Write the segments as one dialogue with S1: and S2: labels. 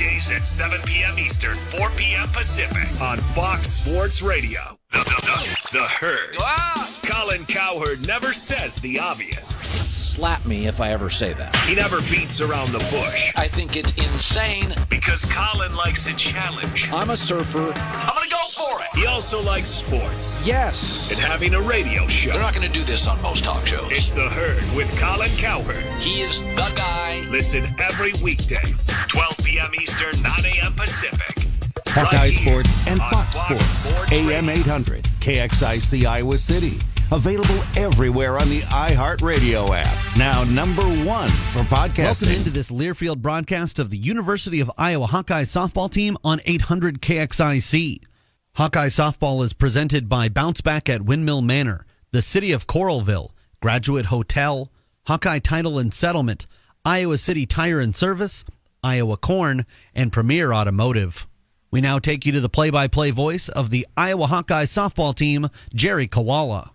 S1: weekdays at 7 p.m. Eastern, 4 p.m. Pacific on Fox Sports Radio. The Herd. Colin Cowherd never says the obvious.
S2: Slap me if I ever say that.
S1: He never beats around the bush.
S2: I think it's insane.
S1: Because Colin likes a challenge.
S2: I'm a surfer. I'm going to go for it.
S1: He also likes sports.
S2: Yes.
S1: And having a radio show.
S2: They're not going to do this on most talk shows.
S1: It's The Herd with Colin Cowherd.
S2: He is the guy.
S1: Listen every weekday, 12 p.m. Eastern, 9 a.m. Pacific.
S3: Hawkeye
S1: Right
S3: Sports and Fox Sports. AM
S1: Radio.
S3: 800, KXIC Iowa City. Available everywhere on the iHeartRadio app. Now number one for podcasting.
S4: Welcome into this Learfield broadcast of the University of Iowa Hawkeye softball team on 800 KXIC. Hawkeye softball is presented by Bounce Back at Windmill Manor, the City of Coralville, Graduate Hotel, Hawkeye Title and Settlement, Iowa City Tire and Service, Iowa Corn, and Premier Automotive. We now take you to the play-by-play voice of the Iowa Hawkeye softball team, Jerry Kawala.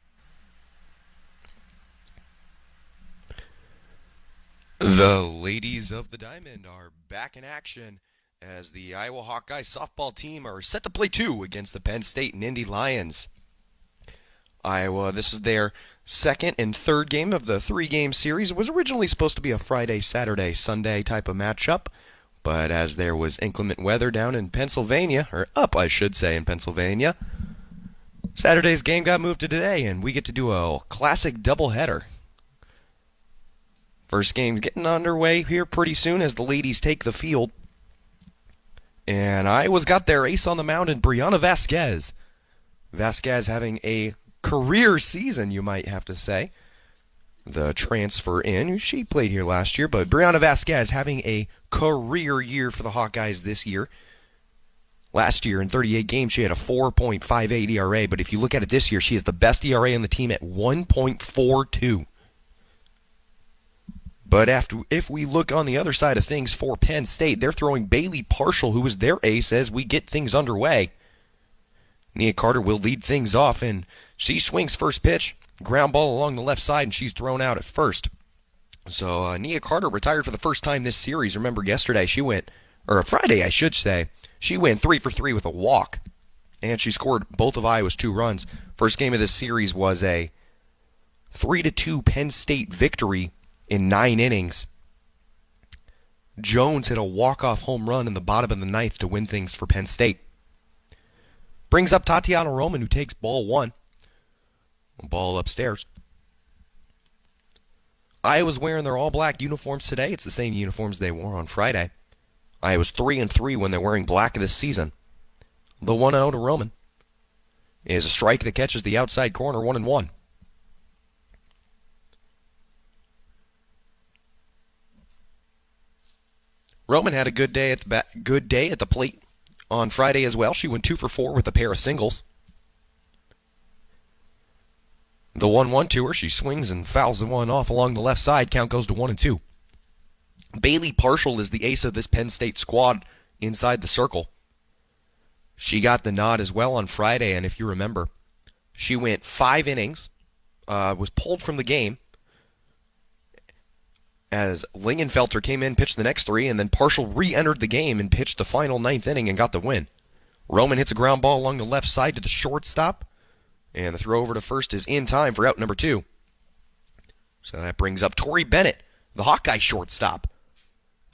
S5: The ladies of the Diamond are back in action as the Iowa Hawkeye softball team are set to play 2 against the Penn State and Indy Lions. Iowa, this is their second and third game of the 3-game series. It was originally supposed to be a Friday, Saturday, Sunday type of matchup, but as there was inclement weather down in Pennsylvania, or up I should say in Pennsylvania, Saturday's game got moved to today and we get to do a classic doubleheader. First game getting underway here pretty soon as the ladies take the field. And Iowa's got their ace on the mound in Brianna Vasquez. Vasquez having a career season, you might have to say. The transfer in, she played here last year, but Brianna Vasquez having a career year for the Hawkeyes this year. Last year in 38 games, she had a 4.58 ERA, but if you look at it this year, she is the best ERA on the team at 1.42. But if we look on the other side of things for Penn State, they're throwing Bailey Partial, who is their ace, as we get things underway. Nia Carter will lead things off, and she swings first pitch. Ground ball along the left side, and she's thrown out at first. So Nia Carter retired for the first time this series. Remember yesterday she went, or Friday I should say, she went 3 for 3 with a walk. And she scored both of Iowa's 2 runs. First game of this series was a 3-2 Penn State victory in 9 innings. Jones hit a walk-off home run in the bottom of the 9th to win things for Penn State. Brings up Tatiana Roman, who takes ball 1. Ball upstairs. Iowa's wearing their all-black uniforms today. It's the same uniforms they wore on Friday. Iowa's 3-3 when they're wearing black this season. The 1-0 to Roman is a strike that catches the outside corner, 1-1. Roman had a good day at the plate on Friday as well. She went 2 for 4 with a pair of singles. The 1-1 to her, she swings and fouls the one off along the left side. Count goes to 1-2. Bailey Partial is the ace of this Penn State squad inside the circle. She got the nod as well on Friday, and if you remember, she went 5 innings, was pulled from the game, as Lingenfelter came in, pitched the next 3, and then Partial re-entered the game and pitched the final 9th inning and got the win. Roman hits a ground ball along the left side to the shortstop, and the throw over to first is in time for out number 2. So that brings up Tori Bennett, the Hawkeye shortstop.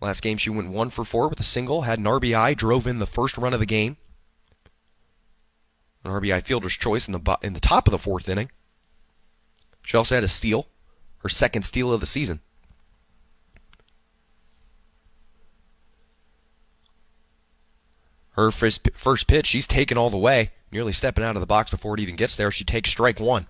S5: Last game she went 1 for 4 with a single, had an RBI, drove in the first run of the game. An RBI fielder's choice in the top of the 4th inning. She also had a steal, her second steal of the season. Her first pitch, she's taken all the way, nearly stepping out of the box before it even gets there. She takes strike 1.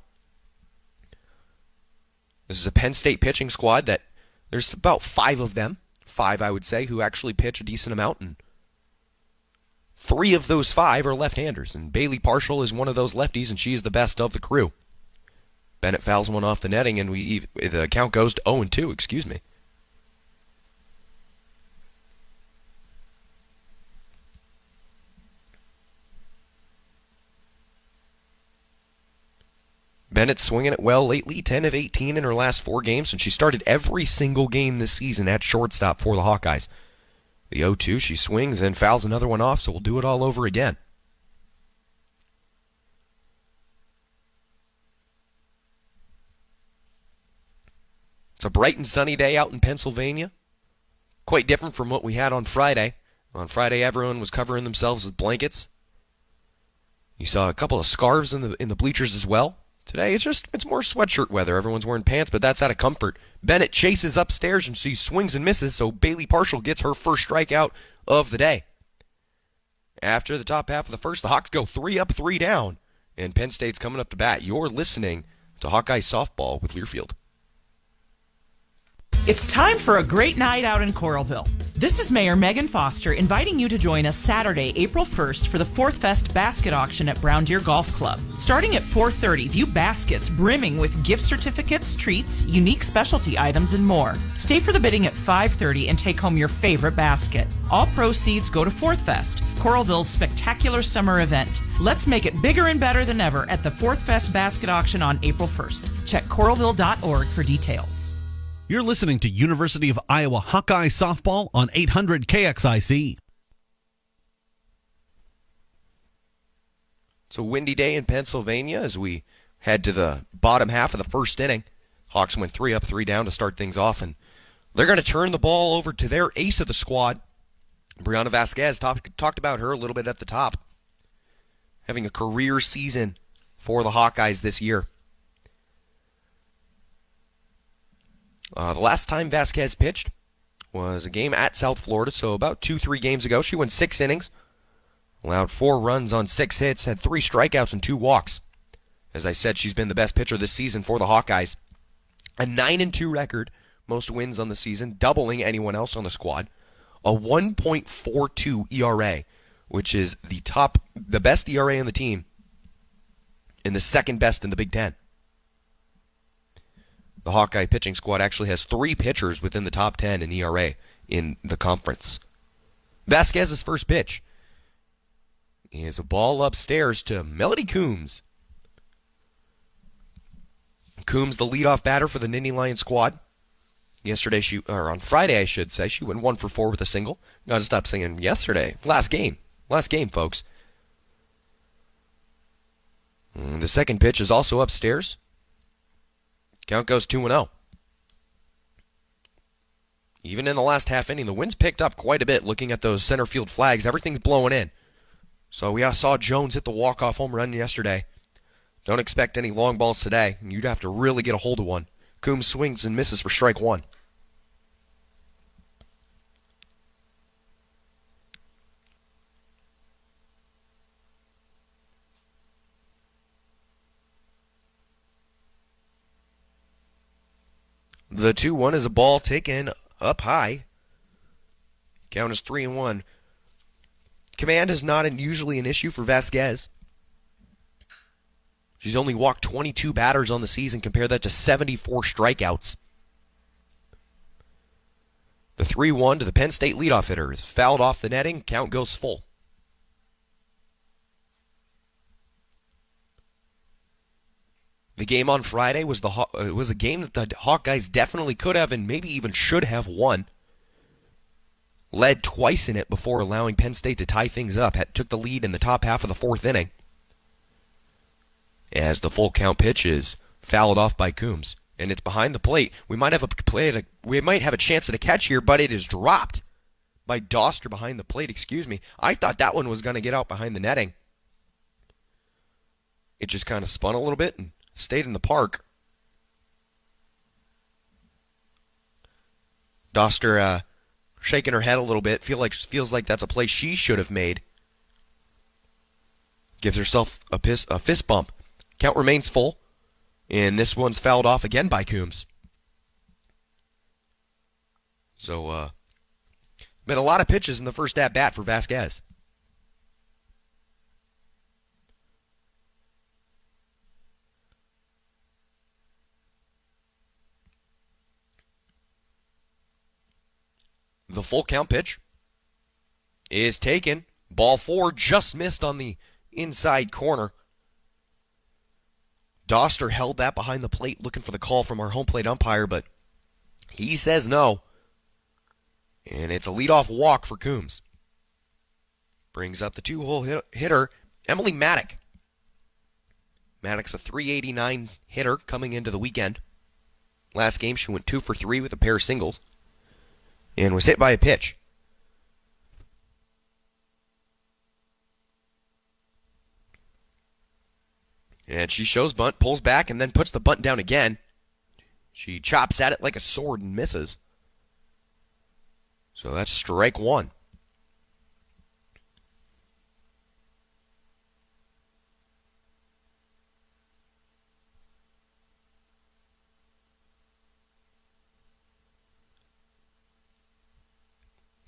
S5: This is a Penn State pitching squad that there's about 5 of them, 5 I would say, who actually pitch a decent amount, and 3 of those 5 are left-handers, and Bailey Partial is one of those lefties, and she's the best of the crew. Bennett fouls one off the netting, and the count goes to 0-2, excuse me. Bennett's swinging it well lately, 10 of 18 in her last 4 games, and she started every single game this season at shortstop for the Hawkeyes. The 0-2, she swings and fouls another one off, so we'll do it all over again. It's a bright and sunny day out in Pennsylvania. Quite different from what we had on Friday. On Friday, everyone was covering themselves with blankets. You saw a couple of scarves in the bleachers as well. Today, it's more sweatshirt weather. Everyone's wearing pants, but that's out of comfort. Bennett chases upstairs and she swings and misses, so Bailey Partial gets her first strikeout of the day. After the top half of the first, the Hawks go 3 up, 3 down, and Penn State's coming up to bat. You're listening to Hawkeye Softball with Learfield.
S6: It's time for a great night out in Coralville. This is Mayor Megan Foster inviting you to join us Saturday, April 1st for the Fourth Fest Basket Auction at Brown Deer Golf Club. Starting at 4:30, view baskets brimming with gift certificates, treats, unique specialty items, and more. Stay for the bidding at 5:30 and take home your favorite basket. All proceeds go to Fourth Fest, Coralville's spectacular summer event. Let's make it bigger and better than ever at the Fourth Fest Basket Auction on April 1st. Check coralville.org for details.
S4: You're listening to University of Iowa Hawkeye Softball on 800 KXIC.
S5: It's a windy day in Pennsylvania as we head to the bottom half of the first inning. Hawks went 3 up, 3 down to start things off, and they're going to turn the ball over to their ace of the squad. Brianna Vasquez talked about her a little bit at the top. Having a career season for the Hawkeyes this year. The last time Vasquez pitched was a game at South Florida, so about 2-3 games ago. She went 6 innings, allowed 4 runs on 6 hits, had 3 strikeouts and 2 walks. As I said, she's been the best pitcher this season for the Hawkeyes. A 9-2 record, most wins on the season, doubling anyone else on the squad. A 1.42 ERA, which is the best ERA in the team, and the second best in the Big Ten. The Hawkeye pitching squad actually has 3 pitchers within the top 10 in ERA in the conference. Vasquez's first pitch is a ball upstairs to Melody Coombs. Coombs, the leadoff batter for the Nittany Lions squad. On Friday, I should say, she went 1 for 4 with a single. Gotta stop saying yesterday. Last game, folks. The second pitch is also upstairs. Count goes 2-0. Even in the last half inning, the wind's picked up quite a bit. Looking at those center field flags, everything's blowing in. So we saw Jones hit the walk-off home run yesterday. Don't expect any long balls today. You'd have to really get a hold of one. Coombs swings and misses for strike 1. The 2-1 is a ball taken up high. Count is 3-1. Command is not usually an issue for Vasquez. She's only walked 22 batters on the season. Compare that to 74 strikeouts. The 3-1 to the Penn State leadoff hitter is fouled off the netting. Count goes full. The game on Friday was a game that the Hawkeyes definitely could have and maybe even should have won. Led twice in it before allowing Penn State to tie things up. Took the lead in the top half of the 4th inning. As the full count pitch is fouled off by Coombs. And it's behind the plate. We might have a chance at a catch here, but it is dropped by Doster behind the plate. I thought that one was going to get out behind the netting. It just kind of spun a little bit and stayed in the park. Doster shaking her head a little bit. Feels like that's a play she should have made. Gives herself a fist bump. Count remains full. And this one's fouled off again by Coombs. So, been a lot of pitches in the first at-bat for Vasquez. The full count pitch is taken. Ball 4 just missed on the inside corner. Doster held that behind the plate looking for the call from our home plate umpire, but he says no. And it's a leadoff walk for Coombs. Brings up the 2-hole hitter, Emily Maddock. Maddock's a .389 hitter coming into the weekend. Last game, she went 2 for 3 with a pair of singles and was hit by a pitch. And she shows bunt, pulls back, and then puts the bunt down again. She chops at it like a sword and misses. So that's strike one.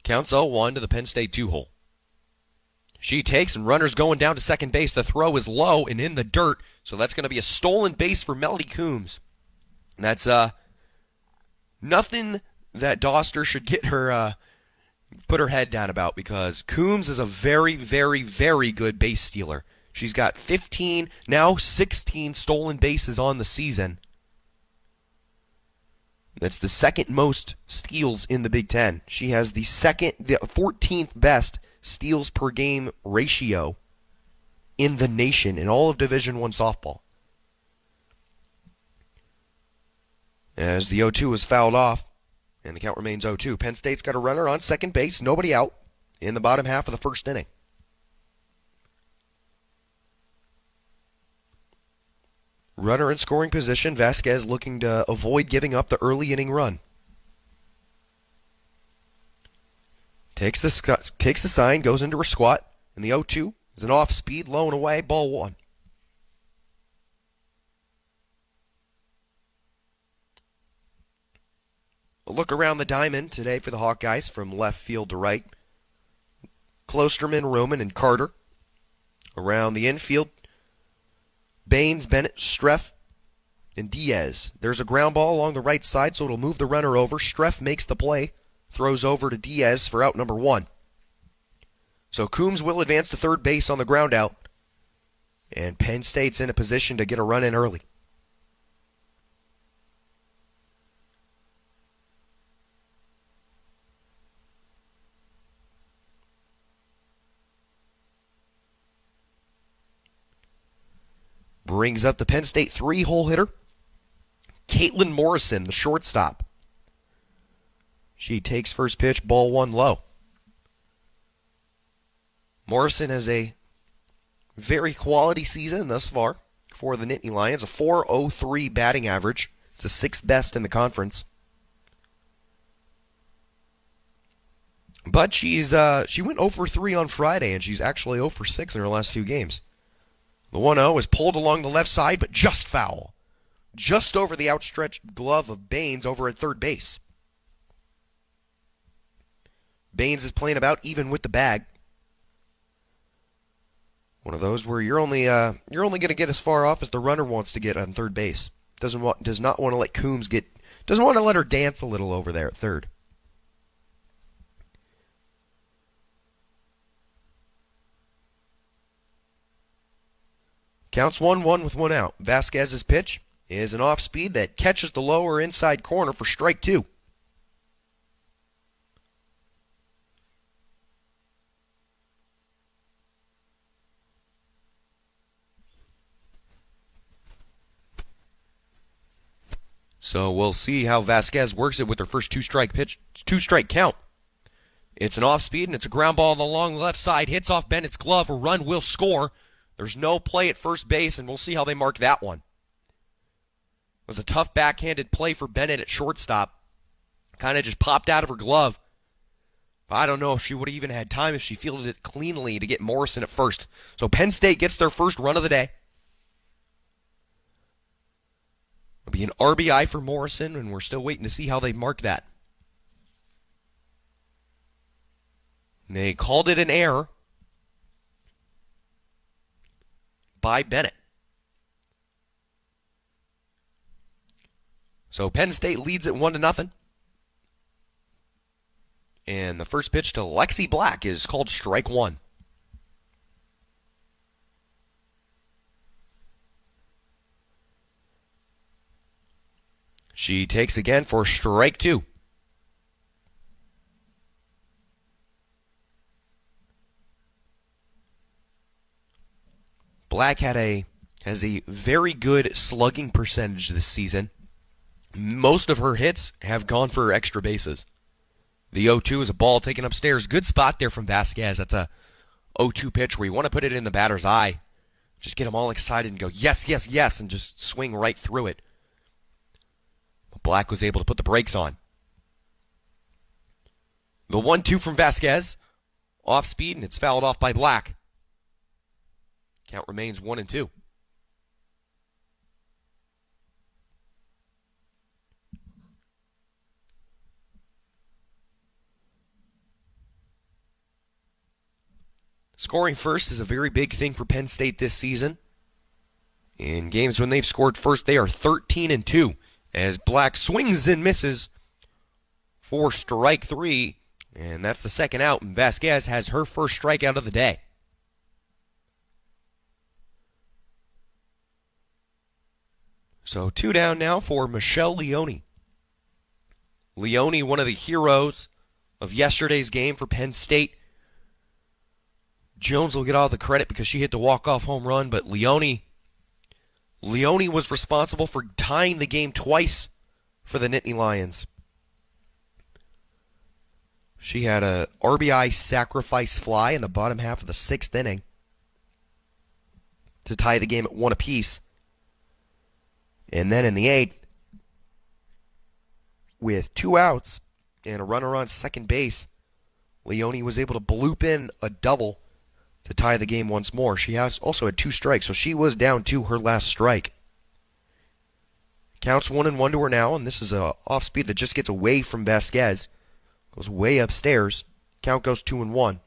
S5: Counts 0-1 to the Penn State 2-hole. She takes, and runner's going down to second base. The throw is low and in the dirt, so that's going to be a stolen base for Melody Coombs. And that's nothing that Doster should get her put her head down about, because Coombs is a very, very, very good base stealer. She's got 15, now 16 stolen bases on the season. That's the second most steals in the Big Ten. She has the 14th best steals per game ratio in the nation in all of Division I softball. As the 0-2 is fouled off, and the count remains 0-2. Penn State's got a runner on second base, nobody out, in the bottom half of the first inning. Runner in scoring position, Vasquez looking to avoid giving up the early inning run. Takes the sign, goes into her squat, and the 0-2 is an off-speed, low and away, ball one. A look around the diamond today for the Hawkeyes from left field to right. Klosterman, Roman, and Carter. Around the infield, Baines, Bennett, Streff, and Diaz. There's a ground ball along the right side, so it'll move the runner over. Streff makes the play, throws over to Diaz for out number one. So Coombs will advance to third base on the ground out, and Penn State's in a position to get a run in early. Brings up the Penn State 3-hole hitter, Caitlin Morrison, the shortstop. She takes first pitch, ball one low. Morrison has a very quality season thus far for the Nittany Lions, a .403 batting average. It's the sixth best in the conference. But she went 0 for 3 on Friday, and she's actually 0 for 6 in her last two games. The 1-0 is pulled along the left side, but just foul. Just over the outstretched glove of Baines over at third base. Baines is playing about even with the bag. One of those where you're only going to get as far off as the runner wants to get on third base. Does not want to let Coombs doesn't want to let her dance a little over there at third. Counts 1-1 with one out. Vasquez's pitch is an off-speed that catches the lower inside corner for strike two. So we'll see how Vasquez works it with her first two-strike count. It's an off-speed, and it's a ground ball along the left side. Hits off Bennett's glove. A run will score. There's no play at first base, and we'll see how they mark that one. It was a tough backhanded play for Bennett at shortstop. Kind of just popped out of her glove. I don't know if she would have even had time if she fielded it cleanly to get Morrison at first. So Penn State gets their first run of the day. It'll be an RBI for Morrison, and we're still waiting to see how they mark that. And they called it an error by Bennett. So Penn State leads it 1-0. And the first pitch to Lexi Black is called strike one. She takes again for strike two. Black has a very good slugging percentage this season. Most of her hits have gone for extra bases. The 0-2 is a ball taken upstairs. Good spot there from Vasquez. That's a 0-2 pitch where you want to put it in the batter's eye. Just get them all excited and go, yes, yes, yes, and just swing right through it. But Black was able to put the brakes on. The 1-2 from Vasquez. Off speed, and it's fouled off by Black. Count remains 1-2. Scoring first is a very big thing for Penn State this season. In games when they've scored first, they are 13-2. As Black swings and misses for strike 3. And that's the second out, and Vasquez has her first strikeout of the day. So 2 down now for Michelle Leone. Leone, one of the heroes of yesterday's game for Penn State. Jones will get all the credit because she hit the walk-off home run, but Leone was responsible for tying the game twice for the Nittany Lions. She had a RBI sacrifice fly in the bottom half of the 6th inning to tie the game at 1 apiece. And then in the 8th, with 2 outs and a runner on second base, Leone was able to bloop in a double to tie the game once more. She has also had 2 strikes, so she was down to her last strike. Counts 1-1 to her now, and this is a off speed that just gets away from Vasquez. Goes way upstairs. Count goes 2-1.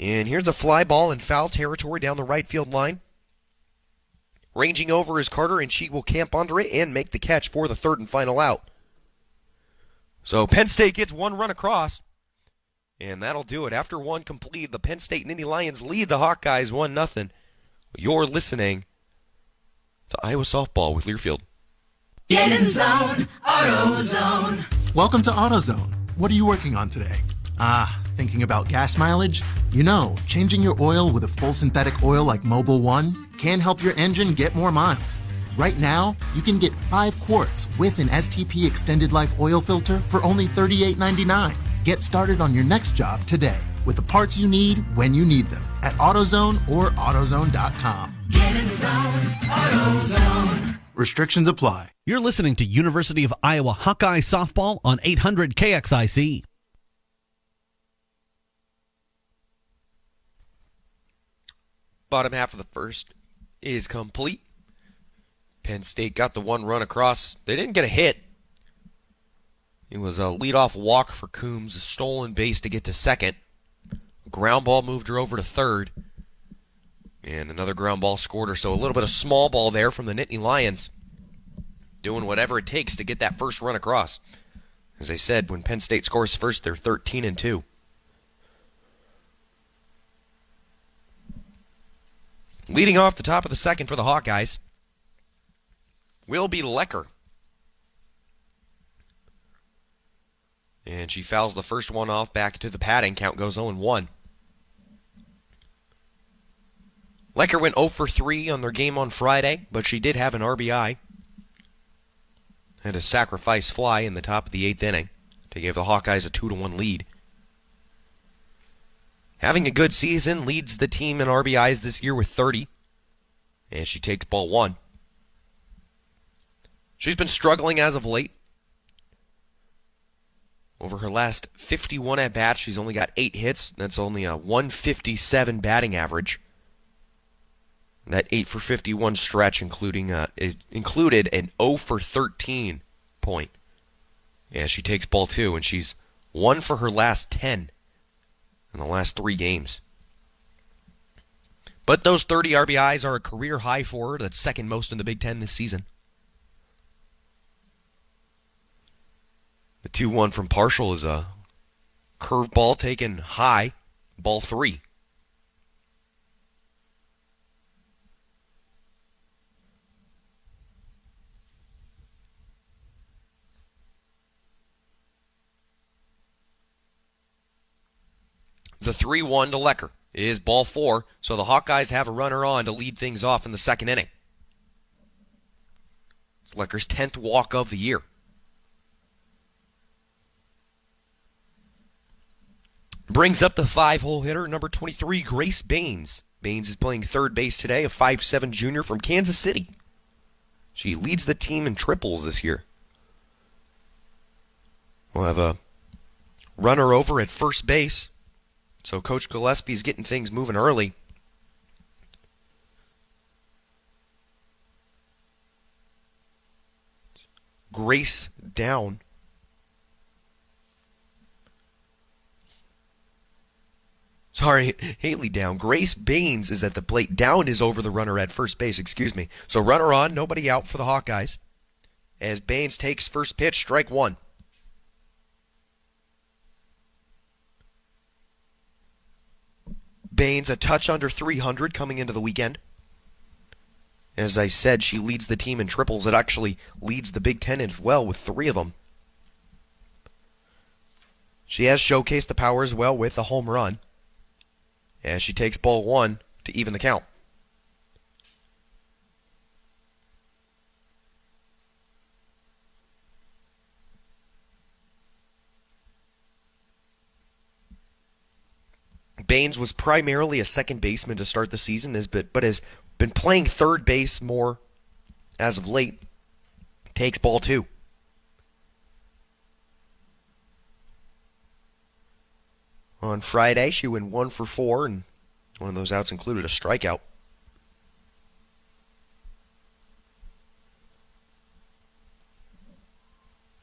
S5: And here's a fly ball in foul territory down the right field line. Ranging over is Carter, and she will camp under it and make the catch for the 3rd and final out. So Penn State gets 1 run across. And that'll do it. After 1 complete, the Penn State Nittany Lions lead the Hawkeyes 1-0. You're listening to Iowa Softball with Learfield.
S7: Get in zone, AutoZone.
S8: Welcome to AutoZone. What are you working on today? Thinking about gas mileage? You know, changing your oil with a full synthetic oil like Mobil 1 can help your engine get more miles. Right now, you can get 5 quarts with an STP extended life oil filter for only $38.99. Get started on your next job today with the parts you need when you need them at AutoZone or AutoZone.com.
S7: Get in zone, AutoZone.
S8: Restrictions apply.
S4: You're listening to University of Iowa Hawkeye Softball on 800 KXIC.
S5: Bottom half of the first is complete. Penn State got the 1 run across. They didn't get a hit. It was a leadoff walk for Coombs, a stolen base to get to second. A ground ball moved her over to third. And another ground ball scored her. So a little bit of small ball there from the Nittany Lions. Doing whatever it takes to get that first run across. As I said, when Penn State scores first, they're 13-2. Leading off the top of the second for the Hawkeyes will be Lecker. And she fouls the first one off back to the padding. Count goes 0-1. Lecker went 0 for 3 on their game on Friday, but she did have an RBI. Had a sacrifice fly in the top of the 8th inning to give the Hawkeyes a 2-1 lead. Having a good season, leads the team in RBIs this year with 30. And she takes ball 1. She's been struggling as of late. Over her last 51 at-bats, she's only got 8 hits. That's only a 157 batting average. That 8 for 51 stretch included an 0 for 13 point. Yeah, she takes ball 2, and she's 1 for her last 10 in the last 3 games. But those 30 RBIs are a career high for her. That's second most in the Big Ten this season. The 2-1 from Partial is a curveball taken high, ball 3. the 3-1 to Lecker. It is ball 4, so the Hawkeyes have a runner on to lead things off in the second inning. It's Lecker's 10th walk of the year. Brings up the 5-hole hitter, number 23, Grace Baines. Baines is playing third base today, a 5'7" junior from Kansas City. She leads the team in triples this year. We'll have a runner over at first base. So Coach Gillespie's getting things moving early. Grace down. Sorry, Haley down. Grace Baines is at the plate. Down is over the runner at first base, excuse me. So runner on, nobody out for the Hawkeyes. As Baines takes first pitch, strike 1. Baines a touch under 300 coming into the weekend. As I said, she leads the team in triples. It actually leads the Big Ten as well with 3 of them. She has showcased the power as well with a home run, as she takes ball 1 to even the count. Baines was primarily a second baseman to start the season, but has been playing third base more as of late. Takes ball 2. On Friday, she went 1 for 4, and one of those outs included a strikeout.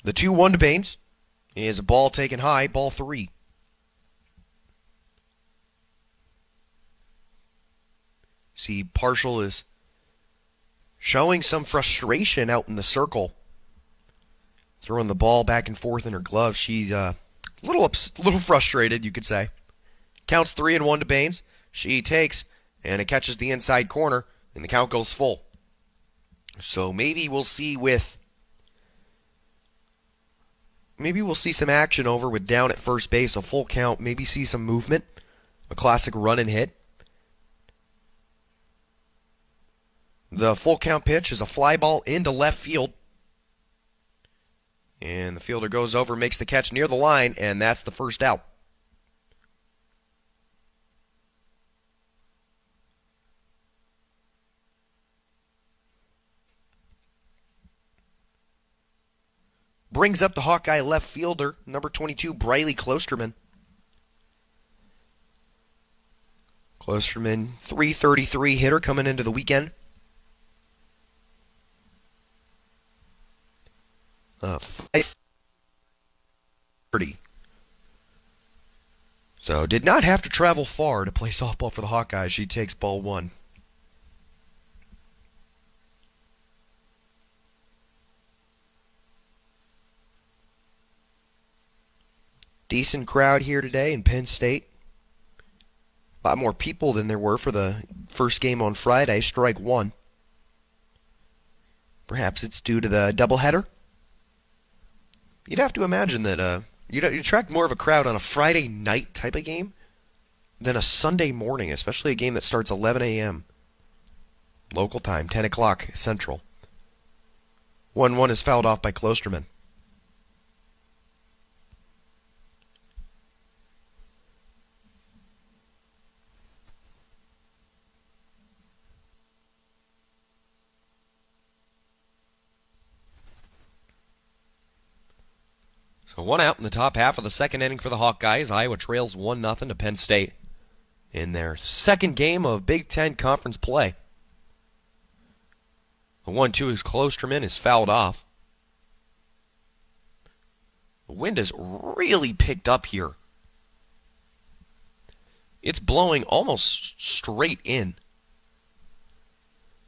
S5: The 2-1 to Baines is a ball taken high, ball 3. See, Partial is showing some frustration out in the circle, throwing the ball back and forth in her glove. She's a little frustrated, you could say. Counts 3-1 to Baines. She takes, and it catches the inside corner, and the count goes full. So maybe we'll see some action over with down at first base, a full count, maybe see some movement, a classic run and hit. The full count pitch is a fly ball into left field. And the fielder goes over, makes the catch near the line, and that's the first out. Brings up the Hawkeye left fielder, number 22, Briley Klosterman. Klosterman, .333 hitter coming into the weekend. 530. So did not have to travel far to play softball for the Hawkeyes. She takes ball 1. Decent crowd here today in Penn State. A lot more people than there were for the first game on Friday. Strike 1. Perhaps it's due to the doubleheader. You'd have to imagine that you'd attract more of a crowd on a Friday night type of game than a Sunday morning, especially a game that starts 11 a.m. local time, 10 o'clock Central. 1-1 is fouled off by Klosterman. So 1 out in the top half of the second inning for the Hawkeyes. Iowa trails 1-0 to Penn State in their second game of Big Ten Conference play. The 1-2 is Klosterman is fouled off. The wind has really picked up here. It's blowing almost straight in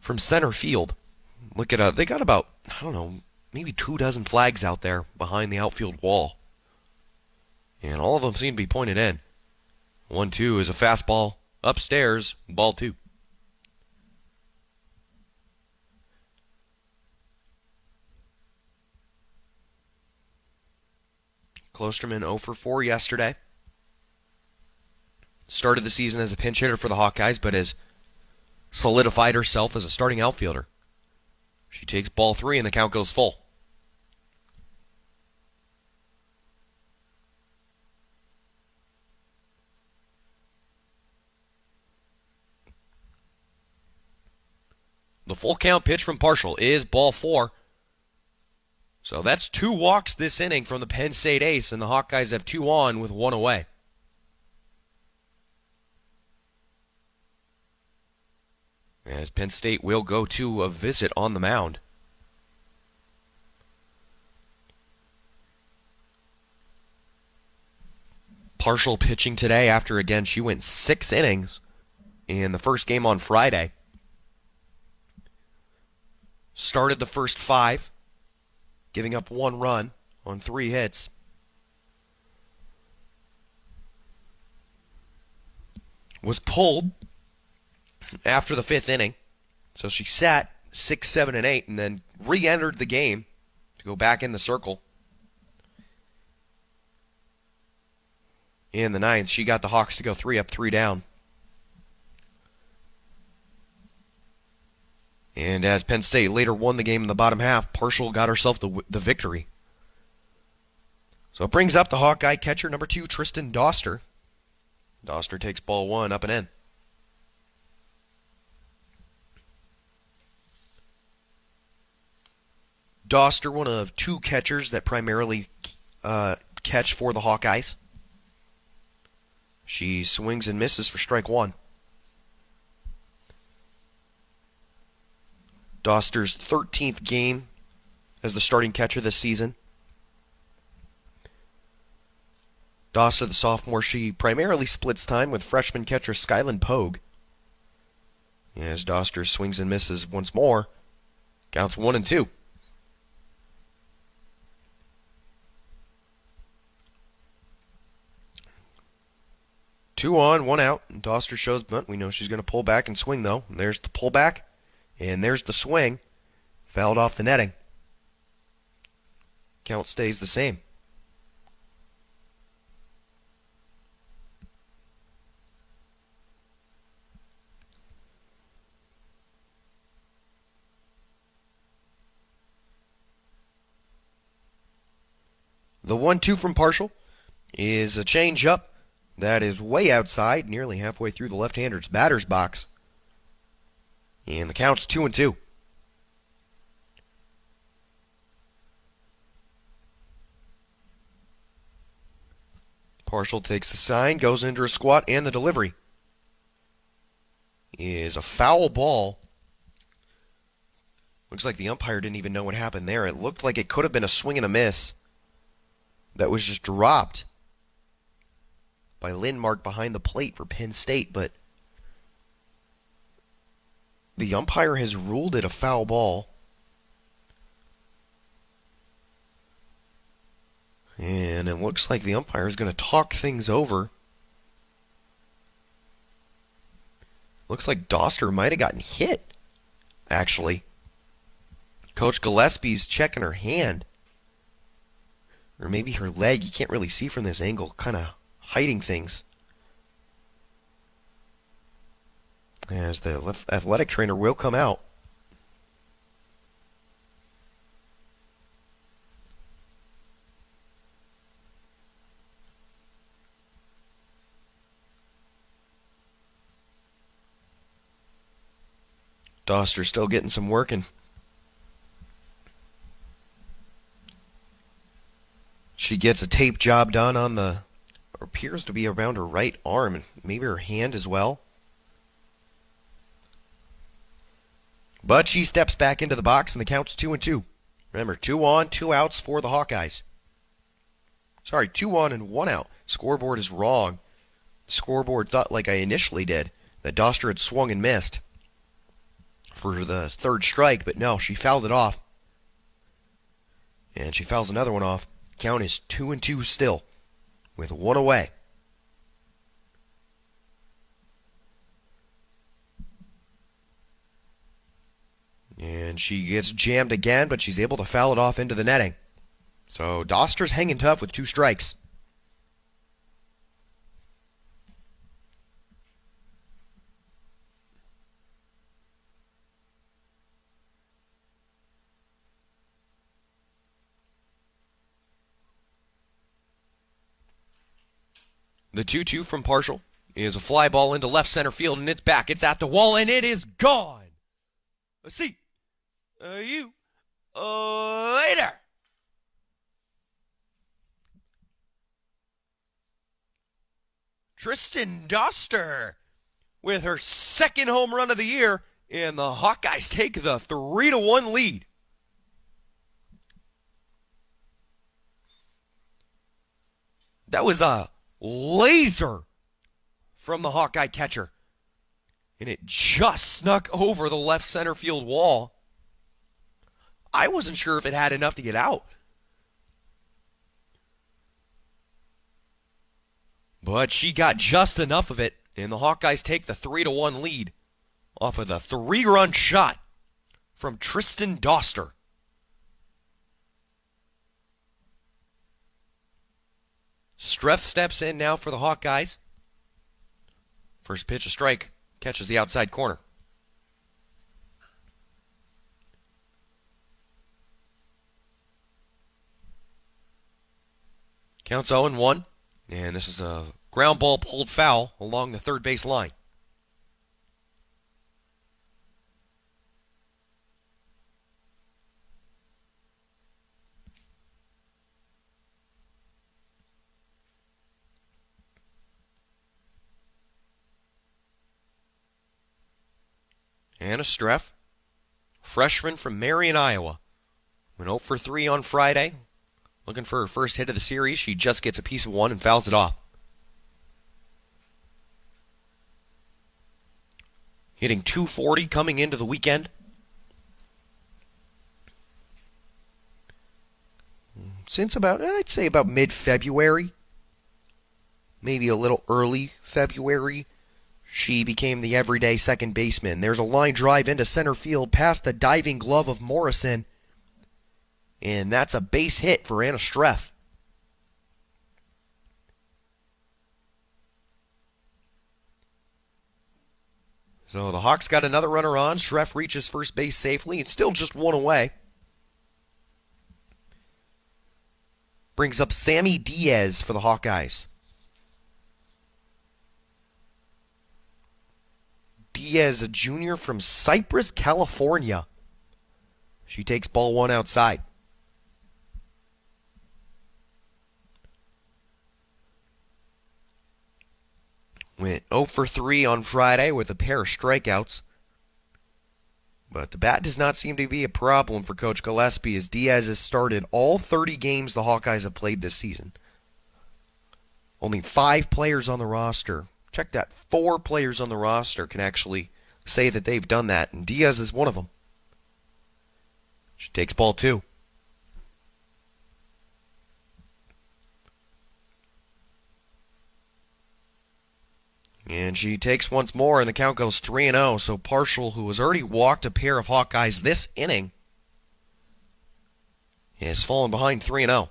S5: from center field. Look at they got about, maybe 24 flags out there behind the outfield wall. And all of them seem to be pointed in. 1-2 is a fastball upstairs, ball 2. Klosterman 0 for 4 yesterday. Started the season as a pinch hitter for the Hawkeyes, but has solidified herself as a starting outfielder. She takes ball 3 and the count goes full. The full count pitch from Partial is ball 4. So that's 2 walks this inning from the Penn State ace, and the Hawkeyes have 2 on with 1 away. As Penn State will go to a visit on the mound. Partial pitching today after, again, she went 6 innings in the first game on Friday. Started the first 5, giving up 1 run on 3 hits. Was pulled after the 5th inning. So she sat 6, 7, and 8 and then re-entered the game to go back in the circle. In the 9th, she got the Hawks to go 3 up, 3 down. And as Penn State later won the game in the bottom half, Partial got herself the victory. So it brings up the Hawkeye catcher number 2, Tristan Doster. Doster takes ball 1 up and in. Doster, one of 2 catchers that primarily catch for the Hawkeyes. She swings and misses for strike 1. Doster's 13th game as the starting catcher this season. Doster, the sophomore, she primarily splits time with freshman catcher Skyland Pogue. As Doster swings and misses once more, counts 1 and 2. Two on, 1 out, and Doster shows bunt. We know she's going to pull back and swing, though. And there's the pullback, and there's the swing. Fouled off the netting. Count stays the same. The 1-2 from Partial is a changeup. That is way outside, nearly halfway through the left-hander's batter's box. And the count's 2 and 2. Partial takes the sign, goes into a squat, and the delivery is a foul ball. Looks like the umpire didn't even know what happened there. It looked like it could have been a swing and a miss that was just dropped by Lindmark behind the plate for Penn State, but the umpire has ruled it a foul ball. And it looks like the umpire is going to talk things over. Looks like Doster might have gotten hit, actually. Coach Gillespie's checking her hand. Or maybe her leg. You can't really see from this angle. Kind of hiding things. As the athletic trainer will come out. Doster still getting some working. She gets a tape job done on the, appears to be around her right arm, and maybe her hand as well. But she steps back into the box, and the count's 2 and 2. Remember, 2 on, 2 outs for the Hawkeyes. Sorry, 2 on and 1 out. Scoreboard is wrong. The scoreboard thought, like I initially did, that Doster had swung and missed for the 3rd strike, but no, she fouled it off. And she fouls another one off. Count is 2 and 2 still, with 1 away. And she gets jammed again, but she's able to foul it off into the netting. So Doster's hanging tough with 2 strikes. The 2-2 from Partial is a fly ball into left center field, and it's back. It's at the wall, and it is gone. See you later. Tristan Doster with her second home run of the year, and the Hawkeyes take the 3-1 lead. That was a laser from the Hawkeye catcher, and it just snuck over the left center field wall. I wasn't sure if it had enough to get out, but she got just enough of it, and the Hawkeyes take the 3-1 lead off of the 3-run shot from Tristan Doster. Streff steps in now for the Hawkeyes. First pitch, a strike, catches the outside corner. Counts 0-1, and this is a ground ball pulled foul along the third base line. Anna Streff, freshman from Marion, Iowa. Went 0 for 3 on Friday. Looking for her first hit of the series. She just gets a piece of one and fouls it off. Hitting .240 coming into the weekend. Since I'd say about mid-February, maybe a little early February, she became the everyday second baseman. There's a line drive into center field past the diving glove of Morrison. And that's a base hit for Anna Streff. So the Hawks got another runner on. Streff reaches first base safely. It's still just one away. Brings up Sammy Diaz for the Hawkeyes. Diaz, a junior from Cypress, California. She takes ball one outside. Went 0 for 3 on Friday with a pair of strikeouts. But the bat does not seem to be a problem for Coach Gillespie, as Diaz has started all 30 games the Hawkeyes have played this season. Only 5 players on the roster. Check that. 4 players on the roster can actually say that they've done that, and Diaz is one of them. She takes ball 2. And she takes once more, and the count goes 3-0. So Partial, who has already walked a pair of Hawkeyes this inning, has fallen behind 3-0.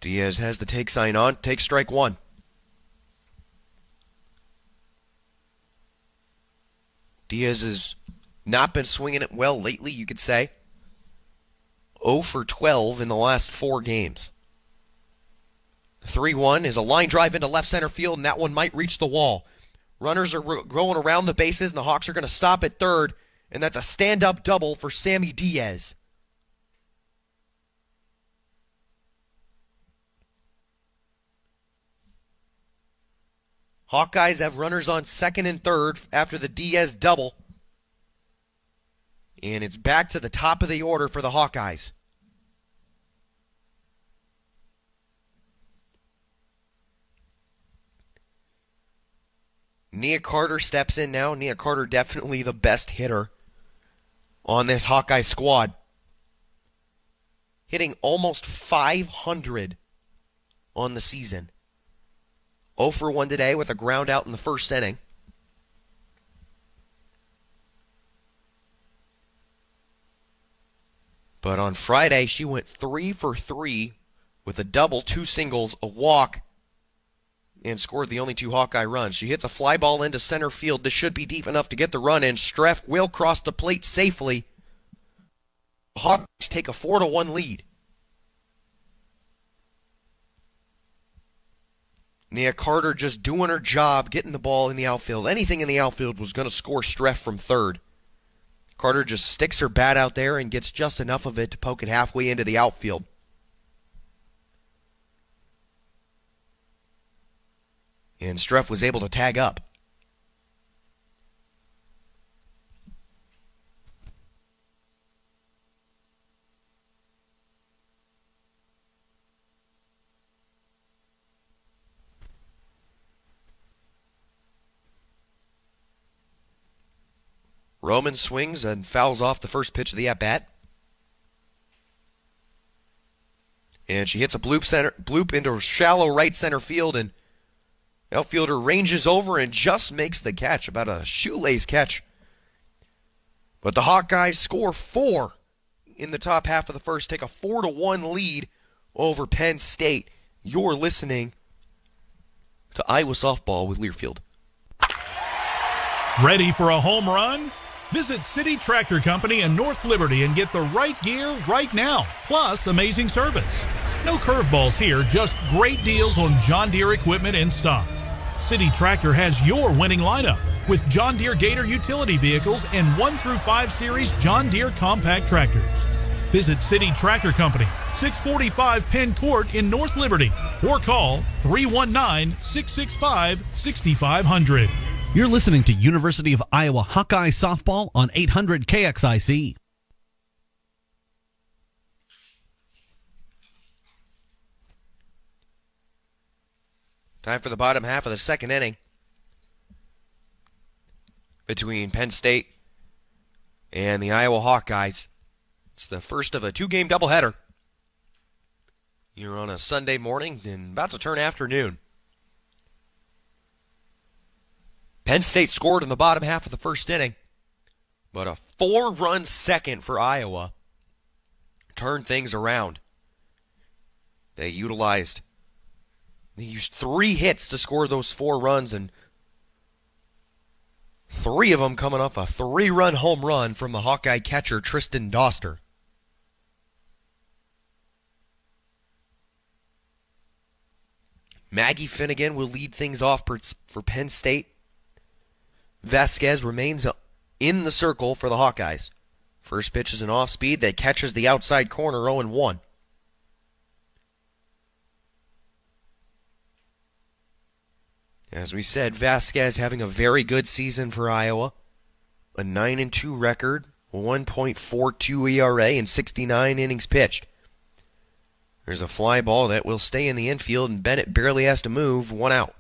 S5: Diaz has the take sign on. Takes strike 1. Diaz has not been swinging it well lately, you could say. 0 for 12 in the last 4 games. The 3-1 is a line drive into left center field, and that one might reach the wall. Runners are going around the bases, and the Hawks are going to stop at third, and that's a stand-up double for Sammy Diaz. Hawkeyes have runners on second and third after the Diaz double. And it's back to the top of the order for the Hawkeyes. Nia Carter steps in now. Nia Carter definitely the best hitter on this Hawkeye squad. Hitting almost 500 on the season. 0 for 1 today with a ground out in the first inning. But on Friday, she went 3 for 3 with a double, 2 singles, a walk, and scored the only 2 Hawkeye runs. She hits a fly ball into center field. This should be deep enough to get the run in. Streff will cross the plate safely. Hawkeyes take a 4-1 lead. Nia Carter just doing her job, getting the ball in the outfield. Anything in the outfield was going to score Streff from third. Carter just sticks her bat out there and gets just enough of it to poke it halfway into the outfield. And Streff was able to tag up. Roman swings and fouls off the first pitch of the at-bat. And she hits a bloop into shallow right center field, and outfielder ranges over and just makes the catch, about a shoelace catch. But the Hawkeyes score 4 in the top half of the first, take a 4-1 lead over Penn State. You're listening to Iowa Softball with Learfield.
S9: Ready for a home run? Visit City Tractor Company in North Liberty and get the right gear right now, plus amazing service. No curveballs here, just great deals on John Deere equipment in stock. City Tractor has your winning lineup with John Deere Gator utility vehicles and 1 through 5 series John Deere compact tractors. Visit City Tractor Company, 645 Penn Court in North Liberty, or call 319-665-6500.
S4: You're listening to University of Iowa Hawkeye Softball on 800 KXIC.
S5: Time for the bottom half of the second inning between Penn State and the Iowa Hawkeyes. It's the first of a 2-game doubleheader. You're on a Sunday morning and about to turn afternoon. Penn State scored in the bottom half of the first inning, but a 4-run second for Iowa turned things around. They used 3 hits to score those 4 runs, and 3 of them coming off a 3-run home run from the Hawkeye catcher Tristan Doster. Maggie Finnegan will lead things off for Penn State. Vasquez remains in the circle for the Hawkeyes. First pitch is an off-speed that catches the outside corner, 0-1. As we said, Vasquez having a very good season for Iowa. A 9-2 record, 1.42 ERA, and 69 innings pitched. There's a fly ball that will stay in the infield, and Bennett barely has to move, 1 out.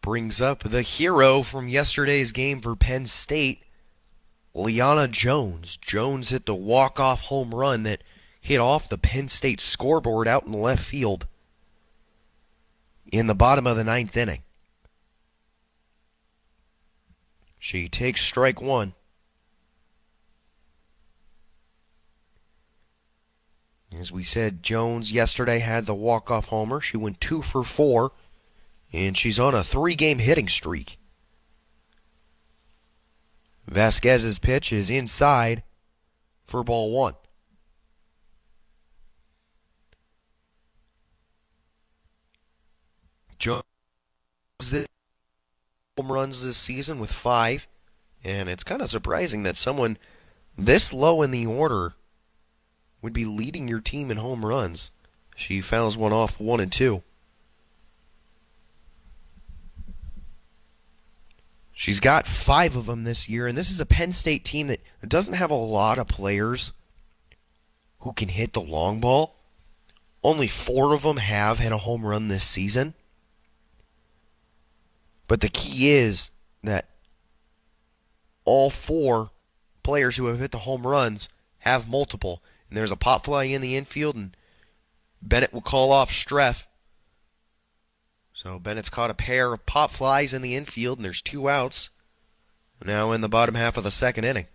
S5: Brings up the hero from yesterday's game for Penn State, Liana Jones. Jones hit the walk-off home run that hit off the Penn State scoreboard out in left field in the bottom of the 9th inning. She takes strike 1. As we said, Jones yesterday had the walk-off homer. She went 2 for 4. And she's on a 3-game hitting streak. Vasquez's pitch is inside for ball 1. Jones home runs this season with 5. And it's kind of surprising that someone this low in the order would be leading your team in home runs. She fouls one off 1 and 2. She's got 5 of them this year, and this is a Penn State team that doesn't have a lot of players who can hit the long ball. Only 4 of them have hit a home run this season. But the key is that all 4 players who have hit the home runs have multiple. And there's a pop fly in the infield, and Bennett will call off Streff. So Bennett's caught a pair of pop flies in the infield, and there's 2 outs. Now in the bottom half of the second inning.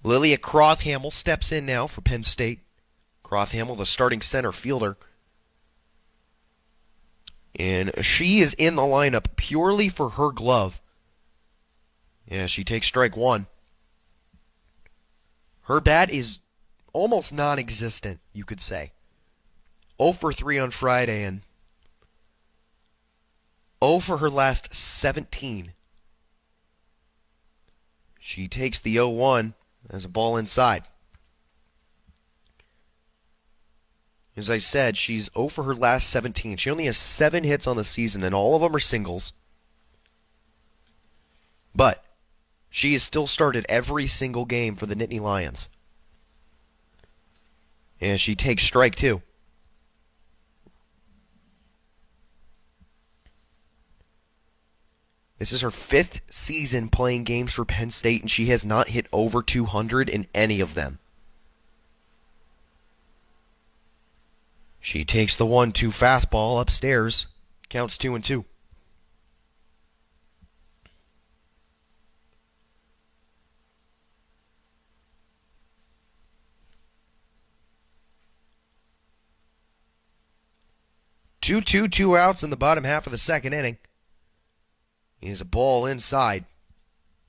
S5: Lilia Crothhamel steps in now for Penn State. Crothhamel, the starting center fielder. And she is in the lineup purely for her glove. Yeah, she takes strike one. Her bat is almost non-existent, you could say. 0 for 3 on Friday and 0 for her last 17. She takes the 0-1 as a ball inside. As I said, she's 0 for her last 17. She only has 7 hits on the season, and all of them are singles. But she has still started every single game for the Nittany Lions. And she takes strike two. This is her 5th season playing games for Penn State, and she has not hit over 200 in any of them. She takes the 1-2 fastball upstairs. Counts 2-2. Two outs in the bottom half of the second inning. Is a ball inside.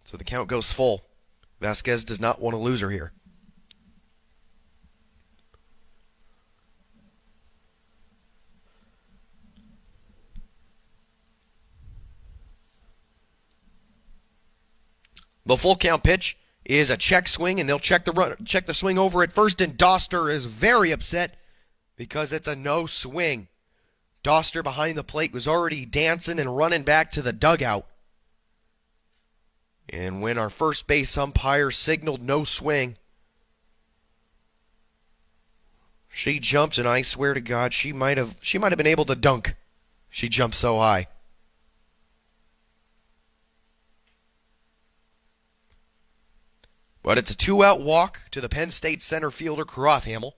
S5: So the count goes full. Vasquez does not want to lose her here. The full count pitch is a check swing, and they'll check the swing over at first, and Doster is very upset because it's a no swing. Doster behind the plate was already dancing and running back to the dugout. And when our first base umpire signaled no swing, she jumped, and I swear to God, she might have been able to dunk. She jumped so high. But it's a 2-out walk to the Penn State center fielder, Crothamel.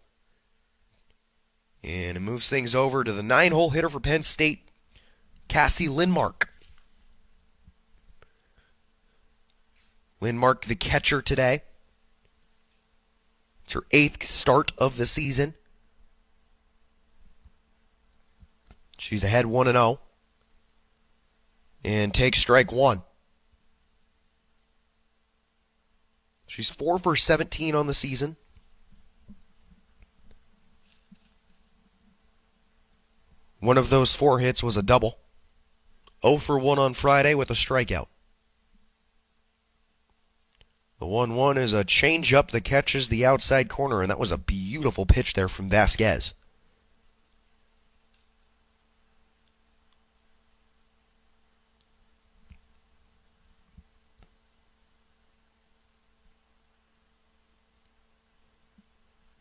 S5: And it moves things over to the 9-hole hitter for Penn State, Cassie Lindmark. Lindmark, the catcher today. It's her 8th start of the season. She's ahead 1-0. And takes strike one. She's 4 for 17 on the season. One of those 4 hits was a double. 0 for 1 on Friday with a strikeout. The 1-1 is a changeup that catches the outside corner, and that was a beautiful pitch there from Vasquez.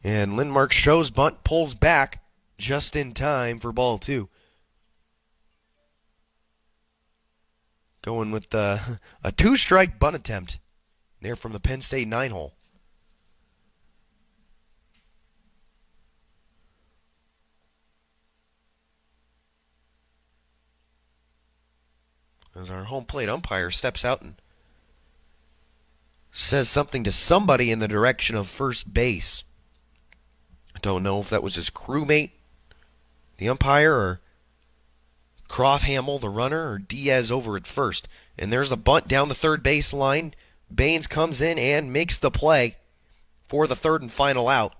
S5: And Lindmark shows bunt, pulls back just in time for ball 2. Going with a 2-strike bunt attempt there from the Penn State 9-hole. As our home plate umpire steps out and says something to somebody in the direction of first base. I don't know if that was his crewmate, the umpire, or Crothamel, the runner, or Diaz over at first. And there's a bunt down the third base line. Baines comes in and makes the play for the third and final out.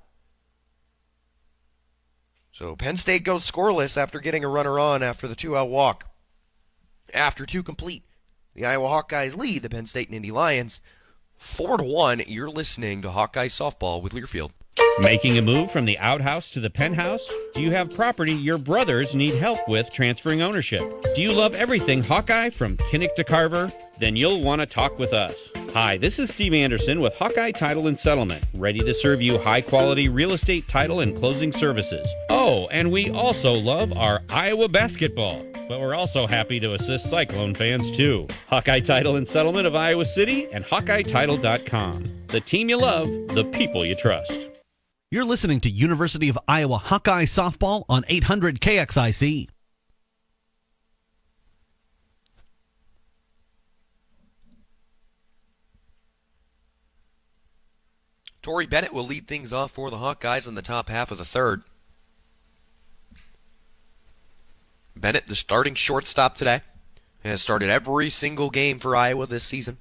S5: So Penn State goes scoreless after getting a runner on after the 2-out walk. After 2 complete, the Iowa Hawkeyes lead the Penn State Nittany Lions 4-1. You're listening to Hawkeye Softball with Learfield.
S10: Making a move from the outhouse to the penthouse? Do you have property your brothers need help with transferring ownership? Do you love everything Hawkeye from Kinnick to Carver? Then you'll want to talk with us. Hi, this is Steve Anderson with Hawkeye Title and Settlement, ready to serve you high-quality real estate title and closing services. Oh, and we also love our Iowa basketball, but we're also happy to assist Cyclone fans too. Hawkeye Title and Settlement of Iowa City and HawkeyeTitle.com. The team you love, the people you trust.
S4: You're listening to University of Iowa Hawkeye Softball on 800 KXIC.
S5: Tori Bennett will lead things off for the Hawkeyes in the top half of the third. Bennett, the starting shortstop today, has started every single game for Iowa this season.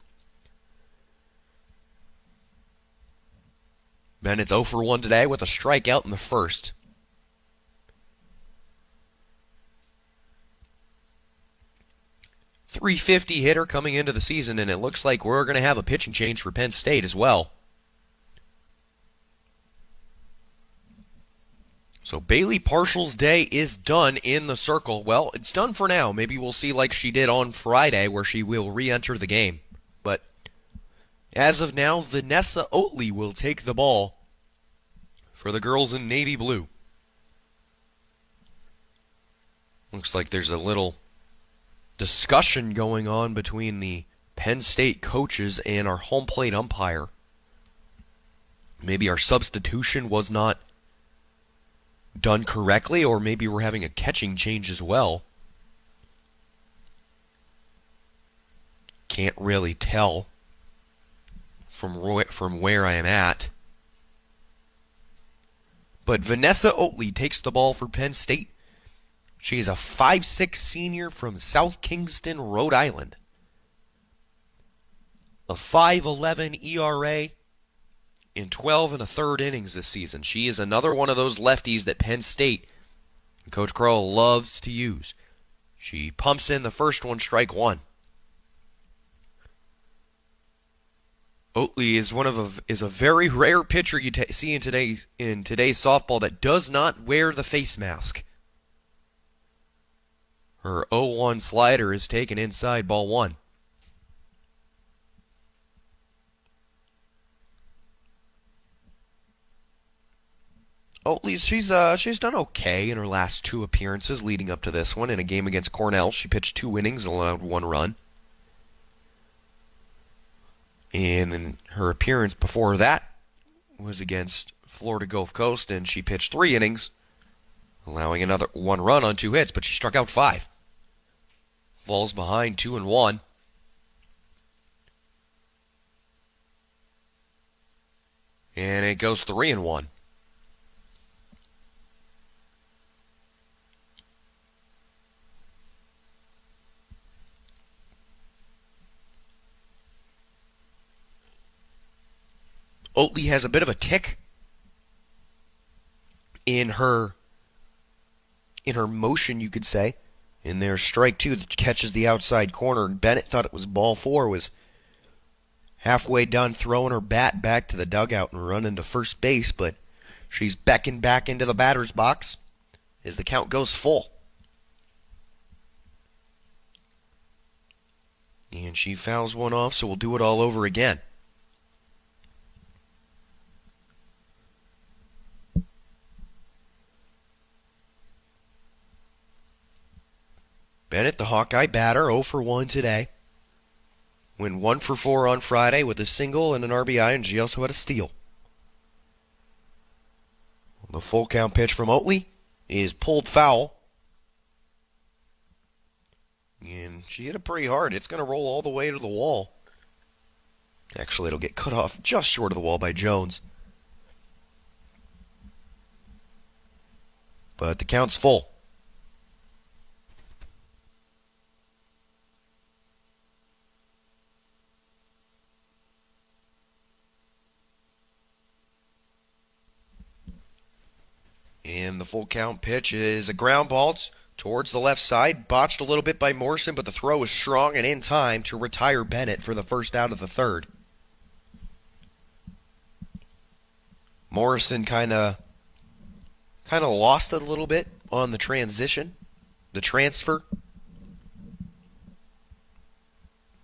S5: Bennett's 0 for 1 today with a strikeout in the first. .350 hitter coming into the season, and it looks like we're going to have a pitching change for Penn State as well. So Bailey Partial's day is done in the circle. Well, it's done for now. Maybe we'll see like she did on Friday where she will re-enter the game. But as of now, Vanessa Oatley will take the ball for the girls in navy blue. Looks like there's a little discussion going on between the Penn State coaches and our home plate umpire. Maybe our substitution was not done correctly, or maybe we're having a catching change as well. Can't really tell from where I am at. But Vanessa Oatley takes the ball for Penn State. She is a 5'6" senior from South Kingston, Rhode Island. A 5.11 ERA in 12 1/3 innings this season. She is another one of those lefties that Penn State, Coach Kroll, loves to use. She pumps in the first one, strike one. Oatley is a very rare pitcher you see in today's softball that does not wear the face mask. Her 0-1 slider is taken inside, ball one. Oatley, she's done okay in her last two appearances leading up to this one. In a game against Cornell, she pitched 2 innings and allowed 1 run. And in her appearance before that was against Florida Gulf Coast, and she pitched 3 innings, allowing another 1 run on 2 hits, but she struck out 5. Falls behind 2-1. And it goes 3-1. Oatley has a bit of a tick in her motion, you could say. In their strike two that catches the outside corner. Bennett thought it was ball 4, was halfway done throwing her bat back to the dugout and running to first base, but she's beckoned back into the batter's box as the count goes full. And she fouls one off, so we'll do it all over again. Bennett, the Hawkeye batter, 0 for 1 today. Went 1 for 4 on Friday with a single and an RBI, and she also had a steal. The full count pitch from Oatley is pulled foul. And she hit it pretty hard. It's going to roll all the way to the wall. Actually, it'll get cut off just short of the wall by Jones. But the count's full. And the full count pitch is a ground ball towards the left side. Botched a little bit by Morrison, but the throw was strong and in time to retire Bennett for the first out of the third. Morrison kind of lost it a little bit on the transition, the transfer.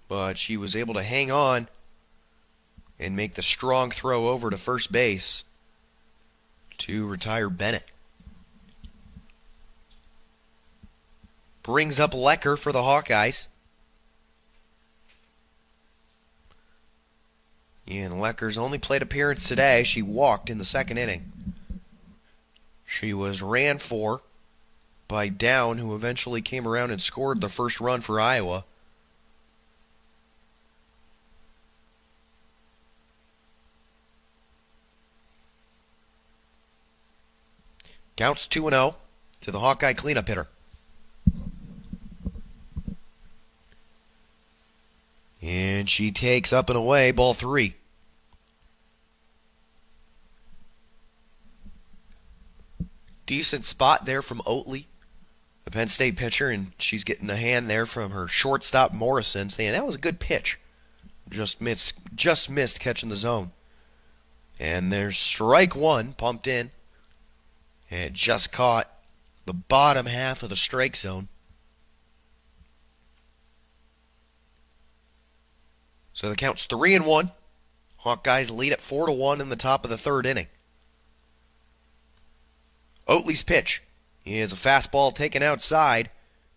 S5: But she was able to hang on and make the strong throw over to first base to retire Bennett. Brings up Lecker for the Hawkeyes. And Lecker's only plate appearance today. She walked in the second inning. She was ran for by Down, who eventually came around and scored the first run for Iowa. Counts 2-0 to the Hawkeye cleanup hitter. And she takes up and away, ball 3. Decent spot there from Oatley, the Penn State pitcher, and she's getting a hand there from her shortstop Morrison, saying that was a good pitch. Just missed catching the zone. And there's strike 1 pumped in. And just caught the bottom half of the strike zone. So the count's 3-1. Hawkeyes lead at 4-1 in the top of the 3rd inning. Oatley's pitch is a fastball taken outside,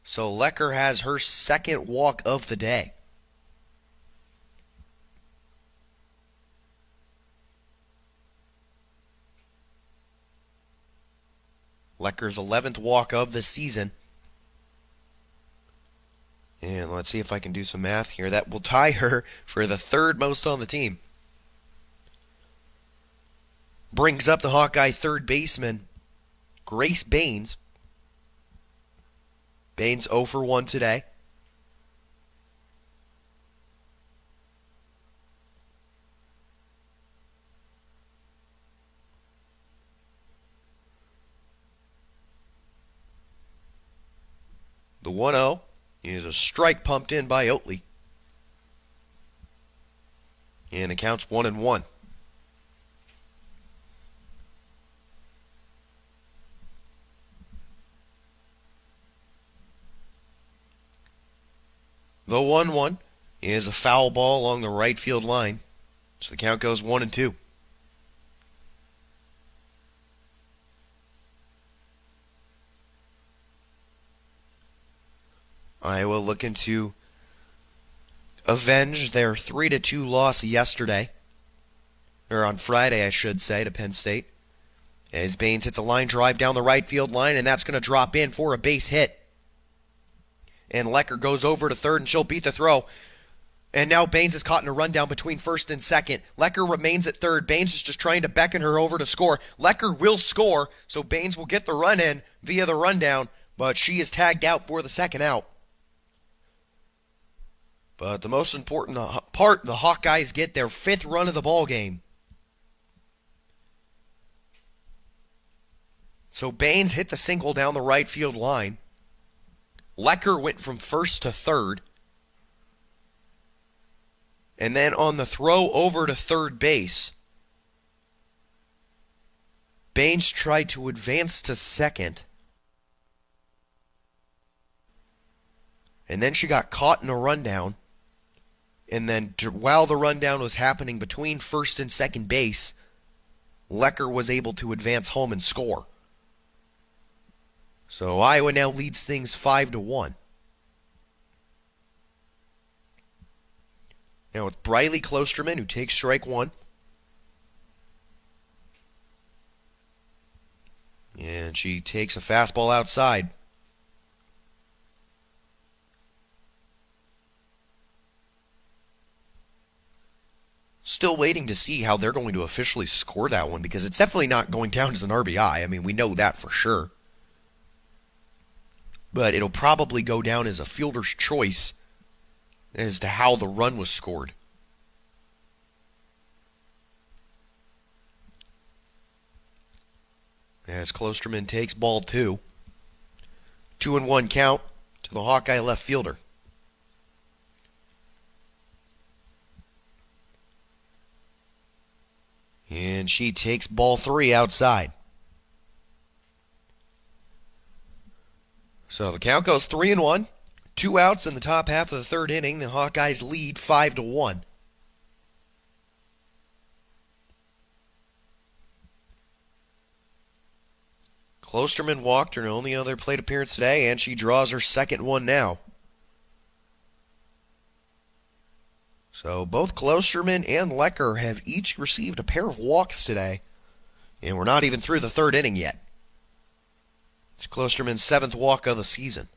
S5: so Lecker has her 2nd walk of the day. Lecker's 11th walk of the season. And let's see if I can do some math here. That will tie her for the 3rd most on the team. Brings up the Hawkeye 3rd baseman, Grace Baines. Baines 0 for 1 today. The 1-0 is a strike pumped in by Oatley. And the count's 1-1. The 1-1 is a foul ball along the right field line. So the count goes 1-2. Iowa looking to avenge their 3-2 loss yesterday. Or on Friday, I should say, to Penn State. As Baines hits a line drive down the right field line, and that's going to drop in for a base hit. And Lecker goes over to 3rd, and she'll beat the throw. And now Baines is caught in a rundown between 1st and 2nd. Lecker remains at 3rd. Baines is just trying to beckon her over to score. Lecker will score, so Baines will get the run in via the rundown, but she is tagged out for the 2nd out. But the most important part, the Hawkeyes get their 5th run of the ball game. So Baines hit the single down the right field line. Lecker went from 1st to 3rd. And then on the throw over to 3rd base, Baines tried to advance to 2nd. And then she got caught in a rundown. And then while the rundown was happening between 1st and 2nd base, Lecker was able to advance home and score. So Iowa now leads things 5-1. Now with Briley Klosterman, who takes strike 1. And she takes a fastball outside. Still waiting to see how they're going to officially score that one, because it's definitely not going down as an RBI. I mean, we know that for sure. But it'll probably go down as a fielder's choice as to how the run was scored. As Klosterman takes ball 2. 2-1 count to the Hawkeye left fielder. And she takes ball 3 outside. So the count goes 3-1. 2 outs in the top half of the 3rd inning. The Hawkeyes lead 5-1. Klosterman walked her only other plate appearance today, and she draws her 2nd one now. So both Klosterman and Lecker have each received a pair of walks today, and we're not even through the 3rd inning yet. It's Klosterman's 7th walk of the season.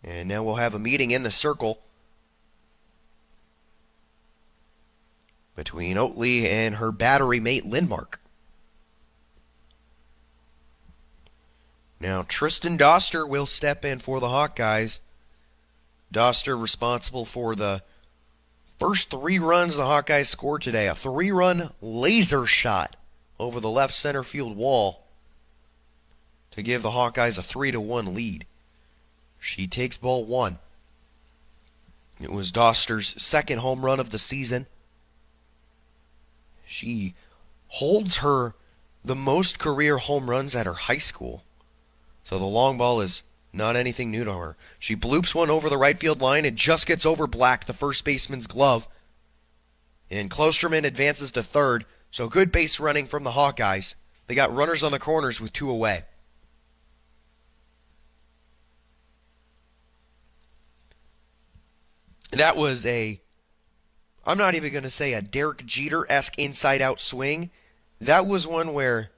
S5: And now we'll have a meeting in the circle between Oatley and her battery mate Lindmark. Now Tristan Doster will step in for the Hawkeyes Doster responsible for the first 3 runs the Hawkeyes scored today. A 3-run laser shot over the left center field wall to give the Hawkeyes a 3-1 lead. She takes ball 1. It was Doster's second home run of the season. She holds the most career home runs at her high school. So the long ball is not anything new to her. She bloops one over the right field line. It just gets over Black, the first baseman's glove. And Klosterman advances to third. So good base running from the Hawkeyes. They got runners on the corners with 2 away. That was I'm not even going to say a Derek Jeter-esque inside-out swing. That was one where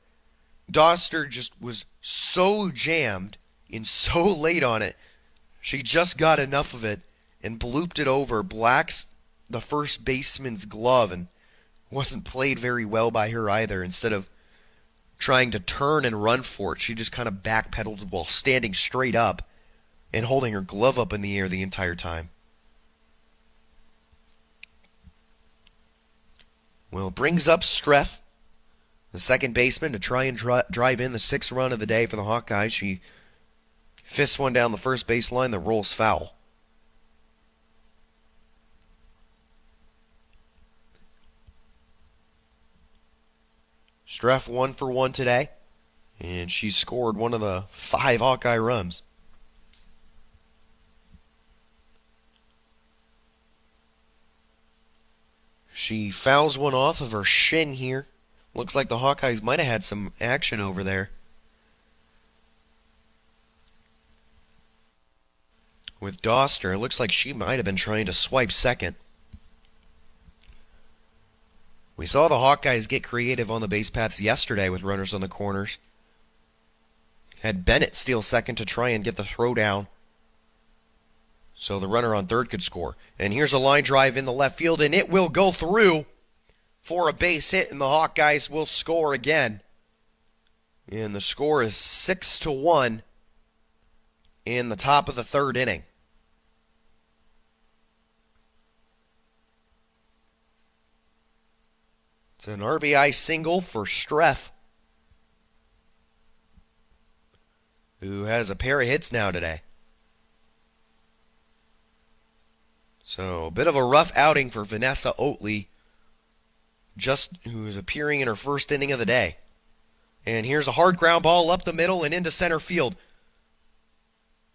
S5: Doster just was so jammed and so late on it, she just got enough of it and blooped it over Black's, the first baseman's glove, and wasn't played very well by her either. Instead of trying to turn and run for it, she just kind of backpedaled while standing straight up and holding her glove up in the air the entire time. Well, it brings up Streff, the second baseman, to try and drive in the 6th run of the day for the Hawkeyes. She fists one down the first baseline that rolls foul. Streff 1 for 1 today, and she scored one of the 5 Hawkeye runs. She fouls one off of her shin here. Looks like the Hawkeyes might have had some action over there. With Doster, it looks like she might have been trying to swipe second. We saw the Hawkeyes get creative on the base paths yesterday with runners on the corners. Had Bennett steal second to try and get the throw down, so the runner on third could score. And here's a line drive in the left field, and it will go through for a base hit, and the Hawkeyes will score again. And the score is 6-1 in the top of the 3rd inning. It's an RBI single for Streff, who has a pair of hits now today. So, a bit of a rough outing for Vanessa Oatley, who is appearing in her first inning of the day. And here's a hard ground ball up the middle and into center field.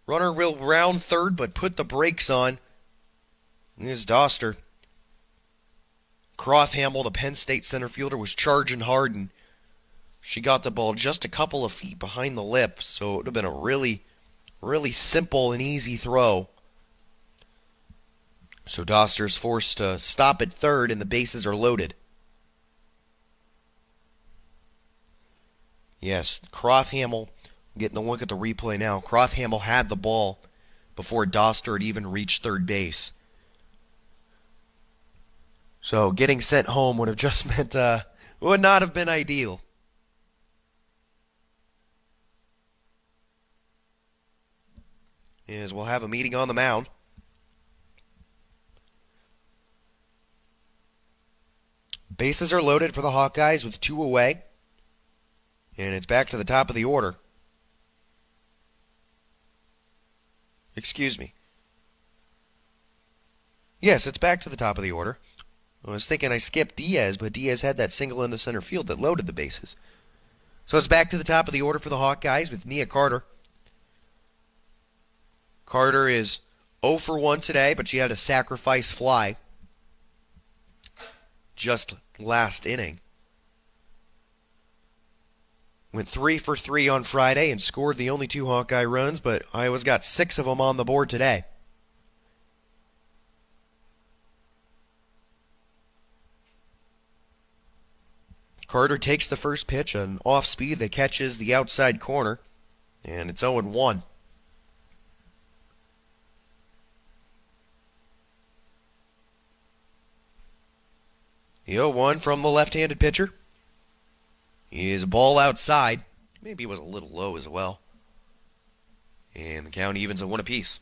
S5: Runner will round third, but put the brakes on. Here's Doster. Croft-Hamill, the Penn State center fielder, was charging hard, and she got the ball just a couple of feet behind the lip, so it would have been a really, really simple and easy throw. So Doster's forced to stop at third, and the bases are loaded. Yes, Croft-Hamill, getting a look at the replay now. Croft-Hamill had the ball before Doster had even reached third base. So getting sent home would have just meant, would not have been ideal. As we'll have a meeting on the mound. Bases are loaded for the Hawkeyes with 2 away. And it's back to the top of the order. Excuse me. Yes, it's back to the top of the order. I was thinking I skipped Diaz, but Diaz had that single into center field that loaded the bases. So it's back to the top of the order for the Hawkeyes with Nia Carter. Carter is 0 for 1 today, but she had a sacrifice fly just last inning. Went 3 for 3 on Friday and scored the only 2 Hawkeye runs, but Iowa's got 6 of them on the board today. Carter takes the first pitch, an off speed that catches the outside corner, and it's 0-1. The 0-1 from the left-handed pitcher is a ball outside. Maybe it was a little low as well. And the count evens at 1 apiece.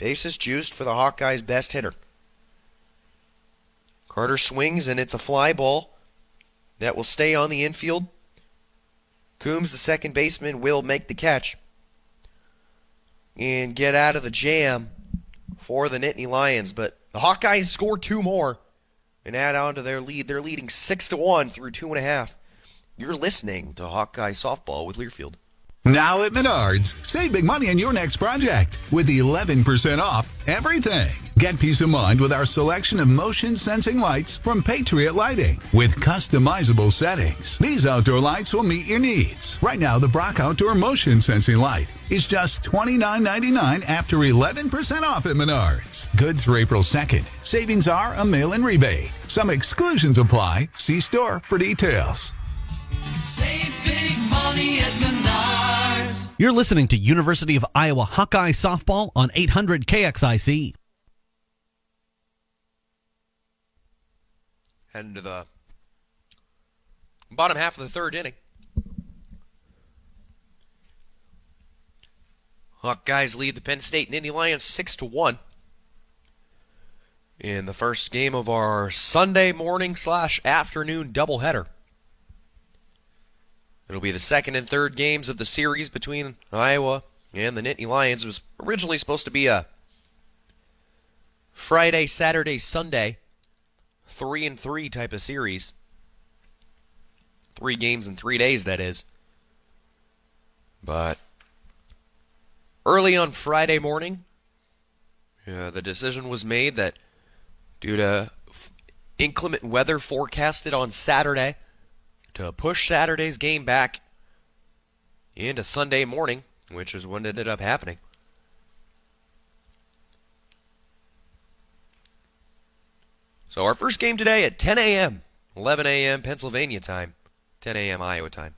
S5: Bases juiced for the Hawkeyes' best hitter. Carter swings, and it's a fly ball that will stay on the infield. Coombs, the second baseman, will make the catch and get out of the jam for the Nittany Lions. But the Hawkeyes score 2 more and add on to their lead. They're leading 6-1 through 2.5. You're listening to Hawkeye Softball with Learfield.
S11: Now at Menards, save big money on your next project with 11% off everything. Get peace of mind with our selection of motion sensing lights from Patriot Lighting with customizable settings. These outdoor lights will meet your needs. Right now, the Brock Outdoor Motion Sensing Light is just $29.99 after 11% off at Menards. Good through April 2nd. Savings are a mail-in rebate. Some exclusions apply. See store for details.
S7: Save big money at Menards.
S4: You're listening to University of Iowa Hawkeye Softball on 800 KXIC.
S5: Heading to the bottom half of the third inning. Hawkeyes lead the Penn State Nittany Lions 6-1 in the first game of our Sunday morning / afternoon doubleheader. It'll be the second and third games of the series between Iowa and the Nittany Lions. It was originally supposed to be a Friday, Saturday, Sunday 3-3 type of series. 3 games in 3 days, that is. But early on Friday morning, the decision was made that due to inclement weather forecasted on Saturday, to push Saturday's game back into Sunday morning, which is what ended up happening. So our first game today at 10 a.m., 11 a.m. Pennsylvania time, 10 a.m. Iowa time.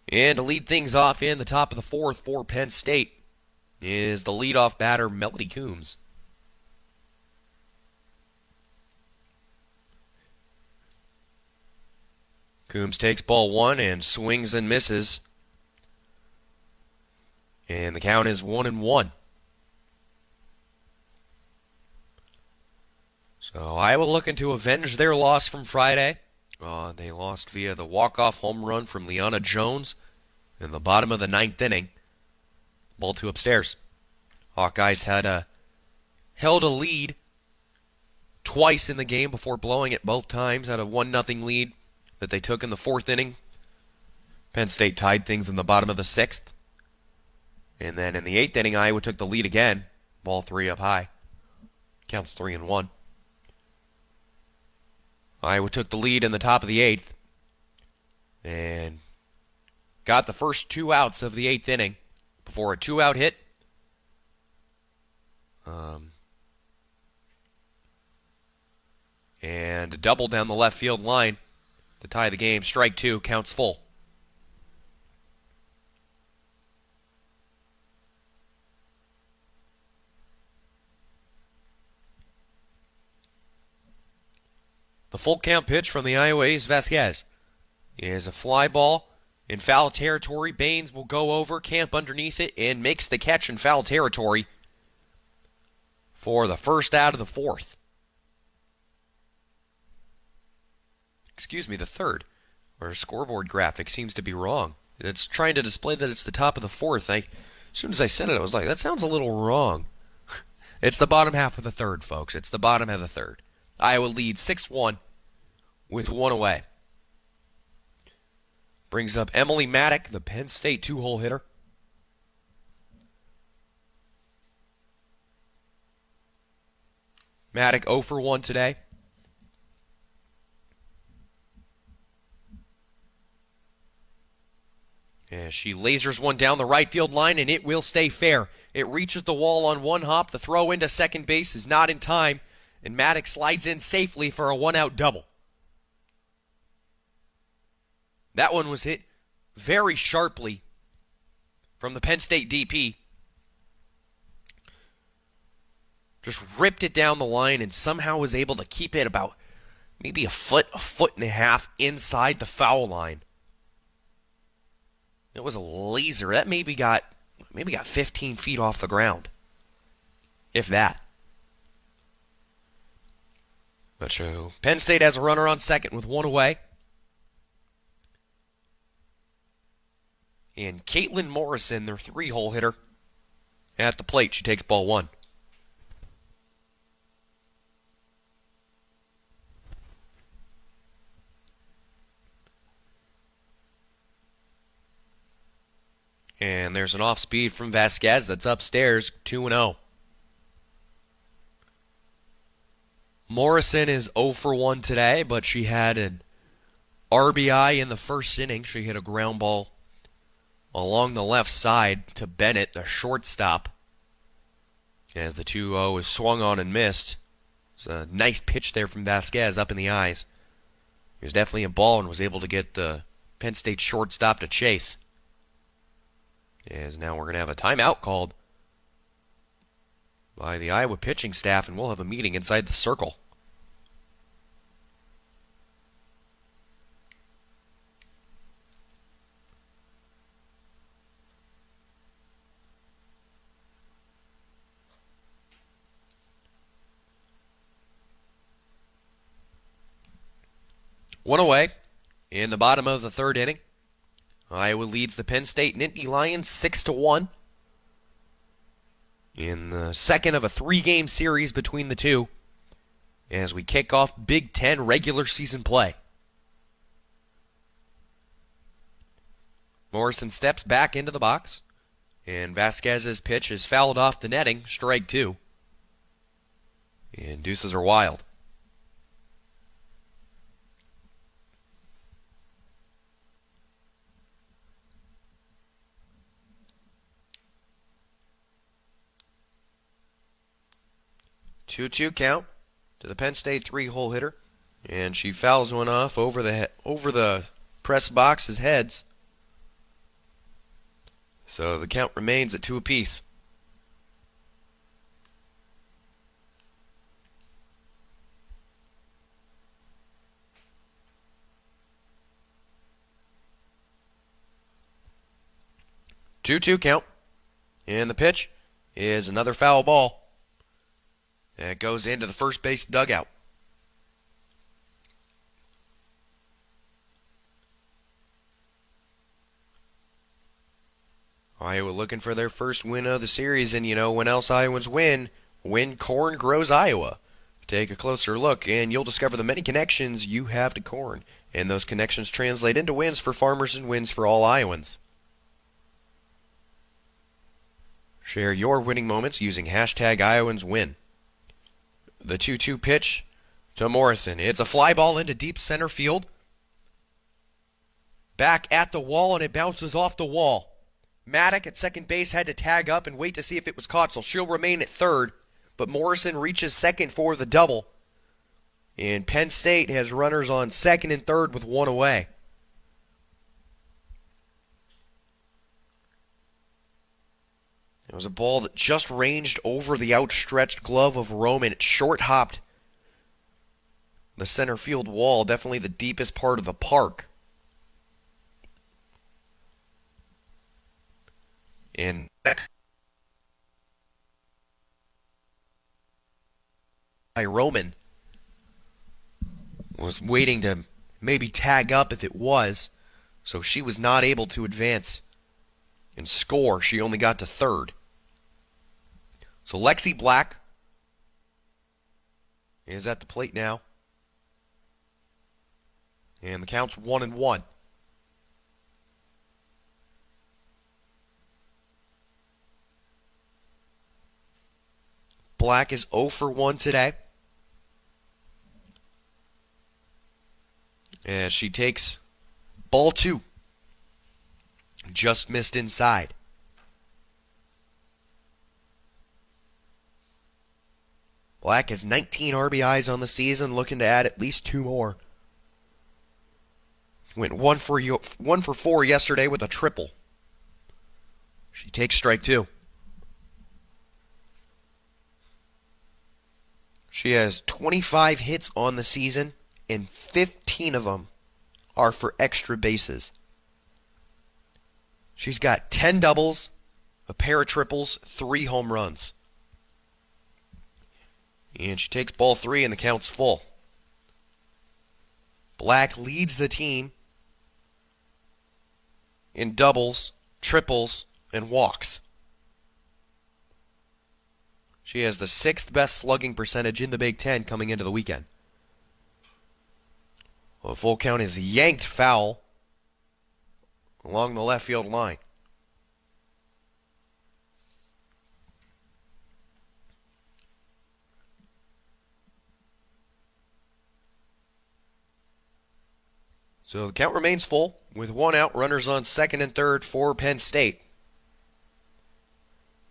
S5: And to lead things off in the top of the fourth for Penn State is the leadoff batter, Melody Coombs. Coombs takes ball 1 and swings and misses. And the count is 1-1. So Iowa looking to avenge their loss from Friday. They lost via the walk-off home run from Liana Jones in the bottom of the 9th inning. Ball 2 upstairs. Hawkeyes had held a lead twice in the game before blowing it both times. Had a 1-0 lead that they took in the 4th inning. Penn State tied things in the bottom of the 6th. And then in the 8th inning, Iowa took the lead again. Ball 3 up high. Counts 3-1. Iowa took the lead in the top of the 8th. And got the first 2 outs of the 8th inning before a 2-out hit. And a double down the left field line to tie the game. Strike 2, counts full. The full count pitch from the Iowa ace, Vasquez, is a fly ball in foul territory. Baines will go over, camp underneath it, and makes the catch in foul territory for the first out of the 4th. Excuse me, the 3rd. Our scoreboard graphic seems to be wrong. It's trying to display that it's the top of the 4th. As soon as I said it, I was like, that sounds a little wrong. It's the bottom half of the 3rd, folks. It's the bottom of the 3rd. Iowa leads 6-1 with 1 away. Brings up Emily Maddock, the Penn State 2-hole hitter. Maddock 0 for 1 today. And she lasers one down the right field line, and it will stay fair. It reaches the wall on 1 hop. The throw into second base is not in time, and Maddox slides in safely for a 1-out double. That one was hit very sharply from the Penn State DP. Just ripped it down the line and somehow was able to keep it about maybe a foot and a half inside the foul line. It was a laser. That maybe got 15 feet off the ground. if that. But Penn State has a runner on second with one away. And Caitlin Morrison, their 3-hole hitter, at the plate. She takes ball 1. And there's an off-speed from Vasquez that's upstairs, 2-0. Morrison is 0 for 1 today, but she had an RBI in the first inning. She hit a ground ball along the left side to Bennett, the shortstop. As the 2-0 is swung on and missed. It's a nice pitch there from Vasquez up in the eyes. He was definitely a ball and was able to get the Penn State shortstop to chase. As now we're going to have a timeout called by the Iowa pitching staff, and we'll have a meeting inside the circle. One away in the bottom of the third inning. Iowa leads the Penn State Nittany Lions 6-1 in the second of a 3-game series between the two as we kick off Big Ten regular season play. Morrison steps back into the box, and Vasquez's pitch is fouled off the netting, strike 2. And deuces are wild. Two-two count to the Penn State 3-hole hitter, and she fouls one off over the press box's heads. So the count remains at 2 apiece. Two-two count, and the pitch is another foul ball. That goes into the first base dugout. Iowa looking for their first win of the series, and you know when else Iowans win? When corn grows Iowa. Take a closer look, and you'll discover the many connections you have to corn, and those connections translate into wins for farmers and wins for all Iowans. Share your winning moments using hashtag #IowansWin. The 2-2 pitch to Morrison. It's a fly ball into deep center field. Back at the wall, and it bounces off the wall. Maddock at second base had to tag up and wait to see if it was caught, so she'll remain at third. But Morrison reaches second for the double. And Penn State has runners on second and third with one away. It was a ball that just ranged over the outstretched glove of Roman. It short-hopped the center field wall, definitely the deepest part of the park. And Roman was waiting to maybe tag up if it was, so she was not able to advance and score. She only got to third. So Lexi Black is at the plate now. And the count's 1-1. Black is 0 for 1 today. As she takes ball 2. Just missed inside. Black has 19 RBIs on the season, looking to add at least 2 more. Went 1 for 4 yesterday with a triple. She takes strike 2. She has 25 hits on the season, and 15 of them are for extra bases. She's got 10 doubles, a pair of triples, 3 home runs. And she takes ball 3, and the count's full. Black leads the team in doubles, triples, and walks. She has the 6th best slugging percentage in the Big Ten coming into the weekend. A full count is yanked foul along the left field line. So the count remains full with 1 out, runners on second and third for Penn State.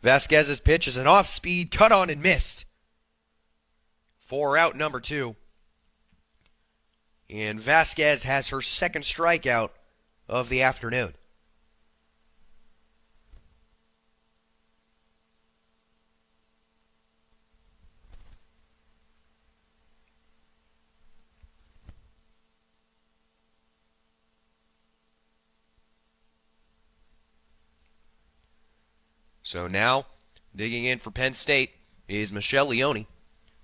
S5: Vasquez's pitch is an off-speed, cut on and missed. 4 out, number 2. And Vasquez has her second strikeout of the afternoon. So now, digging in for Penn State is Michelle Leone.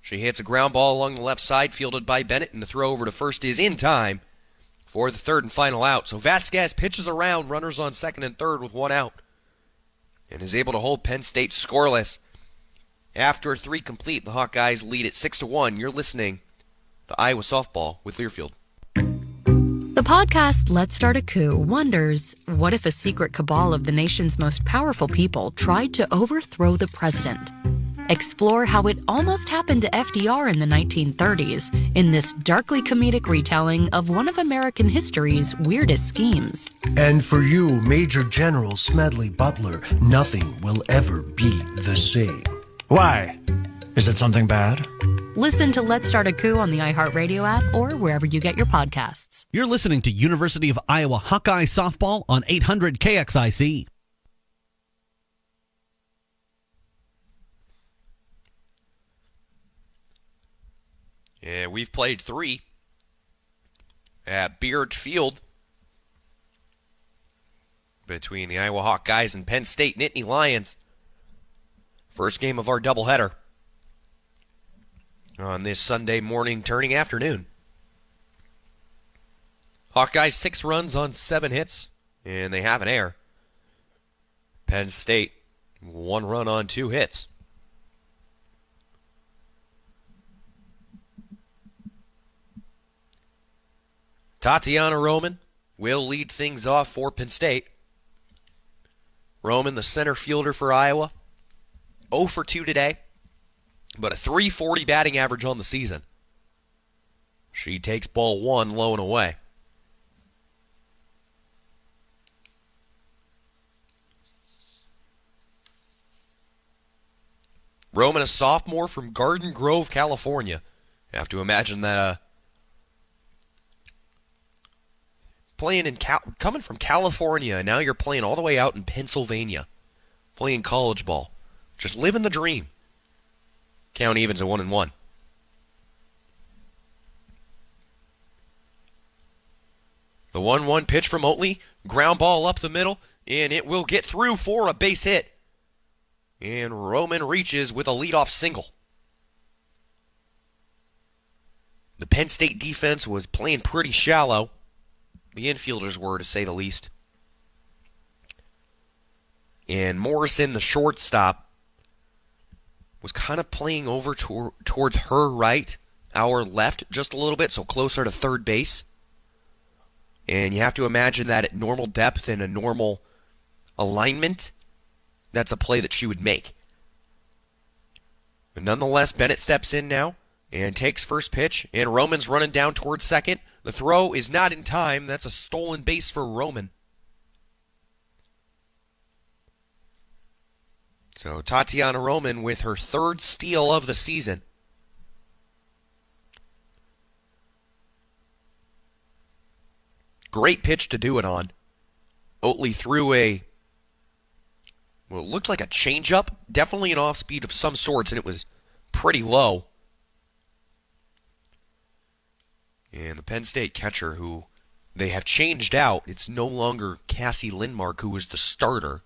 S5: She hits a ground ball along the left side, fielded by Bennett, and the throw over to first is in time for the third and final out. So Vasquez pitches around, runners on second and third with 1 out, and is able to hold Penn State scoreless. After 3 complete, the Hawkeyes lead at 6-1. You're listening to Iowa Softball with Learfield.
S12: The podcast Let's Start a Coup wonders, what if a secret cabal of the nation's most powerful people tried to overthrow the president? Explore how it almost happened to FDR in the 1930s in this darkly comedic retelling of one of American history's weirdest schemes.
S13: And for you, Major General Smedley Butler, nothing will ever be the same.
S14: Why? Is it something bad?
S12: Listen to Let's Start a Coup on the iHeartRadio app or wherever you get your podcasts.
S4: You're listening to University of Iowa Hawkeye Softball on 800 KXIC.
S5: Yeah, we've played 3 at Beard Field between the Iowa Hawkeyes and Penn State Nittany Lions. First game of our doubleheader on this Sunday morning turning afternoon. Hawkeyes 6 runs on 7 hits, and they have an error. Penn State 1 run on 2 hits. Tatiana Roman will lead things off for Penn State. Roman, the center fielder for Iowa, 0 for 2 today, but a .340 batting average on the season. She takes ball 1 low and away. Roman, a sophomore from Garden Grove, California. You have to imagine that coming from California, and now you're playing all the way out in Pennsylvania, playing college ball. Just living the dream. Count evens at 1-1. The 1-1 pitch from Oatley, ground ball up the middle, and it will get through for a base hit. And Roman reaches with a leadoff single. The Penn State defense was playing pretty shallow. The infielders were, to say the least. And Morrison, the shortstop, was kind of playing over towards her right, our left, just a little bit, so closer to third base. And you have to imagine that at normal depth and a normal alignment, that's a play that she would make. But nonetheless, Bennett steps in now and takes first pitch, and Roman's running down towards second. The throw is not in time. That's a stolen base for Roman. So Tatiana Roman with her 3rd steal of the season. Great pitch to do it on. Oatley threw it looked like a changeup. Definitely an off-speed of some sorts, and it was pretty low. And the Penn State catcher, who they have changed out, it's no longer Cassie Lindmark, who was the starter.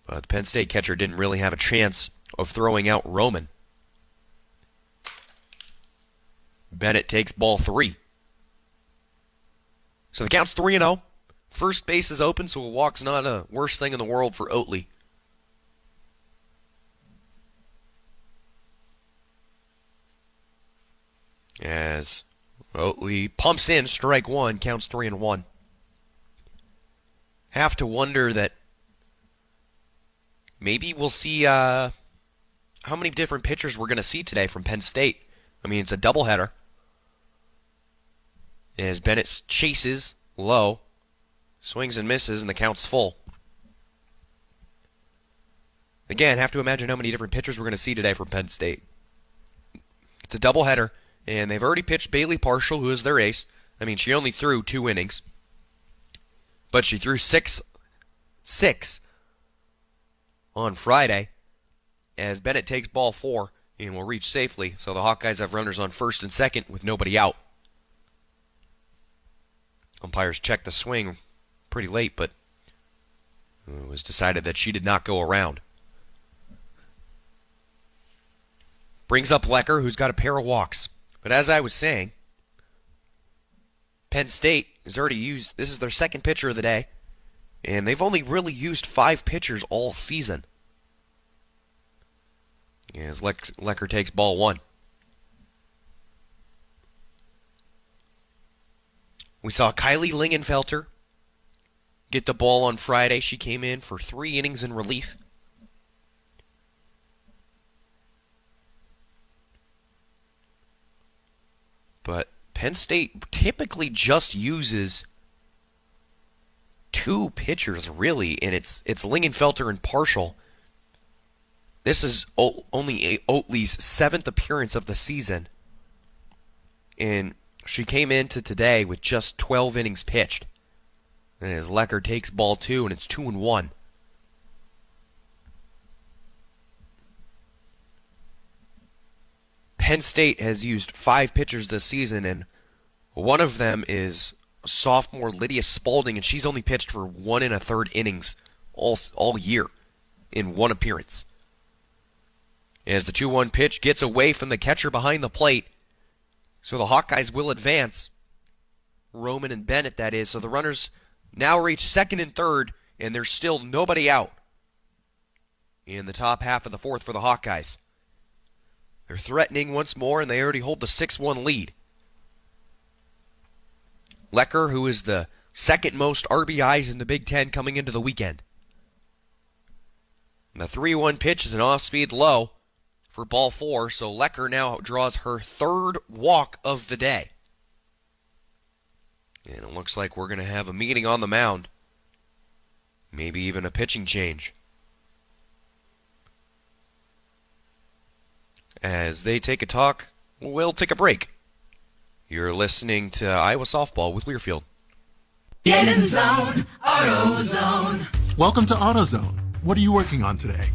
S5: But the Penn State catcher didn't really have a chance of throwing out Roman. Bennett takes ball 3. So the count's 3-0. First base is open, so a walk's not a worst thing in the world for Oatley. As Oatley pumps in, strike 1, counts 3-1. Have to wonder that maybe we'll see how many different pitchers we're going to see today from Penn State. I mean, it's a doubleheader. As Bennett chases low, swings and misses, and the count's full. Again, have to imagine how many different pitchers we're going to see today from Penn State. It's a doubleheader, and they've already pitched Bailey Partial, who is their ace. I mean, she only threw 2 innings, but she threw six on Friday, as Bennett takes ball 4 and will reach safely. So the Hawkeyes have runners on first and second with nobody out. Umpires checked the swing pretty late, but it was decided that she did not go around. Brings up Lecker, who's got a pair of walks. But as I was saying, Penn State has already used, this is their second pitcher of the day, and they've only really used 5 pitchers all season. As Lecker takes ball 1. We saw Kylie Lingenfelter get the ball on Friday. She came in for 3 innings in relief. But Penn State typically just uses 2 pitchers, really, and it's Lingenfelter and Partial. This is only Oatley's 7th appearance of the season. And she came into today with just 12 innings pitched. And as Lecker takes ball 2, and it's 2-1. Penn State has used 5 pitchers this season, and one of them is sophomore Lydia Spalding, and she's only pitched for 1 1/3 innings all year in 1 appearance. As the 2-1 pitch gets away from the catcher behind the plate, so the Hawkeyes will advance. Roman and Bennett, that is. So the runners now reach second and third, and there's still nobody out in the top half of the 4th for the Hawkeyes. They're threatening once more, and they already hold the 6-1 lead. Lecker, who is the second most RBIs in the Big Ten coming into the weekend. And the 3-1 pitch is an off-speed low for ball 4, so Lecker now draws her 3rd walk of the day. And it looks like we're going to have a meeting on the mound. Maybe even a pitching change. As they take a talk, we'll take a break. You're listening to Iowa Softball with Learfield.
S7: Get in zone, AutoZone.
S8: Welcome to AutoZone. What are you working on today?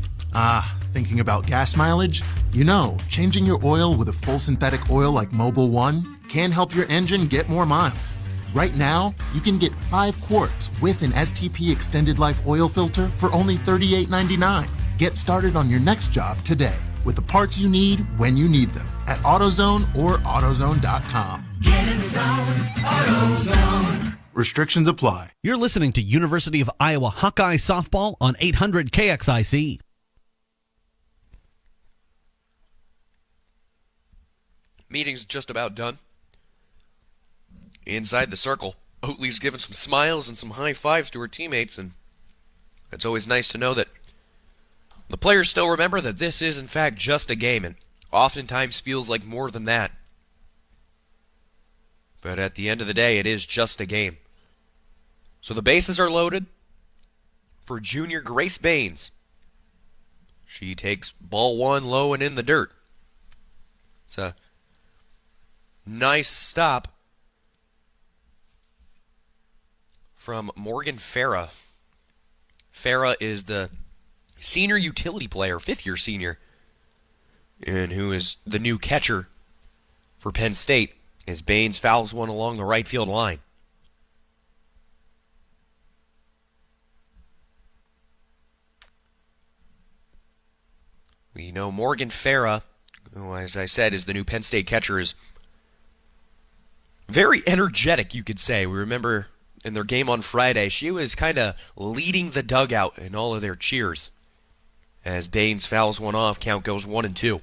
S8: Thinking about gas mileage? You know, changing your oil with a full synthetic oil like Mobil 1 can help your engine get more miles. Right now, you can get 5 quarts with an STP Extended Life oil filter for only $38.99. Get started on your next job today with the parts you need when you need them at AutoZone or AutoZone.com.
S7: Get in zone, AutoZone.
S8: Restrictions apply.
S4: You're listening to University of Iowa Hawkeye Softball on 800 KXIC.
S5: Meeting's just about done. Inside the circle, Oatley's given some smiles and some high fives to her teammates, and it's always nice to know that the players still remember that this is in fact just a game, and oftentimes feels like more than that. But at the end of the day, it is just a game. So the bases are loaded for junior Grace Baines. She takes ball 1 low and in the dirt. It's a nice stop from Morgan Farah. Farah is the senior utility player, 5th-year senior, and who is the new catcher for Penn State, as Baines fouls one along the right field line. We know Morgan Farah, who, as I said, is the new Penn State catcher, is very energetic, you could say. We remember in their game on Friday, she was kind of leading the dugout in all of their cheers. As Baines fouls one off, count goes 1-2.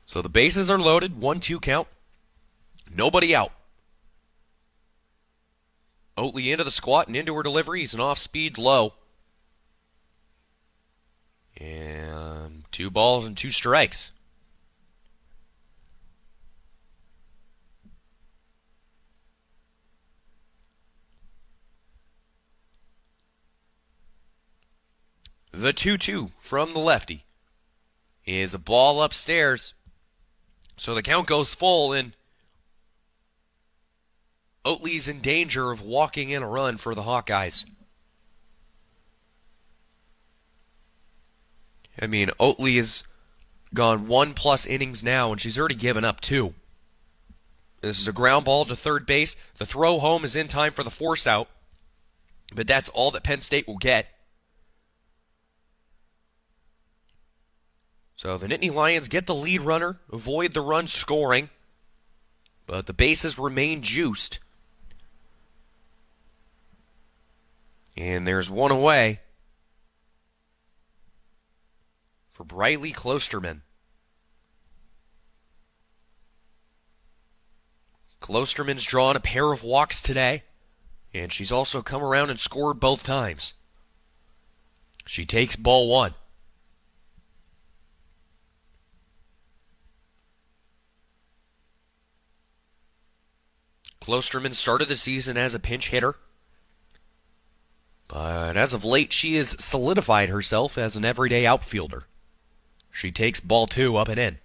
S5: So the bases are loaded, 1-2 count. Nobody out. Oatley into the squat and into her delivery. He's an off-speed low. And 2 balls and 2 strikes. The 2-2 from the lefty is a ball upstairs. So the count goes full, and Oatley's in danger of walking in a run for the Hawkeyes. I mean, Oatley has gone 1+ innings now, and she's already given up 2. This is a ground ball to third base. The throw home is in time for the force out, but that's all that Penn State will get. So the Nittany Lions get the lead runner, avoid the run scoring, but the bases remain juiced. And there's one away for Briley Klosterman. Klosterman's drawn a pair of walks today, and she's also come around and scored both times. She takes ball 1. Klosterman started the season as a pinch hitter, but as of late she has solidified herself as an everyday outfielder. She takes ball 2 up and in.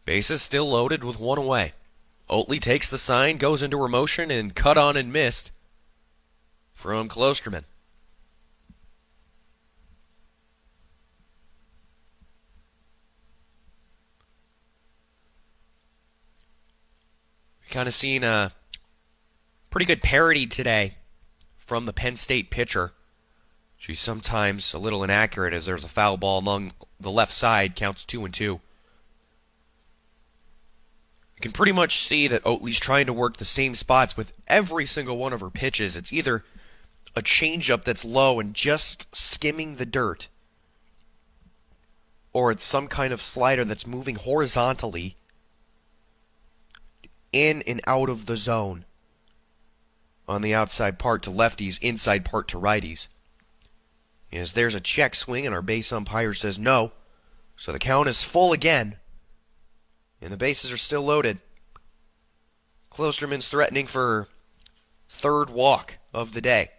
S5: Bases still loaded with 1 away. Oatley takes the sign, goes into her motion, and cut on and missed from Klosterman. Kind of seen a pretty good parody today from the Penn State pitcher. She's sometimes a little inaccurate as there's a foul ball along the left side, counts 2-2. You can pretty much see that Oatley's trying to work the same spots with every single one of her pitches. It's either a changeup that's low and just skimming the dirt, or it's some kind of slider that's moving horizontally in and out of the zone on the outside part to lefties, inside part to righties. As there's a check swing and our base umpire says no, so the count is full again, and the bases are still loaded. Klosterman's threatening for her 3rd walk of the day.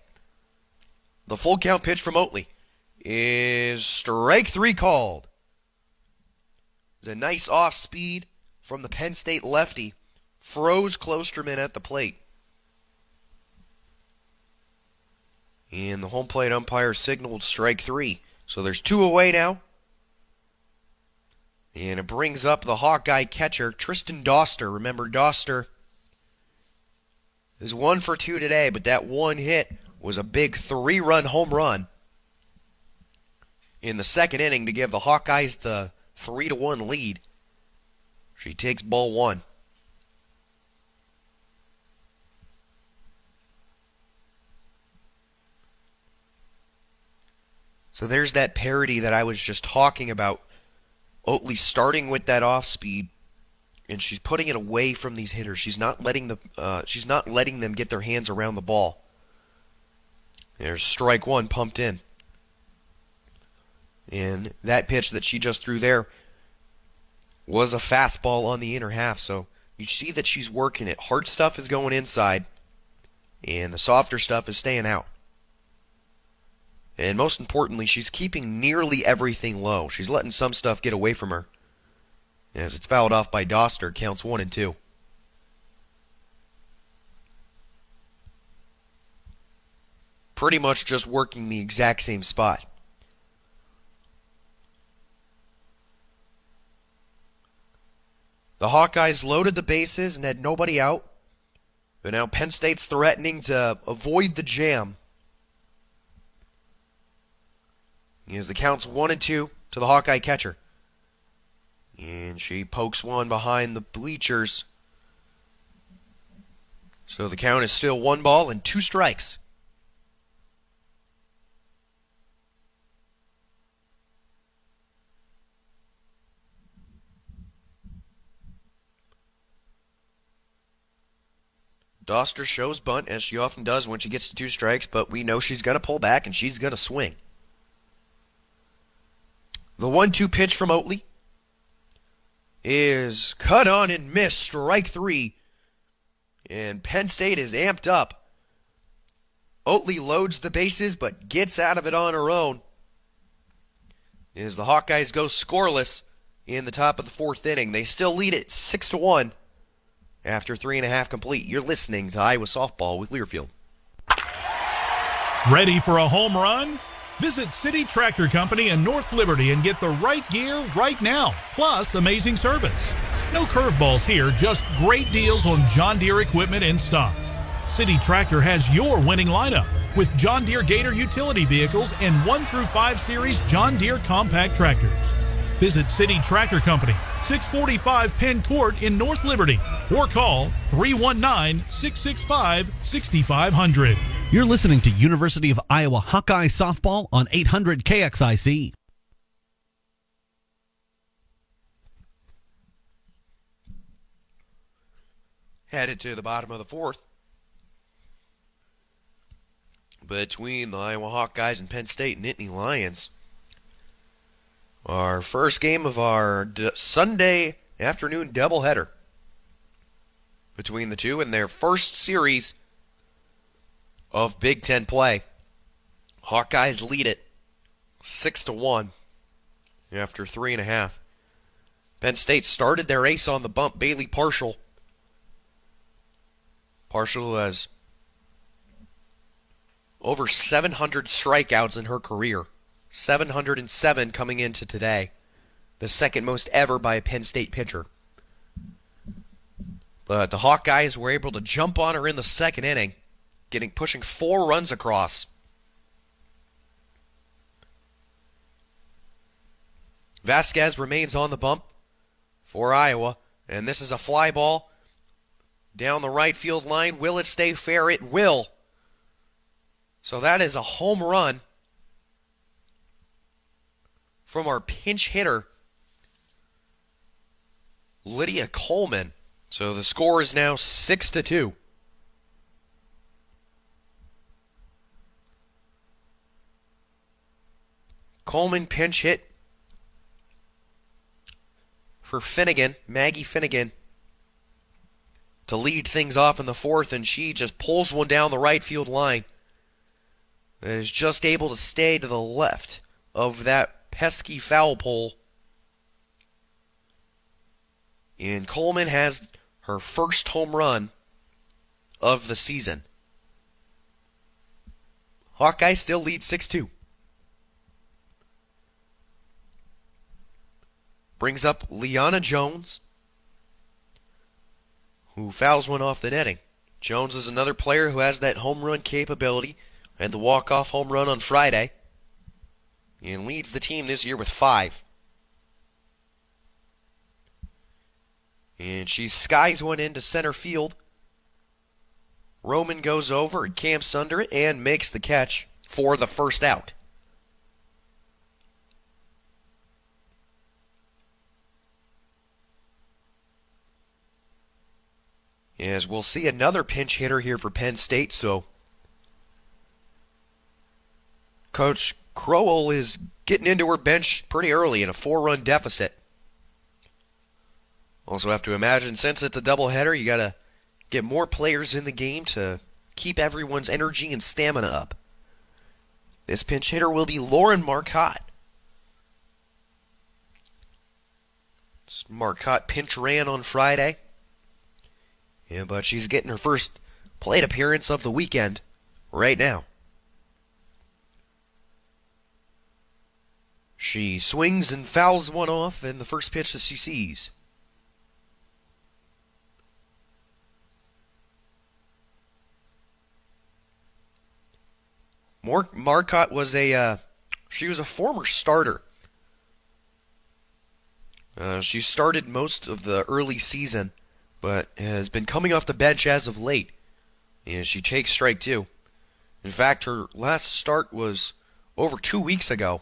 S5: The full count pitch from Oatley is strike 3 called. It's a nice off speed from the Penn State lefty. Froze Klosterman at the plate. And the home plate umpire signaled strike 3. So there's 2 away now. And it brings up the Hawkeye catcher, Tristan Doster. Remember, Doster is 1 for 2 today, but that one hit was a big 3-run home run in the 2nd inning to give the Hawkeyes the 3-1 lead. She takes ball 1. So there's that parity that I was just talking about. Oatley starting with that off speed, and she's putting it away from these hitters. She's not letting them get their hands around the ball. There's strike 1 pumped in. And that pitch that she just threw there was a fastball on the inner half. So you see that she's working it. Hard stuff is going inside, and the softer stuff is staying out. And most importantly, she's keeping nearly everything low. She's letting some stuff get away from her. As it's fouled off by Doster, counts 1-2. pretty much just working the exact same spot. The Hawkeyes loaded the bases and had nobody out. But now Penn State's threatening to avoid the jam. As the count's 1-2 to the Hawkeye catcher. And she pokes one behind the bleachers. So the count is still 1-2 strikes. Doster shows bunt, as she often does when she gets to 2 strikes, but we know she's going to pull back and she's going to swing. The 1-2 pitch from Oatley is cut on and missed, strike 3. And Penn State is amped up. Oatley loads the bases, but gets out of it on her own. As the Hawkeyes go scoreless in the top of the 4th inning. They still lead it 6-1 after 3.5 complete. You're listening to Iowa Softball with Learfield.
S9: Ready for a home run? Visit City Tractor Company in North Liberty and get the right gear right now, plus amazing service. No curveballs here, just great deals on John Deere equipment in stock. City Tractor has your winning lineup with John Deere Gator utility vehicles and 1-5 series John Deere compact tractors. Visit City Tractor Company, 645 Penn Court in North Liberty, or call 319-665-6500.
S4: You're listening to University of Iowa Hawkeye Softball on 800 KXIC.
S5: Headed to the bottom of the 4th. Between the Iowa Hawkeyes and Penn State Nittany Lions. Our first game of our Sunday afternoon doubleheader between the two in their first series of Big Ten play. Hawkeyes lead it 6-1 after 3.5. Penn State started their ace on the bump, Bailey Parshall. Parshall has over 700 strikeouts in her career. 707 coming into today. The second most ever by a Penn State pitcher. But the Hawkeyes were able to jump on her in the 2nd inning, pushing 4 runs across. Vasquez remains on the bump for Iowa, and this is a fly ball down the right field line. Will it stay fair? It will. So that is a home run from our pinch hitter, Lydia Coleman. So the score is now 6-2. Coleman pinch hit for Finnegan, Maggie Finnegan, to lead things off in the 4th, and she just pulls one down the right field line. And is just able to stay to the left of that pesky foul pole. And Coleman has her first home run of the season. Hawkeye still lead 6-2. Brings up Liana Jones, who fouls one off the netting. Jones is another player who has that home run capability. Had the walk-off home run on Friday. And leads the team this year with 5. And she skies one into center field. Roman goes over and camps under it and makes the catch for the first out. As we'll see another pinch hitter here for Penn State, so Coach Crowell is getting into her bench pretty early in a 4-run deficit. Also have to imagine, since it's a doubleheader, you got to get more players in the game to keep everyone's energy and stamina up. This pinch hitter will be Lauren Marcotte. Marcotte pinch ran on Friday. Yeah, but she's getting her first plate appearance of the weekend right now. She swings and fouls one off, and the first pitch that she sees. Marcotte was she was a former starter. She started most of the early season, but has been coming off the bench as of late. And she takes strike two. In fact, her last start was over 2 weeks ago.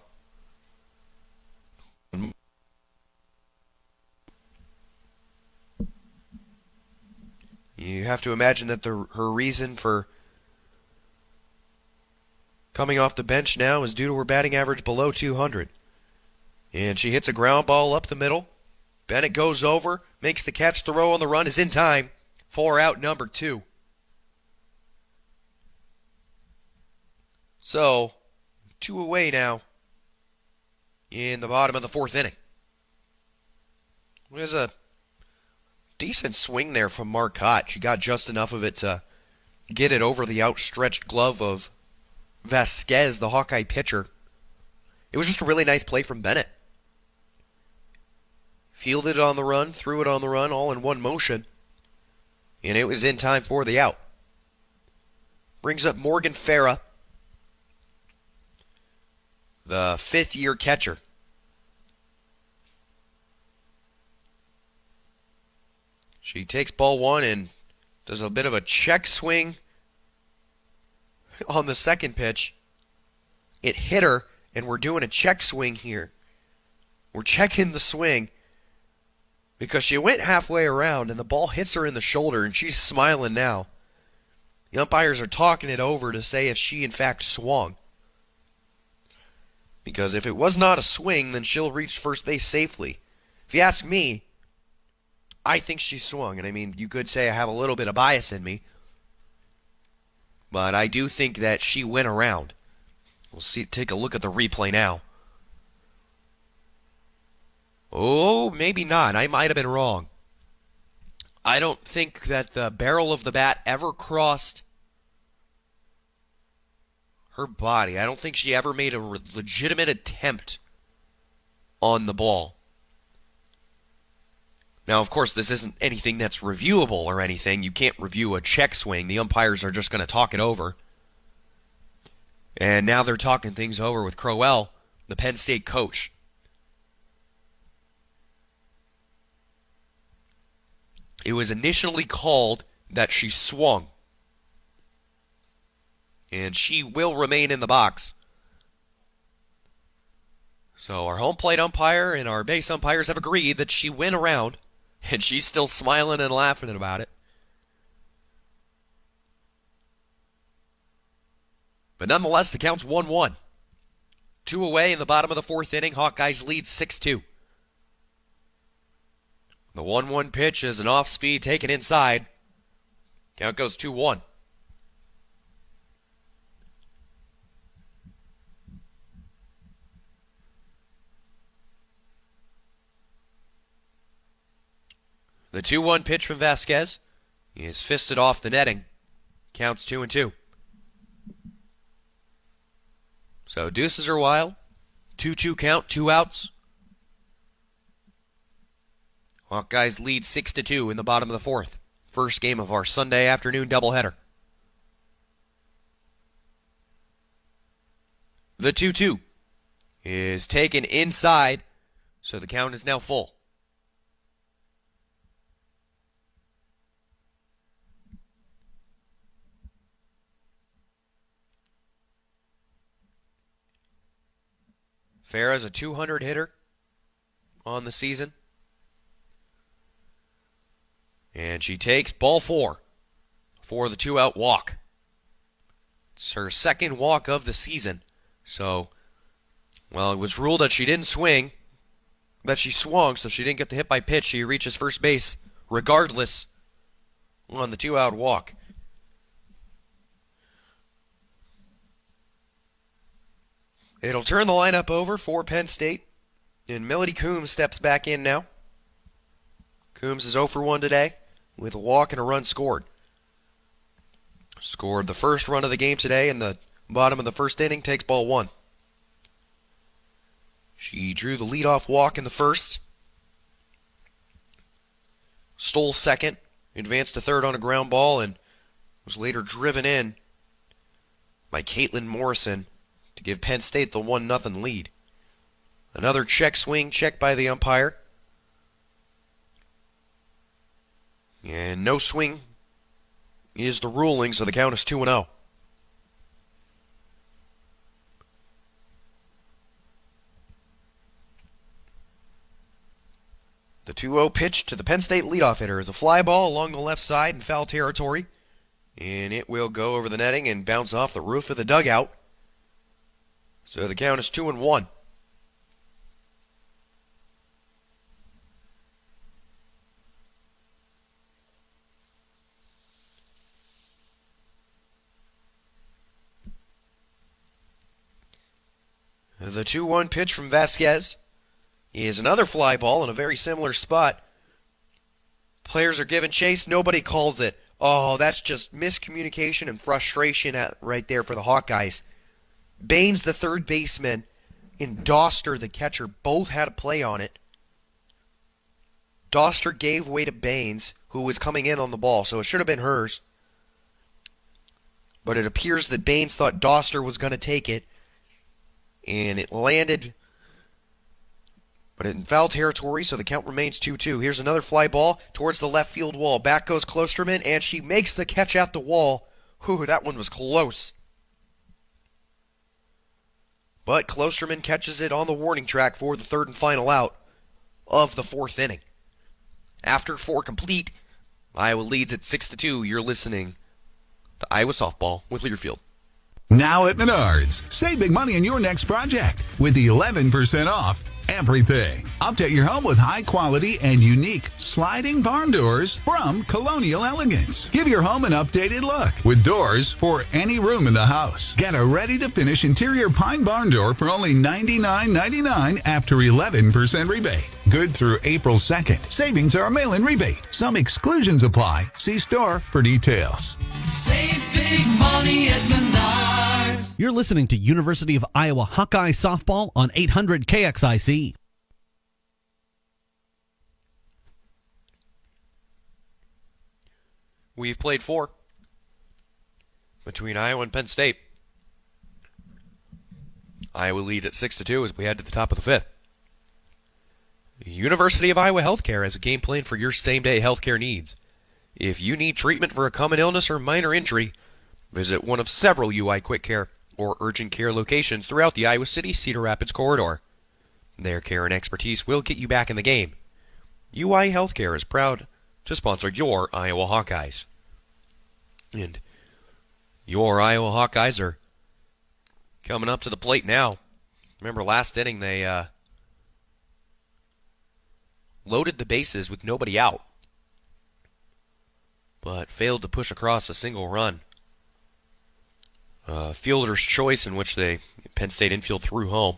S5: You have to imagine that her reason for coming off the bench now is due to her batting average below 200. And she hits a ground ball up the middle. Bennett goes over, makes the catch, throw on the run, is in time. 4 out, number 2. So, 2 away now in the bottom of the 4th inning. There's a decent swing there from Marcotte. She got just enough of it to get it over the outstretched glove of Vasquez, the Hawkeye pitcher. It was just a really nice play from Bennett. Fielded it on the run, threw it on the run, all in one motion. And it was in time for the out. Brings up Morgan Farah, the 5th-year catcher. She takes ball 1 and does a bit of a check swing on the second pitch. It hit her, and we're doing a check swing here. We're checking the swing because she went halfway around, and the ball hits her in the shoulder, and she's smiling now. The umpires are talking it over to say if she, in fact, swung. Because if it was not a swing, then she'll reach first base safely. If you ask me, I think she swung. And I mean, you could say I have a little bit of bias in me. But I do think that she went around. We'll see. Take a look at the replay now. Oh, maybe not. I might have been wrong. I don't think that the barrel of the bat ever crossed her body. I don't think she ever made a legitimate attempt on the ball. Now, of course, this isn't anything that's reviewable or anything. You can't review a check swing. The umpires are just going to talk it over. And now they're talking things over with Crowell, the Penn State coach. It was initially called that she swung. And she will remain in the box. So our home plate umpire and our base umpires have agreed that she went around. And she's still smiling and laughing about it. But nonetheless, the count's 1-1. 2 away in the bottom of the 4th inning. Hawkeyes lead 6-2. The 1-1 pitch is an off-speed taken inside. Count goes 2-1. The 2-1 pitch from Vasquez is fisted off the netting. Counts 2-2. So deuces are wild. 2-2 count, 2 outs. Hawkeyes lead 6-2 in the bottom of the 4th. First game of our Sunday afternoon doubleheader. The 2-2 is taken inside, so the count is now full. Farah's a 200 hitter on the season. And she takes ball 4 for the 2-out walk. It's her second walk of the season. So, well, it was ruled that she didn't swing, that she swung, so she didn't get the hit by pitch. She reaches first base regardless on the 2-out walk. It'll turn the lineup over for Penn State, and Melody Coombs steps back in now. Coombs is 0 for 1 today with a walk and a run scored. Scored the first run of the game today in the bottom of the 1st inning, takes ball 1. She drew the leadoff walk in the first. Stole second. Advanced to third on a ground ball and was later driven in by Caitlin Morrison to give Penn State the 1-0 lead. Another check swing, checked by the umpire. And no swing is the ruling, so the count is 2-0. The 2-0 pitch to the Penn State leadoff hitter is a fly ball along the left side in foul territory. And it will go over the netting and bounce off the roof of the dugout. So the count is 2-1. The 2-1 pitch from Vasquez is another fly ball in a very similar spot. Players are giving chase. Nobody calls it. Oh, that's just miscommunication and frustration right there for the Hawkeyes. Baines, the third baseman, and Doster, the catcher, both had a play on it. Doster gave way to Baines, who was coming in on the ball, so it should have been hers. But it appears that Baines thought Doster was going to take it, and it landed, but in foul territory, so the count remains 2-2. Here's another fly ball towards the left field wall. Back goes Klosterman, and she makes the catch at the wall. Whew, that one was close. But Klosterman catches it on the warning track for the third and final out of the fourth inning. After 4 complete, Iowa leads at 6-2. You're listening to Iowa Softball with Learfield.
S11: Now at Menards, save big money on your next project with the 11% off everything. Update your home with high quality and unique sliding barn doors from Colonial Elegance. Give your home an updated look with doors for any room in the house. Get a ready-to-finish interior pine barn door for only $99.99 after 11% rebate. Good through April 2nd. Savings are a mail-in rebate. Some exclusions apply. See store for details.
S7: Save big money at Menards.
S4: You're listening to University of Iowa Hawkeye Softball on 800 KXIC.
S5: We've played 4 between Iowa and Penn State. Iowa leads at 6-2 as we head to the top of the 5th. University of Iowa Healthcare has a game plan for your same-day healthcare needs. If you need treatment for a common illness or minor injury, visit one of several UI Quick Care or urgent care locations throughout the Iowa City-Cedar Rapids corridor. Their care and expertise will get you back in the game. UI Healthcare is proud to sponsor your Iowa Hawkeyes. And your Iowa Hawkeyes are coming up to the plate now. Remember last inning they loaded the bases with nobody out, but failed to push across a single run. Fielder's choice in which Penn State infield threw home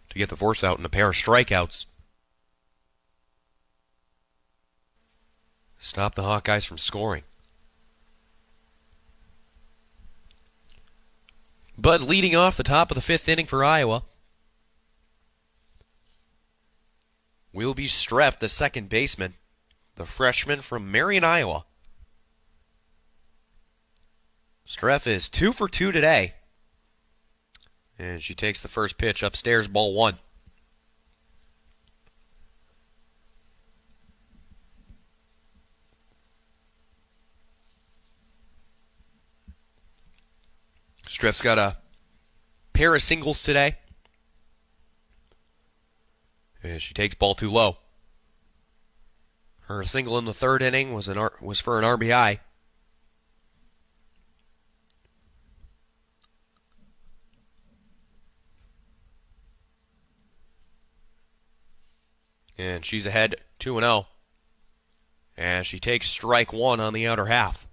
S5: to get the force out and a pair of strikeouts. Stop the Hawkeyes from scoring. But leading off the top of the 5th inning for Iowa will be Streff, the second baseman, the freshman from Marion, Iowa. Streff is 2 for 2 today. And she takes the first pitch upstairs, ball 1. Streff's got a pair of singles today. And she takes ball 2 low. Her single in the 3rd inning was for an RBI. And she's ahead 2-0. And she takes strike 1 on the outer half.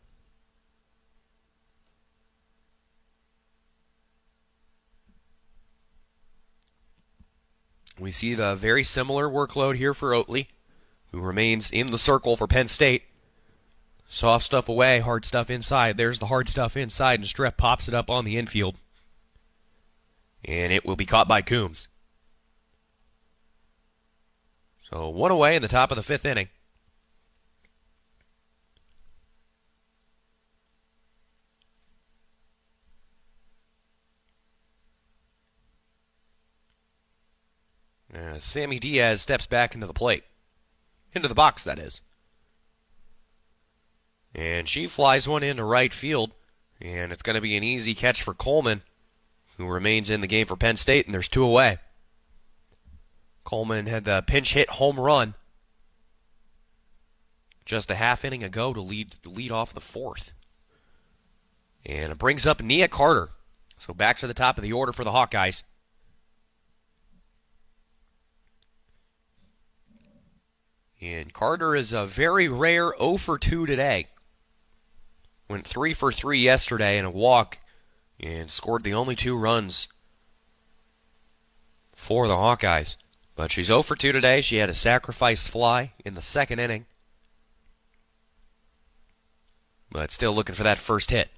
S5: We see the very similar workload here for Oatley, who remains in the circle for Penn State. Soft stuff away, hard stuff inside. There's the hard stuff inside, and Streff pops it up on the infield. And it will be caught by Coombs. So 1 away in the top of the 5th inning. Sammy Diaz steps back into the plate. Into the box, that is. And she flies one into right field. And it's going to be an easy catch for Coleman, who remains in the game for Penn State, and there's 2 away. Coleman had the pinch hit home run just a half inning ago to lead off the 4th. And it brings up Nia Carter. So back to the top of the order for the Hawkeyes. And Carter is a very rare 0 for 2 today. Went 3 for 3 yesterday in a walk and scored the only 2 runs for the Hawkeyes. But she's 0 for 2 today. She had a sacrifice fly in the 2nd inning. But still looking for that first hit.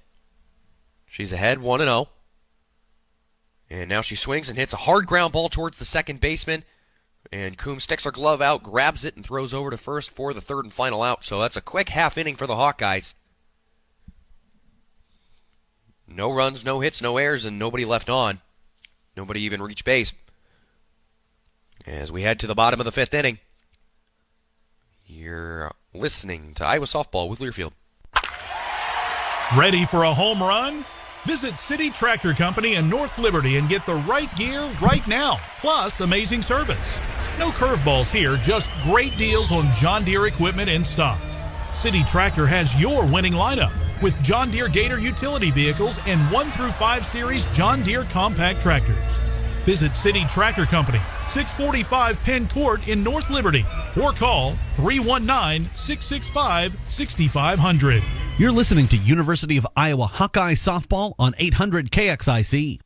S5: She's ahead 1-0. And now she swings and hits a hard ground ball towards the second baseman. And Coombs sticks her glove out, grabs it, and throws over to first for the 3rd and final out. So that's a quick half inning for the Hawkeyes. No runs, no hits, no errors, and nobody left on. Nobody even reached base. As we head to the bottom of the 5th inning, you're listening to Iowa Softball with Learfield.
S9: Ready for a home run? Visit City Tractor Company in North Liberty and get the right gear right now, plus amazing service. No curveballs here, just great deals on John Deere equipment in stock. City Tractor has your winning lineup with John Deere Gator utility vehicles and 1 through 5 series John Deere compact tractors. Visit City Tractor Company, 645 Penn Court in North Liberty, or call 319-665-6500.
S4: You're listening to University of Iowa Hawkeye Softball on 800 KXIC.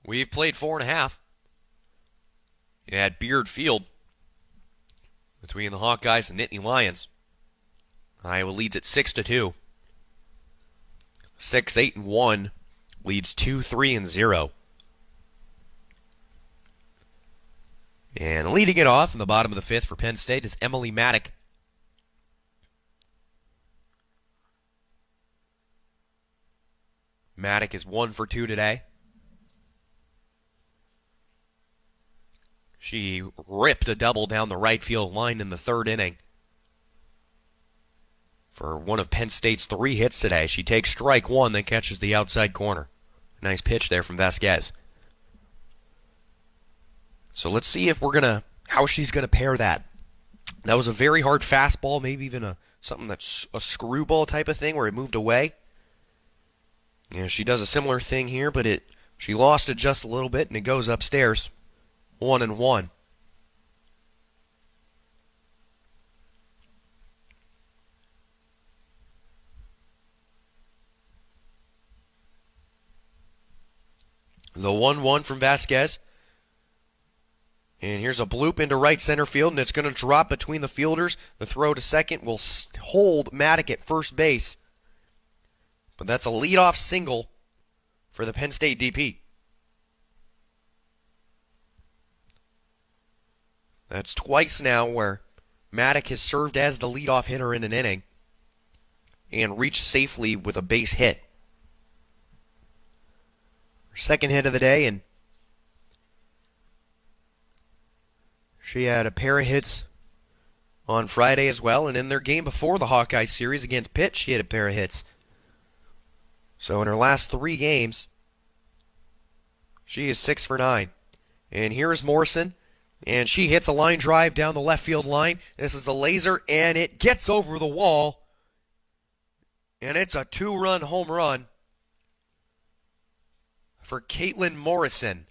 S5: We've played 4.5 at Beard Field between the Hawkeyes and Nittany Lions. Iowa leads at 6-2. 6-8-1 leads 2-3-0. And leading it off in the bottom of the 5th for Penn State is Emily Maddock. Maddock is 1 for 2 today. She ripped a double down the right field line in the 3rd inning. For one of Penn State's 3 hits today, she takes strike 1, then catches the outside corner. Nice pitch there from Vasquez. So let's see if how she's gonna pair that. That was a very hard fastball, maybe even something that's a screwball type of thing where it moved away. Yeah, she does a similar thing here, but she lost it just a little bit and it goes upstairs. 1-1. The 1-1 from Vasquez. And here's a bloop into right center field, and it's going to drop between the fielders. The throw to second will hold Maddock at first base. But that's a leadoff single for the Penn State DP. That's twice now where Maddock has served as the leadoff hitter in an inning and reached safely with a base hit. Her second hit of the day, and she had a pair of hits on Friday as well, and in their game before the Hawkeye series against Pitt, she had a pair of hits. So in her last 3 games, she is 6 for 9. And here is Morrison, and she hits a line drive down the left field line. This is a laser, and it gets over the wall, and it's a 2-run home run for Caitlin Morrison.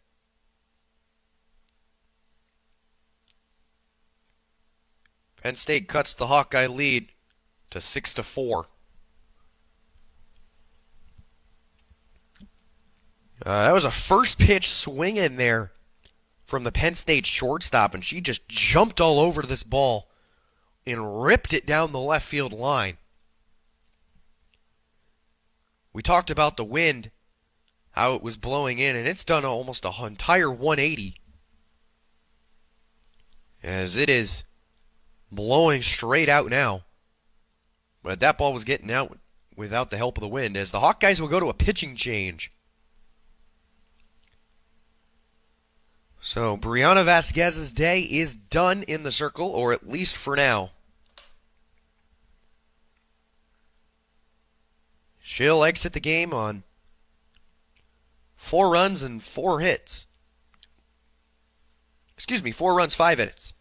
S5: Penn State cuts the Hawkeye lead to 6-4. That was a first pitch swing in there from the Penn State shortstop, and she just jumped all over this ball and ripped it down the left field line. We talked about the wind, how it was blowing in, and it's done almost an entire 180. As it is blowing straight out now. But that ball was getting out without the help of the wind, as the Hawkeyes will go to a pitching change. So Brianna Vasquez's day is done in the circle, or at least for now. She'll exit the game on 4 runs and 4 hits. 4 runs, 5 hits.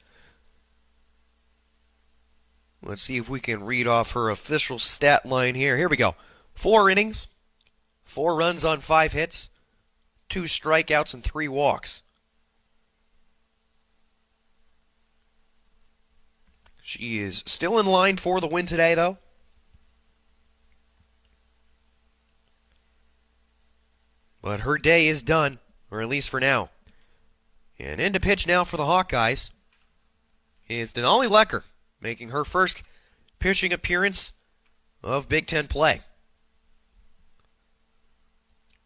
S5: Let's see if we can read off her official stat line here. Here we go. 4 innings, 4 runs on 5 hits, 2 strikeouts, and 3 walks. She is still in line for the win today, though. But her day is done, or at least for now. And in to pitch now for the Hawkeyes is Denali Lecker, making her first pitching appearance of Big Ten play.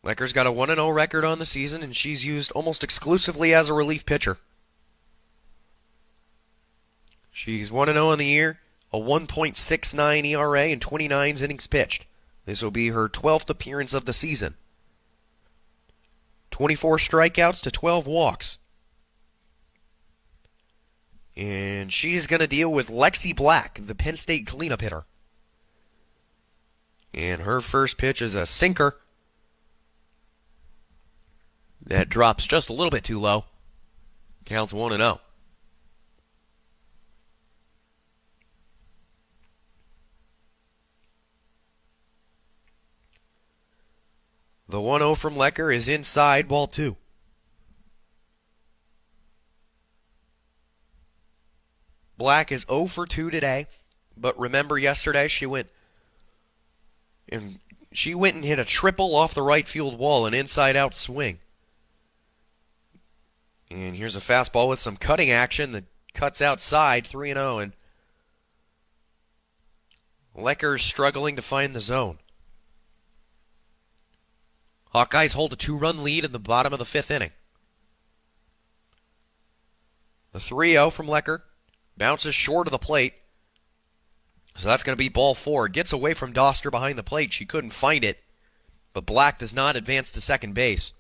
S5: Lecker's got a 1-0 record on the season, and she's used almost exclusively as a relief pitcher. She's 1-0 on the year, a 1.69 ERA, and 29 innings pitched. This will be her 12th appearance of the season. 24 strikeouts to 12 walks. And she's going to deal with Lexi Black, the Penn State cleanup hitter. And her first pitch is a sinker that drops just a little bit too low. Counts 1-0. The 1-0 from Lecker is inside, ball 2. Black is 0 for 2 today, but remember yesterday she went and hit a triple off the right field wall, an inside-out swing. And here's a fastball with some cutting action that cuts outside, 3-0, and Lecker's struggling to find the zone. Hawkeyes hold a 2-run lead in the bottom of the 5th inning. The 3-0 from Lecker bounces short of the plate. So that's going to be ball 4. Gets away from Doster behind the plate. She couldn't find it. But Black does not advance to second base.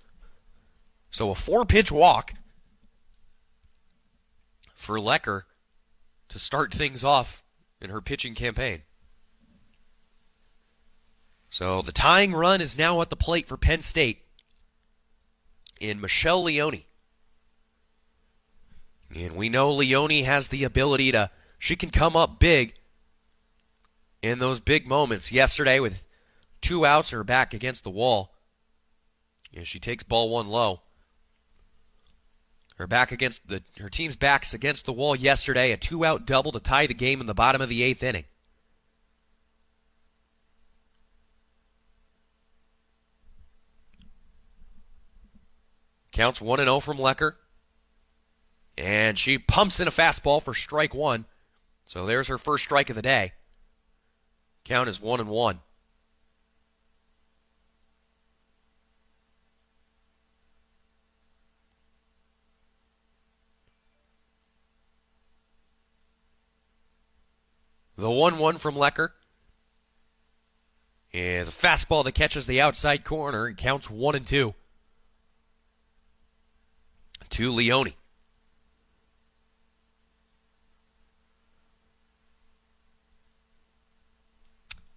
S5: So a 4-pitch walk for Lecker to start things off in her pitching campaign. So the tying run is now at the plate for Penn State in Michelle Leone. And we know Leone has the ability to, she can come up big in those big moments. Yesterday with 2 outs and her back against the wall. And she takes ball 1 low. Her team's back's against the wall yesterday, a 2-out double to tie the game in the bottom of the 8th inning. Counts 1-0 from Lecker. And she pumps in a fastball for strike 1. So there's her first strike of the day. Count is 1-1. The 1-1 from Lecker is a fastball that catches the outside corner and counts 1-2. To Leone.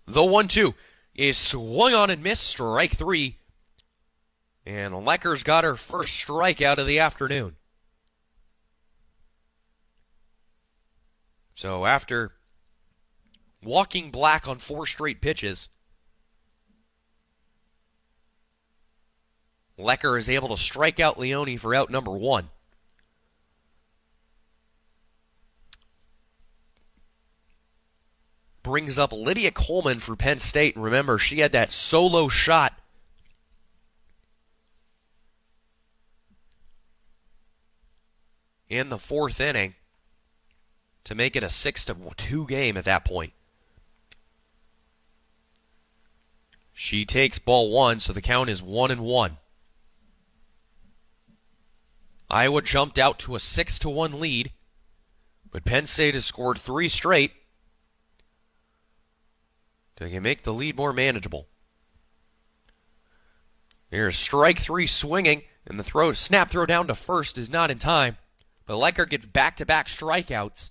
S5: The 1-2 is swung on and missed, strike 3. And Lecker's got her first strikeout of the afternoon. So after walking Black on 4 straight pitches, Lecker is able to strike out Leone for out number 1. Brings up Lydia Coleman for Penn State. And remember, she had that solo shot in the 4th inning to make it a 6-2 game at that point. She takes ball one, so the count is 1-1. Iowa jumped out to a 6-1 lead, but Penn State has scored 3 straight. They can make the lead more manageable. Here's strike 3 swinging, and the snap throw down to first is not in time. But Lecker gets back-to-back strikeouts.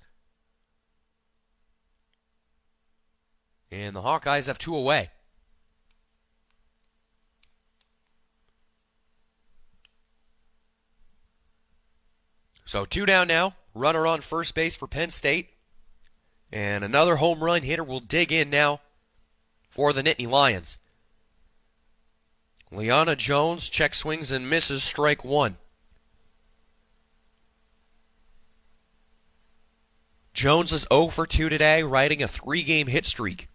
S5: And the Hawkeyes have 2 away. So 2 down now. Runner on first base for Penn State. And another home run hitter will dig in now for the Nittany Lions. Liana Jones check swings and misses, strike 1. Jones is 0 for 2 today, riding a 3-game hit streak.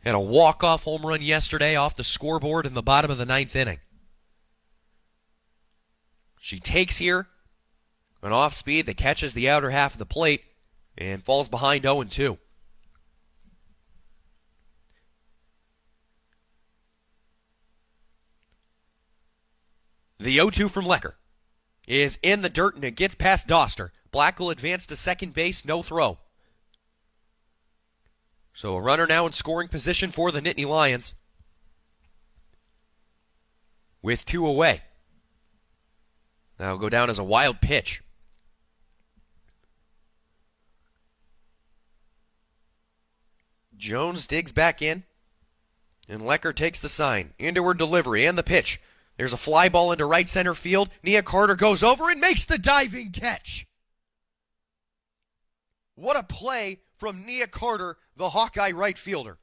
S5: Had a walk-off home run yesterday off the scoreboard in the bottom of the 9th inning. She takes here an off-speed that catches the outer half of the plate and falls behind 0-2. The 0-2 from Lecker is in the dirt, and it gets past Doster. Black will advance to second base, no throw. So a runner now in scoring position for the Nittany Lions with 2 away. That'll go down as a wild pitch. Jones digs back in, and Lecker takes the sign. Into her delivery and the pitch. There's a fly ball into right center field. Nia Carter goes over and makes the diving catch. What a play from Nia Carter, the Hawkeye right fielder.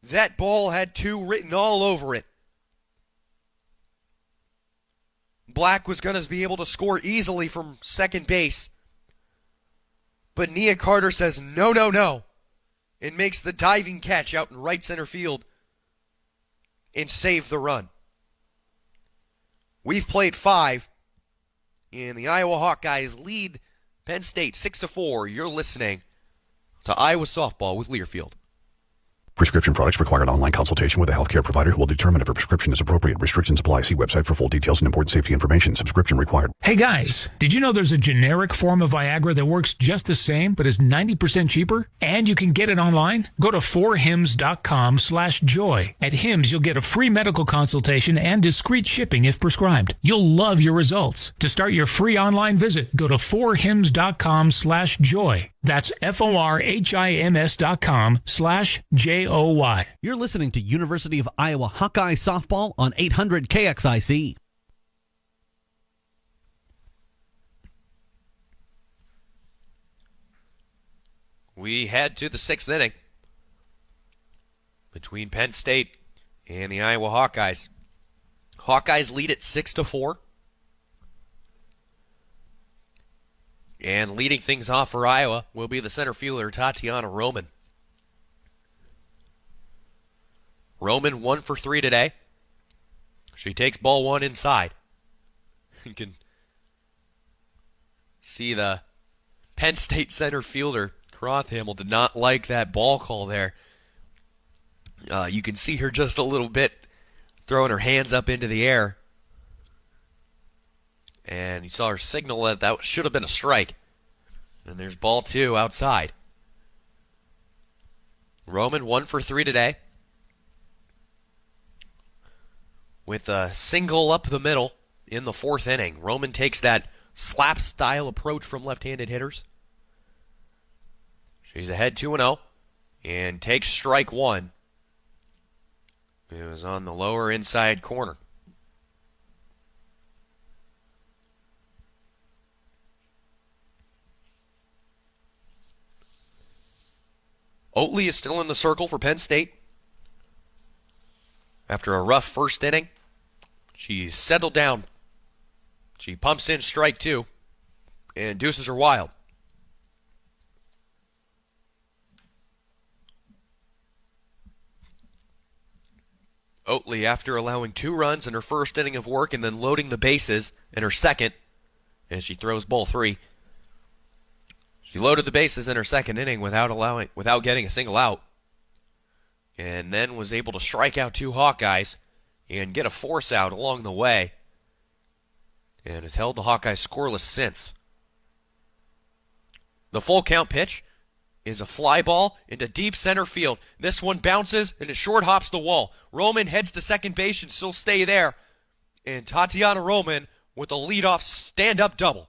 S5: That ball had 2 written all over it. Black was going to be able to score easily from second base. But Nia Carter says, no, no, no, and makes the diving catch out in right center field and save the run. We've played 5, and the Iowa Hawkeyes lead Penn State 6-4. You're listening to Iowa Softball with Learfield.
S15: Prescription products require an online consultation with a healthcare provider who will determine if a prescription is appropriate. Restrictions apply. See website for full details and important safety information. Subscription required.
S16: Hey guys, did you know there's a generic form of Viagra that works just the same but is 90% cheaper? And you can get it online? Go to 4hims.com/joy. At Hims, you'll get a free medical consultation and discreet shipping if prescribed. You'll love your results. To start your free online visit, go to 4hims.com/joy. That's FORHIMS.com/JOY.
S4: You're listening to University of Iowa Hawkeye Softball on 800 KXIC.
S5: We head to the 6th inning between Penn State and the Iowa Hawkeyes. Hawkeyes lead at 6-4. And leading things off for Iowa will be the center fielder, Tatiana Roman. Roman 1 for 3 today. She takes ball 1 inside. You can see the Penn State center fielder, Crothamel, did not like that ball call there. You can see her just a little bit throwing her hands up into the air. And you saw her signal that should have been a strike. And there's ball 2 outside. Roman 1 for 3 today. With a single up the middle in the 4th inning. Roman takes that slap-style approach from left-handed hitters. She's ahead 2-0 and takes strike 1. It was on the lower inside corner. Oatley is still in the circle for Penn State. After a rough first inning, she's settled down. She pumps in strike 2 and deuces her wild. Oatley, after allowing 2 runs in her first inning of work and then loading the bases in her second, as she throws ball 3. She loaded the bases in her second inning without getting a single out. and then was able to strike out 2 Hawkeyes and get a force out along the way, and has held the Hawkeyes scoreless since. The full count pitch is a fly ball into deep center field. This one bounces and it short hops the wall. Roman heads to second base and still stay there. And Tatiana Roman with a leadoff stand-up double.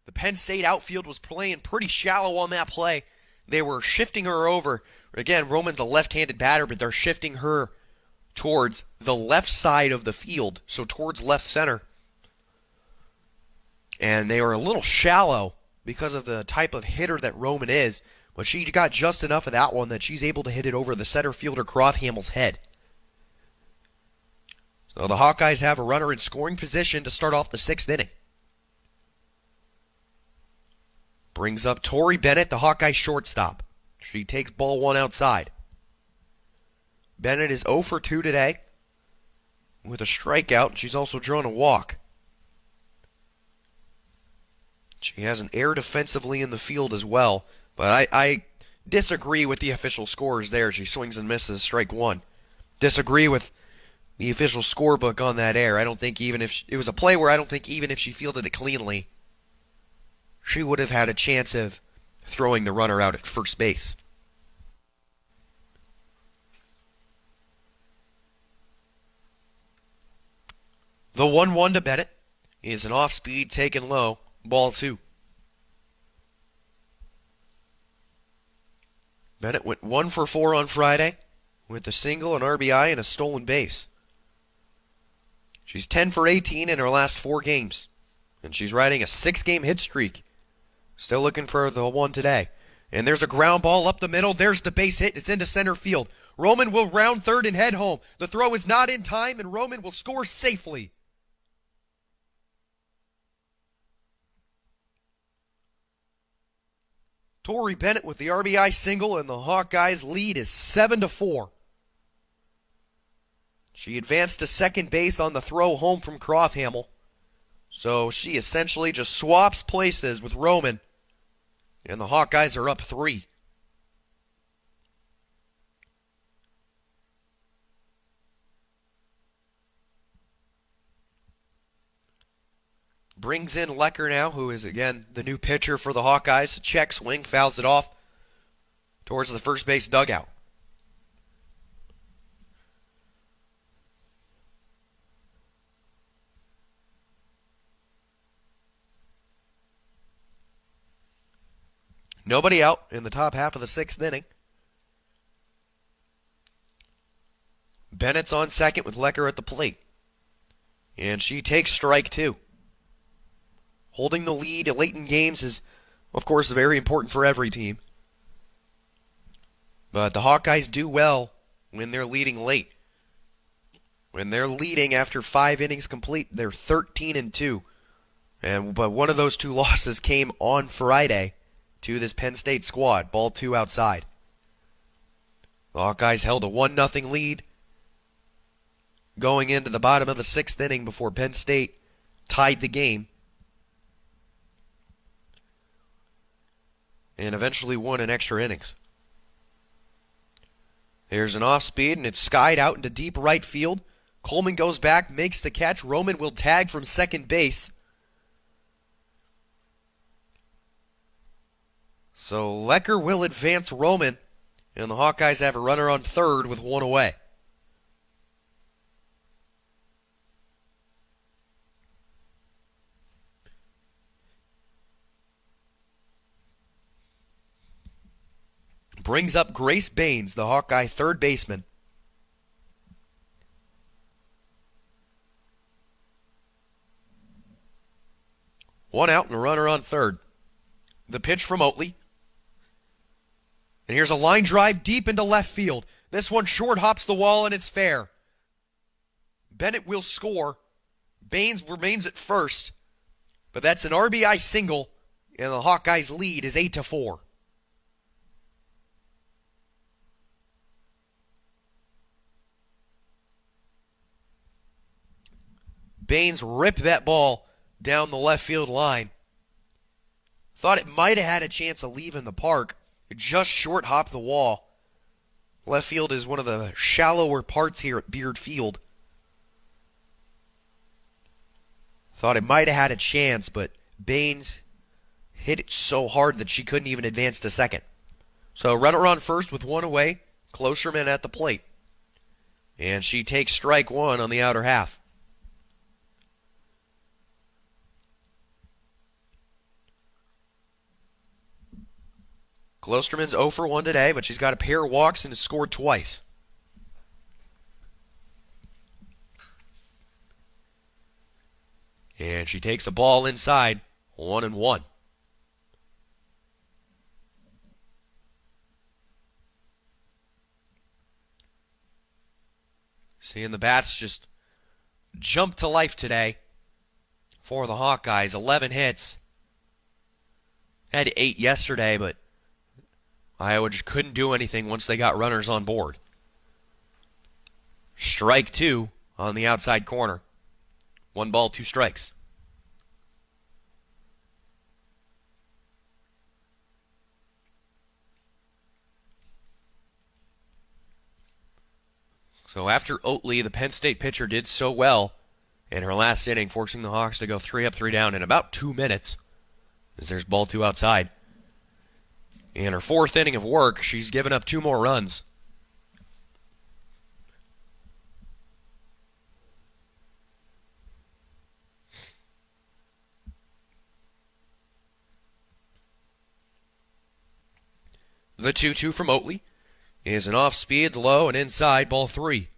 S5: The Penn State outfield was playing pretty shallow on that play. They were shifting her over. Again, Roman's a left-handed batter, but they're shifting her towards the left side of the field, so towards left center. And they were a little shallow because of the type of hitter that Roman is, but she got just enough of that one that she's able to hit it over the center fielder Crothamill's head. So the Hawkeyes have a runner in scoring position to start off the 6th inning. Brings up Tori Bennett, the Hawkeye shortstop. She takes ball 1 outside. Bennett is 0 for 2 today with a strikeout. She's also drawn a walk. She has an error defensively in the field as well, but I disagree with the official scores there. She swings and misses, strike 1. Disagree with the official scorebook on that error. I don't think even if it was a play where I don't think even if she fielded it cleanly, she would have had a chance of throwing the runner out at first base. The 1-1 to Bennett is an off-speed taken low, ball 2. Bennett went 1 for 4 on Friday with a single, an RBI, and a stolen base. She's 10 for 18 in her last 4 games, and she's riding a 6-game hit streak. Still looking for the 1 today. And there's a ground ball up the middle. There's the base hit. It's into center field. Roman will round third and head home. The throw is not in time, and Roman will score safely. Tori Bennett with the RBI single, and the Hawkeyes' lead is 7-4. She advanced to second base on the throw home from Crothamill. So she essentially just swaps places with Roman, and the Hawkeyes are up 3. Brings in Lecker now, who is, again, the new pitcher for the Hawkeyes. Check swing, fouls it off towards the first base dugout. Nobody out in the top half of the 6th inning. Bennett's on second with Lecker at the plate. And she takes strike 2. Holding the lead late in games is, of course, very important for every team. But the Hawkeyes do well when they're leading late. When they're leading after 5 innings complete, they're 13-2. But one of those 2 losses came on Friday to this Penn State squad. Ball 2 outside. The Hawkeyes held a 1-0 lead going into the bottom of the 6th inning before Penn State tied the game and eventually won in extra innings. There's an off-speed, and it's skied out into deep right field. Coleman goes back, makes the catch. Roman will tag from second base. So Lecker will advance Roman, and the Hawkeyes have a runner on third with 1 away. Brings up Grace Baines, the Hawkeye third baseman. One out and a runner on third. The pitch from Oatley. And here's a line drive deep into left field. This one short hops the wall and it's fair. Bennett will score. Baines remains at first. But that's an RBI single, and the Hawkeyes' lead is 8-4. Baines ripped that ball down the left field line. Thought it might have had a chance of leaving the park. It just short hopped the wall. Left field is one of the shallower parts here at Beard Field. Thought it might have had a chance, but Baines hit it so hard that she couldn't even advance to second. So runner on first with one away, Klosterman at the plate. And she takes strike one on the outer half. Klosterman's 0 for 1 today, but she's got a pair of walks and has scored twice. And she takes a ball inside, 1-1. Seeing the bats just jump to life today for the Hawkeyes. 11 hits. Had 8 yesterday, but Iowa just couldn't do anything once they got runners on board. Strike 2 on the outside corner. 1 ball, 2 strikes. So after Oatley, the Penn State pitcher did so well in her last inning, forcing the Hawks to go 3 up, 3 down in about 2 minutes, as there's ball 2 outside. In her 4th inning of work, she's given up 2 more runs. The 2-2 from Oatley is an off-speed, low, and inside, ball 3.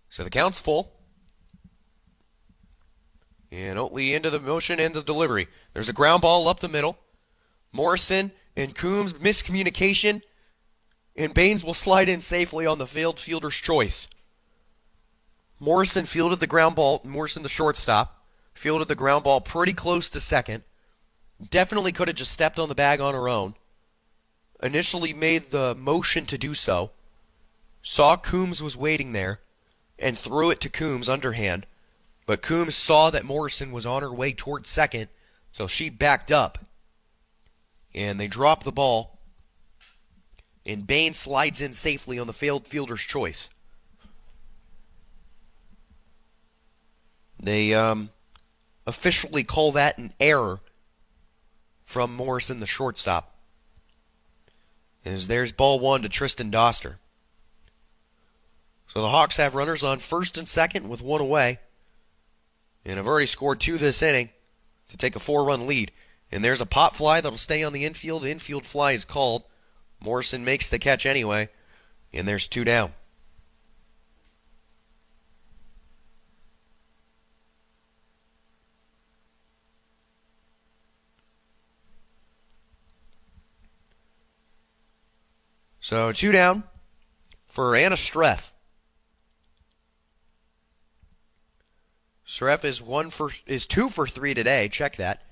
S5: So the count's full. And Oatley into the motion and the delivery. There's a ground ball up the middle. Morrison and Coombs, miscommunication. And Baines will slide in safely on the fielder's choice. Morrison fielded the ground ball. Morrison, the shortstop, fielded the ground ball pretty close to second. Definitely could have just stepped on the bag on her own. Initially made the motion to do so. Saw Coombs was waiting there and threw it to Coombs underhand. But Coombs saw that Morrison was on her way towards second, so she backed up. And they dropped the ball. And Baines slides in safely on the fielder's choice. They officially call that an error from Morrison, the shortstop. As there's ball 1 to Tristan Doster. So the Hawks have runners on first and second with 1 away. And have already scored 2 this inning to take a 4-run lead. And there's a pop fly that'll stay on the infield. The infield fly is called. Morrison makes the catch anyway, and there's 2 down. So 2 down for Anna Streff. Streff is 2 for 3 today. Check that.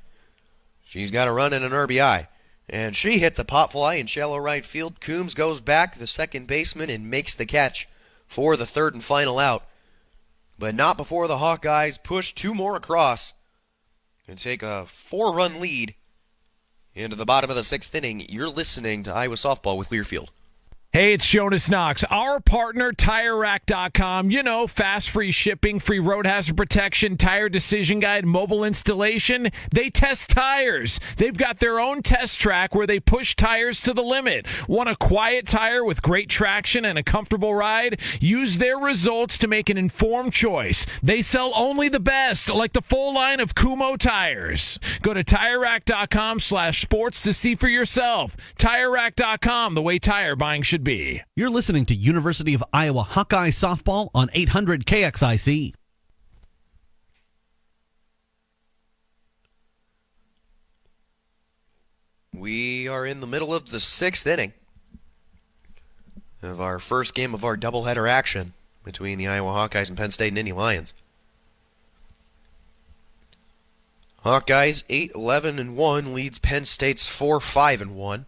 S5: She's got a run and an RBI. And she hits a pop fly in shallow right field. Coombs goes back, the second baseman, and makes the catch for the 3rd and final out. But not before the Hawkeyes push 2 more across and take a 4-run lead into the bottom of the 6th inning. You're listening to Iowa Softball with Learfield.
S17: Hey, it's Jonas Knox. Our partner, TireRack.com. You know, fast, free shipping, free road hazard protection, tire decision guide, mobile installation. They test tires. They've got their own test track where they push tires to the limit. Want a quiet tire with great traction and a comfortable ride? Use their results to make an informed choice. They sell only the best, like the full line of Kumho tires. Go to TireRack.com/sports to see for yourself. TireRack.com, the way tire buying should be.
S4: You're listening to University of Iowa Hawkeye Softball on 800 KXIC.
S5: We are in the middle of the 6th inning of our first game of our doubleheader action between the Iowa Hawkeyes and Penn State and Indy Lions. Hawkeyes 8-11-1 leads Penn State's 4-5-1.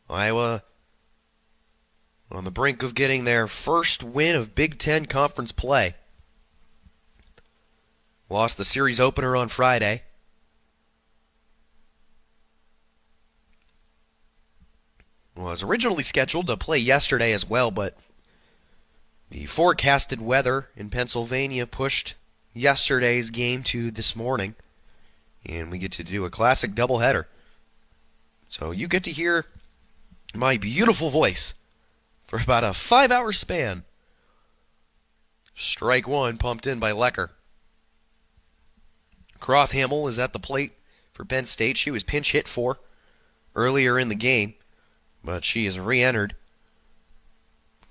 S5: Iowa on the brink of getting their first win of Big Ten Conference play. Lost the series opener on Friday. Was originally scheduled to play yesterday as well, but the forecasted weather in Pennsylvania pushed yesterday's game to this morning, and we get to do a classic doubleheader. So you get to hear my beautiful voice for about a 5-hour span. Strike one pumped in by Lecker. Crothhamel is at the plate for Penn State. She was pinch hit for earlier in the game, but she is re-entered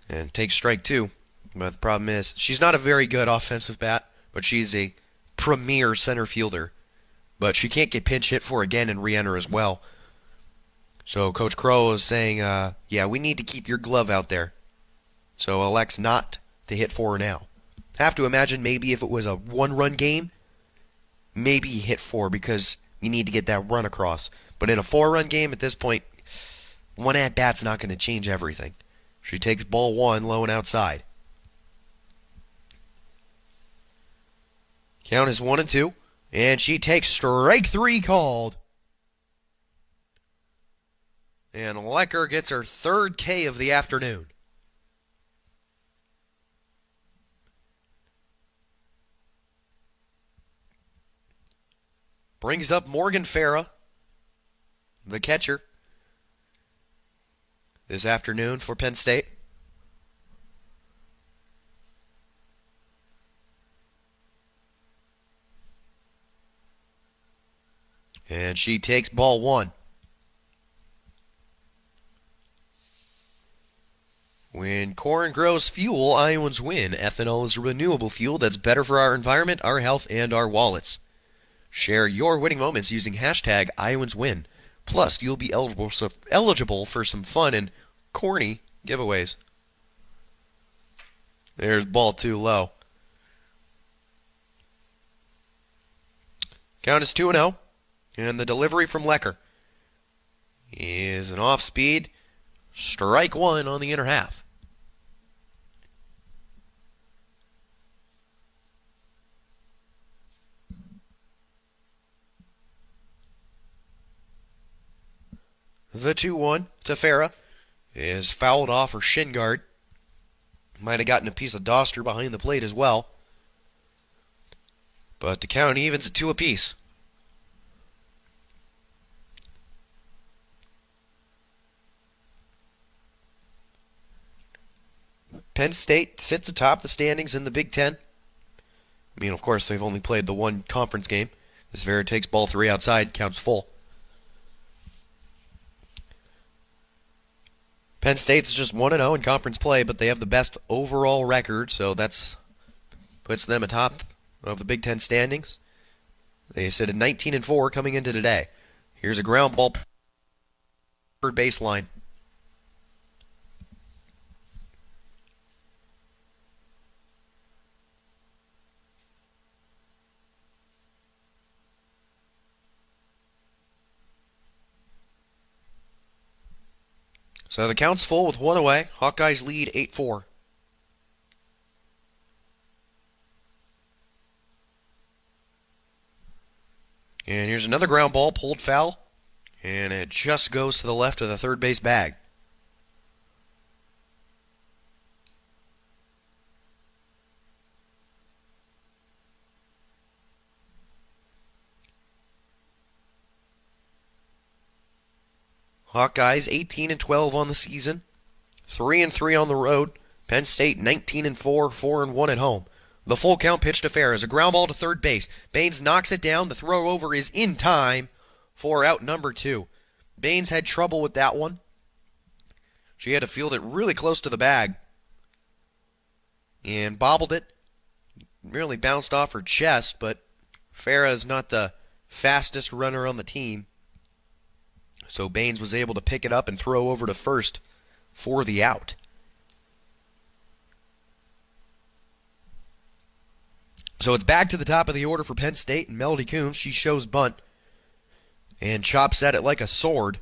S5: and takes strike two. But the problem is she's not a very good offensive bat, but she's a premier center fielder. But she can't get pinch hit for again and re-enter as well. So Coach Crow is saying, yeah, we need to keep your glove out there. So elects not to hit for her now. Have to imagine maybe if it was a one-run game, maybe you hit four because you need to get that run across. But in a 4-run game at this point, one at-bat's not going to change everything. She takes ball one, low and outside. Count is 1-2, and she takes strike three called. And Lecker gets her third K of the afternoon. Brings up Morgan Farah, the catcher, this afternoon for Penn State. And she takes ball one. When corn grows fuel, Iowans win. Ethanol is a renewable fuel that's better for our environment, our health, and our wallets. Share your winning moments using hashtag IowansWin. Plus, you'll be eligible for some fun and corny giveaways. There's ball two low. Count is 2-0. And the delivery from Lecker is an off-speed strike one on the inner half. The 2-1 to Farah is fouled off her shin guard. Might have gotten a piece of Doster behind the plate as well. But the count evens at 2 apiece. Penn State sits atop the standings in the Big Ten. I mean, of course, they've only played the one conference game. As Vera takes ball three outside, counts full. Penn State's just 1-0 in conference play, but they have the best overall record, so that's puts them atop of the Big Ten standings. They sit at 19-4 coming into today. Here's a ground ball for baseline. So the count's full with one away. Hawkeyes lead 8-4. And here's another ground ball pulled foul. And it just goes to the left of the third base bag. Hawkeyes 18-12 on the season, 3-3 on the road. Penn State 19-4, 4-1 at home. The full count pitch to Farah is a ground ball to third base. Baines knocks it down. The throw over is in time for out number 2. Baines had trouble with that one. She had to field it really close to the bag and bobbled it. Merely bounced off her chest, but Farah is not the fastest runner on the team. So Baines was able to pick it up and throw over to first for the out. So it's back to the top of the order for Penn State, and Melody Coombs, she shows bunt and chops at it like a sword.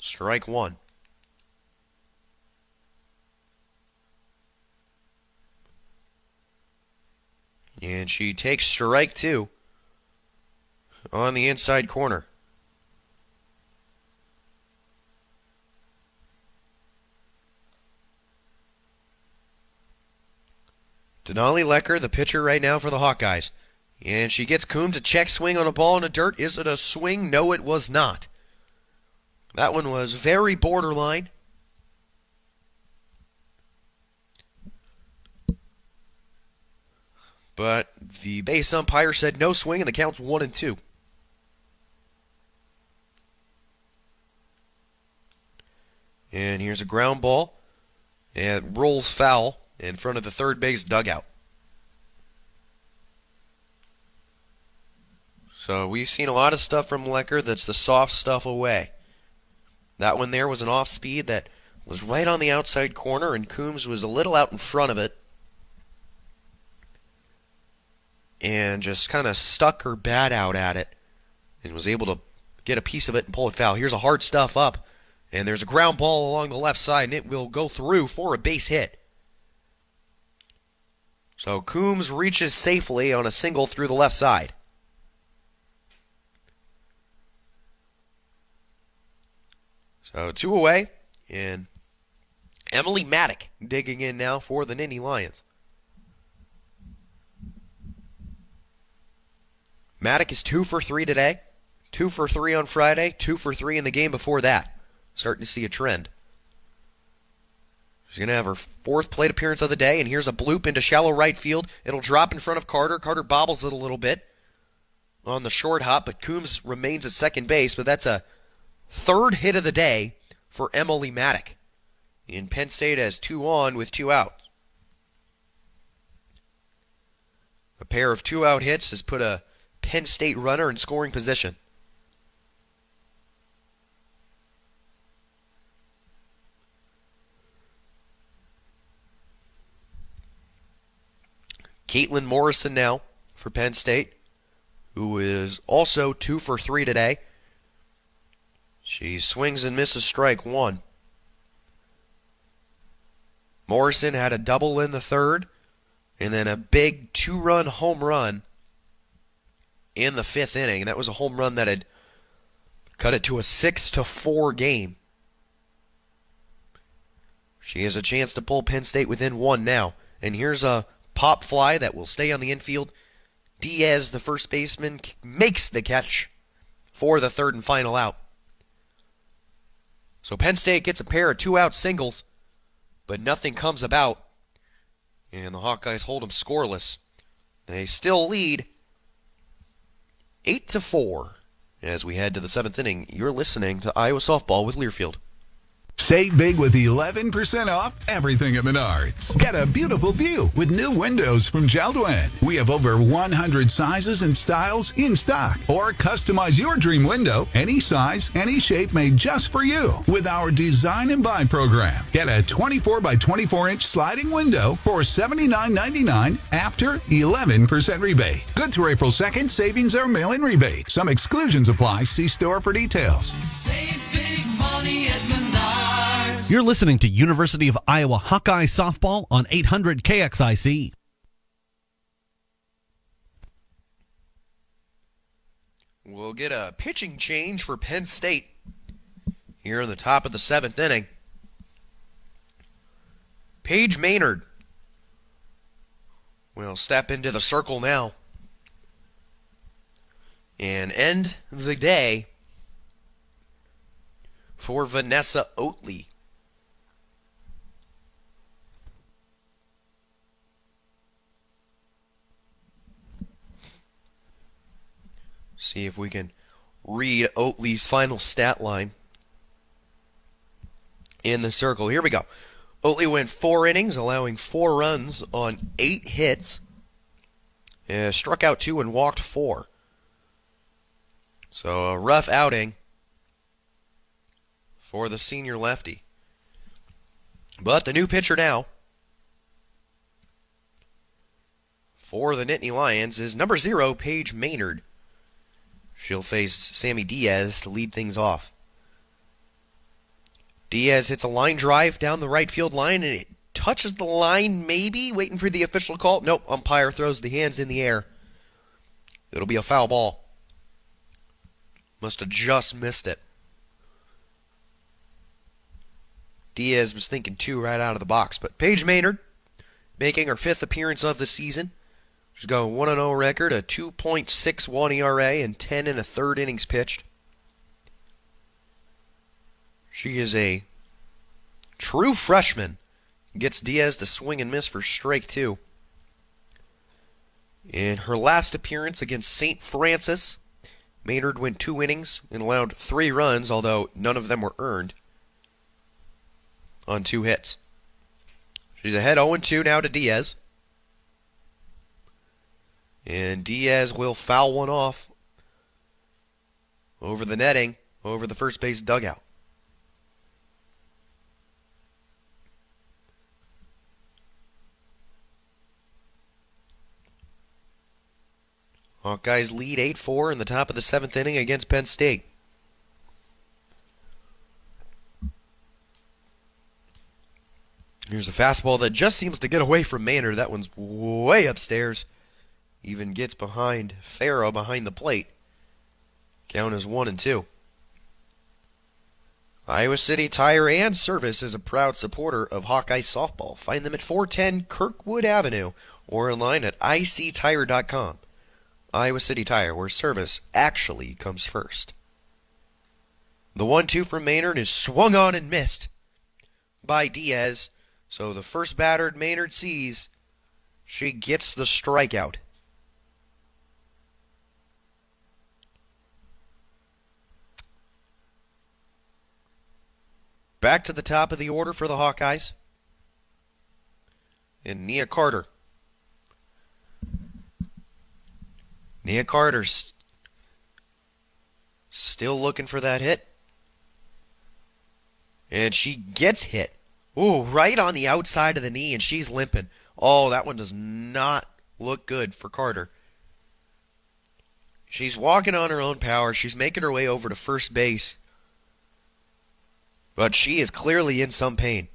S5: Strike one. And she takes strike two on the inside corner. Denali Lecker, the pitcher right now for the Hawkeyes. And she gets Coombs to check swing on a ball in the dirt. Is it a swing? No, it was not. That one was very borderline. But the base umpire said no swing, and the count's 1-2. And here's a ground ball. And it rolls foul in front of the third base dugout. So we've seen a lot of stuff from Lecker that's the soft stuff away. That one there was an off speed that was right on the outside corner, and Coombs was a little out in front of it. And just kind of stuck her bat out at it and was able to get a piece of it and pull it foul. Here's a hard stuff up, and there's a ground ball along the left side, and it will go through for a base hit. So Coombs reaches safely on a single through the left side. So 2 away, and Emily Maddock digging in now for the Nittany Lions. Maddock is 2 for 3 today, 2 for 3 on Friday, 2 for 3 in the game before that. Starting to see a trend. She's going to have her 4th plate appearance of the day, and here's a bloop into shallow right field. It'll drop in front of Carter. Carter bobbles it a little bit on the short hop, but Coombs remains at second base, but that's a 3rd hit of the day for Emily Maddock. And Penn State has 2 on with 2 out. A pair of 2-out hits has put a Penn State runner in scoring position. Caitlin Morrison now for Penn State, who is also 2 for 3 today. She swings and misses strike one. Morrison had a double in the 3rd, and then a big 2-run home run in the 5th inning. That was a home run that had cut it to a 6-4 game. She has a chance to pull Penn State within 1 now. And here's a pop fly that will stay on the infield. Diaz, the first baseman, makes the catch for the 3rd and final out. So Penn State gets a pair of 2-out singles, but nothing comes about. And the Hawkeyes hold them scoreless. They still lead 8-4 as we head to the 7th inning. You're listening to Iowa Softball with Learfield.
S11: Save big with 11% off everything at Menards. Get a beautiful view with new windows from Jeld-Wen. We have over 100 sizes and styles in stock. Or customize your dream window, any size, any shape, made just for you with our Design and Buy program. Get a 24 by 24 inch sliding window for $79.99 after 11% rebate. Good through April 2nd. Savings are mail-in rebate. Some exclusions apply. See store for details.
S7: Save big money at Menards.
S4: You're listening to University of Iowa Hawkeye Softball on 800 KXIC.
S5: We'll get a pitching change for Penn State here in the top of the 7th inning. Paige Maynard will step into the circle now and end the day for Vanessa Oatley. See if we can read Oatley's final stat line in the circle. Here we go. Oatley went 4 innings, allowing 4 runs on 8 hits. Struck out 2 and walked 4. So a rough outing for the senior lefty. But the new pitcher now for the Nittany Lions is number 0, Paige Maynard. She'll face Sammy Diaz to lead things off. Diaz hits a line drive down the right field line, and it touches the line maybe, waiting for the official call. Nope, umpire throws the hands in the air. It'll be a foul ball. Must have just missed it. Diaz was thinking 2 right out of the box, but Paige Maynard making her 5th appearance of the season. She's got a 1-0 record, a 2.61 ERA, and 10 1/3 innings pitched. She is a true freshman. Gets Diaz to swing and miss for strike 2. In her last appearance against St. Francis, Maynard went 2 innings and allowed 3 runs, although none of them were earned, on 2 hits. She's ahead 0-2 now to Diaz. And Diaz will foul one off over the netting, over the first base dugout. Hawkeyes lead 8-4 in the top of the 7th inning against Penn State. Here's a fastball that just seems to get away from Maynard. That one's way upstairs. Even gets behind Farrow behind the plate. Count is 1-2. Iowa City Tire and Service is a proud supporter of Hawkeye softball. Find them at 410 Kirkwood Avenue or online at ictire.com. Iowa City Tire, where service actually comes first. The 1-2 from Maynard is swung on and missed by Diaz. So the first batter Maynard sees, she gets the strikeout. Back to the top of the order for the Hawkeyes. And Nia Carter. Nia Carter's still looking for that hit. And she gets hit. Ooh, right on the outside of the knee, and she's limping. Oh, that one does not look good for Carter. She's walking on her own power. She's making her way over to first base. But she is clearly in some pain.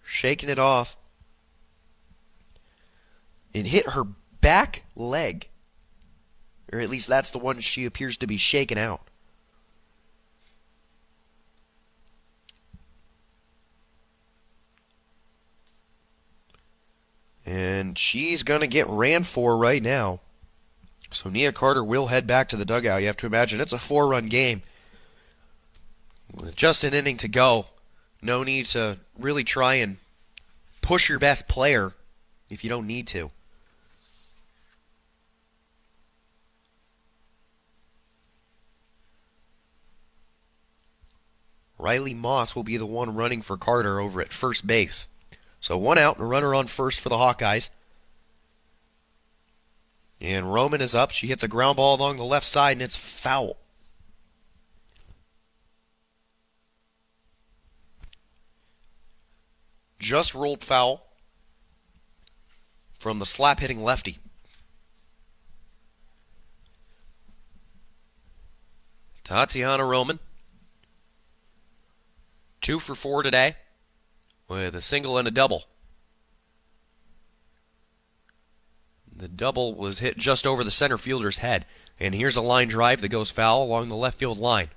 S5: Shaking it off. It hit her back leg. Or at least that's the one she appears to be shaking out. And she's going to get ran for right now. So Nia Carter will head back to the dugout. You have to imagine it's a 4-run game. With just an inning to go, no need to really try and push your best player if you don't need to. Riley Moss will be the one running for Carter over at first base. So 1 out and a runner on first for the Hawkeyes. And Roman is up. She hits a ground ball along the left side, and it's foul. Just rolled foul from the slap-hitting lefty. Tatiana Roman. 2 for 4 today with a single and a double. The double was hit just over the center fielder's head. And here's a line drive that goes foul along the left field line.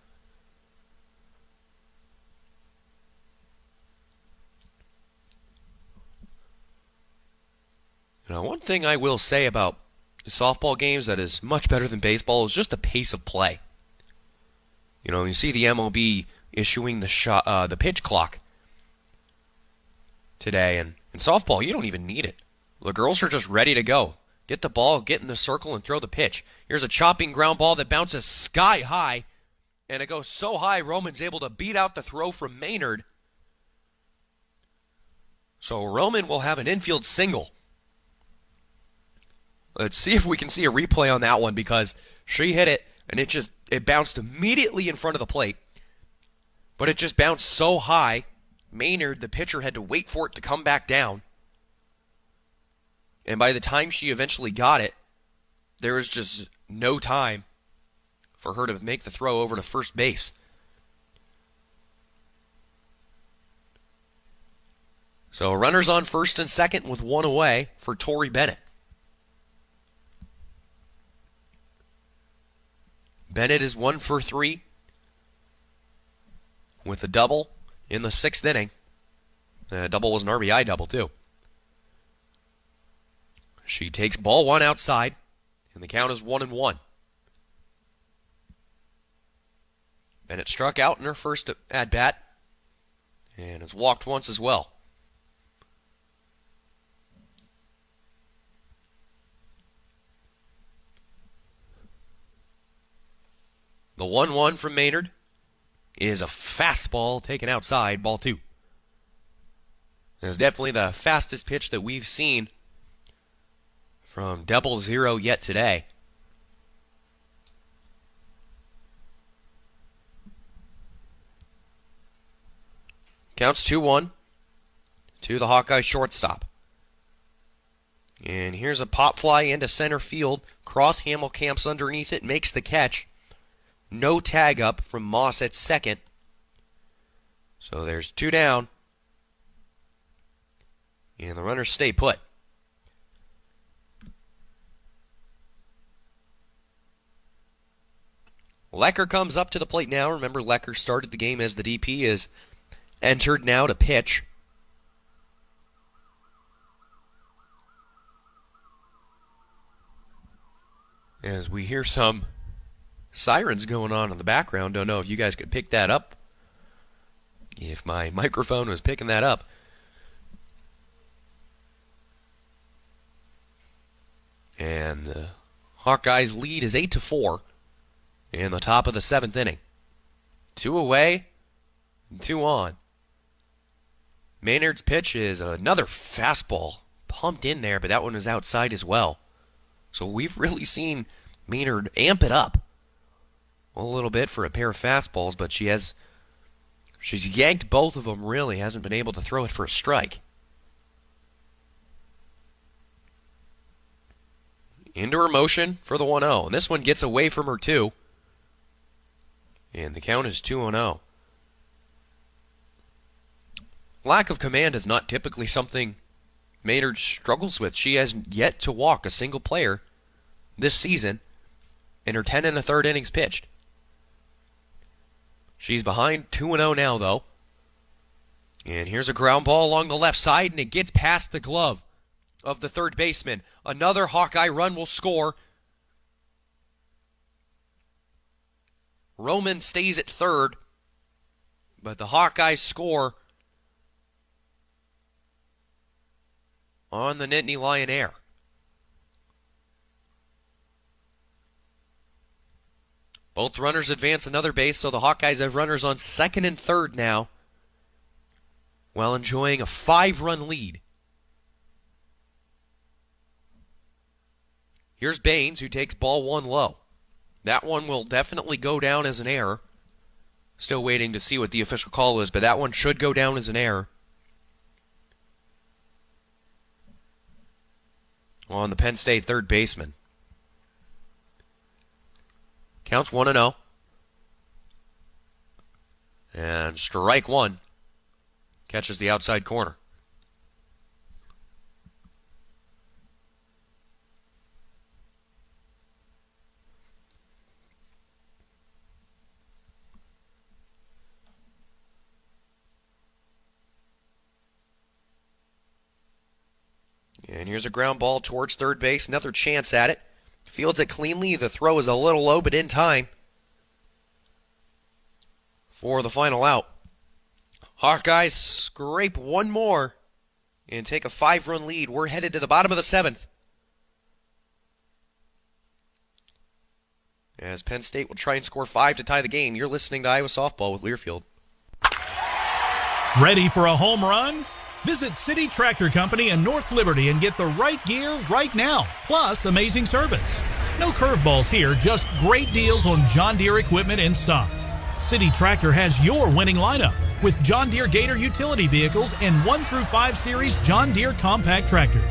S5: Now, one thing I will say about softball games that is much better than baseball is just the pace of play. You know, you see the MLB issuing the pitch clock today, and in softball, you don't even need it. The girls are just ready to go. Get the ball, get in the circle, and throw the pitch. Here's a chopping ground ball that bounces sky high, and it goes so high, Roman's able to beat out the throw from Maynard. So Roman will have an infield single. Let's see if we can see a replay on that one, because she hit it, and it bounced immediately in front of the plate. But it just bounced so high, Maynard, the pitcher, had to wait for it to come back down. And by the time she eventually got it, there was just no time for her to make the throw over to first base. So runners on first and second with one away for Tori Bennett. Bennett is 1 for 3 with a double in the 6th inning. The double was an RBI double, too. She takes ball 1 outside, and the count is 1-1. Bennett struck out in her first at-bat and has walked once as well. The 1-1 from Maynard is a fastball taken outside, ball 2. It's definitely the fastest pitch that we've seen from Double Zero yet today. Counts 2-1 to the Hawkeye shortstop. And here's a pop fly into center field. Croth Hammelkamp's underneath it, makes the catch. No tag up from Moss at second. So there's 2 down. And the runners stay put. Lecker comes up to the plate now. Remember, Lecker started the game as the DP, is entered now to pitch. As we hear some sirens going on in the background. Don't know if you guys could pick that up. If my microphone was picking that up. And the Hawkeyes lead is 8-4 in the top of the 7th inning. 2 away, 2 on. Maynard's pitch is another fastball pumped in there, but that one was outside as well. So we've really seen Maynard amp it up a little bit for a pair of fastballs, but she's yanked both of them, really. Hasn't been able to throw it for a strike. Into her motion for the 1-0. And this one gets away from her, too. And the count is 2-0. Lack of command is not typically something Maynard struggles with. She has yet to walk a single player this season in her 10 1/3 innings pitched. She's behind 2-0 now, though. And here's a ground ball along the left side, and it gets past the glove of the third baseman. Another Hawkeye run will score. Roman stays at third, but the Hawkeyes score on the Nittany Lion Air. Both runners advance another base, so the Hawkeyes have runners on second and third now, while enjoying a 5-run lead. Here's Baines, who takes ball 1 low. That one will definitely go down as an error. Still waiting to see what the official call is, but that one should go down as an error on the Penn State third baseman. Counts 1-0. And strike 1. Catches the outside corner. And here's a ground ball towards third base. Another chance at it. Fields it cleanly. The throw is a little low, but in time for the final out. Hawkeyes scrape one more and take a 5-run lead. We're headed to the bottom of the 7th, as Penn State will try and score 5 to tie the game. You're listening to Iowa Softball with Learfield.
S9: Ready for a home run? Visit City Tractor Company in North Liberty and get the right gear right now, plus amazing service. No curveballs here, just great deals on John Deere equipment in stock. City Tractor has your winning lineup with John Deere Gator utility vehicles and 1 through 5 series John Deere compact tractors.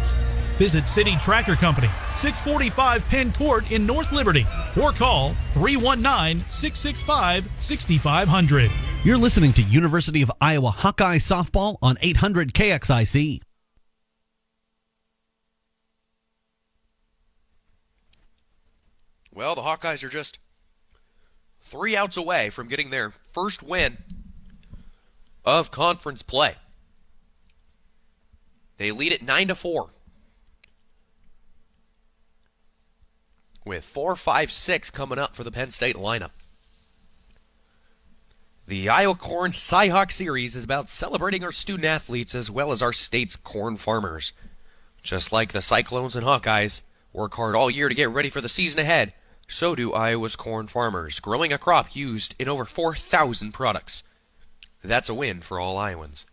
S9: Visit City Tractor Company, 645 Penn Court in North Liberty, or call 319-665-6500.
S4: You're listening to University of Iowa Hawkeye Softball on 800 KXIC.
S5: Well, the Hawkeyes are just 3 outs away from getting their first win of conference play. They lead it 9-4. With 4, 5, 6 coming up for the Penn State lineup. The Iowa Corn Cy-Hawk Series is about celebrating our student athletes as well as our state's corn farmers. Just like the Cyclones and Hawkeyes work hard all year to get ready for the season ahead, so do Iowa's corn farmers, growing a crop used in over 4,000 products. That's a win for all Iowans.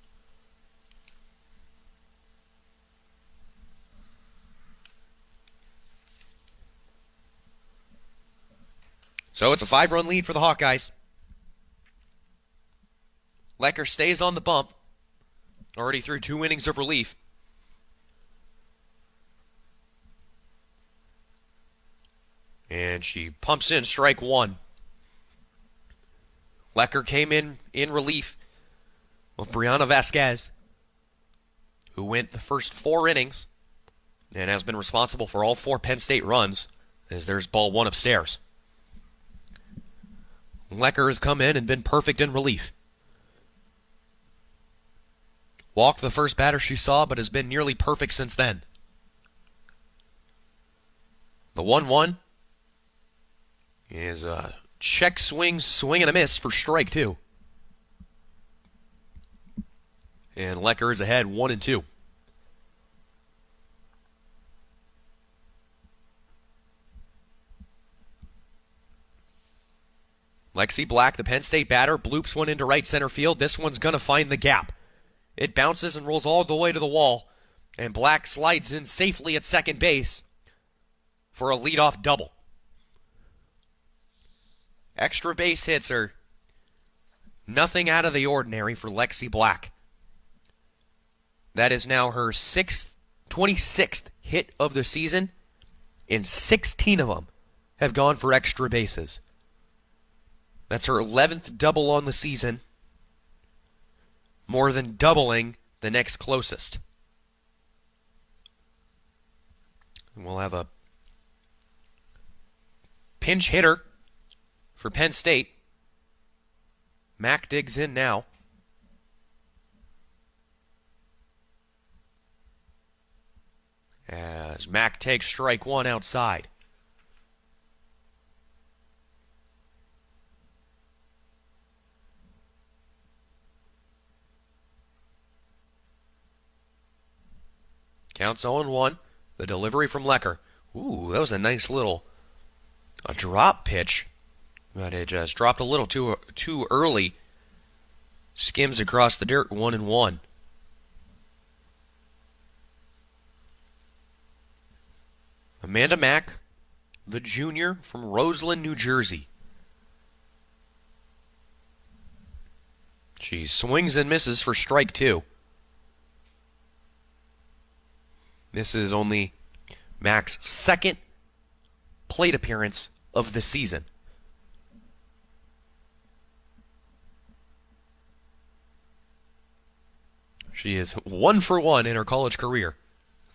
S5: So it's a 5-run lead for the Hawkeyes. Lecker stays on the bump. Already through 2 innings of relief. And she pumps in strike 1. Lecker came in relief with Brianna Vasquez, who went the first 4 innings and has been responsible for all 4 Penn State runs, as there's ball 1 upstairs. Lecker has come in and been perfect in relief. Walked the first batter she saw, but has been nearly perfect since then. The 1-1 is a check swing and a miss for strike 2. And Lecker is ahead 1-2. Lexi Black, the Penn State batter, bloops one into right center field. This one's going to find the gap. It bounces and rolls all the way to the wall, and Black slides in safely at second base for a leadoff double. Extra base hits are nothing out of the ordinary for Lexi Black. That is now her 26th hit of the season, and 16 of them have gone for extra bases. That's her 11th double on the season, more than doubling the next closest. And we'll have a pinch hitter for Penn State. Mack digs in now. As Mack takes strike 1 outside. Counts 0-1. The delivery from Lecker. Ooh, that was a nice little drop pitch. But it just dropped a little too early. Skims across the dirt, 1-1. Amanda Mack, the junior from Roseland, New Jersey. She swings and misses for strike 2. This is only Mack's 2nd plate appearance of the season. She is 1 for 1 in her college career.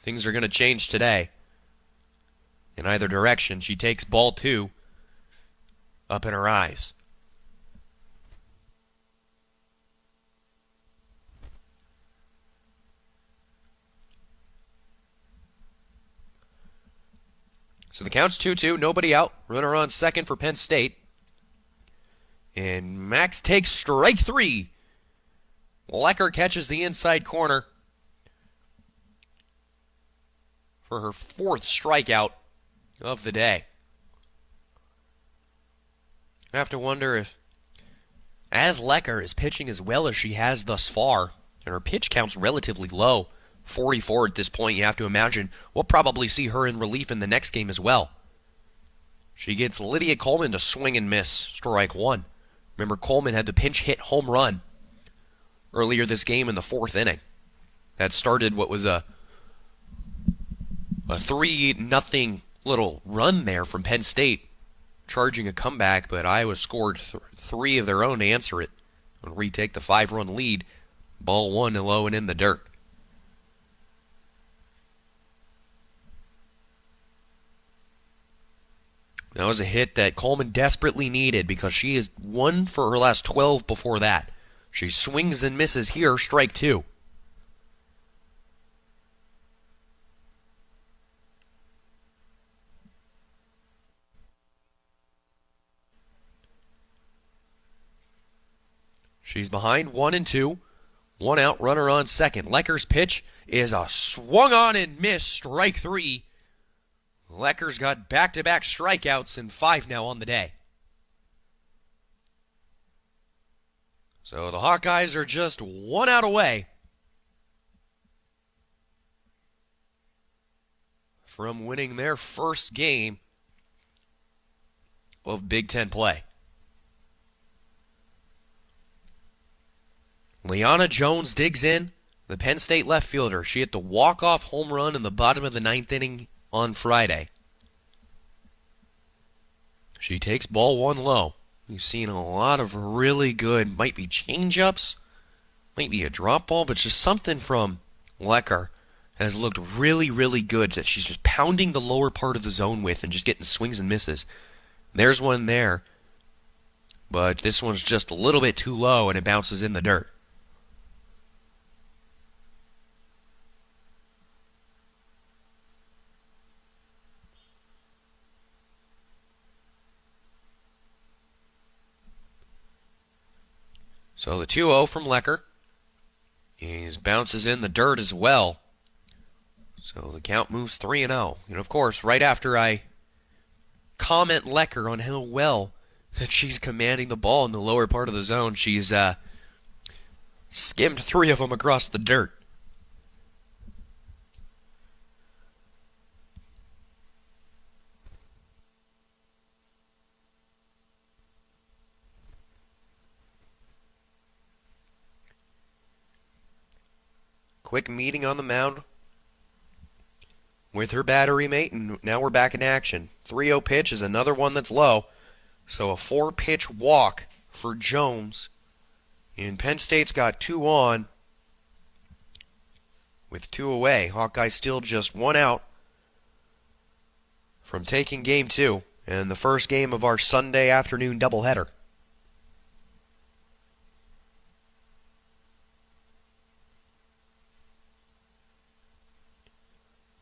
S5: Things are going to change today. In either direction, she takes ball 2 up in her eyes. So the count's 2-2, nobody out. Runner on second for Penn State. And Max takes strike 3. Lecker catches the inside corner for her 4th strikeout of the day. I have to wonder if, as Lecker is pitching as well as she has thus far, and her pitch count's relatively low, 44 at this point, you have to imagine we'll probably see her in relief in the next game as well. She gets Lydia Coleman to swing and miss, strike 1. Remember, Coleman had the pinch hit home run earlier this game in the 4th inning. That started what was a a 3-0 little run there from Penn State, charging a comeback, but Iowa scored 3 of their own to answer it and retake the 5-run lead. Ball 1 low and in the dirt. That was a hit that Coleman desperately needed because she has 1 for her last 12 before that. She swings and misses here, strike 2. She's behind 1-2. 1 out, runner on second. Lecker's pitch is a swung on and missed, strike 3. Lecker's got back-to-back strikeouts and 5 now on the day. So the Hawkeyes are just 1 out away from winning their first game of Big Ten play. Leanna Jones digs in, the Penn State left fielder. She hit the walk-off home run in the bottom of the 9th inning on Friday. She takes ball 1 low. We've seen a lot of really good, might be change-ups, might be a drop ball, but just something from Lecker has looked really, really good that she's just pounding the lower part of the zone with and just getting swings and misses. There's one there, but this one's just a little bit too low and it bounces in the dirt. So the 2-0 from Lecker. He bounces in the dirt as well. So the count moves 3-0. And of course, right after I comment Lecker on how well that she's commanding the ball in the lower part of the zone, she's skimmed 3 of them across the dirt. Quick meeting on the mound with her battery mate, and now we're back in action. 3-0 pitch is another one that's low, so a 4-pitch walk for Jones. And Penn State's got 2 on with 2 away. Hawkeye still just 1 out from taking game 2 and the first game of our Sunday afternoon doubleheader.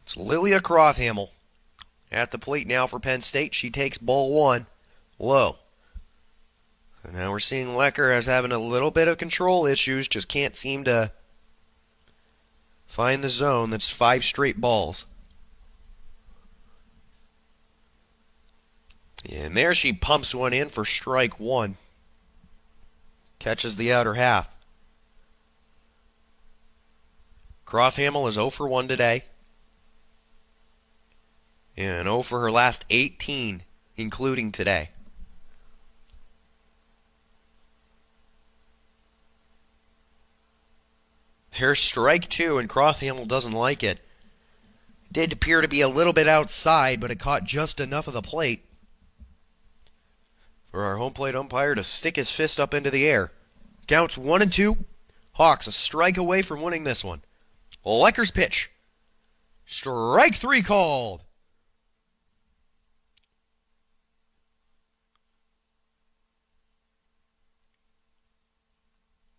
S5: It's Lilia Crothamel at the plate now for Penn State. She takes ball 1 low. And now we're seeing Lecker as having a little bit of control issues, just can't seem to find the zone. That's 5 straight balls. And there she pumps one in for strike 1. Catches the outer half. Crothamel is 0 for 1 today. And 0 for her last 18, including today. There's strike 2, and Crothamel doesn't like it. It did appear to be a little bit outside, but it caught just enough of the plate for our home plate umpire to stick his fist up into the air. Counts 1-2. Hawks a strike away from winning this one. Lecker's pitch. Strike 3 called.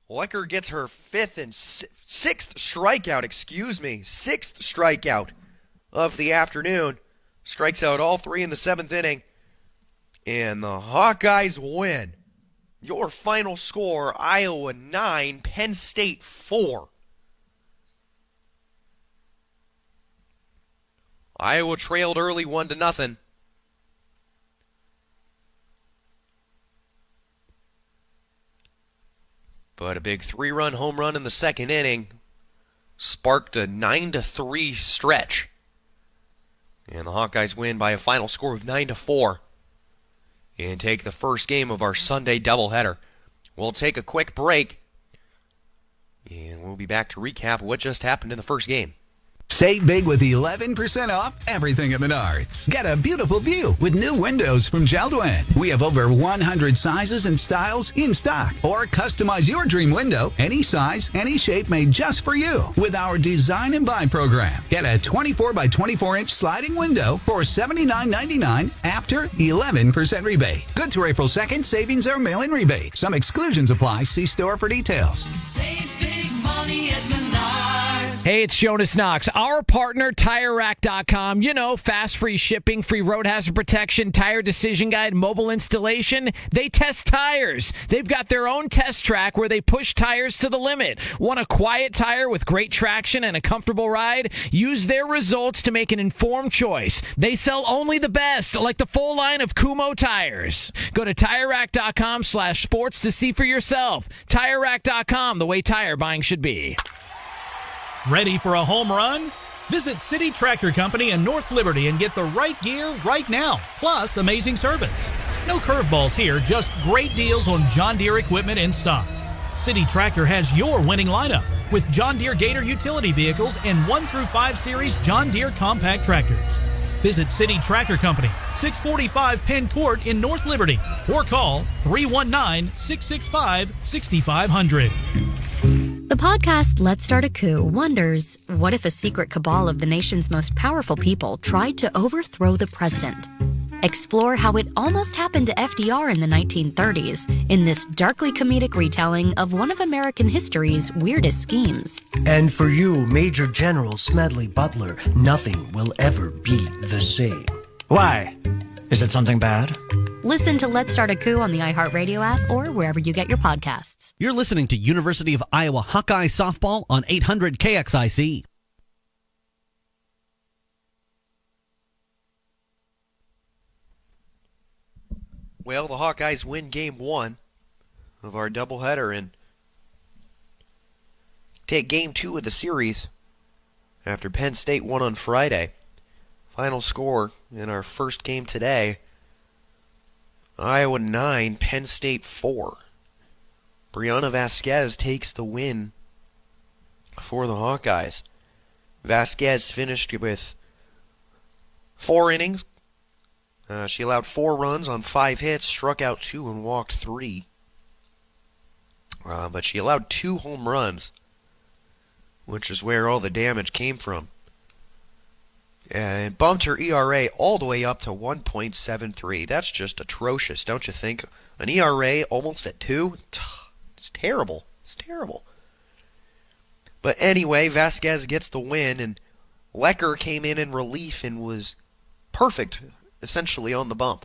S5: Lecker gets her 5th and 6th strikeout, sixth strikeout of the afternoon. Strikes out all 3 in the 7th inning. And the Hawkeyes win. Your final score, Iowa 9, Penn State 4. Iowa trailed early 1-0. But a big 3-run home run in the 2nd inning sparked a 9-3 stretch. And the Hawkeyes win by a final score of 9-4 and take the first game of our Sunday doubleheader. We'll take a quick break, and we'll be back to recap what just happened in the first game.
S11: Save big with 11% off everything at Menards. Get a beautiful view with new windows from Jeld-Wen. We have over 100 sizes and styles in stock. Or customize your dream window, any size, any shape, made just for you with our Design and Buy program. Get a 24 by 24 inch sliding window for $79.99 after 11% rebate. Good through April 2nd. Savings or mail-in rebate. Some exclusions apply. See store for details.
S7: Save big money at Menards.
S17: Hey, it's Jonas Knox. Our partner, TireRack.com. You know, fast, free shipping, free road hazard protection, tire decision guide, mobile installation. They test tires. They've got their own test track where they push tires to the limit. Want a quiet tire with great traction and a comfortable ride? Use their results to make an informed choice. They sell only the best, like the full line of Kumho tires. Go to TireRack.com/sports to see for yourself. TireRack.com, the way tire buying should be.
S9: Ready for a home run? Visit City Tractor Company in North Liberty and get the right gear right now, plus amazing service. No curveballs here, just great deals on John Deere equipment in stock. City Tractor has your winning lineup with John Deere Gator utility vehicles and 1 through 5 series John Deere compact tractors. Visit City Tractor Company, 645 Penn Court in North Liberty, or call 319-665-6500.
S12: The podcast Let's Start a Coup wonders, what if a secret cabal of the nation's most powerful people tried to overthrow the president? Explore how it almost happened to FDR in the 1930s in this darkly comedic retelling of one of American history's weirdest schemes.
S13: And for you, Major General Smedley Butler, nothing will ever be the same.
S14: Why? Is it something bad?
S12: Listen to Let's Start a Coup on the iHeartRadio app or wherever you get your podcasts.
S4: You're listening to University of Iowa Hawkeye Softball on 800 KXIC.
S5: Well, the Hawkeyes win Game 1 of our doubleheader and take Game 2 of the series after Penn State won on Friday. Final score in our first game today, Iowa 9, Penn State 4. Brianna Vasquez takes the win for the Hawkeyes. Vasquez finished with 4 innings. She allowed 4 runs on 5 hits, struck out 2 and walked 3. But she allowed 2 home runs, which is where all the damage came from. And bumped her ERA all the way up to 1.73. That's just atrocious, don't you think? An ERA almost at 2? It's terrible. It's terrible. But anyway, Vasquez gets the win, and Lecker came in relief and was perfect, essentially, on the bump.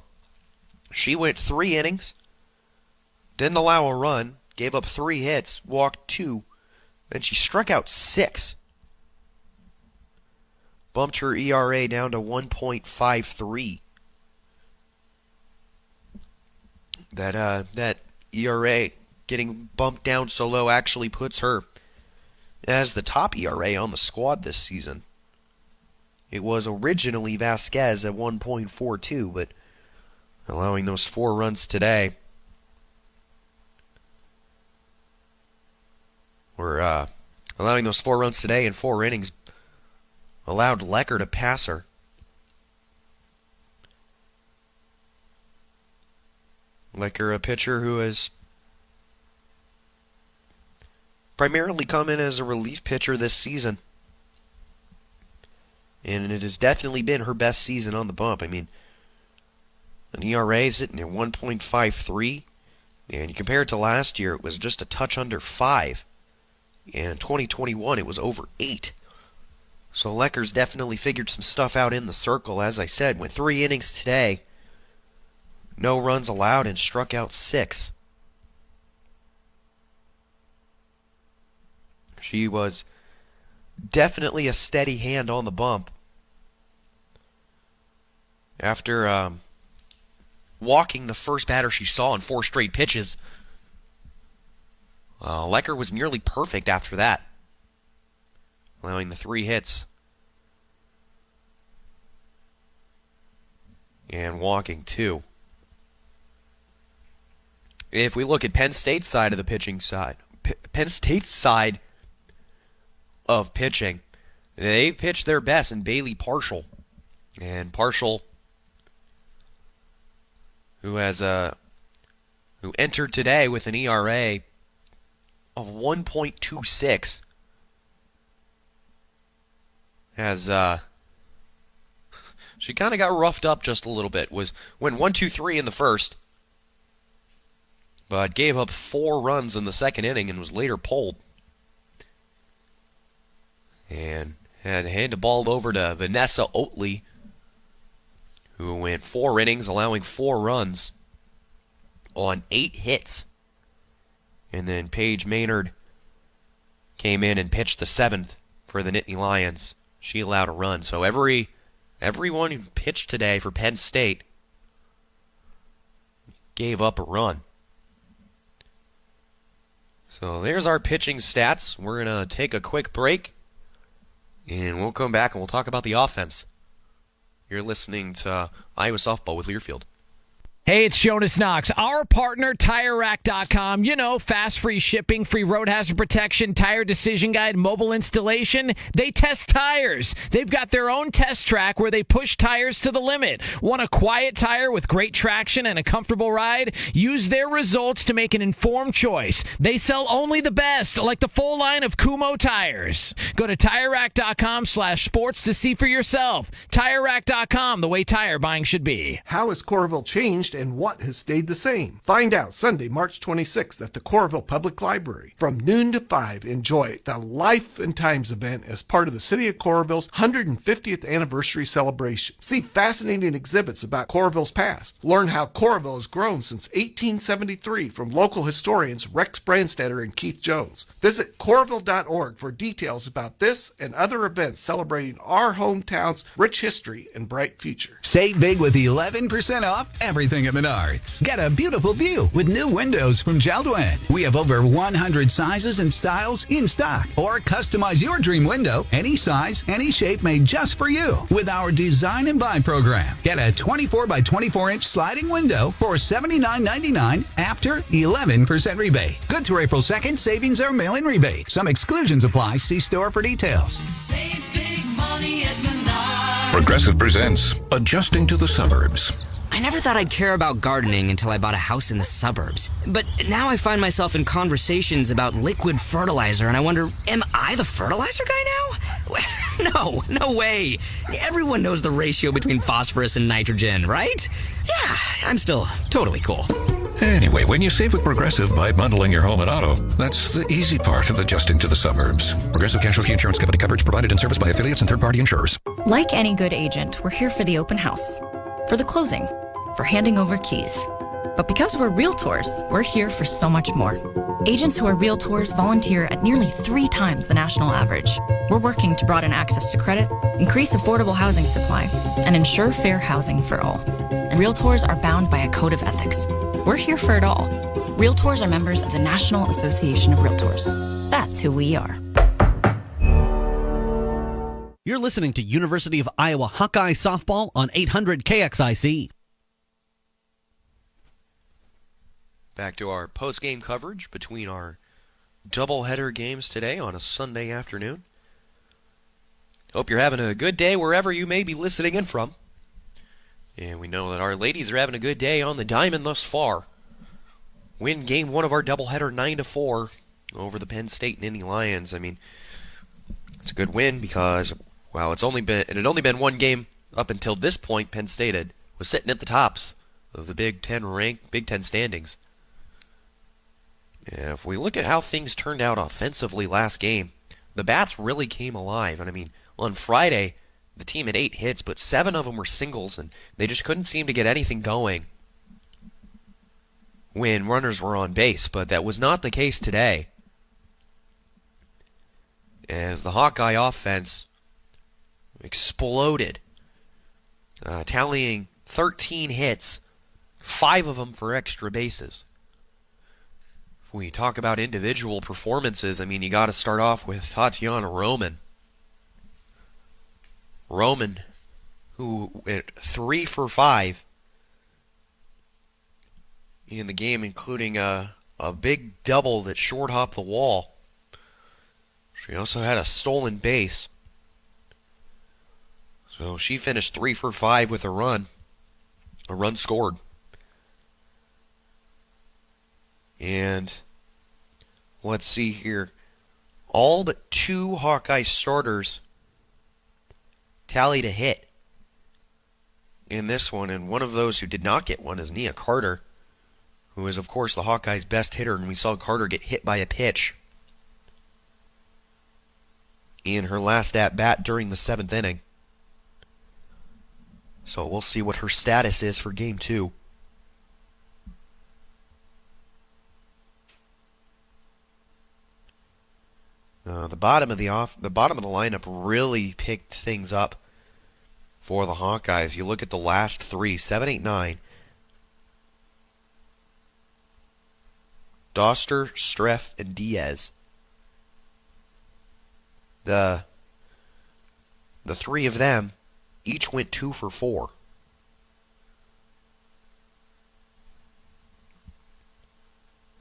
S5: She went 3 innings, didn't allow a run, gave up 3 hits, walked 2, then she struck out 6. Bumped her ERA down to 1.53. That ERA getting bumped down so low actually puts her as the top ERA on the squad this season. It was originally Vasquez at 1.42, but allowing those 4 runs today, allowing those 4 runs today in 4 innings, allowed Lecker to pass her. Lecker, a pitcher who has primarily come in as a relief pitcher this season. And it has definitely been her best season on the bump. I mean, an ERA sitting at 1.53. And you compare it to last year, it was just a touch under 5. And in 2021, it was over 8. So Lecker's definitely figured some stuff out in the circle. As I said, went 3 innings today. No runs allowed and struck out 6. She was definitely a steady hand on the bump. After walking the first batter she saw in 4 straight pitches, Lecker was nearly perfect after that, allowing the 3 hits and walking 2. If we look at Penn State's side of the pitching side, Penn State's side of pitching, They pitched their best in Bailey Partial. And Partial, who entered today with an ERA of 1.26, she kind of got roughed up just a little bit. Went 1-2-3 in the first, but gave up 4 runs in the second inning and was later pulled. And had to hand the ball over to Vanessa Oatley, who went 4 innings, allowing 4 runs on 8 hits. And then Paige Maynard came in and pitched the 7th for the Nittany Lions. She allowed a run. So everyone who pitched today for Penn State gave up a run. So there's our pitching stats. We're going to take a quick break, and we'll come back and we'll talk about the offense. You're listening to Iowa Softball with Learfield.
S17: Hey, it's Jonas Knox. Our partner, TireRack.com. You know, fast, free shipping, free road hazard protection, tire decision guide, mobile installation. They test tires. They've got their own test track where they push tires to the limit. Want a quiet tire with great traction and a comfortable ride? Use their results to make an informed choice. They sell only the best, like the full line of Kumho tires. Go to TireRack.com/sports to see for yourself. TireRack.com, the way tire buying should be.
S18: How has Coralville changed and what has stayed the same? Find out Sunday, March 26th at the Coralville Public Library. From noon to 5, enjoy the Life and Times event as part of the City of Coralville's 150th anniversary celebration. See fascinating exhibits about Coralville's past. Learn how Coralville has grown since 1873 from local historians Rex Brandstatter and Keith Jones. Visit Coralville.org for details about this and other events celebrating our hometown's rich history and bright future.
S11: Save big with 11% off everything at Menards. Get a beautiful view with new windows from Jeld-Wen. We have over 100 sizes and styles in stock. Or customize your dream window, any size, any shape, made just for you with our Design and Buy program. Get a 24 by 24 inch sliding window for $79.99 after 11% rebate. Good through April 2nd. Savings are mail-in rebate. Some exclusions apply. See store for details.
S7: Save big money at Menards.
S15: Progressive presents Adjusting to the Suburbs.
S19: I never thought I'd care about gardening until I bought a house in the suburbs. But now I find myself in conversations about liquid fertilizer, and I wonder, am I the fertilizer guy now? No way. Everyone knows the ratio between phosphorus and nitrogen, right? Yeah, I'm still totally cool.
S15: Anyway, when you save with Progressive by bundling your home and auto, that's the easy part of adjusting to the suburbs. Progressive Casualty Insurance Company, coverage provided and serviced by affiliates and third-party insurers.
S20: Like any good agent, we're here for the open house, for the closing, for handing over keys. But because we're realtors, we're here for so much more. Agents who are realtors volunteer at nearly 3 times the national average. We're working to broaden access to credit, increase affordable housing supply, and ensure fair housing for all. And realtors are bound by a code of ethics. We're here for it all. Realtors are members of the National Association of Realtors. That's who we are.
S4: You're listening to University of Iowa Hawkeye Softball on 800 KXIC.
S5: Back to our post-game coverage between our doubleheader games today on a Sunday afternoon. Hope you're having a good day wherever you may be listening in from. And we know that our ladies are having a good day on the diamond thus far. Win game 1 of our doubleheader 9-4 over the Penn State Nittany Lions. I mean, it's a good win because, well, it had only been 1 game up until this point. Penn State was sitting at the tops of the Big Ten standings. Yeah, if we look at how things turned out offensively last game, the bats really came alive. And I mean, on Friday, the team had 8 hits, but 7 of them were singles, and they just couldn't seem to get anything going when runners were on base. But that was not the case today, as the Hawkeye offense exploded, tallying 13 hits, 5 of them for extra bases. If we talk about individual performances, I mean, you got to start off with Tatiana Roman. Roman, who went 3 for 5 in the game, including a big double that short hopped the wall. She also had a stolen base. So she finished 3 for 5 with a run scored. And let's see here. All but 2 Hawkeye starters tallied a hit in this one, and one of those who did not get one is Nia Carter, who is, of course, the Hawkeyes' best hitter, and we saw Carter get hit by a pitch in her last at-bat during the 7th inning. So we'll see what her status is for Game 2. The bottom of the lineup really picked things up for the Hawkeyes. You look at the last 3, 7, 8, 9. Doster, Streff, and Diaz. The 3 of them each went 2 for 4.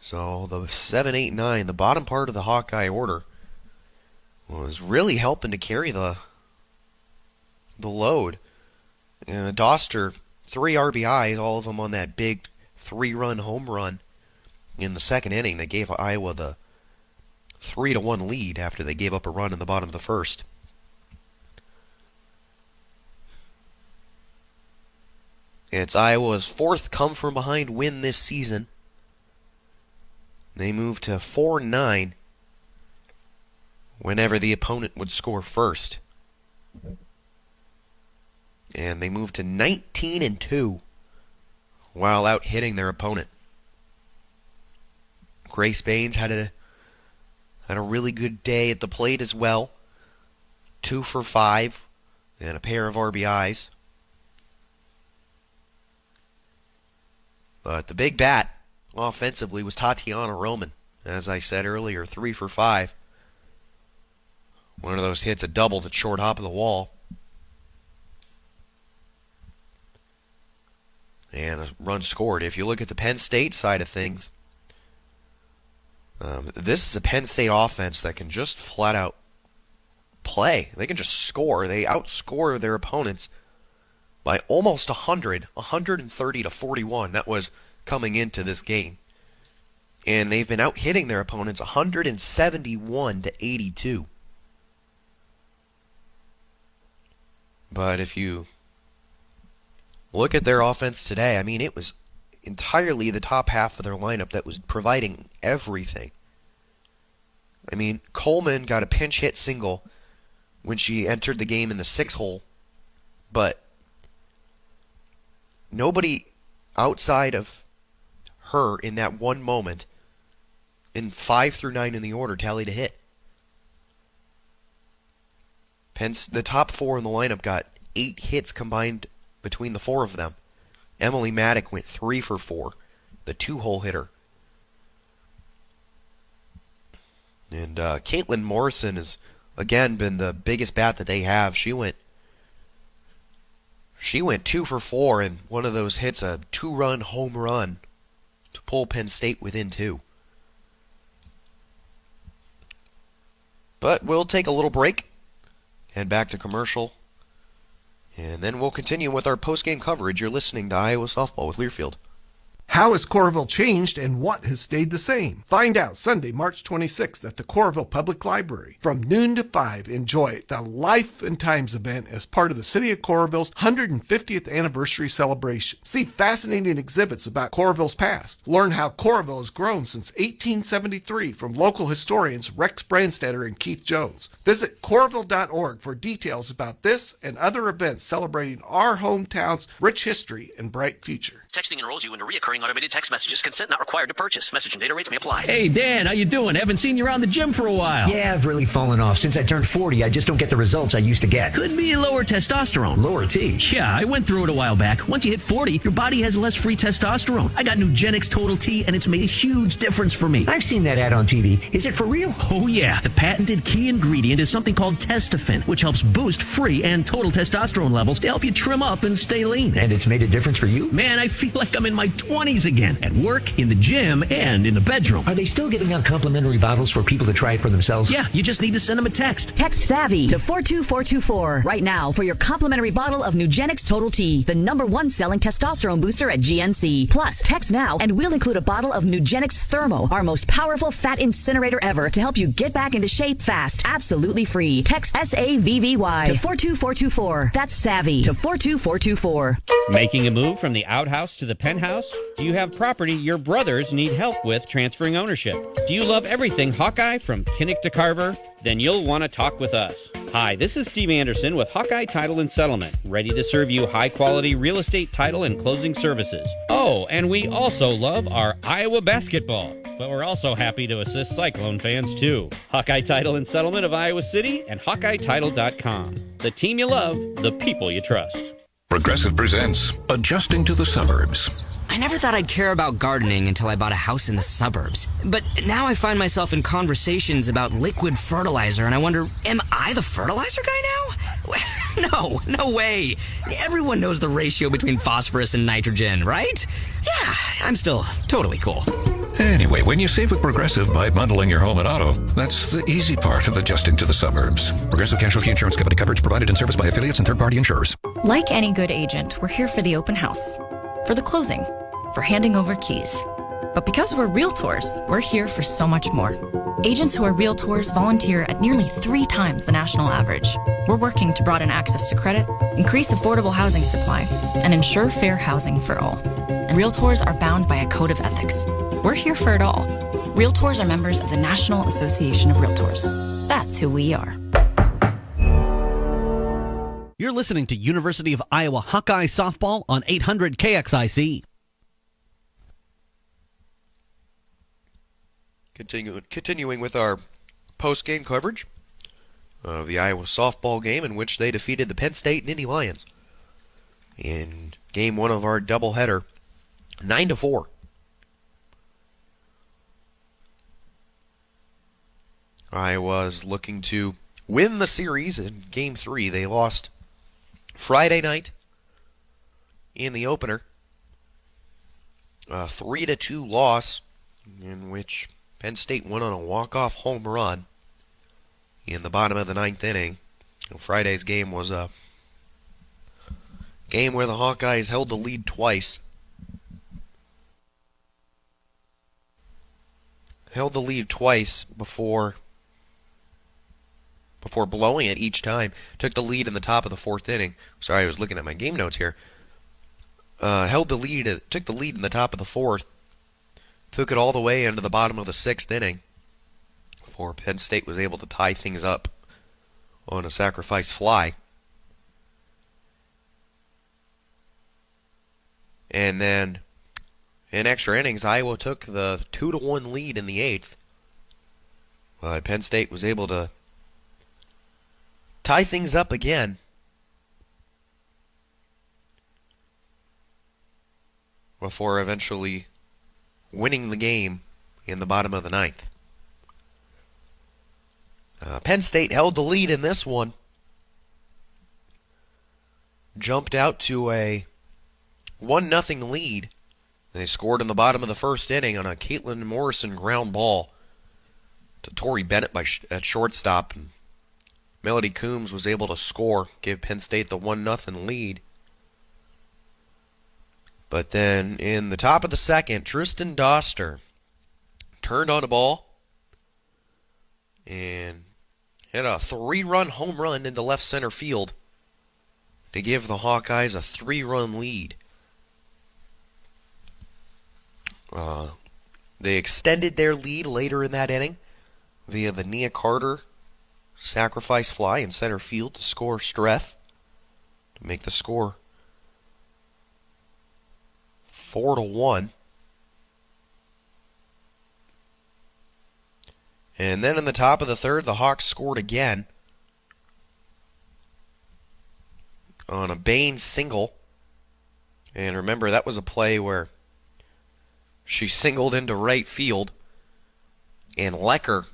S5: So the 7, 8, 9, the bottom part of the Hawkeye order, was really helping to carry the load. Doster, 3 RBIs, all of them on that big 3-run home run in the 2nd inning. They gave Iowa the 3-1 lead after they gave up a run in the bottom of the 1st. It's Iowa's 4th come-from-behind win this season. They moved to 4-9 whenever the opponent would score first. And they moved to 19-2 while out hitting their opponent. Grace Baines had a really good day at the plate as well. 2 for 5 and a pair of RBIs. But the big bat offensively was Tatiana Roman. As I said earlier, 3 for 5. One of those hits, a double to short hop of the wall. And a run scored. If you look at the Penn State side of things, this is a Penn State offense that can just flat out play. They can just score. They outscore their opponents by almost 130 to 41. That was coming into this game. And they've been out hitting their opponents 171 to 82. But if you look at their offense today, I mean, it was entirely the top half of their lineup that was providing everything. I mean, Coleman got a pinch hit single when she entered the game in the 6 hole, but nobody outside of her in that one moment in 5 through 9 in the order tallied a hit. The top 4 in the lineup got 8 hits combined between the 4 of them. Emily Maddock went 3 for 4, the 2-hole hitter. And Caitlin Morrison has, again, been the biggest bat that they have. She went 2 for 4, and one of those hits, a 2-run home run to pull Penn State within 2. But we'll take a little break. Head back to commercial, and then we'll continue with our post-game coverage. You're listening to Iowa Softball with Learfield.
S18: How has Coralville changed and what has stayed the same? Find out Sunday, March 26th at the Coralville Public Library. From noon to 5, enjoy the Life and Times event as part of the City of Coralville's 150th anniversary celebration. See fascinating exhibits about Coralville's past. Learn how Coralville has grown since 1873 from local historians Rex Brandstetter and Keith Jones. Visit Coralville.org for details about this and other events celebrating our hometown's rich history and bright future.
S21: Texting enrolls you into recurring automated text messages. Consent not required to purchase. Message and data rates may apply.
S22: Hey, Dan, how you doing? Haven't seen you around the gym for a while.
S23: Yeah, I've really fallen off. Since I turned 40, I just don't get the results I used to get.
S22: Could be lower testosterone.
S23: Lower T?
S22: Yeah, I went through it a while back. Once you hit 40, your body has less free testosterone. I got Nugenix Total T, and it's made a huge difference for me.
S23: I've seen that ad on TV. Is it for real?
S22: Oh, yeah. The patented key ingredient is something called Testofen, which helps boost free and total testosterone levels to help you trim up and stay lean.
S23: And it's made a difference for you?
S22: Man, I feel feel like I'm in my 20s again. At work, in the gym, and in the bedroom.
S23: Are they still giving out complimentary bottles for people to try it for themselves?
S22: Yeah, you just need to send them a text.
S1: Text SAVVY to 42424 right now for your complimentary bottle of Nugenix Total T, the #1 selling testosterone booster at GNC. Plus, text now and we'll include a bottle of Nugenix Thermo, our most powerful fat incinerator ever, to help you get back into shape fast. Absolutely free. Text SAVVY to 42424. That's SAVVY to 42424.
S10: Making a move from the outhouse to the penthouse? Do you have property your brothers need help with transferring ownership? Do you love everything Hawkeye from Kinnick to Carver? Then you'll want to talk with us. Hi, this is Steve Anderson with Hawkeye Title and Settlement, ready to serve you high-quality real estate title and closing services. Oh, and we also love our Iowa basketball, but we're also happy to assist Cyclone fans too. Hawkeye Title and Settlement of Iowa City and HawkeyeTitle.com. The team you love, the people you trust.
S15: Progressive presents Adjusting to the Suburbs.
S19: I never thought I'd care about gardening until I bought a house in the suburbs. But now I find myself in conversations about liquid fertilizer, and I wonder, am I the fertilizer guy now? No way. Everyone knows the ratio between phosphorus and nitrogen, right? Yeah, I'm still totally cool.
S15: Anyway, when you save with Progressive by bundling your home and auto, that's the easy part of adjusting to the suburbs. Progressive Casualty Insurance Company coverage provided in service by affiliates and third-party insurers.
S20: Like any good agent, we're here for the open house, for the closing, for handing over keys. But because we're realtors, we're here for so much more. Agents who are realtors volunteer at nearly 3 times the national average. We're working to broaden access to credit, increase affordable housing supply, and ensure fair housing for all. And realtors are bound by a code of ethics. We're here for it all. Realtors are members of the National Association of Realtors. That's who we are.
S4: You're listening to University of Iowa Hawkeye Softball on 800 KXIC.
S5: Continuing with our post-game coverage of the Iowa softball game in which they defeated the Penn State Nittany Lions in game 1 of our doubleheader, 9-4. Iowa's looking to win the series in game 3. They lost Friday night in the opener, a 3-2 loss in which Penn State went on a walk-off home run in the bottom of the 9th inning. Friday's game was a game where the Hawkeyes held the lead twice. Held the lead twice before blowing it each time. Took the lead in the top of the 4th inning. Sorry, I was looking at my game notes here. Took the lead in the top of the 4th. Took it all the way into the bottom of the 6th inning before Penn State was able to tie things up on a sacrifice fly. And then in extra innings, Iowa took the 2-1 lead in the 8th. But Penn State was able to tie things up again before eventually winning the game in the bottom of the 9th. Penn State held the lead in this one. Jumped out to a 1-0 lead. They scored in the bottom of the 1st inning on a Caitlin Morrison ground ball to Tori Bennett at shortstop. And Melody Coombs was able to score, give Penn State the 1-0 lead. But then in the top of the 2nd, Tristan Doster turned on a ball and hit a 3-run home run into left center field to give the Hawkeyes a 3-run lead. They extended their lead later in that inning via the Nia Carter sacrifice fly in center field to score Streff to make the score 4-1. And then in the top of the 3rd, the Hawks scored again on a Bain single. And remember, that was a play where she singled into right field, and Lecker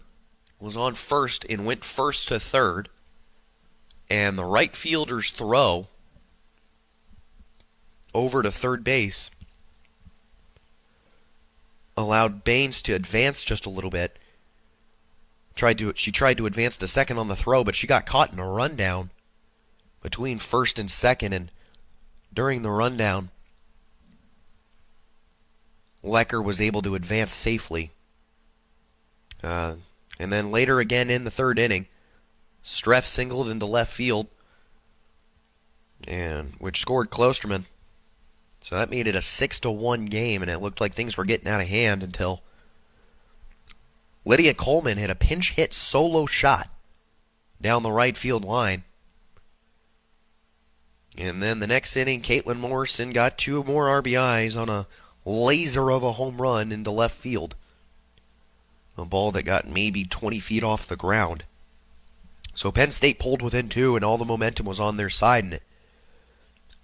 S5: was on first and went first to 3rd. And the right fielder's throw over to 3rd base allowed Baines to advance just a little bit. She tried to advance to second on the throw, but she got caught in a rundown between first and second, and during the rundown, Lecker was able to advance safely. And then later again in the third inning, Streff singled into left field, which scored Klosterman. So that made it a 6-1 game, and it looked like things were getting out of hand until Lydia Coleman hit a pinch hit solo shot down the right field line. And then the next inning, Caitlin Morrison got 2 more RBIs on a laser of a home run into left field. A ball that got maybe 20 feet off the ground. So Penn State pulled within 2, and all the momentum was on their side, and it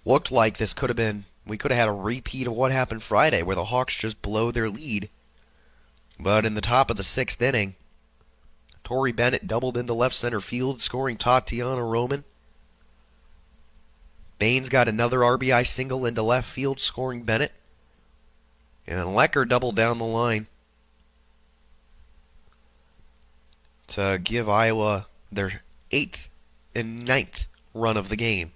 S5: looked like we could have had a repeat of what happened Friday, where the Hawks just blow their lead. But in the top of the 6th inning, Tori Bennett doubled into left center field, scoring Tatiana Roman. Baines got another RBI single into left field, scoring Bennett. And Lecker doubled down the line to give Iowa their 8th and 9th run of the game.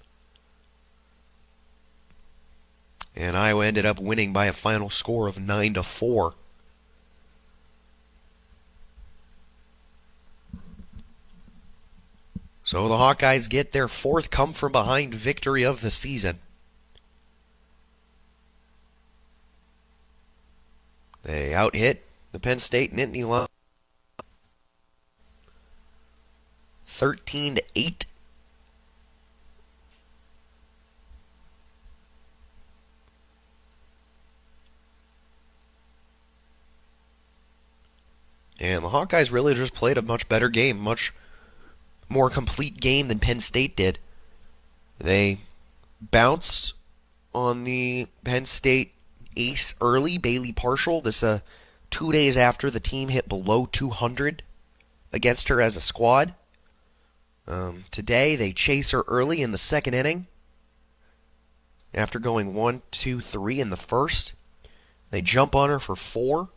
S5: And Iowa ended up winning by a final score of 9-4. So the Hawkeyes get their 4th come-from-behind victory of the season. They out-hit the Penn State Nittany Lions 13-8. And the Hawkeyes really just played a much better game, much more complete game than Penn State did. They bounced on the Penn State ace early, Bailey Partial. This 2 days after the team hit below 200 against her as a squad. Today they chase her early in the 2nd inning. After going 1, 2, 3 in the first, they jump on her for 4.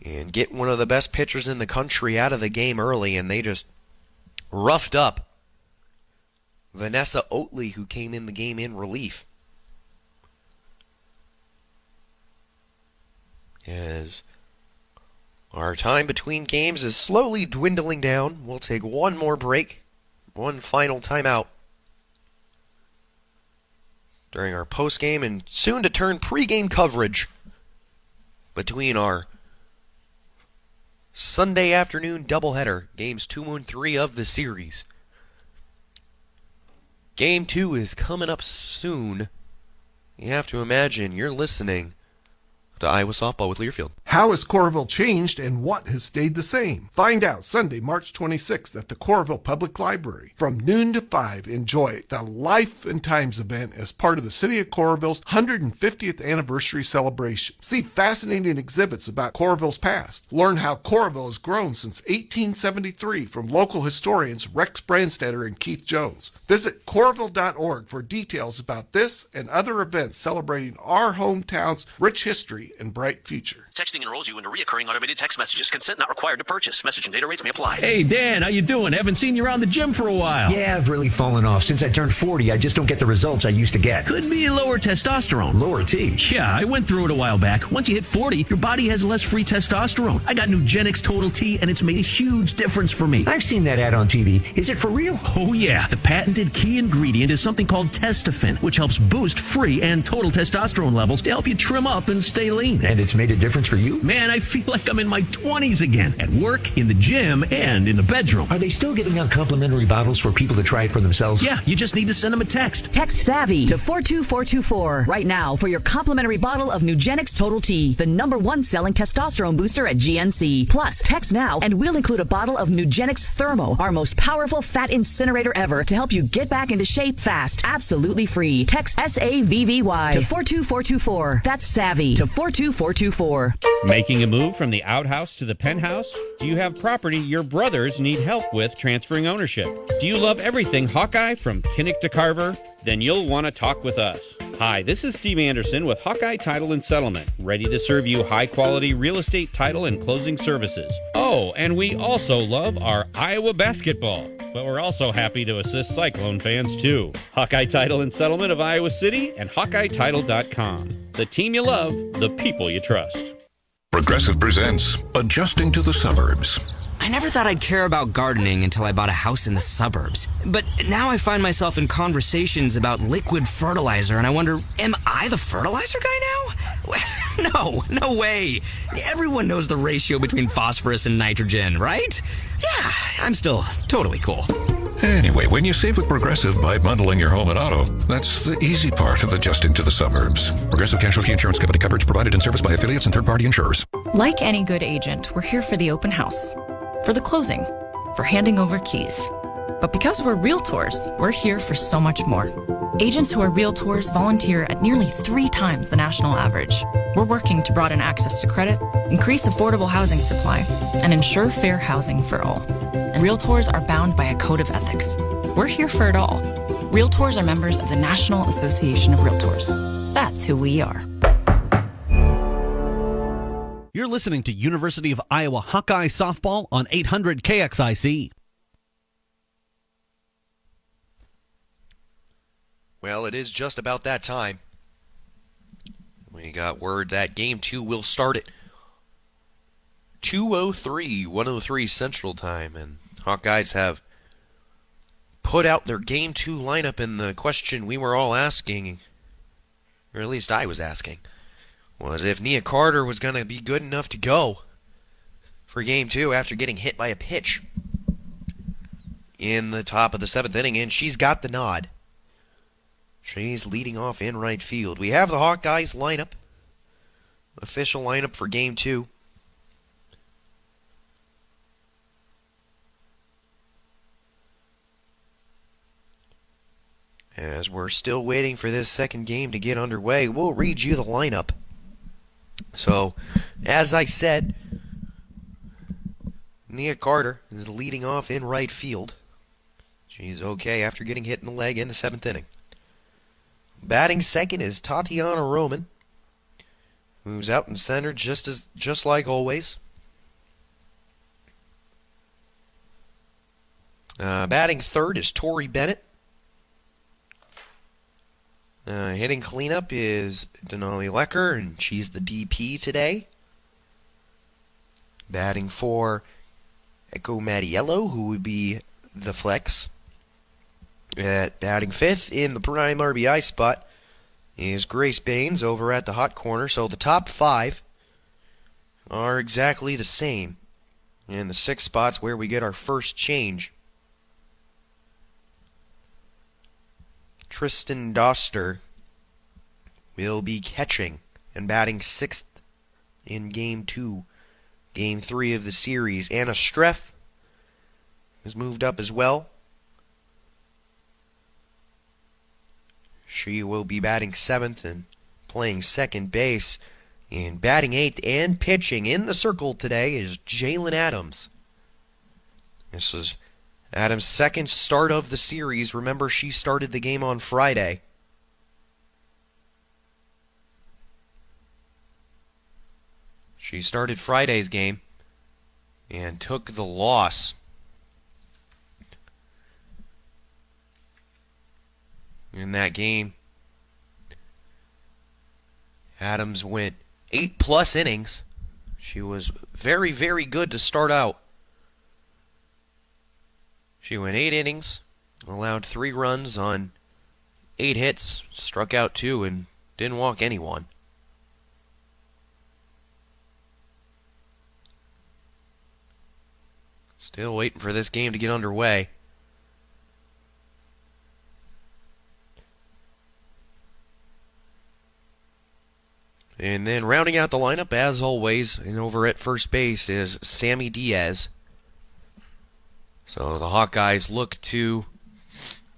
S5: And get one of the best pitchers in the country out of the game early, and they just roughed up Vanessa Oatley, who came in the game in relief. As our time between games is slowly dwindling down, we'll take one more break, one final timeout during our postgame and soon to turn pregame coverage between our Sunday afternoon doubleheader, games 2 and 3 of the series. Game 2 is coming up soon. You have to imagine you're listening to Iowa Softball with Learfield.
S18: How has Coralville changed and what has stayed the same? Find out Sunday, March 26th at the Coralville Public Library. From noon to 5, enjoy the Life and Times event as part of the City of Coralville's 150th anniversary celebration. See fascinating exhibits about Coralville's past. Learn how Coralville has grown since 1873 from local historians Rex Brandstetter and Keith Jones. Visit Coralville.org for details about this and other events celebrating our hometown's rich history and bright future.
S21: Texting enrolls you into recurring automated text messages. Consent not required to purchase. Message and data rates may apply.
S22: Hey, Dan, how you doing? Haven't seen you around the gym for a while.
S23: Yeah, I've really fallen off. Since I turned 40, I just don't get the results I used to get.
S22: Could be lower testosterone.
S23: Lower T?
S22: Yeah, I went through it a while back. Once you hit 40, your body has less free testosterone. I got Nugenix Total T, and it's made a huge difference for me.
S23: I've seen that ad on TV. Is it for real?
S22: Oh, yeah. The patented key ingredient is something called Testofen, which helps boost free and total testosterone levels to help you trim up and stay lean.
S23: And it's made a difference for you?
S22: Man, I feel like I'm in my 20s again. At work, in the gym, and in the bedroom.
S23: Are they still giving out complimentary bottles for people to try it for themselves?
S22: Yeah, you just need to send them a text.
S1: Text SAVVY to 42424 right now for your complimentary bottle of Nugenix Total T, the #1 selling testosterone booster at GNC. Plus, text now and we'll include a bottle of Nugenix Thermo, our most powerful fat incinerator ever, to help you get back into shape fast. Absolutely free. Text SAVVY to 42424. That's SAVVY to 42424.
S10: Making a move from the outhouse to the penthouse? Do you have property your brothers need help with transferring ownership? Do you love everything Hawkeye from Kinnick to Carver? Then you'll want to talk with us. Hi, this is Steve Anderson with Hawkeye Title and Settlement, ready to serve you high-quality real estate title and closing services. Oh, and we also love our Iowa basketball, but we're also happy to assist Cyclone fans too. Hawkeye Title and Settlement of Iowa City and HawkeyeTitle.com. The team you love, the people you trust.
S15: Progressive presents Adjusting to the Suburbs.
S19: I never thought I'd care about gardening until I bought a house in the suburbs. But now I find myself in conversations about liquid fertilizer, and I wonder, am I the fertilizer guy now? No way. Everyone knows the ratio between phosphorus and nitrogen, right? Yeah, I'm still totally cool.
S15: Anyway, when you save with Progressive by bundling your home and auto, that's the easy part of adjusting to the suburbs. Progressive Casualty Insurance Company coverage provided in service by affiliates and third-party insurers.
S20: Like any good agent, we're here for the open house, for the closing, for handing over keys. But because we're realtors, we're here for so much more. Agents who are realtors volunteer at nearly 3 times the national average. We're working to broaden access to credit, increase affordable housing supply, and ensure fair housing for all. And realtors are bound by a code of ethics. We're here for it all. Realtors are members of the National Association of Realtors. That's who we are.
S4: You're listening to University of Iowa Hawkeye Softball on 800 KXIC.
S5: Well, it is just about that time. We got word that Game 2 will start at 2:03, 1:03 Central Time, and Hawkeyes have put out their Game 2 lineup, and the question we were all asking, or at least I was asking, was if Nia Carter was going to be good enough to go for Game 2 after getting hit by a pitch in the top of the 7th inning, and she's got the nod. She's leading off in right field. We have the Hawkeyes lineup, official lineup for Game 2. As we're still waiting for this second game to get underway, we'll read you the lineup. So, as I said, Nia Carter is leading off in right field. She's okay after getting hit in the leg in the 7th inning. Batting second is Tatiana Roman, who's out in center just like always. Batting third is Tori Bennett. Hitting cleanup is Denali Lecker, and she's the DP today. Batting for Echo Mattiello, who would be the flex. Batting fifth in the prime RBI spot is Grace Baines over at the hot corner. So the top 5 are exactly the same. And the 6 spots where we get our first change. Tristan Doster will be catching and batting 6th in Game 2. Game 3 of the series. Anna Streff has moved up as well. She will be batting 7th and playing second base. And batting 8th and pitching in the circle today is Jalen Adams. This is Adams' second start of the series. Remember, she started the game on Friday. She started Friday's game and took the loss. In that game, Adams went 8+ innings. She was very, very good to start out. She went 8 innings, allowed 3 runs on 8 hits, struck out 2, and didn't walk anyone. Still waiting for this game to get underway. And then rounding out the lineup, as always, and over at first base is Sammy Diaz. So the Hawkeyes look to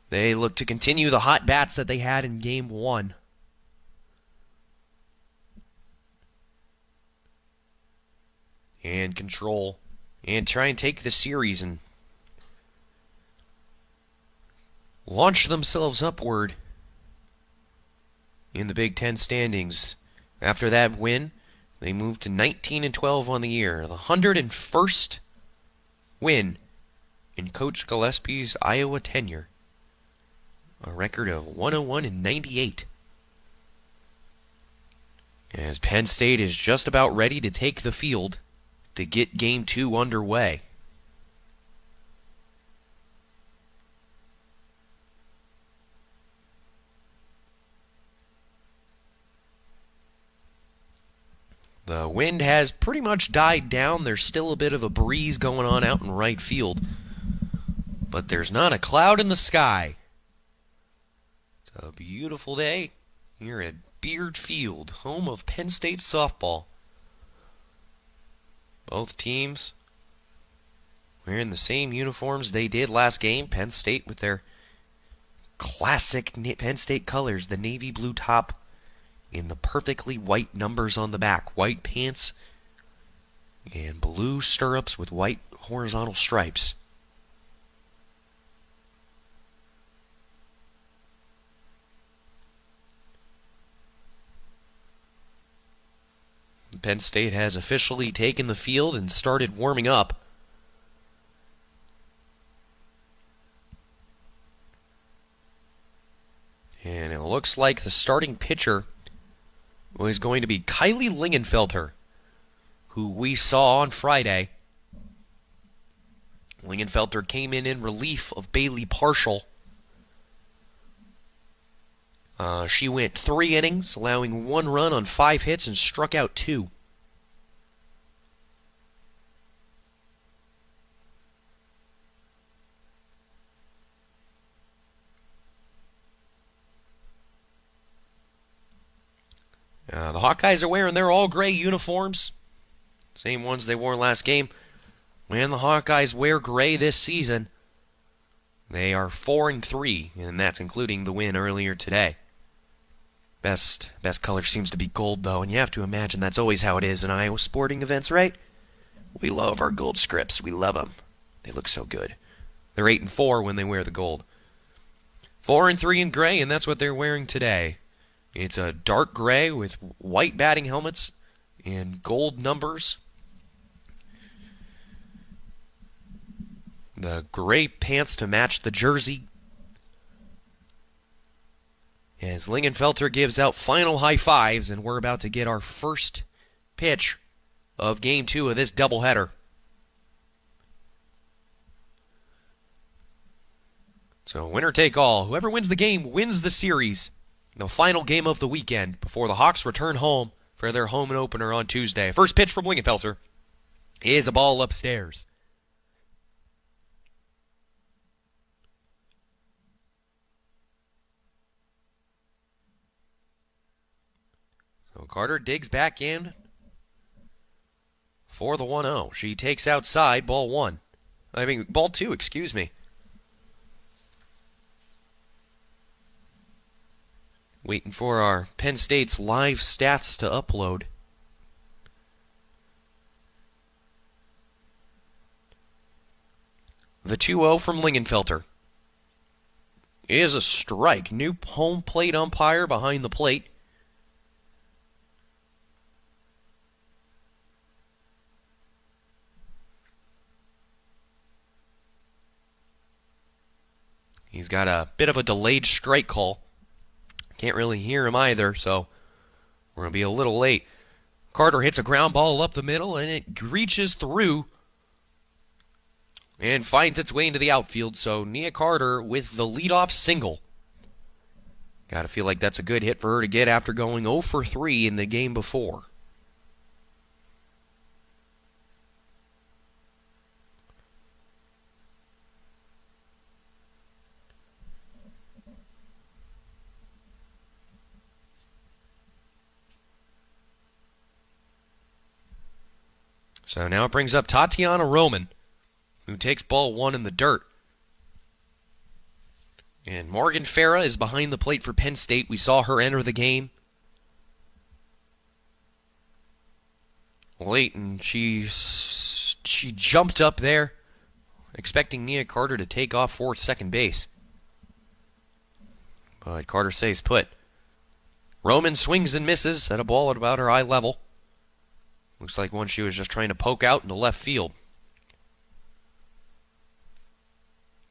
S5: continue the hot bats that they had in Game 1. And control and try and take the series and launch themselves upward in the Big Ten standings. After that win, they moved to 19-12 on the year, the 101st win in Coach Gillespie's Iowa tenure. A record of 101-98. As Penn State is just about ready to take the field to get Game 2 underway. The wind has pretty much died down. There's still a bit of a breeze going on out in right field. But there's not a cloud in the sky. It's a beautiful day here at Beard Field, home of Penn State softball. Both teams wearing the same uniforms they did last game. Penn State with their classic Penn State colors, the navy blue top in the perfectly white numbers on the back, white pants and blue stirrups with white horizontal stripes. Penn State has officially taken the field and started warming up. And it looks like the starting pitcher was going to be Kylie Lingenfelter, who we saw on Friday. Lingenfelter came in relief of Bailey Partial. She went 3 innings, allowing 1 run on 5 hits and struck out 2. The Hawkeyes are wearing their all-gray uniforms, same ones they wore last game. When the Hawkeyes wear gray this season, they are 4-3, and that's including the win earlier today. Best color seems to be gold, though, and you have to imagine that's always how it is in Iowa sporting events, right? We love our gold scripts. We love them. They look so good. They're 8-4 when they wear the gold. 4-3 in gray, and that's what they're wearing today. It's a dark gray with white batting helmets and gold numbers. The gray pants to match the jersey. As Lingenfelter gives out final high fives, and we're about to get our first pitch of Game 2 of this doubleheader. So winner take all. Whoever wins the game wins the series. The final game of the weekend before the Hawks return home for their home opener on Tuesday. First pitch from Lingenfelter is a ball upstairs. So Carter digs back in for the 1-0. She takes outside, ball 2, excuse me. Waiting for our Penn State's live stats to upload. The 2-0 from Lingenfelter is a strike. New home plate umpire behind the plate. He's got a bit of a delayed strike call. Can't really hear him either, so we're going to be a little late. Carter hits a ground ball up the middle, and it reaches through and finds its way into the outfield. So Nia Carter with the leadoff single. Got to feel like that's a good hit for her to get after going 0 for 3 in the game before. So now it brings up Tatiana Roman, who takes ball 1 in the dirt. And Morgan Farah is behind the plate for Penn State. We saw her enter the game late, and she jumped up there, expecting Nia Carter to take off for second base. But Carter stays put. Roman swings and misses at a ball at about her eye level. Looks like one she was just trying to poke out into left field.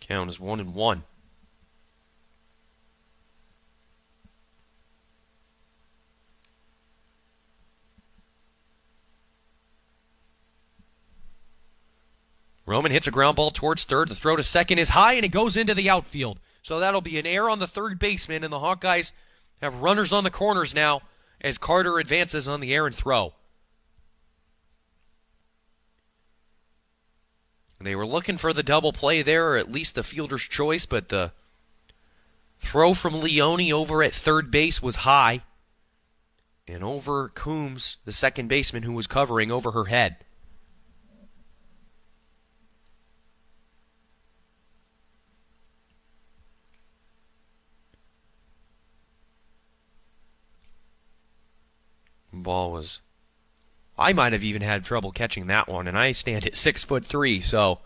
S5: Count is 1-1. Roman hits a ground ball towards third. The throw to second is high, and it goes into the outfield. So that'll be an error on the third baseman, and the Hawkeyes have runners on the corners now as Carter advances on the errant throw. They were looking for the double play there, or at least the fielder's choice, but the throw from Leone over at third base was high, and over Coombs, the second baseman who was covering, over her head. Ball was... I might have even had trouble catching that one, and I stand at 6'3", so...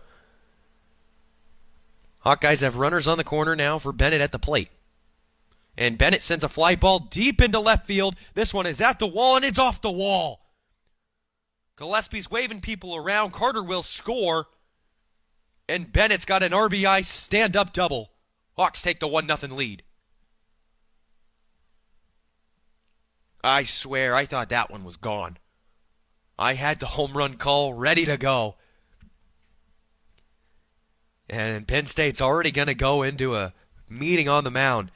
S5: Hawkeyes have runners on the corner now for Bennett at the plate. And Bennett sends a fly ball deep into left field. This one is at the wall, and it's off the wall. Gillespie's waving people around. Carter will score. And Bennett's got an RBI stand-up double. Hawks take the 1-0 lead. I swear, I thought that one was gone. I had the home run call ready to go. And Penn State's already going to go into a meeting on the mound.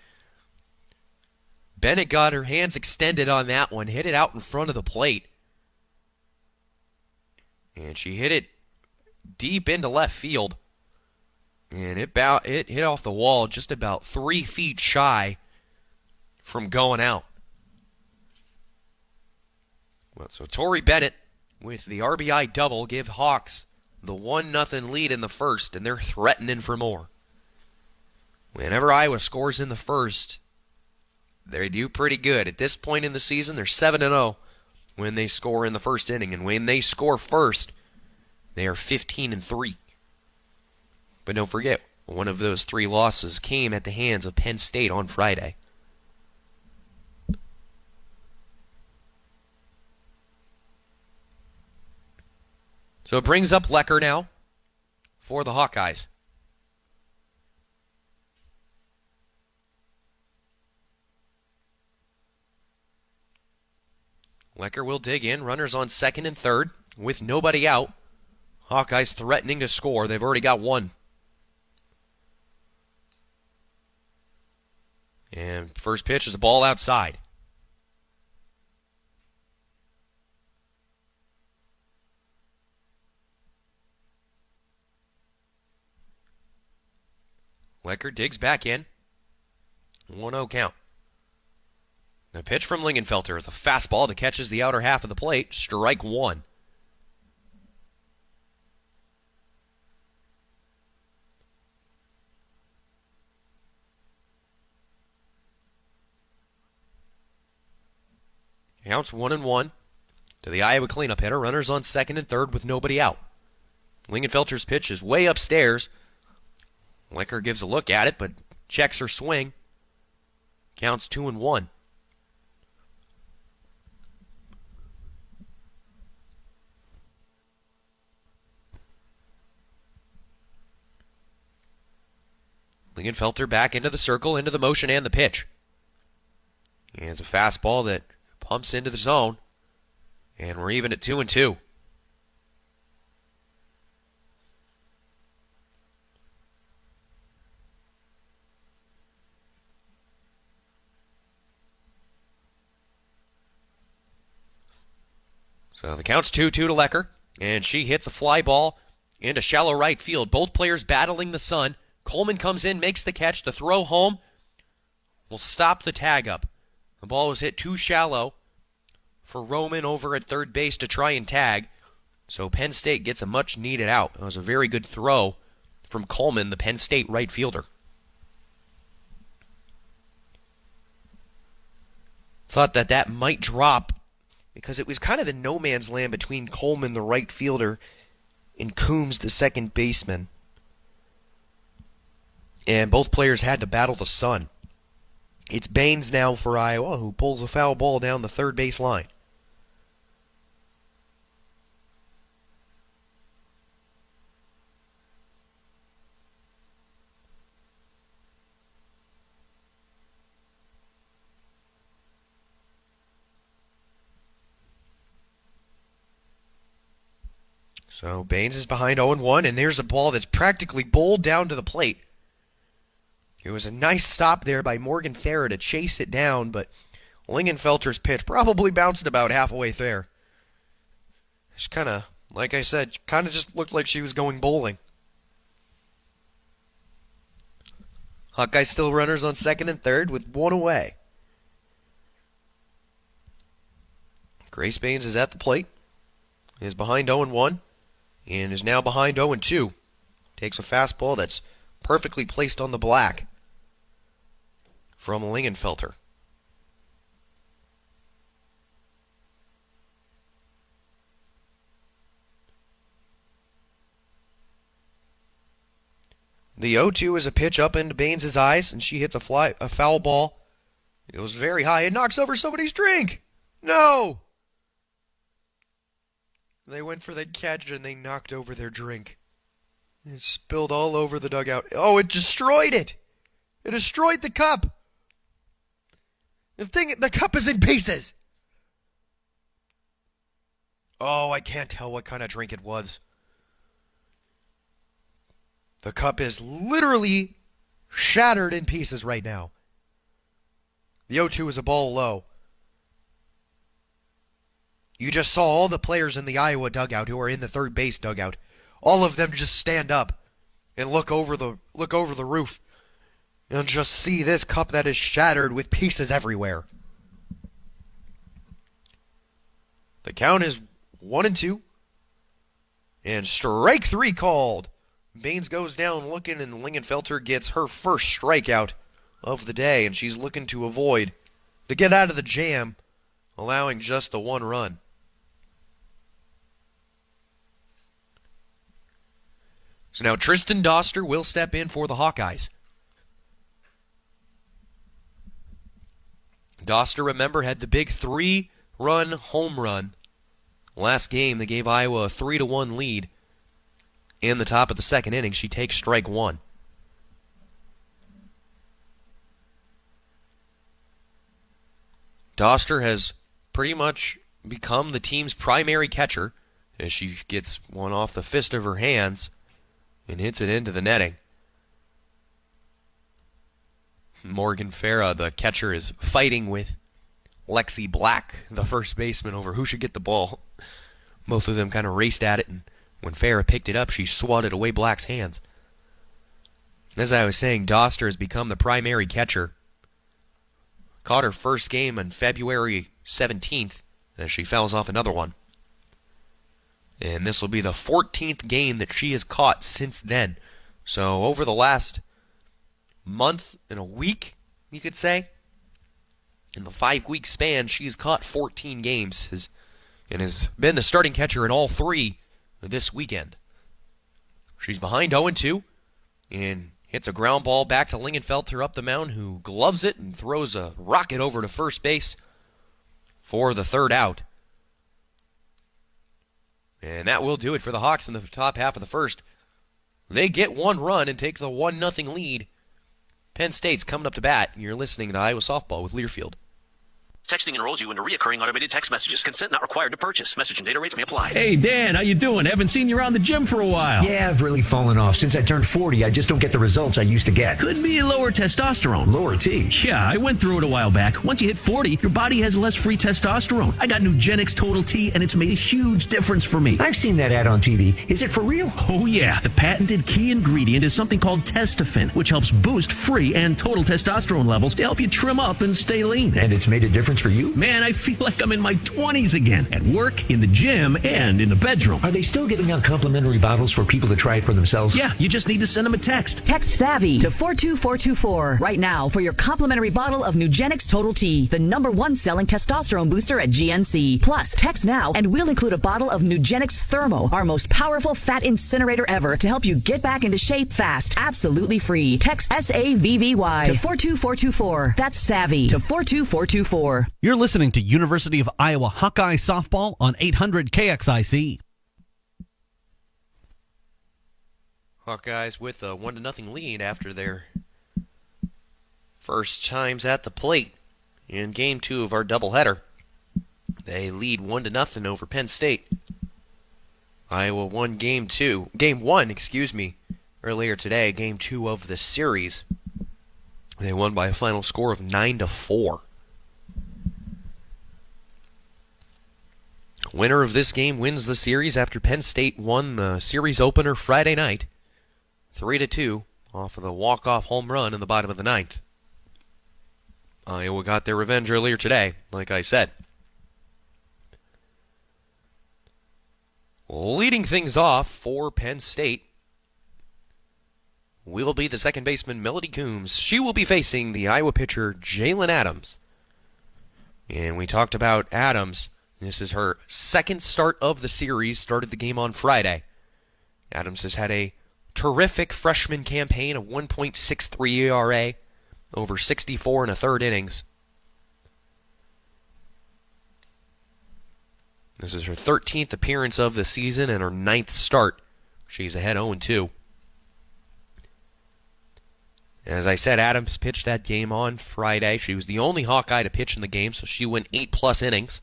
S5: Bennett got her hands extended on that one, hit it out in front of the plate. And she hit it deep into left field. And it hit off the wall just about 3 feet shy from going out. Well, so Tori Bennett with the RBI double give Hawks the 1-0 lead in the first, and they're threatening for more. Whenever Iowa scores in the first, they do pretty good. At this point in the season, they're 7-0 when they score in the first inning, and when they score first, they are 15-3. But don't forget, one of those 3 losses came at the hands of Penn State on Friday. So it brings up Lecker now for the Hawkeyes. Lecker will dig in. Runners on second and third with nobody out. Hawkeyes threatening to score. They've already got one. And first pitch is a ball outside. Lecker digs back in. 1-0 count. The pitch from Lingenfelter is a fastball that catches the outer half of the plate. Strike one. Counts 1-1 to the Iowa cleanup hitter. Runners on second and third with nobody out. Lingenfelter's pitch is way upstairs. Lecker gives a look at it, but checks her swing. Counts 2-1. Lingenfelter back into the circle, into the motion and the pitch. He has a fastball that pumps into the zone, and we're even at 2-2. So the count's 2-2 to Lecker, and she hits a fly ball into shallow right field. Both players battling the sun. Coleman comes in, makes the catch. The throw home will stop the tag up. The ball was hit too shallow for Roman over at third base to try and tag. So Penn State gets a much needed out. It was a very good throw from Coleman, the Penn State right fielder. Thought that might drop because it was kind of in no man's land between Coleman, the right fielder, and Coombs, the second baseman. And both players had to battle the sun. It's Baines now for Iowa, who pulls a foul ball down the third base line. So Baines is behind 0-1, and there's a ball that's practically bowled down to the plate. It was a nice stop there by Morgan Farah to chase it down, but Lingenfelter's pitch probably bounced about halfway there. It's kind of, like I said, kind of just looked like she was going bowling. Hawkeyes still runners on second and third with one away. Grace Baines is at the plate, is behind 0-1, and is now behind 0-2. Takes a fastball that's perfectly placed on the black from Lingenfelter. The 0-2 is a pitch up into Baines' eyes, and she hits a foul ball. It goes very high. It knocks over somebody's drink. No! They went for the catch, and they knocked over their drink. It spilled all over the dugout. Oh, it destroyed it! It destroyed the cup! The cup is in pieces! Oh, I can't tell what kind of drink it was. The cup is literally shattered in pieces right now. The 0-2 is a ball low. You just saw all the players in the Iowa dugout who are in the third base dugout. All of them just stand up and look over the roof and just see this cup that is shattered with pieces everywhere. The count is 1-2. And strike three called. Baines goes down looking, and Lingenfelter gets her first strikeout of the day, and she's looking to get out of the jam, allowing just the one run. So now Tristan Doster will step in for the Hawkeyes. Doster, remember, had the big 3-run home run. Last game, they gave Iowa a 3-1 lead. In the top of the second inning, she takes strike one. Doster has pretty much become the team's primary catcher as she gets one off the fist of her hands and hits it into the netting. Morgan Farah, the catcher, is fighting with Lexi Black, the first baseman, over who should get the ball. Both of them kind of raced at it, and when Farah picked it up, she swatted away Black's hands. As I was saying, Doster has become the primary catcher. Caught her first game on February 17th as she fouls off another one. And this will be the 14th game that she has caught since then. So over the last month and a week, you could say, in the 5-week span, she's caught 14 games and has been the starting catcher in all 3 this weekend. She's behind 0-2 and hits a ground ball back to Lingenfelter up the mound, who gloves it and throws a rocket over to first base for the third out. And that will do it for the Hawks in the top half of the first. They get one run and take the 1-0 lead. Penn State's coming up to bat, and you're listening to Iowa Softball with Learfield.
S21: Texting enrolls you into recurring automated text messages. Consent not required to purchase. Message and data rates may apply.
S22: Hey, Dan, how you doing? Haven't seen you around the gym for a while.
S23: Yeah, I've really fallen off. Since I turned 40, I just don't get the results I used to get.
S22: Could be lower testosterone.
S23: Lower T?
S22: Yeah, I went through it a while back. Once you hit 40, your body has less free testosterone. I got Nugenix Total T, and it's made a huge difference for me.
S23: I've seen that ad on TV. Is it for real?
S22: Oh, yeah. The patented key ingredient is something called Testofen, which helps boost free and total testosterone levels to help you trim up and stay lean.
S23: And it's made a difference for you?
S22: Man, I feel like I'm in my 20s again. At work, in the gym, and in the bedroom.
S23: Are they still giving out complimentary bottles for people to try it for themselves?
S22: Yeah, you just need to send them a text.
S1: Text SAVVY to 42424 right now for your complimentary bottle of Nugenix Total T, the #1 selling testosterone booster at GNC. Plus, text now and we'll include a bottle of Nugenix Thermo, our most powerful fat incinerator ever, to help you get back into shape fast. Absolutely free. Text SAVVY to 42424. That's SAVVY to 42424.
S4: You're listening to University of Iowa Hawkeye Softball on 800 KXIC.
S5: Hawkeyes with a 1-0 lead after their first times at the plate in Game 2 of our doubleheader. They lead 1-0 over Penn State. Iowa won Game 1, earlier today, Game 2 of the series. They won by a final score of 9-4. Winner of this game wins the series after Penn State won the series opener Friday night, 3-2, off of the walk-off home run in the bottom of the ninth. Iowa got their revenge earlier today, like I said. Leading things off for Penn State will be the second baseman, Melody Coombs. She will be facing the Iowa pitcher, Jalen Adams. And we talked about Adams. This is her second start of the series, started the game on Friday. Adams has had a terrific freshman campaign, a 1.63 ERA, over 64 and a third innings. This is her 13th appearance of the season and her 9th start. She's ahead 0-2. As I said, Adams pitched that game on Friday. She was the only Hawkeye to pitch in the game, so she went 8+ innings.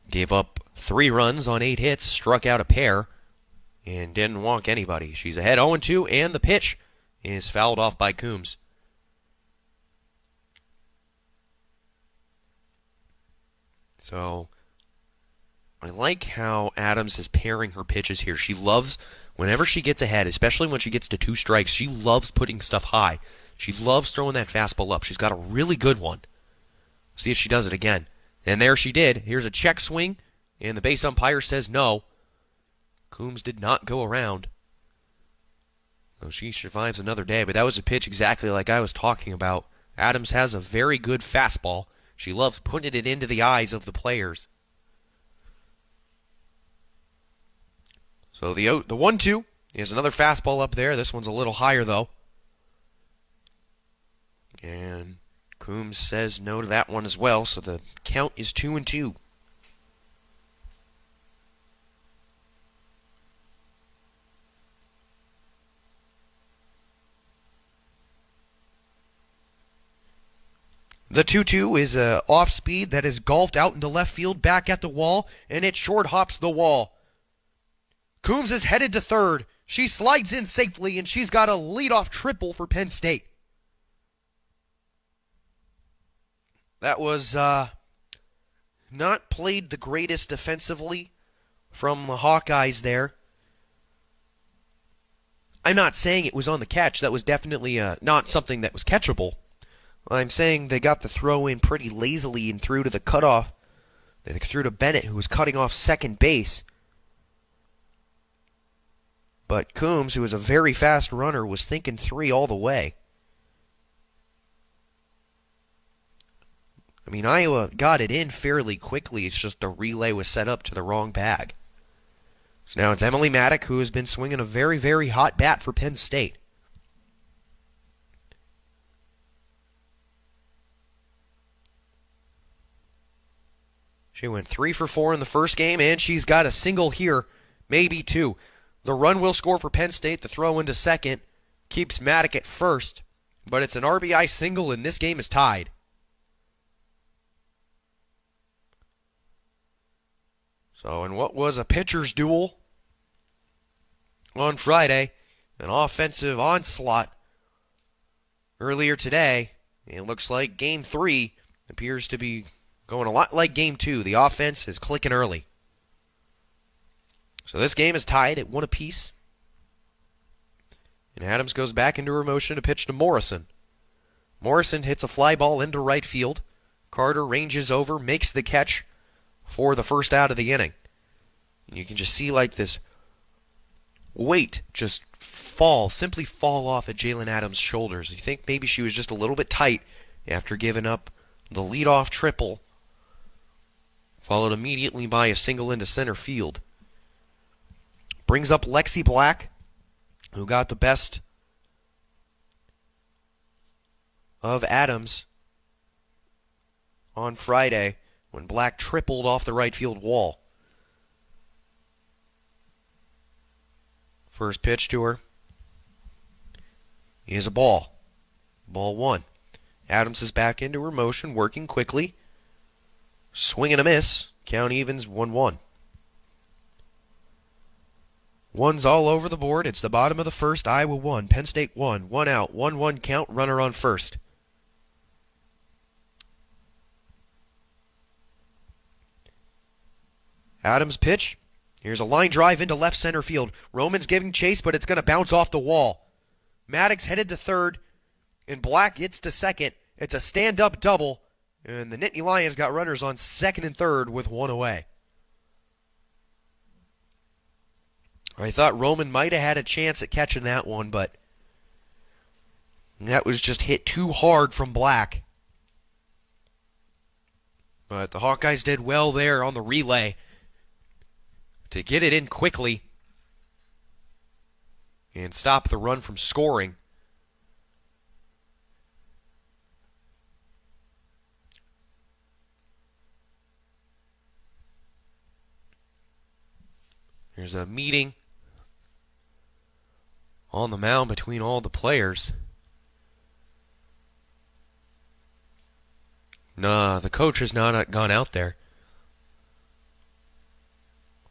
S5: Gave up 3 runs on 8 hits, struck out a pair, and didn't walk anybody. She's ahead 0-2, and the pitch is fouled off by Coombs. So, I like how Adams is pairing her pitches here. She loves, whenever she gets ahead, especially when she gets to 2 strikes, she loves putting stuff high. She loves throwing that fastball up. She's got a really good one. See if she does it again. And there she did. Here's a check swing, and the base umpire says no. Coombs did not go around. So she survives another day, but that was a pitch exactly like I was talking about. Adams has a very good fastball. She loves putting it into the eyes of the players. So the 1-2 is another fastball up there. This one's a little higher, though. And Coombs says no to that one as well, so the count is 2-2. The 2-2 is a off speed that is golfed out into left field, back at the wall, and it short hops the wall. Coombs is headed to third. She slides in safely, and she's got a leadoff triple for Penn State. That was not played the greatest defensively from the Hawkeyes there. I'm not saying it was on the catch. That was definitely not something that was catchable. I'm saying they got the throw in pretty lazily and threw to the cutoff. They threw to Bennett, who was cutting off second base. But Coombs, who was a very fast runner, was thinking 3 all the way. I mean, Iowa got it in fairly quickly. It's just the relay was set up to the wrong bag. So now it's Emily Maddock, who has been swinging a very, very hot bat for Penn State. She went 3 for 4 in the first game, and she's got a single here, maybe 2. The run will score for Penn State. The throw into second keeps Maddock at first, but it's an RBI single, and this game is tied. So in what was a pitcher's duel on Friday, an offensive onslaught earlier today, it looks like Game 3 appears to be going a lot like Game 2. The offense is clicking early. So this game is tied at 1 apiece. And Adams goes back into her motion to pitch to Morrison. Morrison hits a fly ball into right field. Carter ranges over, makes the catch for the first out of the inning. And you can just see like this weight just simply fall off at Jalen Adams' shoulders. You think maybe she was just a little bit tight after giving up the leadoff triple, followed immediately by a single into center field. Brings up Lexi Black, who got the best of Adams on Friday when Black tripled off the right field wall. First pitch to her is a ball. Ball one. Adams is back into her motion, working quickly. Swing and a miss. Count evens 1-1. One's all over the board. It's the bottom of the first. Iowa 1, Penn State 1. 1 out. 1-1 count. Runner on first. Adams pitch. Here's a line drive into left center field. Roman's giving chase, but it's going to bounce off the wall. Maddox headed to third, and Black gets to second. It's a stand-up double, and the Nittany Lions got runners on second and third with one away. I thought Roman might have had a chance at catching that one, but that was just hit too hard from Black. But the Hawkeyes did well there on the relay to get it in quickly and stop the run from scoring. There's a meeting on the mound between all the players. Nah, the coach has not gone out there.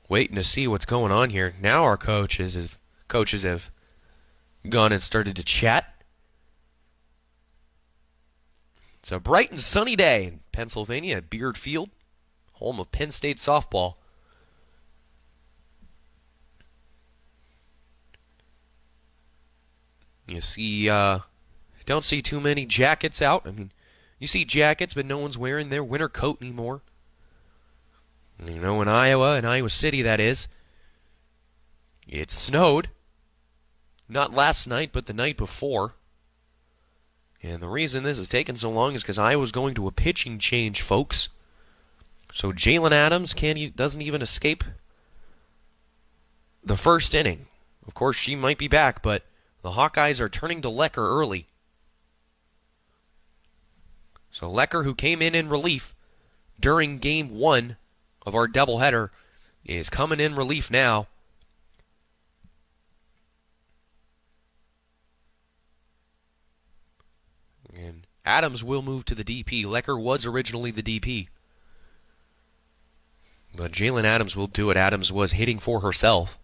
S5: Waiting to see what's going on here. Now our coaches have gone and started to chat. It's a bright and sunny day in Pennsylvania at Beard Field, home of Penn State softball. You see, don't see too many jackets out. I mean, you see jackets, but no one's wearing their winter coat anymore. You know, in Iowa City, that is. It snowed. Not last night, but the night before. And the reason this is taking so long is because Iowa's going to a pitching change, folks. So Jalen Adams doesn't even escape the first inning. Of course, she might be back, but the Hawkeyes are turning to Lecker early. So Lecker, who came in relief during Game 1 of our doubleheader, is coming in relief now. And Adams will move to the DP. Lecker was originally the DP. But Jalen Adams will do what Adams was hitting for herself.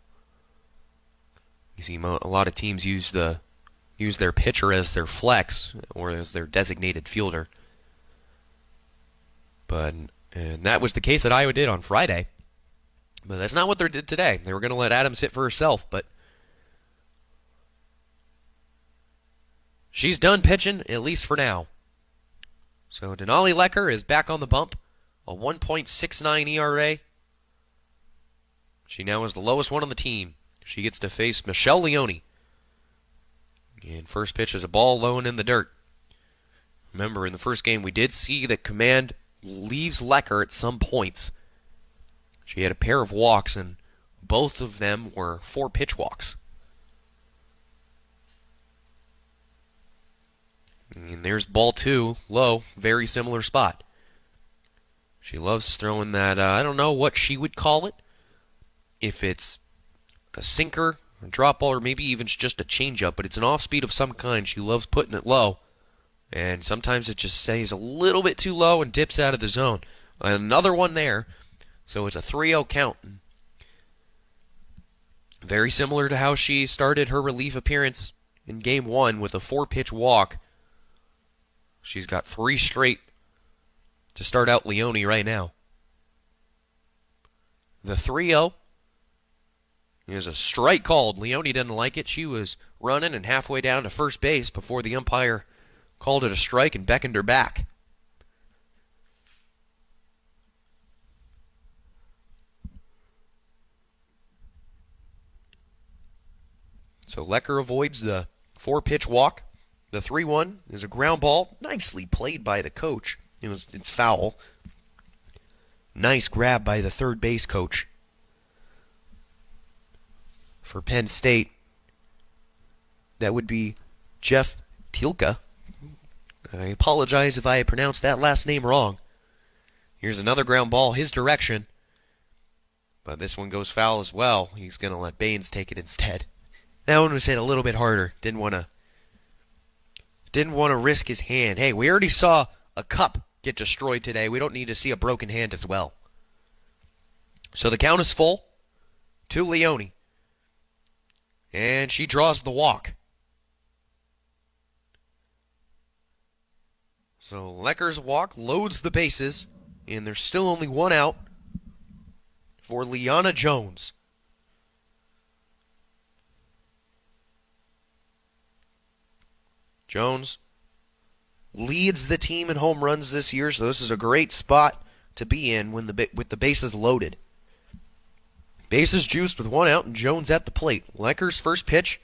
S5: You see, a lot of teams use their pitcher as their flex or as their designated fielder. And that was the case that Iowa did on Friday. But that's not what they did today. They were going to let Adams hit for herself, but she's done pitching, at least for now. So Denali Lecker is back on the bump, a 1.69 ERA. She now is the lowest one on the team. She gets to face Michelle Leone. And first pitch is a ball low and in the dirt. Remember, in the first game, we did see that Command leaves Lecker at some points. She had a pair of walks, and both of them were 4-pitch walks. And there's ball 2, low, very similar spot. She loves throwing that, I don't know what she would call it. If it's a sinker, a drop ball, or maybe even just a changeup, but it's an off-speed of some kind. She loves putting it low. And sometimes it just stays a little bit too low and dips out of the zone. Another one there. So it's a 3-0 count. Very similar to how she started her relief appearance in Game 1 with a 4-pitch walk. She's got 3 straight to start out Leone right now. The 3-0 is a strike called. Leone didn't like it. She was running and halfway down to first base before the umpire called it a strike and beckoned her back. So Lecker avoids the 4-pitch walk. The 3-1 is a ground ball, nicely played by the coach. It's foul. Nice grab by the third base coach for Penn State. That would be Jeff Tilka. I apologize if I pronounced that last name wrong. Here's another ground ball his direction. But this one goes foul as well. He's going to let Baines take it instead. That one was hit a little bit harder. Didn't want to risk his hand. Hey, we already saw a cup get destroyed today. We don't need to see a broken hand as well. So the count is full to Leone. And she draws the walk. So Lecker's walk loads the bases. And there's still only one out for Leanna Jones. Jones leads the team in home runs this year, so this is a great spot to be in with the bases loaded. Bases juiced with one out, and Jones at the plate. Lecker's first pitch,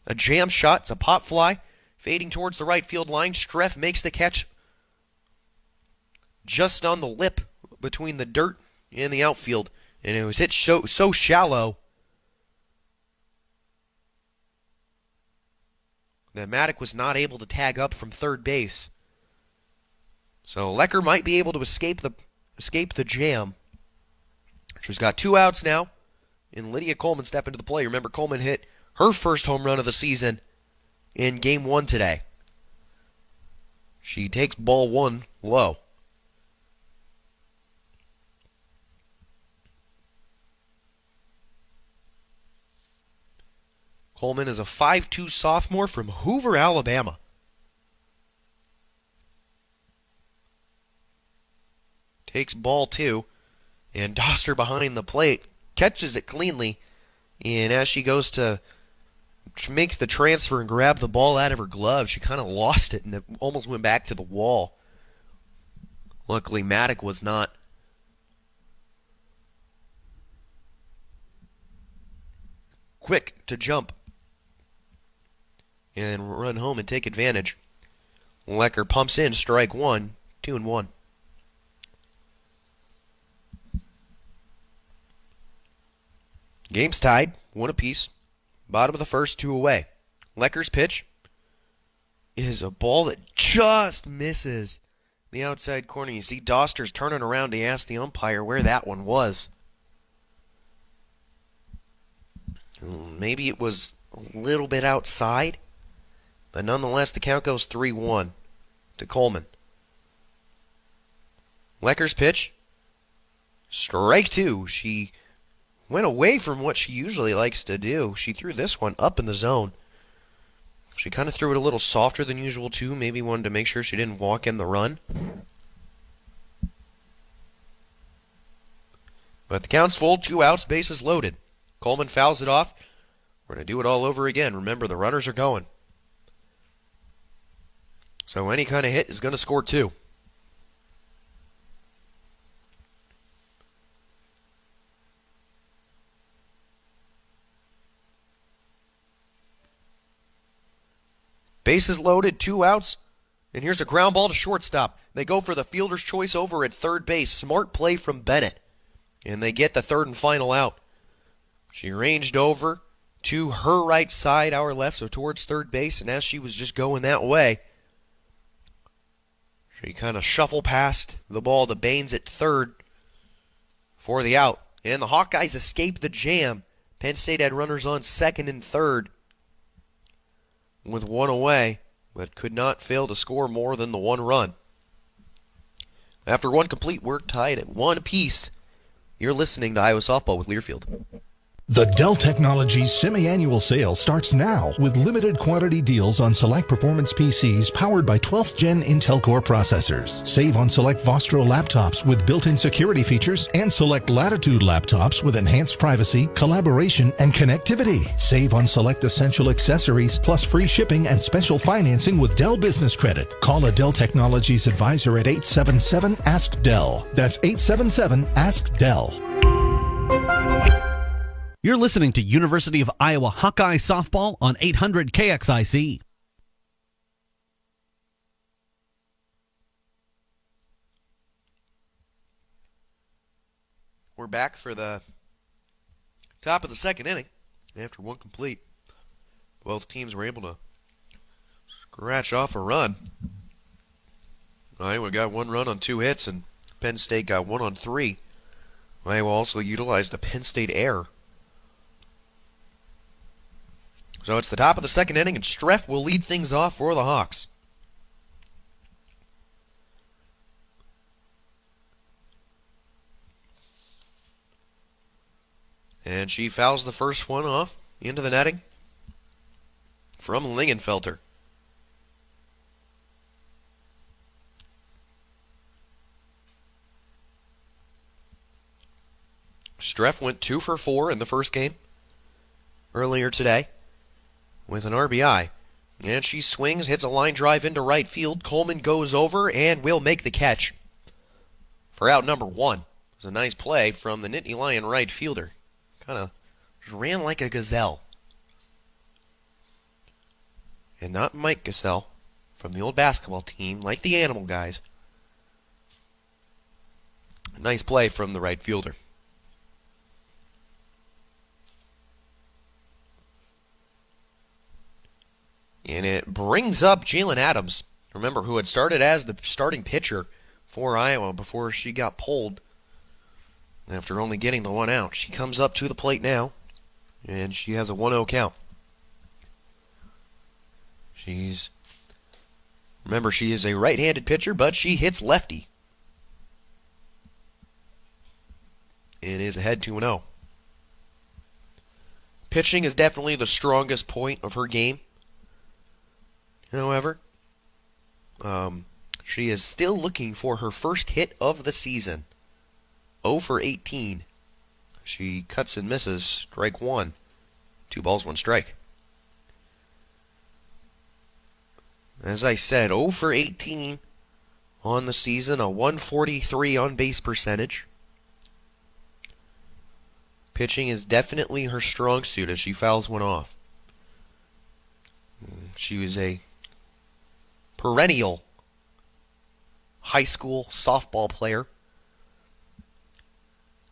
S5: a jam shot. It's a pop fly, fading towards the right field line. Streff makes the catch just on the lip between the dirt and the outfield, and it was hit so shallow that Maddock was not able to tag up from third base. So Lecker might be able to escape the jam. She's got 2 outs now, and Lydia Coleman step into the play. Remember, Coleman hit her first home run of the season in Game 1 today. She takes ball 1 low. Coleman is a 5'2" sophomore from Hoover, Alabama. Takes ball 2, and Doster behind the plate catches it cleanly, and as she goes to makes the transfer and grab the ball out of her glove, she kind of lost it, and it almost went back to the wall. Luckily, Maddock was not. Quick to jump and run home and take advantage. Lecker pumps in, strike 1, 2-1. Game's tied, 1 apiece. Bottom of the first, 2 away. Lecker's pitch is a ball that just misses the outside corner. You see Doster's turning around to ask the umpire where that one was. Maybe it was a little bit outside, but nonetheless, the count goes 3-1 to Coleman. Lecker's pitch, strike 2. She went away from what she usually likes to do. She threw this one up in the zone. She kind of threw it a little softer than usual, too. Maybe wanted to make sure she didn't walk in the run. But the count's full, 2 outs, bases loaded. Coleman fouls it off. We're going to do it all over again. Remember, the runners are going. So any kind of hit is going to score 2. Bases loaded, 2 outs. And here's a ground ball to shortstop. They go for the fielder's choice over at third base. Smart play from Bennett. And they get the third and final out. She ranged over to her right side, our left, so towards third base. And as she was just going that way, she kind of shuffled past the ball to Baines at third for the out. And the Hawkeyes escaped the jam. Penn State had runners on second and third with 1 away, but could not fail to score more than the 1 run. After 1 complete, we're tied at 1 apiece. You're listening to Iowa Softball with Learfield.
S2: The Dell Technologies semi-annual sale starts now with limited quantity deals on select performance PCs powered by 12th Gen Intel Core processors. Save on select Vostro laptops with built-in security features and select Latitude laptops with enhanced privacy, collaboration, and connectivity. Save on select essential accessories plus free shipping and special financing with Dell Business Credit. Call a Dell Technologies advisor at 877-ASK-DELL. That's 877-ASK-DELL.
S4: You're listening to University of Iowa Hawkeye Softball on 800 KXIC.
S5: We're back for the top of the second inning. After one complete, both teams were able to scratch off a run. Iowa got 1 run on 2 hits, and Penn State got 1 on 3. Iowa also utilized a Penn State error. So it's the top of the second inning, and Streff will lead things off for the Hawks. And she fouls the first one off into the netting from Lingenfelter. Streff went 2 for 4 in the first game earlier today with an RBI. And she swings, hits a line drive into right field. Coleman goes over and will make the catch for out number 1. It was a nice play from the Nittany Lion right fielder. Kind of just ran like a gazelle. And not Mike Gazelle from the old basketball team, like the Animal Guys. Nice play from the right fielder. And it brings up Jalen Adams, remember, who had started as the starting pitcher for Iowa before she got pulled after only getting the 1 out. She comes up to the plate now, and she has a 1-0 count. Remember, she is a right-handed pitcher, but she hits lefty. And is ahead 2-0. Pitching is definitely the strongest point of her game. However, she is still looking for her first hit of the season. 0 for 18. She cuts and misses. Strike 1. 2 balls, 1 strike. As I said, 0 for 18 on the season. A 143 on-base percentage. Pitching is definitely her strong suit as she fouls one off. She was a perennial high school softball player.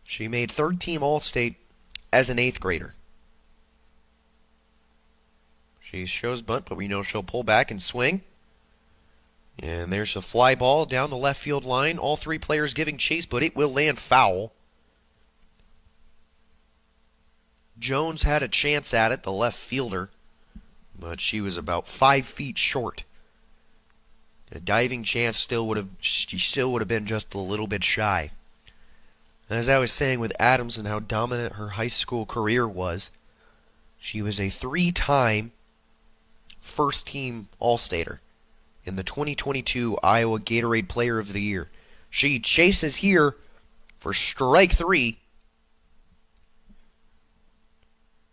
S5: She made third-team All-State as an 8th grader. She shows bunt, but we know she'll pull back and swing. And there's a fly ball down the left field line. All 3 players giving chase, but it will land foul. Jones had a chance at it, the left fielder, but she was about 5 feet short. A diving chance she still would have been just a little bit shy. As I was saying with Adams and how dominant her high school career was, she was a 3-time first-team All-Stater in the 2022 Iowa Gatorade Player of the Year. She chases here for strike 3.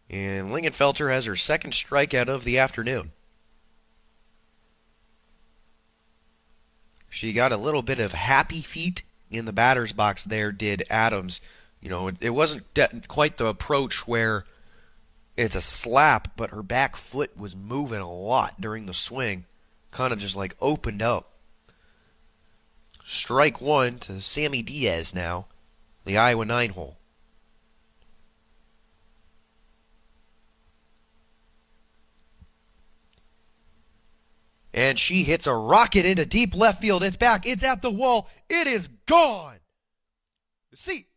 S5: And Lingenfelter has her second strikeout of the afternoon. She got a little bit of happy feet in the batter's box there, did Adams. You know, it wasn't quite the approach where it's a slap, but her back foot was moving a lot during the swing. Kind of just like opened up. Strike 1 to Sammy Diaz now, the Iowa 9-hole. And she hits a rocket into deep left field. It's back. It's at the wall. It is gone. See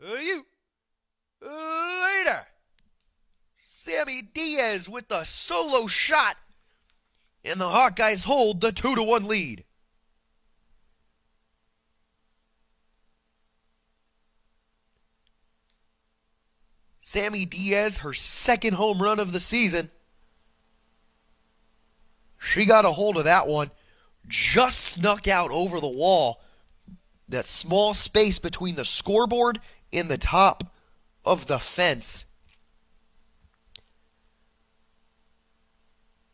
S5: you later. Sammy Diaz with the solo shot. And the Hawkeyes hold the 2-1 lead. Sammy Diaz, her second home run of the season. She got a hold of that one, just snuck out over the wall. That small space between the scoreboard and the top of the fence.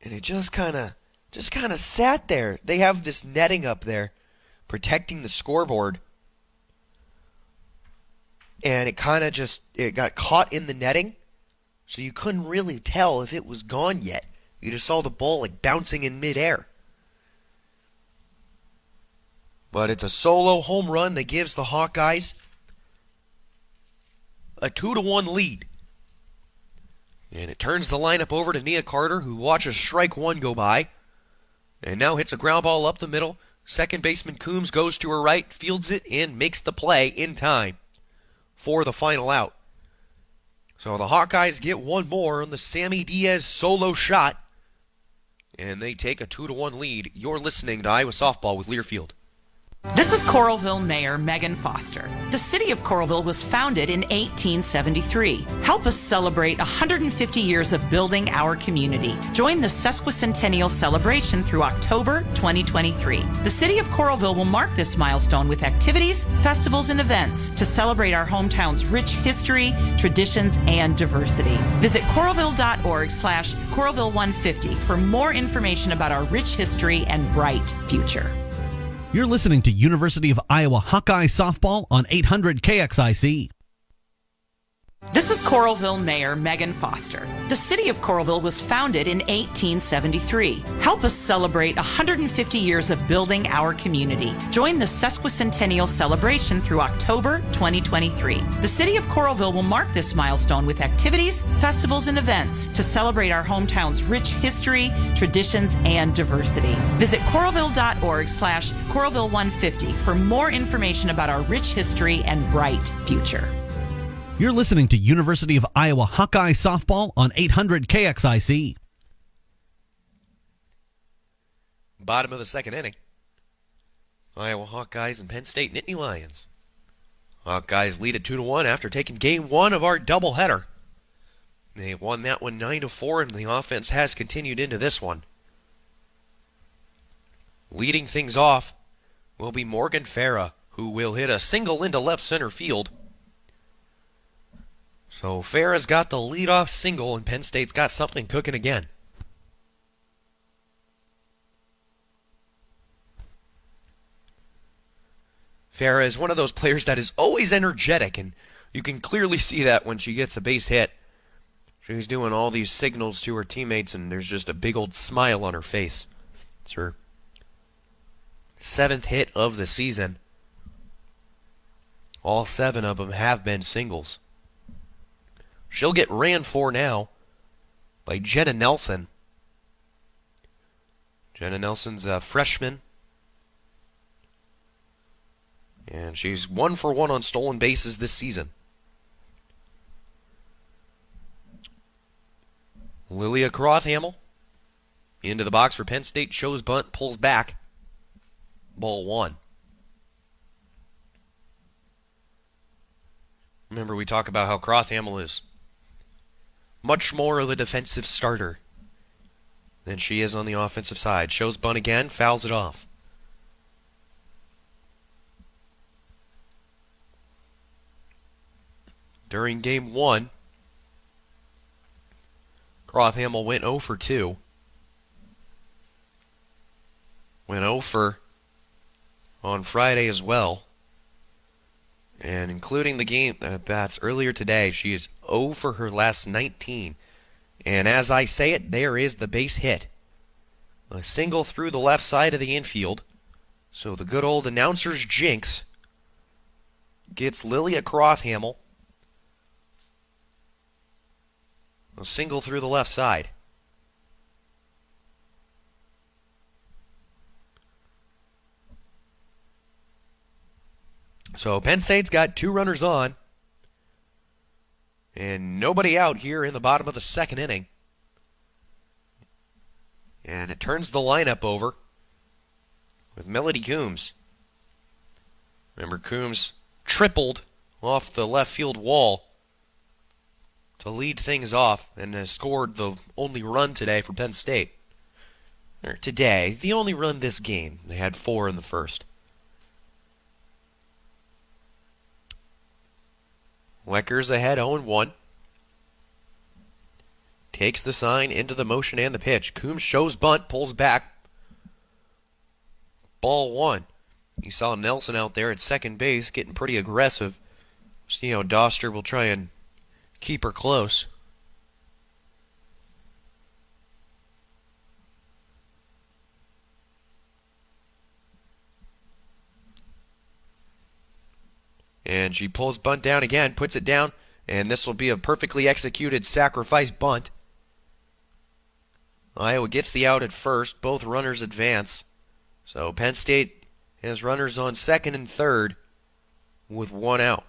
S5: And it just kind of sat there. They have this netting up there protecting the scoreboard. and it got caught in the netting, so you couldn't really tell if it was gone yet. You just saw the ball like bouncing in midair. But it's a solo home run that gives the Hawkeyes a 2-1 lead. And it turns the lineup over to Nia Carter, who watches strike one go by, and now hits a ground ball up the middle. Second baseman Coombs goes to her right, fields it, and makes the play in time for the final out. So the Hawkeyes get one more on the Sammy Diaz solo shot, and they take a 2-1 lead. You're listening to Iowa Softball with Learfield.
S3: This is Coralville Mayor Megan Foster. The city of Coralville was founded in 1873. Help us celebrate 150 years of building our community. Join the sesquicentennial celebration through October 2023. The city of Coralville will mark this milestone with activities, festivals, and events to celebrate our hometown's rich history, traditions, and diversity. Visit coralville.org/Coralville150 for more information about our rich history and bright future.
S4: You're listening to University of Iowa Hawkeye Softball on 800 KXIC.
S3: This is Coralville Mayor Megan Foster. The city of Coralville was founded in 1873. Help us celebrate 150 years of building our community. Join the sesquicentennial celebration through October 2023. The city of Coralville will mark this milestone with activities, festivals, and events to celebrate our hometown's rich history, traditions, and diversity. Visit coralville.org/Coralville150 for more information about our rich history and bright future.
S4: You're listening to University of Iowa Hawkeye Softball on 800 KXIC.
S5: Bottom of the second inning. Iowa Hawkeyes and Penn State Nittany Lions. Hawkeyes lead at 2-1 after taking game one of our doubleheader. They won that one 9-4, and the offense has continued into this one. Leading things off will be Morgan Farah, who will hit a single into left center field. So Farah's got the leadoff single, and Penn State's got something cooking again. Farah is one of those players that is always energetic, and you can clearly see that when she gets a base hit. She's doing all these signals to her teammates, and there's just a big old smile on her face. It's her 7th hit of the season. All 7 of them have been singles. She'll get ran for now by Jenna Nelson. Jenna Nelson's a freshman. And she's 1 for 1 on stolen bases this season. Lilia Crothamel into the box for Penn State. Shows bunt, pulls back. Ball 1. Remember, we talk about how Crothamel is much more of a defensive starter than she is on the offensive side. Shows bunt again, fouls it off. During game 1, Crothamel went 0 for 2. Went 0 for on Friday as well. And including the game bats earlier today, she is 0 for her last 19. And as I say it, there is the base hit. A single through the left side of the infield. So the good old announcer's jinx gets Lilia Crothamel a single through the left side. So Penn State's got 2 runners on and nobody out here in the bottom of the second inning. And it turns the lineup over with Melody Coombs. Remember, Coombs tripled off the left field wall to lead things off and has scored the only run today for Penn State. Or today, the only run this game. They had 4 in the first. Leckers ahead 0-1. Takes the sign into the motion and the pitch. Coombs shows bunt, pulls back. Ball 1. You saw Nelson out there at second base getting pretty aggressive See how Doster will try and keep her close. And she pulls bunt down again, puts it down, and this will be a perfectly executed sacrifice bunt. Iowa gets the out at first. Both runners advance. So Penn State has runners on second and third with one out.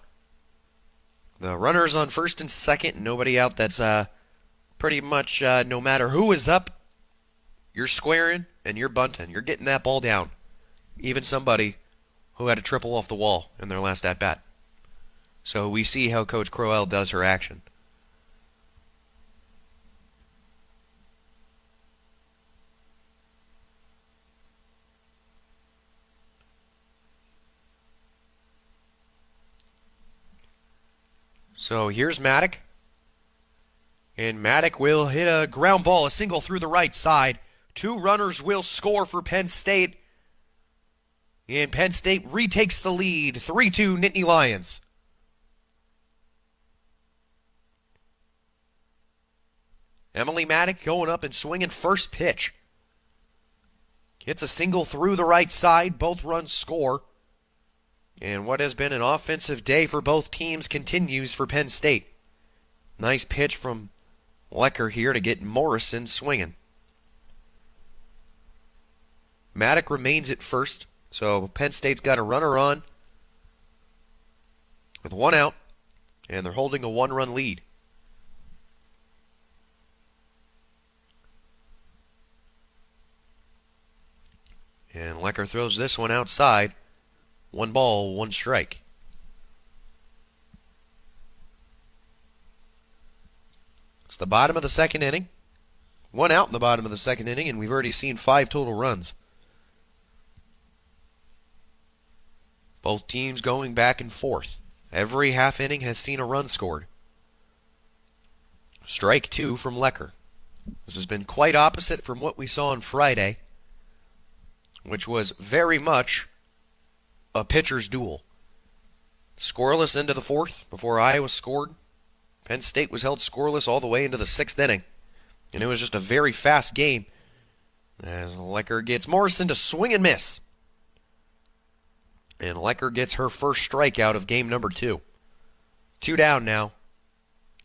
S5: The runners on first and second, nobody out. That's pretty much no matter who is up, you're squaring and you're bunting. You're getting that ball down. Even somebody who had a triple off the wall in their last at-bat. So we see how Coach Crowell does her action. So here's Maddock. And Maddock will hit a ground ball, a single through the right side. Two runners will score for Penn State. And Penn State retakes the lead, 3-2 Nittany Lions. Emily Maddock going up and swinging first pitch. Hits a single through the right side. Both runs score. And what has been an offensive day for both teams continues for Penn State. Nice pitch from Lecker here to get Morrison swinging. Maddock remains at first. So Penn State's got a runner on with one out. And they're holding a one-run lead. And Lecker throws this one outside. 1 ball, 1 strike. It's the bottom of the second inning. 1 out in the bottom of the second inning, and we've already seen 5 total runs. Both teams going back and forth. Every half inning has seen a run scored. Strike 2 from Lecker. This has been quite opposite from what we saw on Friday, which was very much a pitcher's duel. Scoreless into the 4th before Iowa scored. Penn State was held scoreless all the way into the 6th inning. And it was just a very fast game as Lecker gets Morrison to swing and miss. And Lecker gets her first strikeout of game number 2. 2 down now.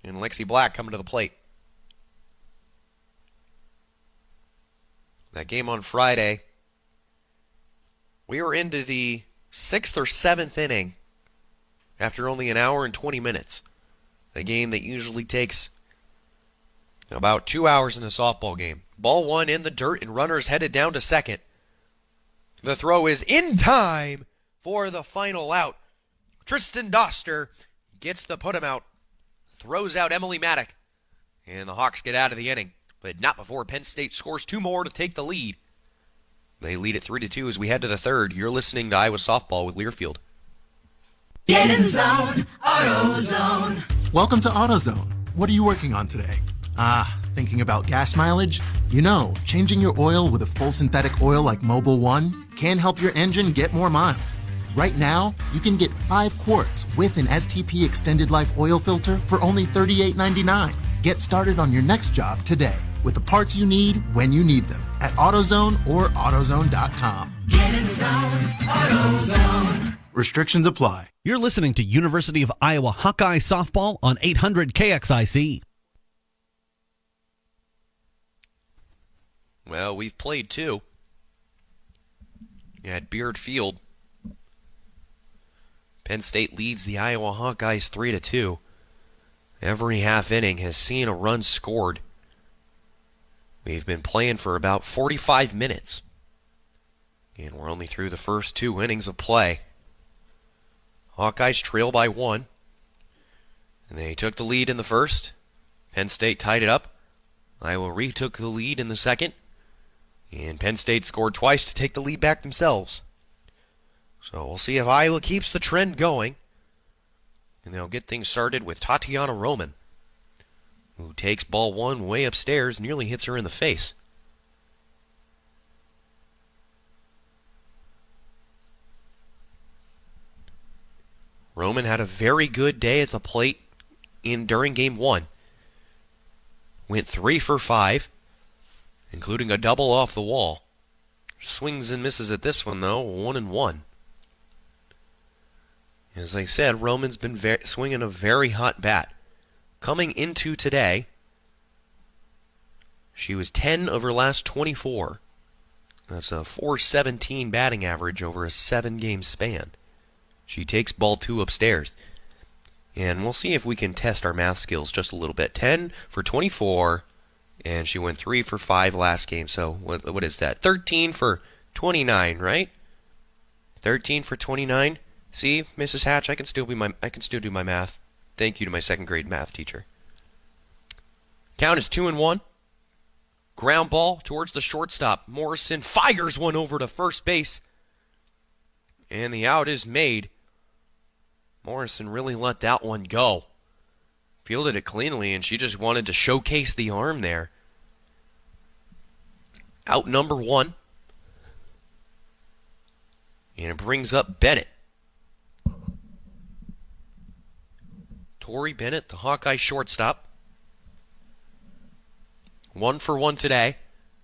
S5: And Lexi Black coming to the plate. That game on Friday, we were into the 6th or 7th inning after only an hour and 20 minutes. A game that usually takes about 2 hours in a softball game. Ball 1 in the dirt and runners headed down to second. The throw is in time for the final out. Tristan Doster gets the put him out. Throws out Emily Maddock. And the Hawks get out of the inning. But not before Penn State scores 2 more to take the lead. They lead at 3-2 as we head to the 3rd. You're listening to Iowa Softball with Learfield.
S7: Get in zone, AutoZone.
S6: Welcome to AutoZone. What are you working on today? Thinking about gas mileage? You know, changing your oil with a full synthetic oil like Mobil 1 can help your engine get more miles. Right now, you can get 5 quarts with an STP extended life oil filter for only $38.99. Get started on your next job today with the parts you need when you need them at AutoZone or AutoZone.com.
S7: Get in zone, AutoZone.
S6: Restrictions apply.
S4: You're listening to University of Iowa Hawkeye Softball on 800 KXIC.
S5: Well, we've played 2 at Beard Field. Penn State leads the Iowa Hawkeyes 3-2. Every half inning has seen a run scored. We've been playing for about 45 minutes. And we're only through the first 2 innings of play. Hawkeyes trail by 1. And they took the lead in the first. Penn State tied it up. Iowa retook the lead in the second. And Penn State scored twice to take the lead back themselves. So we'll see if Iowa keeps the trend going. And they'll get things started with Tatiana Roman, who takes ball 1 way upstairs, nearly hits her in the face. Roman had a very good day at the plate during game 1. Went 3 for 5, including a double off the wall. Swings and misses at this one, though, 1-1. As I said, Roman's been swinging a very hot bat. Coming into today, she was 10 of her last 24. That's a .417 batting average over a 7-game span. She takes ball 2 upstairs. And we'll see if we can test our math skills just a little bit. 10 for 24, and she went 3 for 5 last game. So what is that? 13 for 29, right? 13 for 29. See, Mrs. Hatch, I can still do my math. Thank you to my second grade math teacher. Count is 2-1. Ground ball towards the shortstop. Morrison fires one over to first base. And the out is made. Morrison really let that one go. Fielded it cleanly, and she just wanted to showcase the arm there. Out number 1. And it brings up Bennett. Tori Bennett, the Hawkeye shortstop. 1 for 1 today.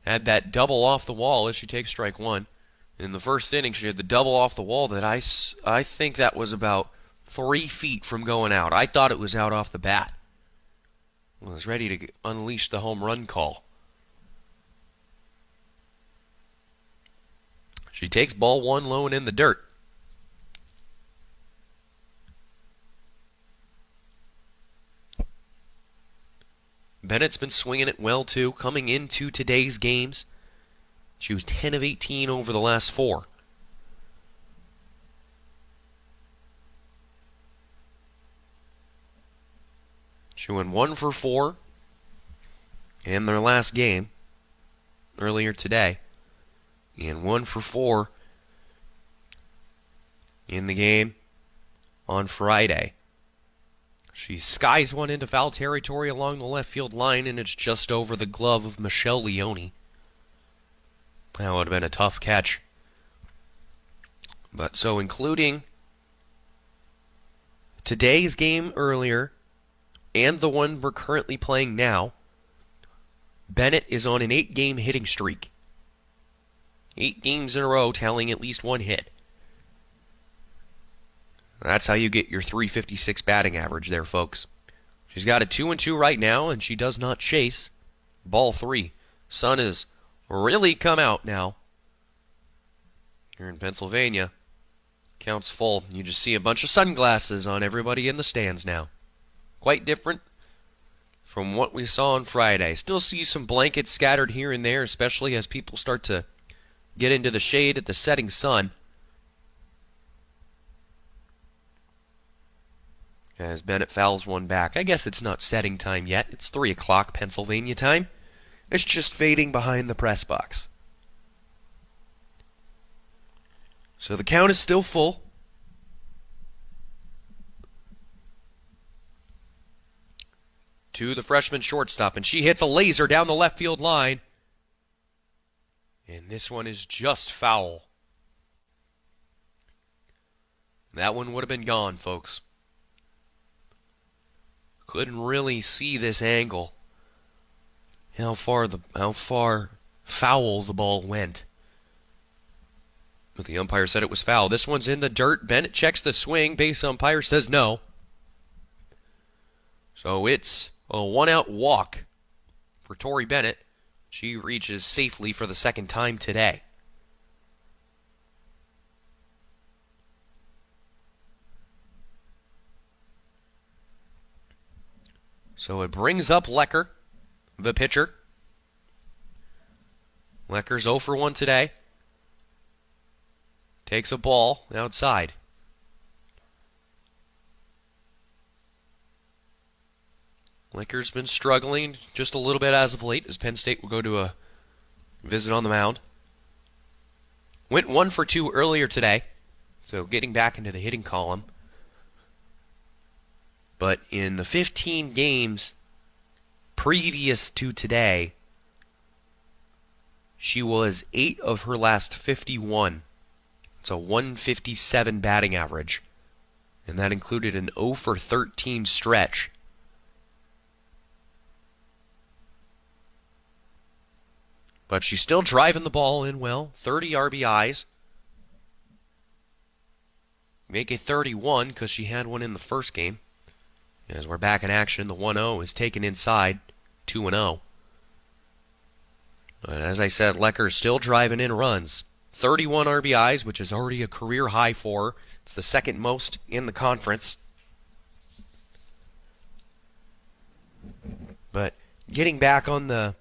S5: Had that double off the wall as she takes strike 1. In the first inning, she had the double off the wall that I think that was about 3 feet from going out. I thought it was out off the bat. I was ready to unleash the home run call. She takes ball 1 low and in the dirt. Bennett's been swinging it well, too, coming into today's games. She was 10 of 18 over the last 4. She went 1 for 4 in their last game earlier today, and 1 for 4 in the game on Friday. She skies one into foul territory along the left field line, and it's just over the glove of Michelle Leone. That would have been a tough catch. But so including today's game earlier and the one we're currently playing now, Bennett is on an 8-game hitting streak. 8 games in a row tallying at least 1 hit. That's how you get your .356 batting average there, folks. She's got a 2-2 right now, and she does not chase. Ball 3. Sun has really come out now. Here in Pennsylvania. Counts full. You just see a bunch of sunglasses on everybody in the stands now. Quite different from what we saw on Friday. Still see some blankets scattered here and there, especially as people start to get into the shade at the setting sun. As Bennett fouls one back. I guess it's not setting time yet. It's 3 o'clock Pennsylvania time. It's just fading behind the press box. So the count is still full. To the freshman shortstop, and she hits a laser down the left field line. And this one is just foul. That one would have been gone, folks. Couldn't really see this angle. How far foul the ball went. But the umpire said it was foul. This one's in the dirt. Bennett checks the swing. Base umpire says no. So it's a 1-out walk for Tori Bennett. She reaches safely for the second time today. So it brings up Lecker, the pitcher. Lecker's 0 for 1 today. Takes a ball outside. Lecker's been struggling just a little bit as of late, as Penn State will go to a visit on the mound. Went 1 for 2 earlier today, so getting back into the hitting column. But in the 15 games previous to today, she was 8 of her last 51. It's a 157 batting average. and that included an 0 for 13 stretch. But she's still driving the ball in well. 30 RBIs. Make it 31 because she had one in the first game. As we're back in action, the 1-0 is taken inside, 2-0. But as I said, Lecker's still driving in runs. 31 RBIs, which is already a career high for her. It's the second most in the conference. But getting back on the...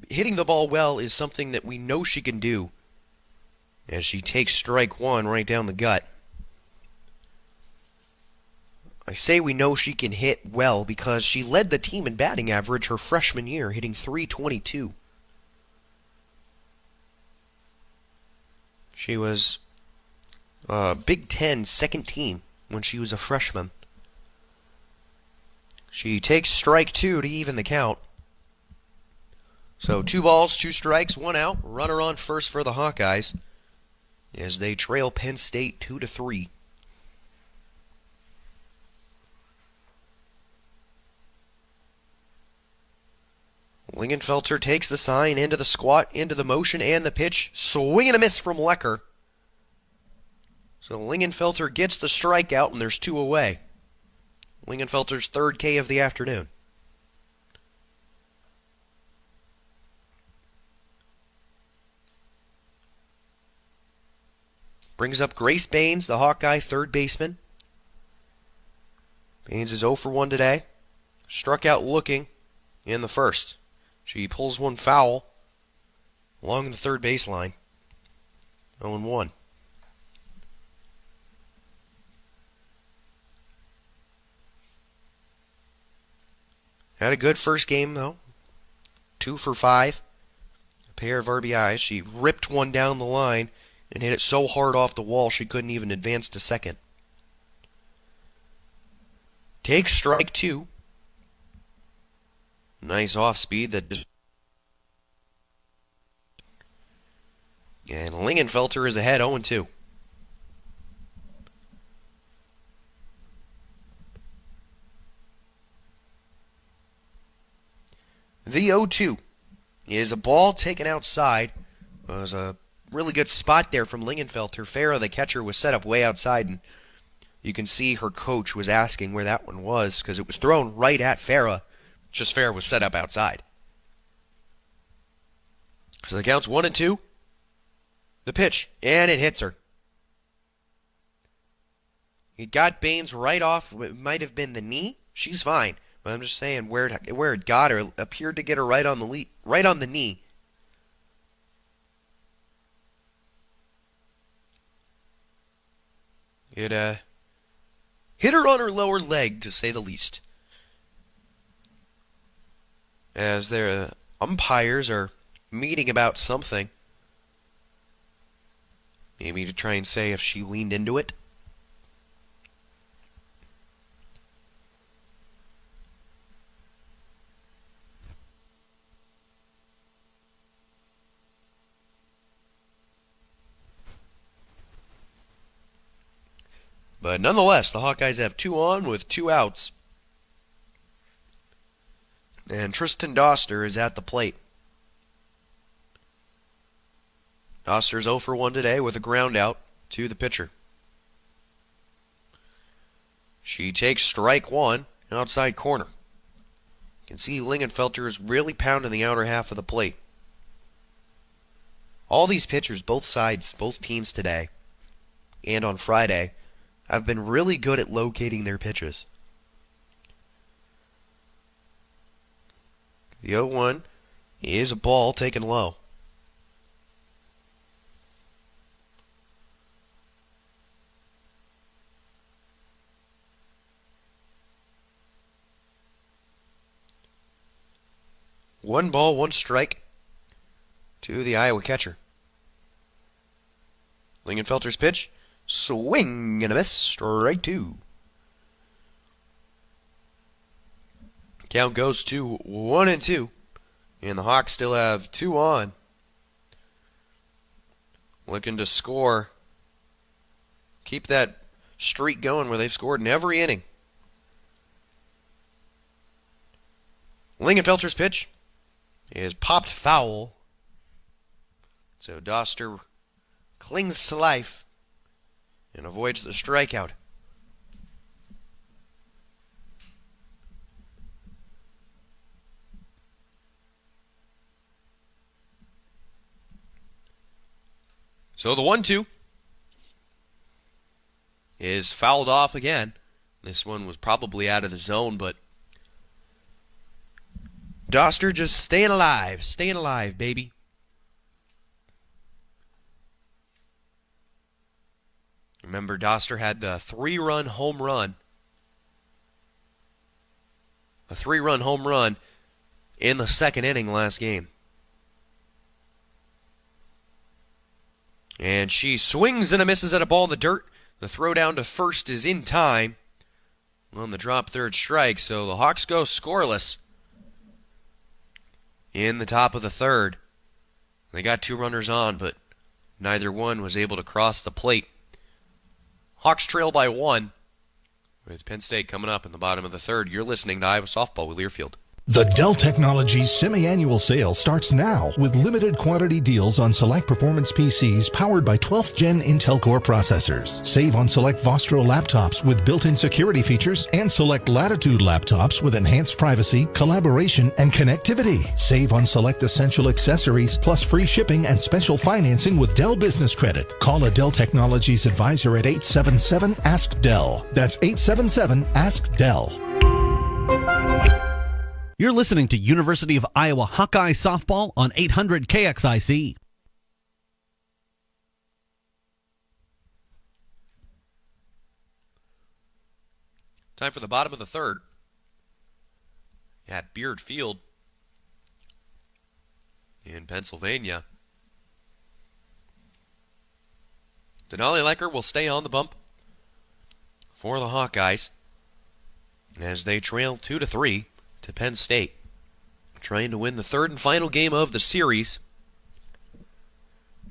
S5: hitting the ball well is something that we know she can do. As she takes strike one right down the gut. I say we know she can hit well because she led the team in batting average her freshman year, hitting .322. She was Big Ten second team when she was a freshman. She takes strike two to even the count. So 2 balls, 2 strikes, 1 out. Runner on first for the Hawkeyes as they trail Penn State 2-3. Lingenfelter takes the sign into the squat, into the motion, and the pitch. Swing and a miss from Lecker. So Lingenfelter gets the strikeout, and there's 2 away. Lingenfelter's third K of the afternoon. Brings up Grace Baines, the Hawkeye third baseman. Baines is 0 for 1 today. Struck out looking in the first. She pulls one foul along the third baseline. 0-1. Had a good first game, though. 2 for 5. A pair of RBIs. She ripped one down the line and hit it so hard off the wall she couldn't even advance to second. Takes strike 2. Nice off speed that just... And Lingenfelter is ahead 0-2. The 0-2 is a ball taken outside. It was a really good spot there from Lingenfelter. Farah, the catcher, was set up way outside, and you can see her coach was asking where that one was because it was thrown right at Farah. Just Farah was set up outside. So the count's 1-2. The pitch, and it hits her. It got Baines right off. It might have been the knee. She's fine. But I'm just saying where it got her appeared to get her right on the knee. It hit her on her lower leg, to say the least. As their umpires are meeting about something. Maybe to try and say if she leaned into it. But nonetheless, the Hawkeyes have 2 on with 2 outs. And Tristan Doster is at the plate. Doster's 0 for 1 today with a ground out to the pitcher. She takes strike 1, outside corner. You can see Lingenfelter is really pounding the outer half of the plate. All these pitchers, both sides, both teams today, and on Friday, have been really good at locating their pitches. The 0-1 is a ball taken low. One ball, 1 strike to the Iowa catcher. Lingenfelter's pitch. Swing and a miss. Strike 2. Count goes to 1-2. And the Hawks still have 2 on. Looking to score. Keep that streak going where they've scored in every inning. Lingenfelter's pitch is popped foul. So Doster clings to life and avoids the strikeout. So the 1-2 is fouled off again. This one was probably out of the zone, but Doster just staying alive, baby. Remember, Doster had the 3-run home run. A 3-run home run in the second inning last game. And she swings and misses at a ball in the dirt. The throw down to first is in time on the drop third strike. So the Hawks go scoreless in the top of the third. They got 2 runners on, but neither one was able to cross the plate. Hawks trail by 1 with Penn State coming up in the bottom of the third. You're listening to Iowa Softball with Learfield.
S2: The Dell Technologies semi-annual sale starts now with limited quantity deals on select performance PCs powered by 12th Gen Intel Core processors. Save on select Vostro laptops with built-in security features and select Latitude laptops with enhanced privacy, collaboration, and connectivity. Save on select essential accessories plus free shipping and special financing with Dell Business Credit. Call a Dell Technologies advisor at 877-ASK-DELL. That's 877-ASK-DELL.
S4: You're listening to University of Iowa Hawkeye Softball on 800 KXIC.
S5: Time for the bottom of the third at Beard Field in Pennsylvania. Denali Lecker will stay on the bump for the Hawkeyes as they trail 2-3 to Penn State, trying to win the third and final game of the series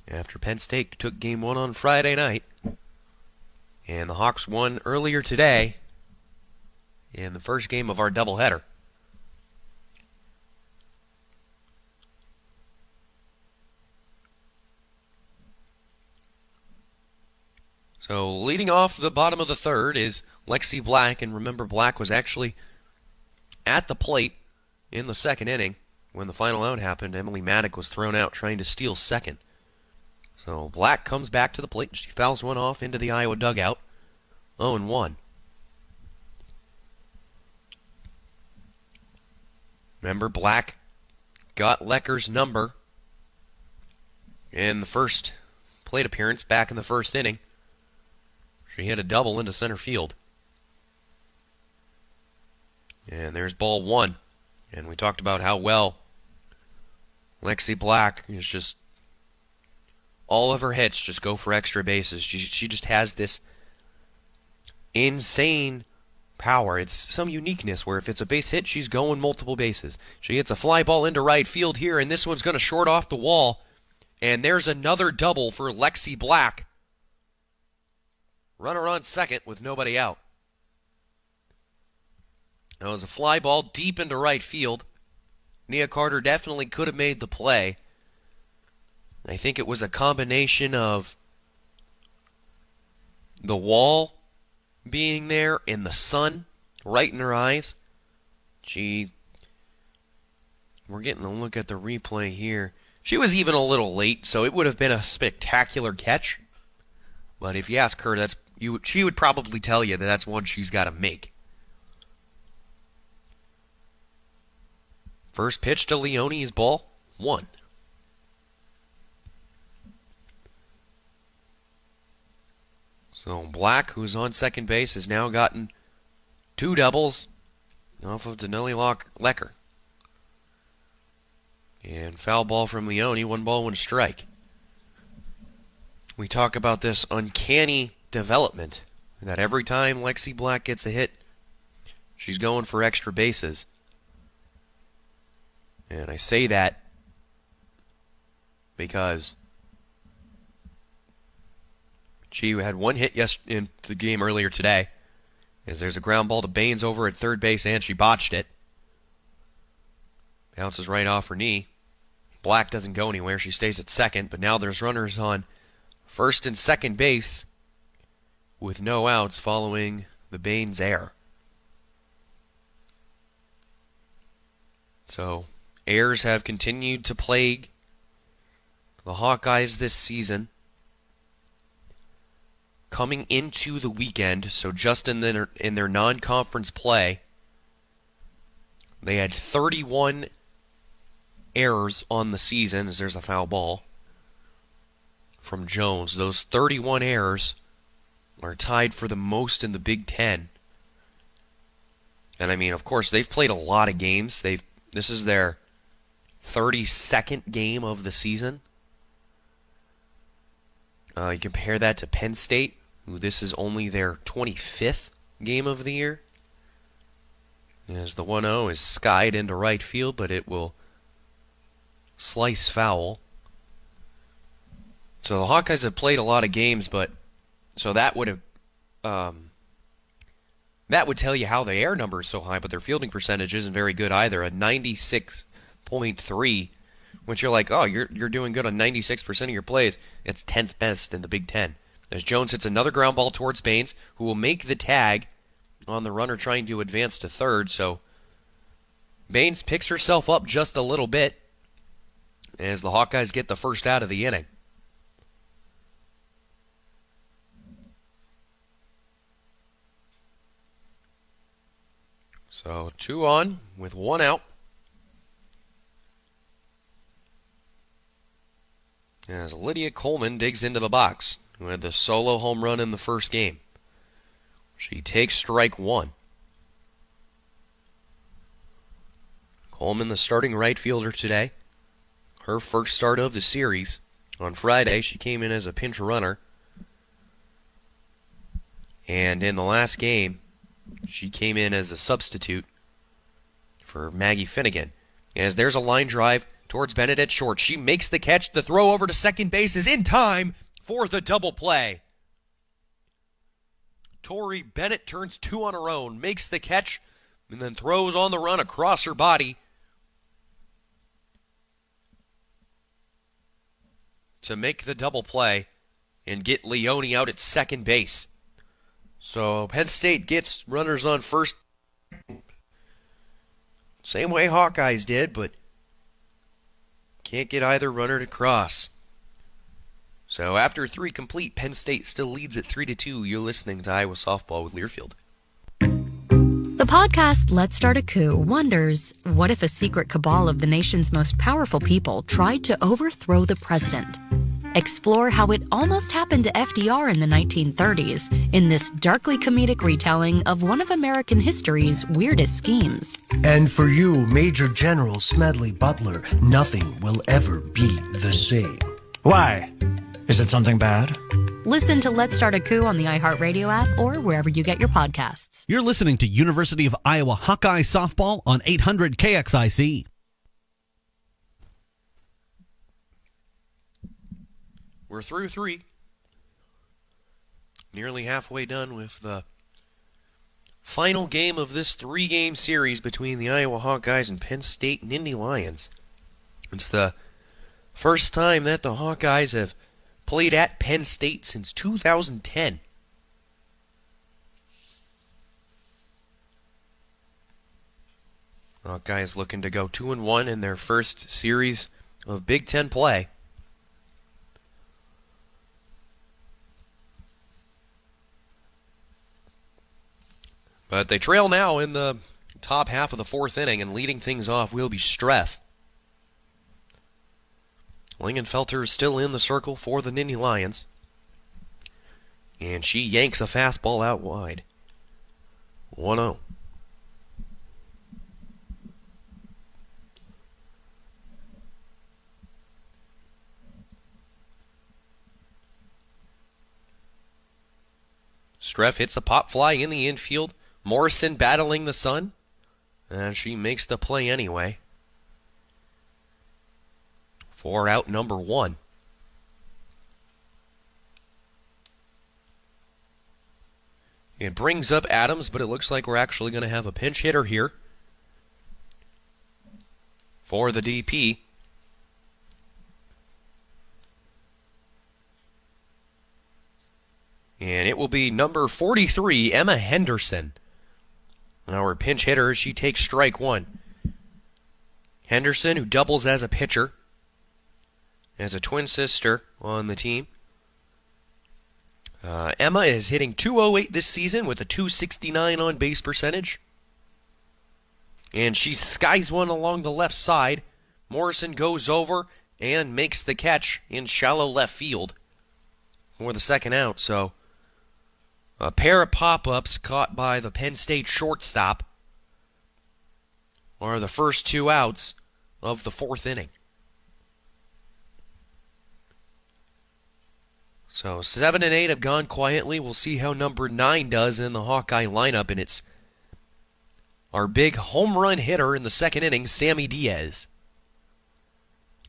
S5: after Penn State took game 1 on Friday night, and the Hawks won earlier today in the first game of our doubleheader. So leading off the bottom of the third is Lexi Black, and remember, Black was actually at the plate in the second inning when the final out happened. Emily Maddock was thrown out trying to steal second. So Black comes back to the plate. She fouls one off into the Iowa dugout. 0-1. Remember, Black got Lecker's number in the first plate appearance back in the first inning. She hit a double into center field. And there's ball 1. And we talked about how well Lexi Black is just, all of her hits just go for extra bases. She just has this insane power. It's some uniqueness where if it's a base hit, she's going multiple bases. She hits a fly ball into right field here, and this one's going to short off the wall. And there's another double for Lexi Black. Runner on second with nobody out. That was a fly ball deep into right field. Nia Carter definitely could have made the play. I think it was a combination of the wall being there and the sun right in her eyes. We're getting a look at the replay here. She was even a little late, so it would have been a spectacular catch. But if you ask her, she would probably tell you that that's one she's got to make. First pitch to Leone is ball 1. So Black, who's on second base, has now gotten 2 doubles off of Denali Lecker. And foul ball from Leone, 1 ball, 1 strike. We talk about this uncanny development, that every time Lexi Black gets a hit, she's going for extra bases. And I say that because She had one hit in the game earlier today, as there's a ground ball to Baines over at third base, and she botched it. Bounces right off her knee. Black doesn't go anywhere. She stays at second, but now there's runners on first and second base with no outs following the Baines error. So, errors have continued to plague the Hawkeyes this season. Coming into the weekend, so just in their non-conference play, they had 31 errors on the season, as there's a foul ball from Jones. Those 31 errors are tied for the most in the Big Ten. And I mean, of course, they've played a lot of games. This is their 32nd game of the season. You compare that to Penn State, who this is only their 25th game of the year. As the 1-0 is skied into right field, but it will slice foul. So the Hawkeyes have played a lot of games, but so that would tell you how the air number is so high, but their fielding percentage isn't very good either. A 96.3, which you're like, oh, you're doing good on 96% of your plays. It's 10th best in the Big Ten. As Jones hits another ground ball towards Baines, who will make the tag on the runner trying to advance to third. So Baines picks herself up just a little bit as the Hawkeyes get the first out of the inning. So 2 on with 1 out. As Lydia Coleman digs into the box, who had the solo home run in the first game. She takes strike 1. Coleman, the starting right fielder today. Her first start of the series. On Friday, she came in as a pinch runner. And in the last game, she came in as a substitute for Maggie Finnegan. As there's a line drive towards Bennett at short. She makes the catch. The throw over to second base is in time for the double play. Tori Bennett turns 2 on her own, makes the catch, and then throws on the run across her body to make the double play and get Leone out at second base. So Penn State gets runners on first. Same way Hawkeyes did, but can't get either runner to cross. So after 3 complete, Penn State still leads at 3-2. You're listening to Iowa Softball with Learfield.
S12: The podcast Let's Start a Coup wonders, what if a secret cabal of the nation's most powerful people tried to overthrow the president? Explore how it almost happened to FDR in the 1930s in this darkly comedic retelling of one of American history's weirdest schemes.
S13: And for you, Major General Smedley Butler, nothing will ever be the same.
S14: Why? Is it something bad?
S12: Listen to Let's Start a Coup on the iHeartRadio app or wherever you get your podcasts.
S4: You're listening to University of Iowa Hawkeye Softball on 800 KXIC.
S5: We're through 3. Nearly halfway done with the final game of this 3-game series between the Iowa Hawkeyes and Penn State Nittany Lions. It's the first time that the Hawkeyes have played at Penn State since 2010. Hawkeyes looking to go 2-1 in their first series of Big Ten play. But they trail now in the top half of the 4th inning, and leading things off will be Streff. Lingenfelter is still in the circle for the Nittany Lions. And she yanks a fastball out wide. 1-0. Streff hits a pop fly in the infield. Morrison battling the sun. And she makes the play anyway. For out number 1. It brings up Adams, but it looks like we're actually going to have a pinch hitter here for the DP. And it will be number 43, Emma Henderson. Our pinch hitter, she takes strike one. Henderson, who doubles as a pitcher, has a twin sister on the team. Emma is hitting .208 this season with a .269 on base percentage. And she skies one along the left side. Morrison goes over and makes the catch in shallow left field for the second out. So a pair of pop-ups caught by the Penn State shortstop are the first two outs of the fourth inning. So 7 and 8 have gone quietly. We'll see how number 9 does in the Hawkeye lineup, and it's our big home run hitter in the second inning, Sammy Diaz.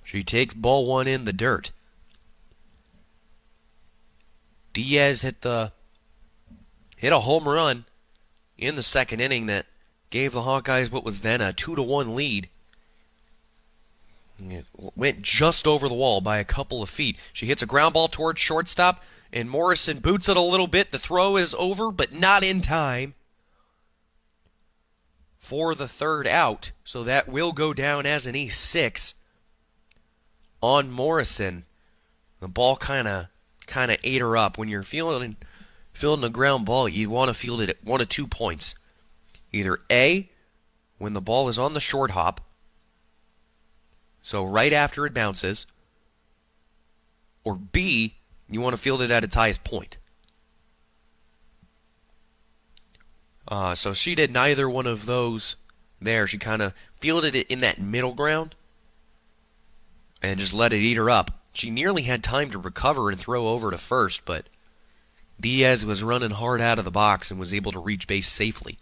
S5: She takes ball one in the dirt. Diaz hit a home run in the second inning that gave the Hawkeyes what was then a 2-1 lead. It went just over the wall by a couple of feet. She hits a ground ball towards shortstop, and Morrison boots it a little bit. The throw is over, but not in time for the third out. So that will go down as an E6 on Morrison. The ball kind of ate her up. When you're fielding a ground ball, you want to field it at 1 of 2 points. Either A, when the ball is on the short hop, so right after it bounces, or B, you want to field it at its highest point. So she did neither one of those there. She kind of fielded it in that middle ground and just let it eat her up. She nearly had time to recover and throw over to first, but Diaz was running hard out of the box and was able to reach base safely.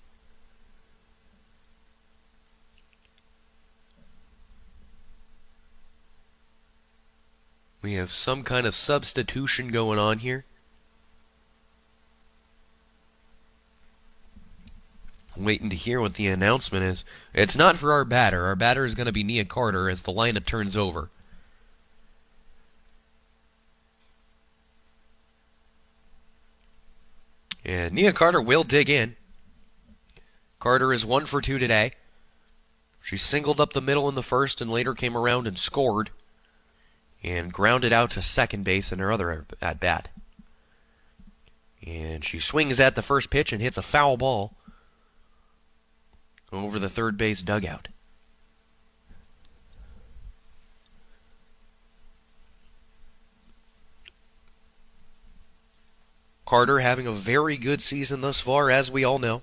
S5: We have some kind of substitution going on here. I'm waiting to hear what the announcement is. It's not for our batter. Our batter is going to be Nia Carter as the lineup turns over. And Nia Carter will dig in. Carter is 1 for 2 today. She singled up the middle in the first and later came around and scored and grounded out to second base in her other at-bat. And she swings at the first pitch and hits a foul ball over the third base dugout. Carter having a very good season thus far, as we all know.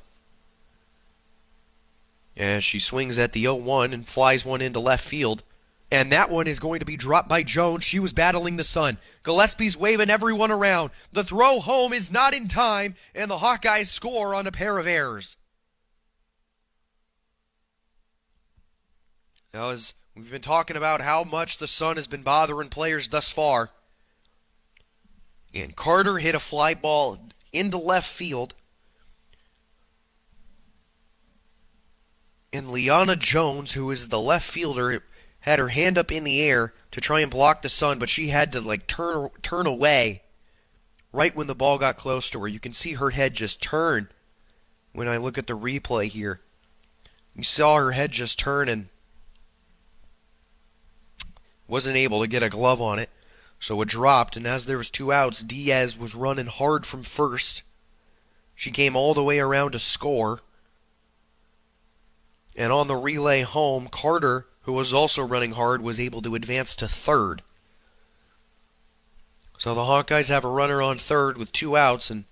S5: As she swings at the 0-1 and flies one into left field. And that one is going to be dropped by Jones. She was battling the sun. Gillespie's waving everyone around. The throw home is not in time, and the Hawkeyes score on a pair of errors. We've been talking about how much the sun has been bothering players thus far. And Carter hit a fly ball into left field. And Liana Jones, who is the left fielder, had her hand up in the air to try and block the sun, but she had to turn away right when the ball got close to her. You can see her head just turn when I look at the replay here. You saw her head just turn and wasn't able to get a glove on it. So it dropped, and as there was 2 outs, Diaz was running hard from first. She came all the way around to score. And on the relay home, Carter, who was also running hard, was able to advance to third. So the Hawkeyes have a runner on third with 2 outs, and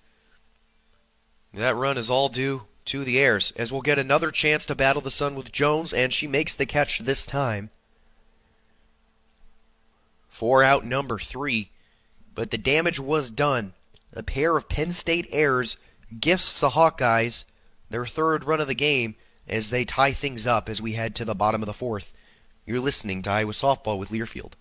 S5: that run is all due to the Airs, as we'll get another chance to battle the sun with Jones, and she makes the catch this time for out number 3. But the damage was done. A pair of Penn State errors gifts the Hawkeyes their third run of the game as they tie things up as we head to the bottom of the fourth. You're listening to Iowa Softball with Learfield.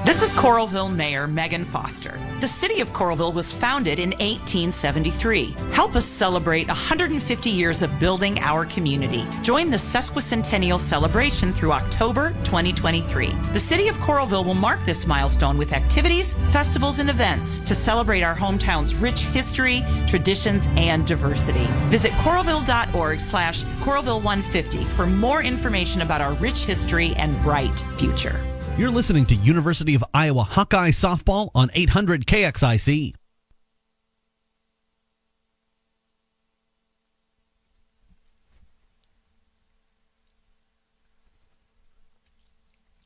S3: This is Coralville Mayor Megan Foster. The city of Coralville was founded in 1873. Help us celebrate 150 years of building our community. Join the sesquicentennial celebration through October 2023. The city of Coralville will mark this milestone with activities, festivals, and events to celebrate our hometown's rich history, traditions, and diversity. Visit coralville.org/Coralville150 for more information about our rich history and bright future.
S4: You're listening to University of Iowa Hawkeye Softball on 800 KXIC.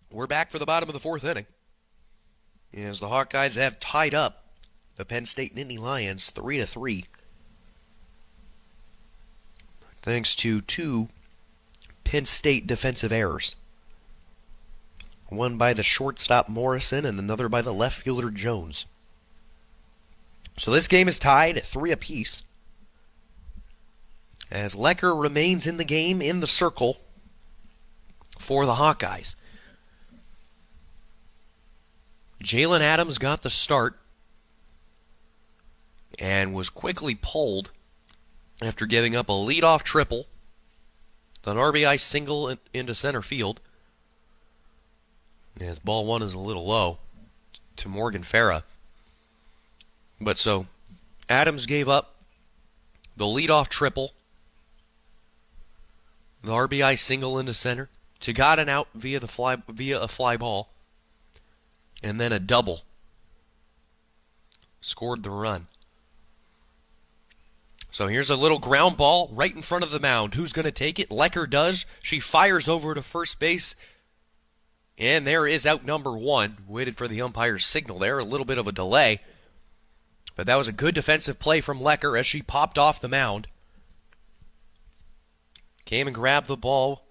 S5: We're back for the bottom of the fourth inning, as the Hawkeyes have tied up the Penn State Nittany Lions 3-3, thanks to two Penn State defensive errors. One by the shortstop Morrison and another by the left fielder Jones. So this game is tied at 3 apiece, as Lecker remains in the game in the circle for the Hawkeyes. Jalen Adams got the start and was quickly pulled after giving up a leadoff triple, an RBI single into center field. As ball one is a little low to Morgan Farah. But so Adams gave up the leadoff triple, the RBI single into center, to got an out via a fly ball, and then a double. Scored the run. So here's a little ground ball right in front of the mound. Who's going to take it? Lecker does. She fires over to first base. And there is out number one. Waited for the umpire's signal there. A little bit of a delay. But that was a good defensive play from Lecker as she popped off the mound. Came and grabbed the ball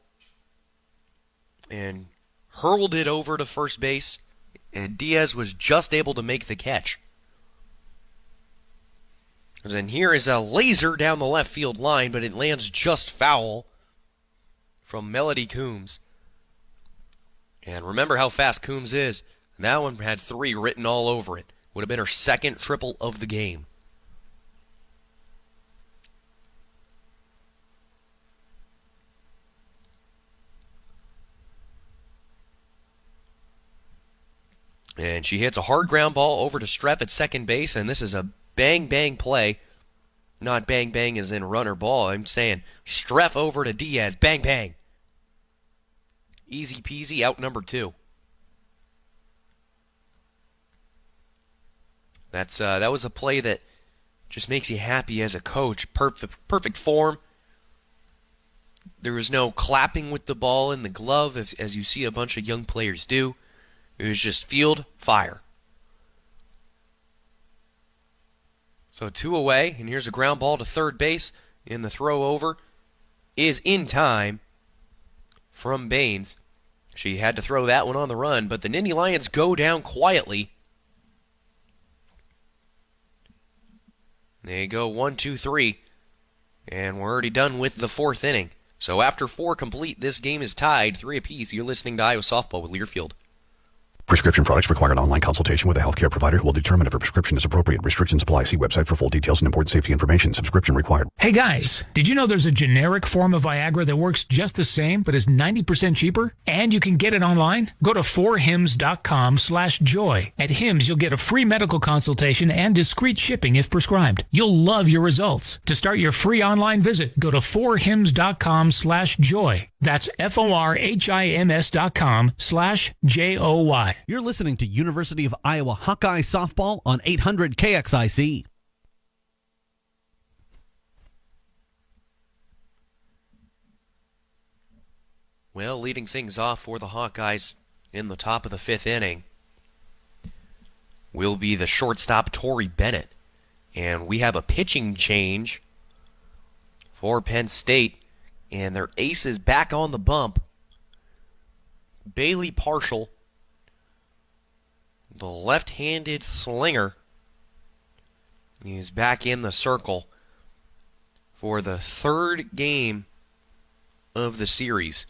S5: and hurled it over to first base. And Diaz was just able to make the catch. And then here is a laser down the left field line, but it lands just foul from Melody Coombs. And remember how fast Coombs is. That one had 3 written all over it. Would have been her second triple of the game. And she hits a hard ground ball over to Streff at second base, and this is a bang-bang play. Not bang-bang as in runner ball. I'm saying Streff over to Diaz. Bang-bang. Easy peasy, out number 2. That was a play that just makes you happy as a coach. Perfect form. There was no clapping with the ball in the glove as you see a bunch of young players do. It was just field fire. So 2 away, and here's a ground ball to third base, and the throw over is in time from Baines. She had to throw that one on the run, but the Nittany Lions go down quietly. They go 1, 2, 3, and we're already done with the fourth inning. So after 4 complete, this game is tied 3 apiece. You're listening to Iowa Softball with Learfield.
S8: Prescription products require an online consultation with a healthcare provider who will determine if a prescription is appropriate. Restrictions apply. See website for full details and important safety information. Subscription required.
S9: Hey guys, did you know there's a generic form of Viagra that works just the same but is 90% cheaper? And you can get it online? Go to 4hims.com/joy. At Hims, you'll get a free medical consultation and discreet shipping if prescribed. You'll love your results. To start your free online visit, go to 4hims.com/joy. That's FORHIMS.com/JOY.
S4: You're listening to University of Iowa Hawkeye Softball on 800 KXIC.
S5: Well, leading things off for the Hawkeyes in the top of the 5th inning will be the shortstop Tori Bennett. And we have a pitching change for Penn State, and their ace is back on the bump. Bailey Partial, the left-handed slinger, is back in the circle for the 3rd game of the series.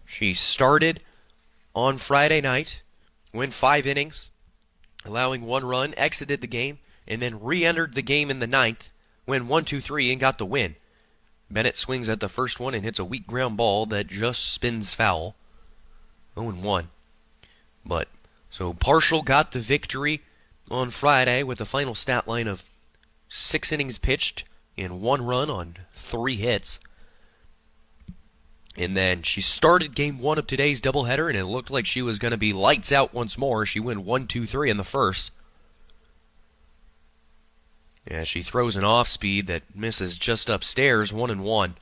S5: She started on Friday night went 5 innings, allowing 1 run, exited the game, and then re-entered the game in the 9th, went 1-2-3 and got the win. Bennett swings at the first one and hits a weak ground ball that just spins foul. 0-1. But, so Partial got the victory on Friday with a final stat line of 6 innings pitched and 1 run on 3 hits. And then she started game 1 of today's doubleheader, and it looked like she was going to be lights out once more. She went 1-2-3 in the first. Yeah, she throws an off-speed that misses just upstairs, 1-1.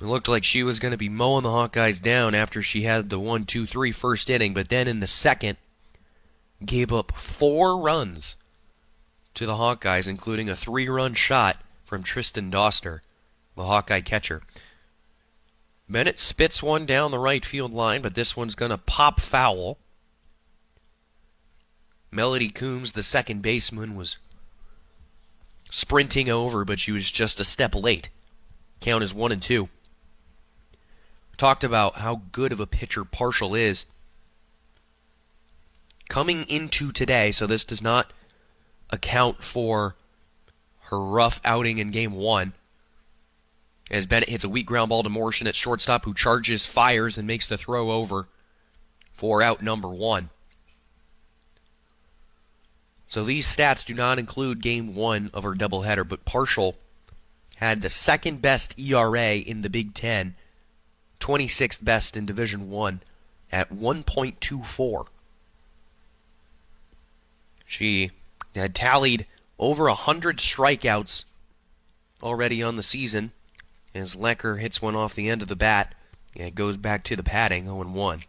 S5: It looked like she was going to be mowing the Hawkeyes down after she had the 1-2-3 first inning, but then in the second, gave up 4 runs to the Hawkeyes, including a 3-run shot from Tristan Doster, the Hawkeye catcher. Bennett spits one down the right field line, but this one's going to pop foul. Melody Coombs, the second baseman, was sprinting over, but she was just a step late. Count is 1-2. Talked about how good of a pitcher Partial is. Coming into today, so this does not account for her rough outing in game 1, as Bennett hits a weak ground ball to Morrison at shortstop, who charges, fires, and makes the throw over for out number 1. So these stats do not include game 1 of her doubleheader, but Partial had the second best ERA in the Big Ten, 26th best in Division I at 1.24. She had tallied over 100 strikeouts already on the season, as Lecker hits one off the end of the bat, and it goes back to the padding, 0-1.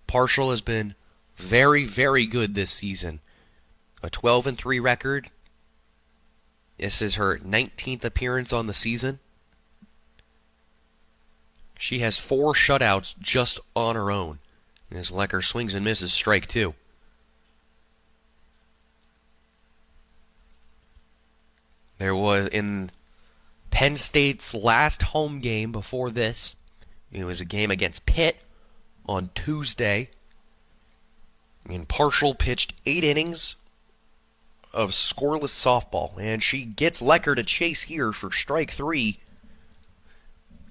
S5: Partial has been very, very good this season. A 12-3 record. This is her 19th appearance on the season. She has 4 shutouts just on her own, as Lecker swings and misses strike 2. There was, in Penn State's last home game before this, it was a game against Pitt on Tuesday, and Partial pitched 8 innings of scoreless softball, and she gets Lecker to chase here for strike 3.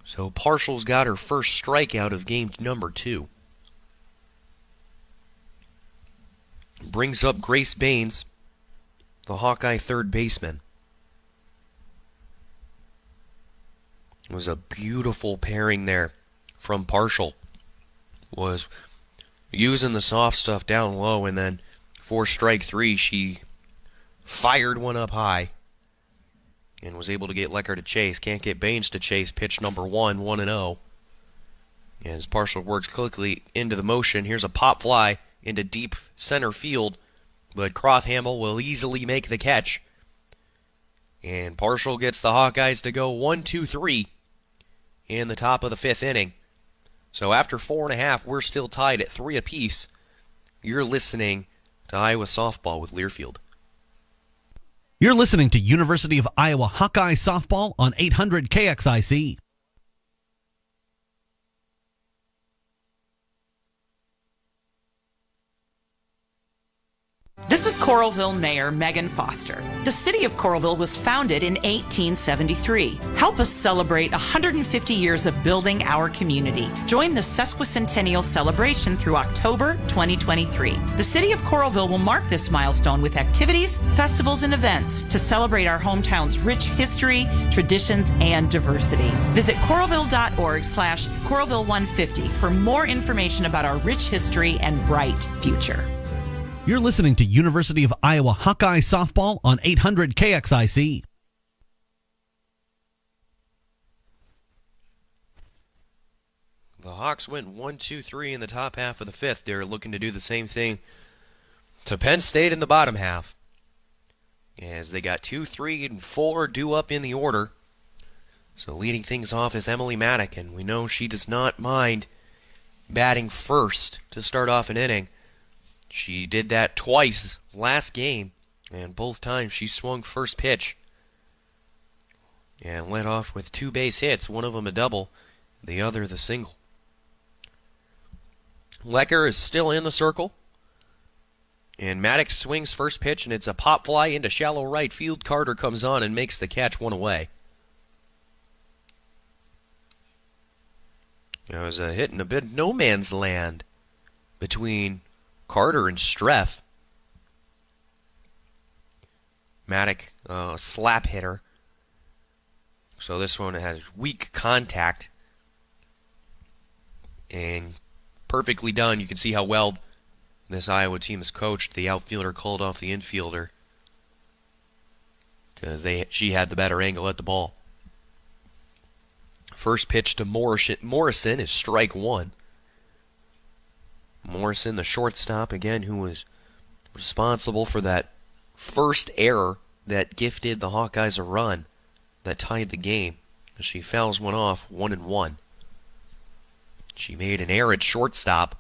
S5: So Partial's got her first strikeout of game number 2. Brings up Grace Baines, the Hawkeye third baseman. It was a beautiful pairing there from Partial. Was using the soft stuff down low, and then for strike 3 she fired one up high and was able to get Lecker to chase. Can't get Baines to chase. Pitch number 1, 1-0. As Partial works quickly into the motion, here's a pop fly into deep center field, but Crothamel will easily make the catch. And Partial gets the Hawkeyes to go 1-2-3 in the top of the 5th inning. So after 4.5, we're still tied at 3 apiece. You're listening to Iowa Softball with Learfield.
S4: You're listening to University of Iowa Hawkeye Softball on 800 KXIC.
S3: This is Coralville Mayor Megan Foster. The city of Coralville was founded in 1873. Help us celebrate 150 years of building our community. Join the sesquicentennial celebration through October 2023. The city of Coralville will mark this milestone with activities, festivals, and events to celebrate our hometown's rich history, traditions, and diversity. Visit coralville.org/Coralville150 for more information about our rich history and bright future.
S4: You're listening to University of Iowa Hawkeye Softball on 800 KXIC.
S5: The Hawks went 1-2-3 in the top half of the 5th. They're looking to do the same thing to Penn State in the bottom half, as they got 2, 3, and 4 due up in the order. So leading things off is Emily Maddock, and we know she does not mind batting first to start off an inning. She did that twice last game, and both times she swung first pitch. And led off with 2 base hits, one of them a double, the other the single. Lecker is still in the circle. And Maddox swings first pitch, and it's a pop fly into shallow right field. Carter comes on and makes the catch, 1 away. It was a hit in a bit no man's land between Carter and Streff. Maddox, slap hitter. So this one had weak contact. And perfectly done. You can see how well this Iowa team is coached. The outfielder called off the infielder because she had the better angle at the ball. First pitch to Morrison is strike 1. Morrison, the shortstop, again, who was responsible for that first error that gifted the Hawkeyes a run that tied the game. She fouls one off, 1-1. She made an error at shortstop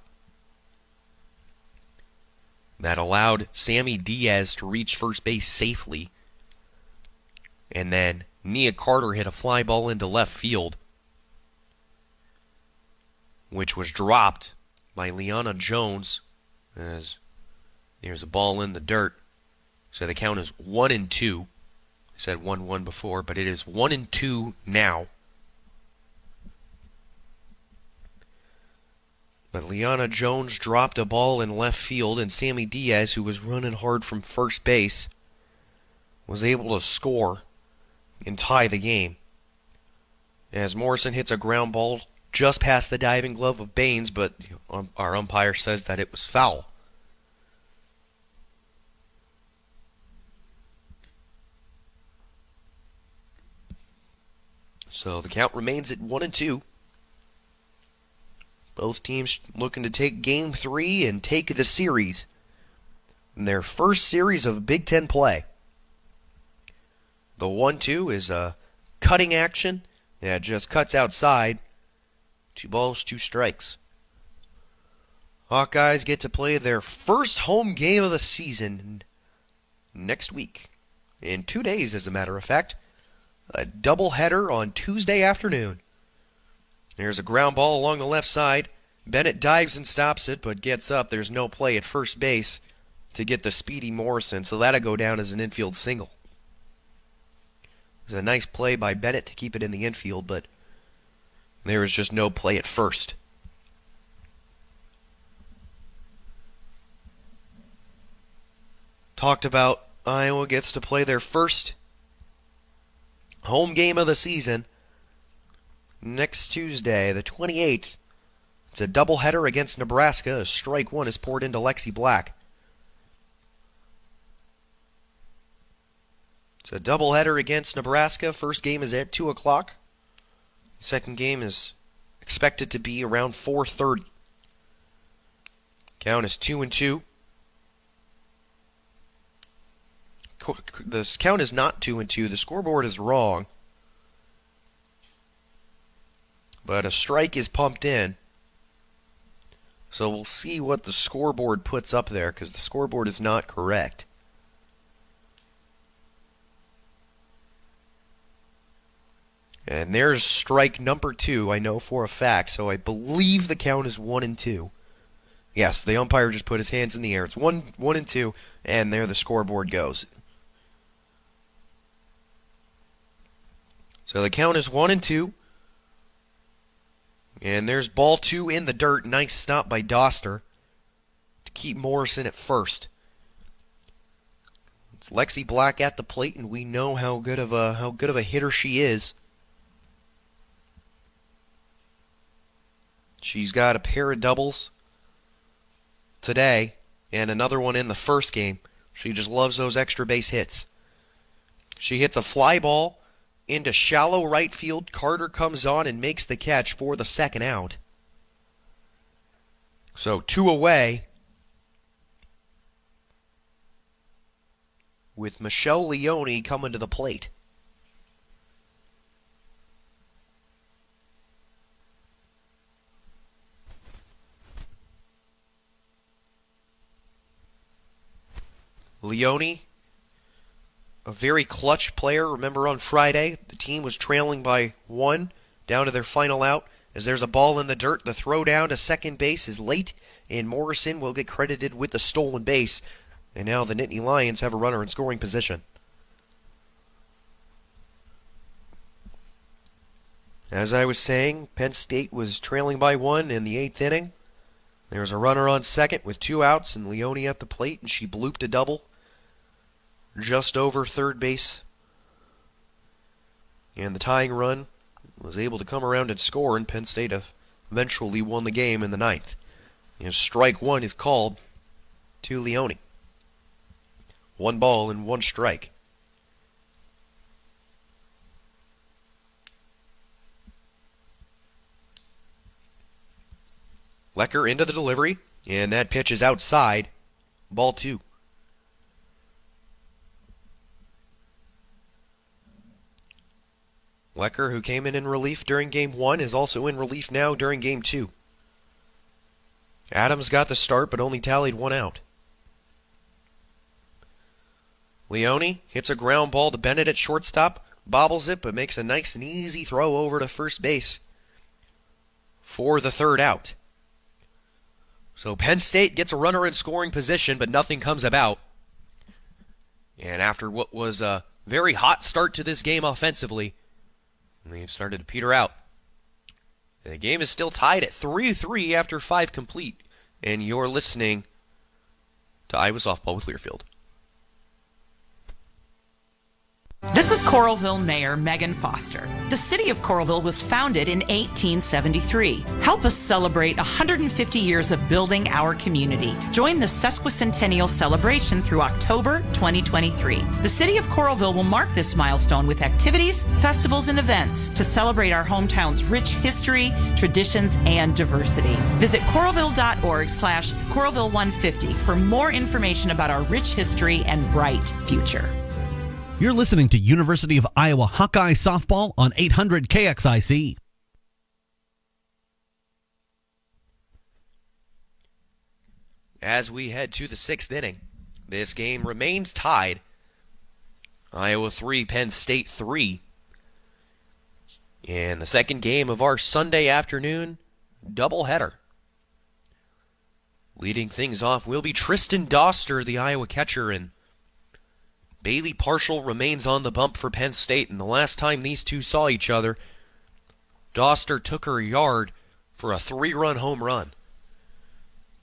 S5: that allowed Sammy Diaz to reach first base safely. And then Nia Carter hit a fly ball into left field, which was dropped by Leanna Jones as there's a ball in the dirt. So the count is 1-2. I said 1-1 before, but it is 1-2 now. But Leanna Jones dropped a ball in left field, and Sammy Diaz, who was running hard from first base, was able to score and tie the game. As Morrison hits a ground ball just past the diving glove of Baines, but our umpire says that it was foul. So the count remains at 1-2. Both teams looking to take Game 3 and take the series in their first series of Big Ten play. The 1-2 is a cutting action. It just cuts outside. 2 balls, 2 strikes. Hawkeyes get to play their first home game of the season next week. In 2 days, as a matter of fact. A doubleheader on Tuesday afternoon. There's a ground ball along the left side. Bennett dives and stops it, but gets up. There's no play at first base to get the speedy Morrison, so that'll go down as an infield single. It was a nice play by Bennett to keep it in the infield, but there was just no play at first. Talked about Iowa gets to play their first home game of the season next Tuesday, the 28th. It's a doubleheader against Nebraska. A strike 1 is poured into Lexi Black. It's a doubleheader against Nebraska. First game is at 2 o'clock. Second game is expected to be around 4:30. Count is 2-2. The count is not 2-2. The scoreboard is wrong. But a strike is pumped in. So we'll see what the scoreboard puts up there, because the scoreboard is not correct. And there's strike number 2, I know for a fact, so I believe the count is 1-2. Yes, the umpire just put his hands in the air. It's 1-2, and there the scoreboard goes. So the count is 1-2. And there's ball 2 in the dirt. Nice stop by Doster to keep Morrison at first. It's Lexi Black at the plate, and we know how good of a hitter she is. She's got a pair of doubles today and another one in the first game. She just loves those extra base hits. She hits a fly ball into shallow right field. Carter comes on and makes the catch for the second out. So 2 away with Michelle Leone coming to the plate. Leone a very clutch player. Remember on Friday, the team was trailing by 1 down to their final out. As there's a ball in the dirt, the throw down to second base is late, and Morrison will get credited with the stolen base. And now the Nittany Lions have a runner in scoring position. As I was saying, Penn State was trailing by 1 in the 8th inning. There's a runner on second with 2 outs, and Leone at the plate, and she blooped a double just over third base. And the tying run was able to come around and score, and Penn State eventually won the game in the 9th. And strike 1 is called to Leone. 1 ball and 1 strike. Lecker into the delivery, and that pitch is outside. Ball 2. Lecker, who came in relief during Game 1, is also in relief now during Game 2. Adams got the start, but only tallied 1 out. Leone hits a ground ball to Bennett at shortstop, bobbles it, but makes a nice and easy throw over to first base for the 3rd out. So Penn State gets a runner in scoring position, but nothing comes about. And after what was a very hot start to this game offensively, they've started to peter out. The game is still tied at 3-3 after 5 complete. And you're listening to Iowa Softball with Learfield.
S3: This is Coralville Mayor Megan Foster. The city of Coralville was founded in 1873. Help us celebrate 150 years of building our community. Join the sesquicentennial celebration through October 2023. The city of Coralville will mark this milestone with activities, festivals, and events to celebrate our hometown's rich history, traditions, and diversity. Visit coralville.org/Coralville150 for more information about our rich history and bright future.
S4: You're listening to University of Iowa Hawkeye Softball on 800 KXIC.
S5: As we head to the 6th inning, this game remains tied. Iowa 3, Penn State 3. And the second game of our Sunday afternoon doubleheader. Leading things off will be Tristan Doster, the Iowa catcher, and Bailey Partial remains on the bump for Penn State, and the last time these two saw each other, Doster took her yard for a 3-run home run.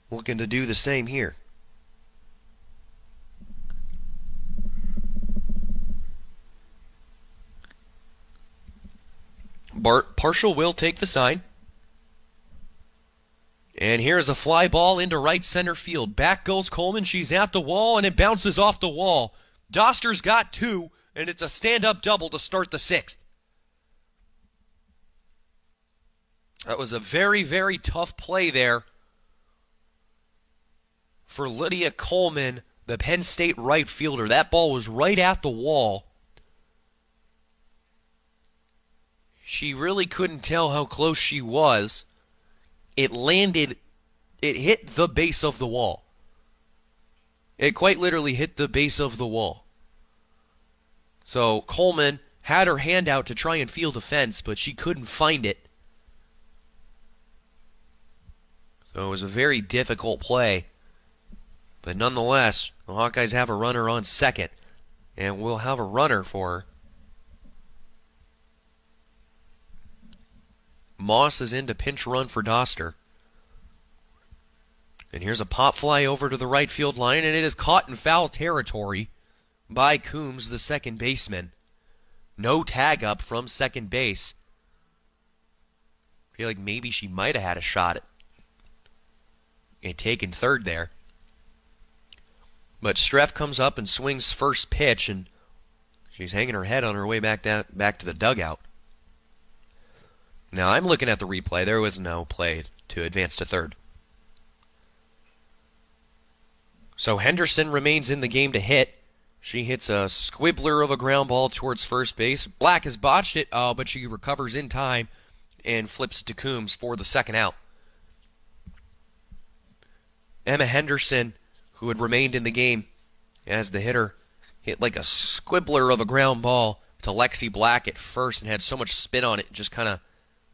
S5: Looking to do the same here. Partial will take the sign. And here's a fly ball into right center field. Back goes Coleman. She's at the wall, and it bounces off the wall. Doster's got 2, and it's a stand-up double to start the 6th. That was a very, very tough play there for Lydia Coleman, the Penn State right fielder. That ball was right at the wall. She really couldn't tell how close she was. It hit the base of the wall. It quite literally hit the base of the wall. So Coleman had her hand out to try and field a fence, but she couldn't find it. So it was a very difficult play. But nonetheless, the Hawkeyes have a runner on second, and we'll have a runner for her. Moss is in to pinch run for Doster. And here's a pop fly over to the right field line, and it is caught in foul territory by Coombs, the second baseman. No tag up from second base. I feel like maybe she might have had a shot at taking third there. But Streff comes up and swings first pitch, and she's hanging her head on her way back to the dugout. Now, I'm looking at the replay. There was no play to advance to third. So Henderson remains in the game to hit. She hits a squibbler of a ground ball towards first base. Black has botched it, but she recovers in time and flips to Coombs for the second out. Emma Henderson, who had remained in the game as the hitter, hit like a squibbler of a ground ball to Lexi Black at first and had so much spin on it, just kind of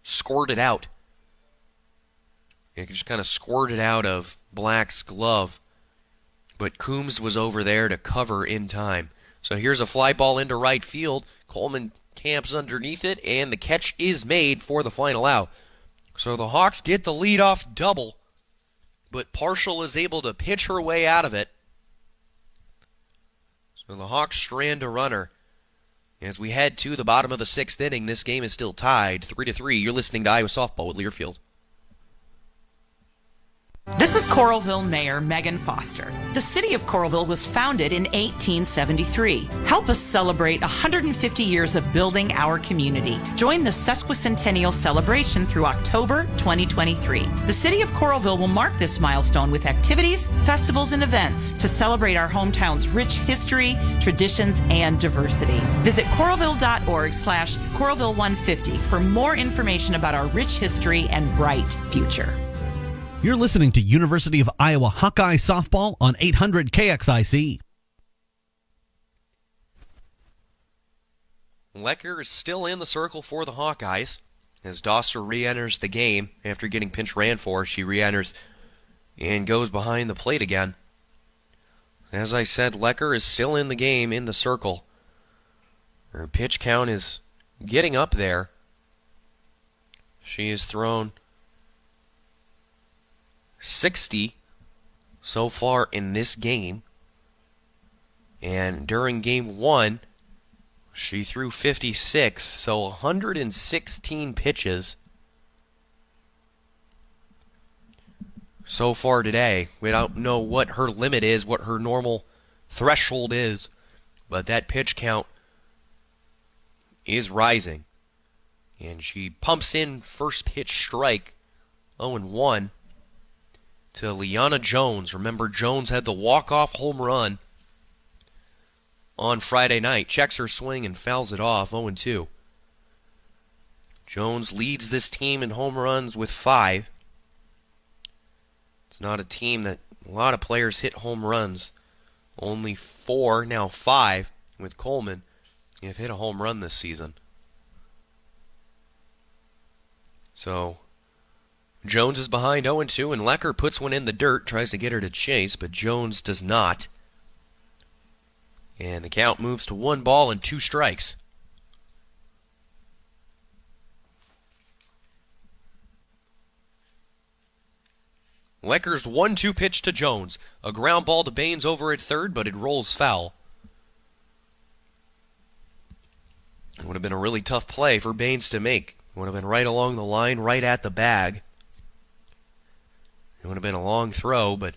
S5: squirted out. It just kind of squirted out of Black's glove. But Coombs was over there to cover in time. So here's a fly ball into right field. Coleman camps underneath it, and the catch is made for the final out. So the Hawks get the leadoff double, but Partial is able to pitch her way out of it. So the Hawks strand a runner. As we head to the bottom of the 6th inning, this game is still tied 3-3. You're listening to Iowa Softball with Learfield.
S3: This is Coralville Mayor Megan Foster. The city of Coralville was founded in 1873. Help us celebrate 150 years of building our community. Join the sesquicentennial celebration through October 2023. The city of Coralville will mark this milestone with activities, festivals, and events to celebrate our hometown's rich history, traditions, and diversity. Visit coralville.org/Coralville150 for more information about our rich history and bright future.
S4: You're listening to University of Iowa Hawkeye Softball on 800 KXIC.
S5: Lecker is still in the circle for the Hawkeyes as Doster re-enters the game after getting pinch ran for. She re-enters and goes behind the plate again. As I said, Lecker is still in the game in the circle. Her pitch count is getting up there. She has thrown 60 so far in this game. And during game 1, she threw 56, so 116 pitches so far today. We don't know what her limit is, what her normal threshold is, but that pitch count is rising. And she pumps in first pitch strike, 0-1. to Liana Jones. Remember, Jones had the walk-off home run on Friday night. Checks her swing and fouls it off, 0-2. Jones leads this team in home runs with 5. It's not a team that a lot of players hit home runs. Only 4, now 5, with Coleman have hit a home run this season. So Jones is behind 0-2, and Lecker puts one in the dirt, tries to get her to chase, but Jones does not. And the count moves to 1 ball and 2 strikes. Lecker's 1-2 pitch to Jones. A ground ball to Baines over at third, but it rolls foul. It would have been a really tough play for Baines to make. It would have been right along the line, right at the bag. It would have been a long throw, but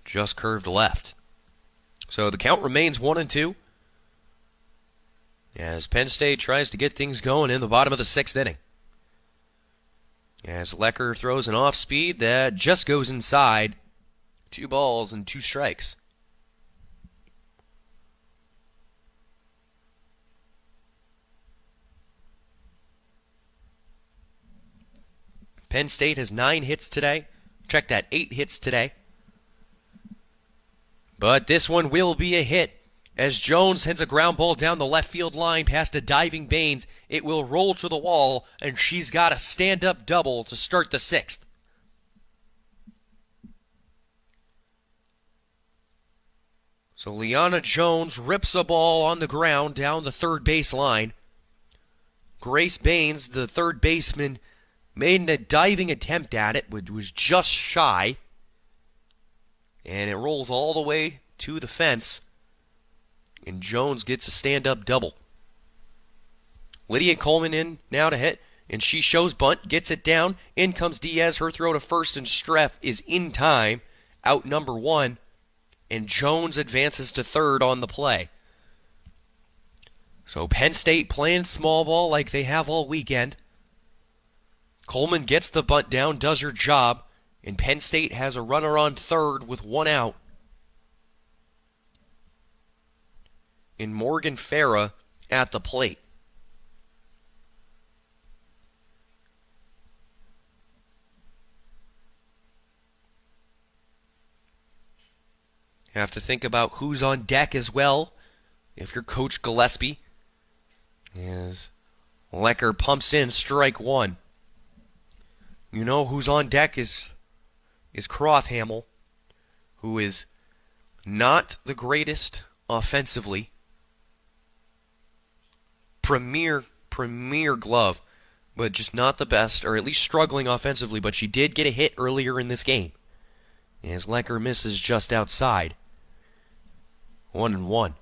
S5: just curved left. So the count remains 1-2 as Penn State tries to get things going in the bottom of the 6th inning. As Lecker throws an off-speed that just goes inside. 2 balls and 2 strikes. Penn State has 9 hits today. Check that, 8 hits today. But this one will be a hit as Jones sends a ground ball down the left field line past a diving Baines. It will roll to the wall, and she's got a stand-up double to start the 6th. So Liana Jones rips a ball on the ground down the third base line. Grace Baines, the third baseman, made a diving attempt at it, but was just shy. And it rolls all the way to the fence. And Jones gets a stand-up double. Lydia Coleman in now to hit. And she shows bunt, gets it down. In comes Diaz. Her throw to first, and Streff is in time. Out number 1. And Jones advances to third on the play. So Penn State playing small ball like they have all weekend. Coleman gets the bunt down, does her job, and Penn State has a runner on third with 1 out. And Morgan Farah at the plate. Have to think about who's on deck as well. If you're Coach Gillespie, as Lecker pumps in strike one. You know who's on deck is Crothamel, who is not the greatest offensively. Premier glove, but just not the best, or at least struggling offensively, but she did get a hit earlier in this game. As Lecker misses just outside. 1-1.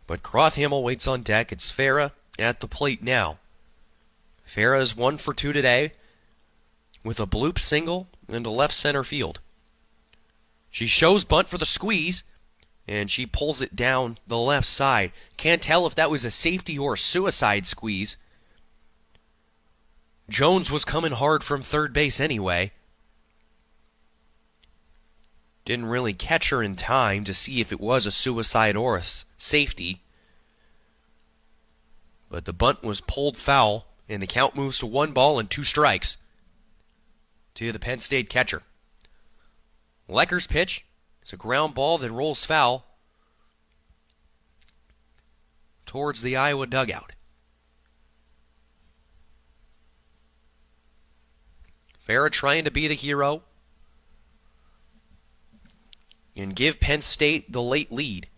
S5: But Crothamel waits on deck. It's Farah at the plate now. Farah is 1 for 2 today with a bloop single into left center field. She shows bunt for the squeeze, and she pulls it down the left side. Can't tell if that was a safety or a suicide squeeze. Jones was coming hard from third base anyway. Didn't really catch her in time to see if it was a suicide or a safety. But the bunt was pulled foul, and the count moves to 1 ball and 2 strikes to the Penn State catcher. Lecker's pitch is a ground ball that rolls foul towards the Iowa dugout. Farah trying to be the hero and give Penn State the late lead.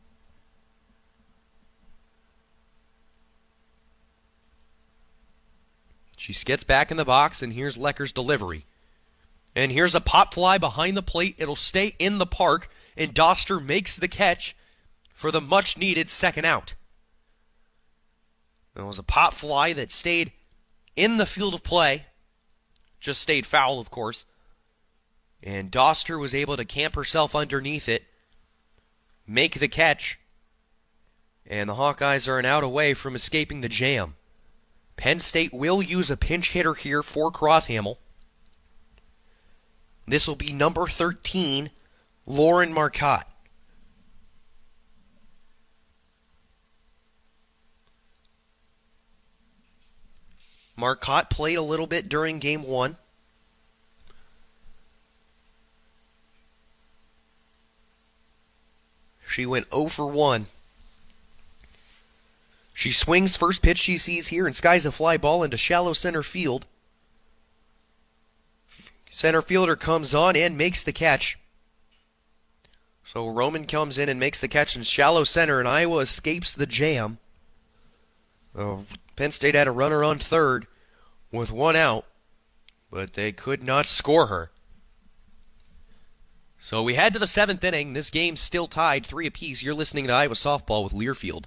S5: She gets back in the box, and here's Lecker's delivery. And here's a pop fly behind the plate. It'll stay in the park, and Doster makes the catch for the much-needed second out. It was a pop fly that stayed in the field of play. Just stayed foul, of course. And Doster was able to camp herself underneath it, make the catch, and the Hawkeyes are an out away from escaping the jam. Penn State will use a pinch hitter here for Crothamel. This will be number 13, Lauren Marcotte. Marcotte played a little bit during Game 1. She went 0 for 1. She swings first pitch she sees here and skies a fly ball into shallow center field. Center fielder comes on and makes the catch. So Roman comes in and makes the catch in shallow center, and Iowa escapes the jam. Penn State had a runner on third with 1 out, but they could not score her. So we head to the 7th inning. This game's still tied 3 apiece. You're listening to Iowa Softball with Learfield.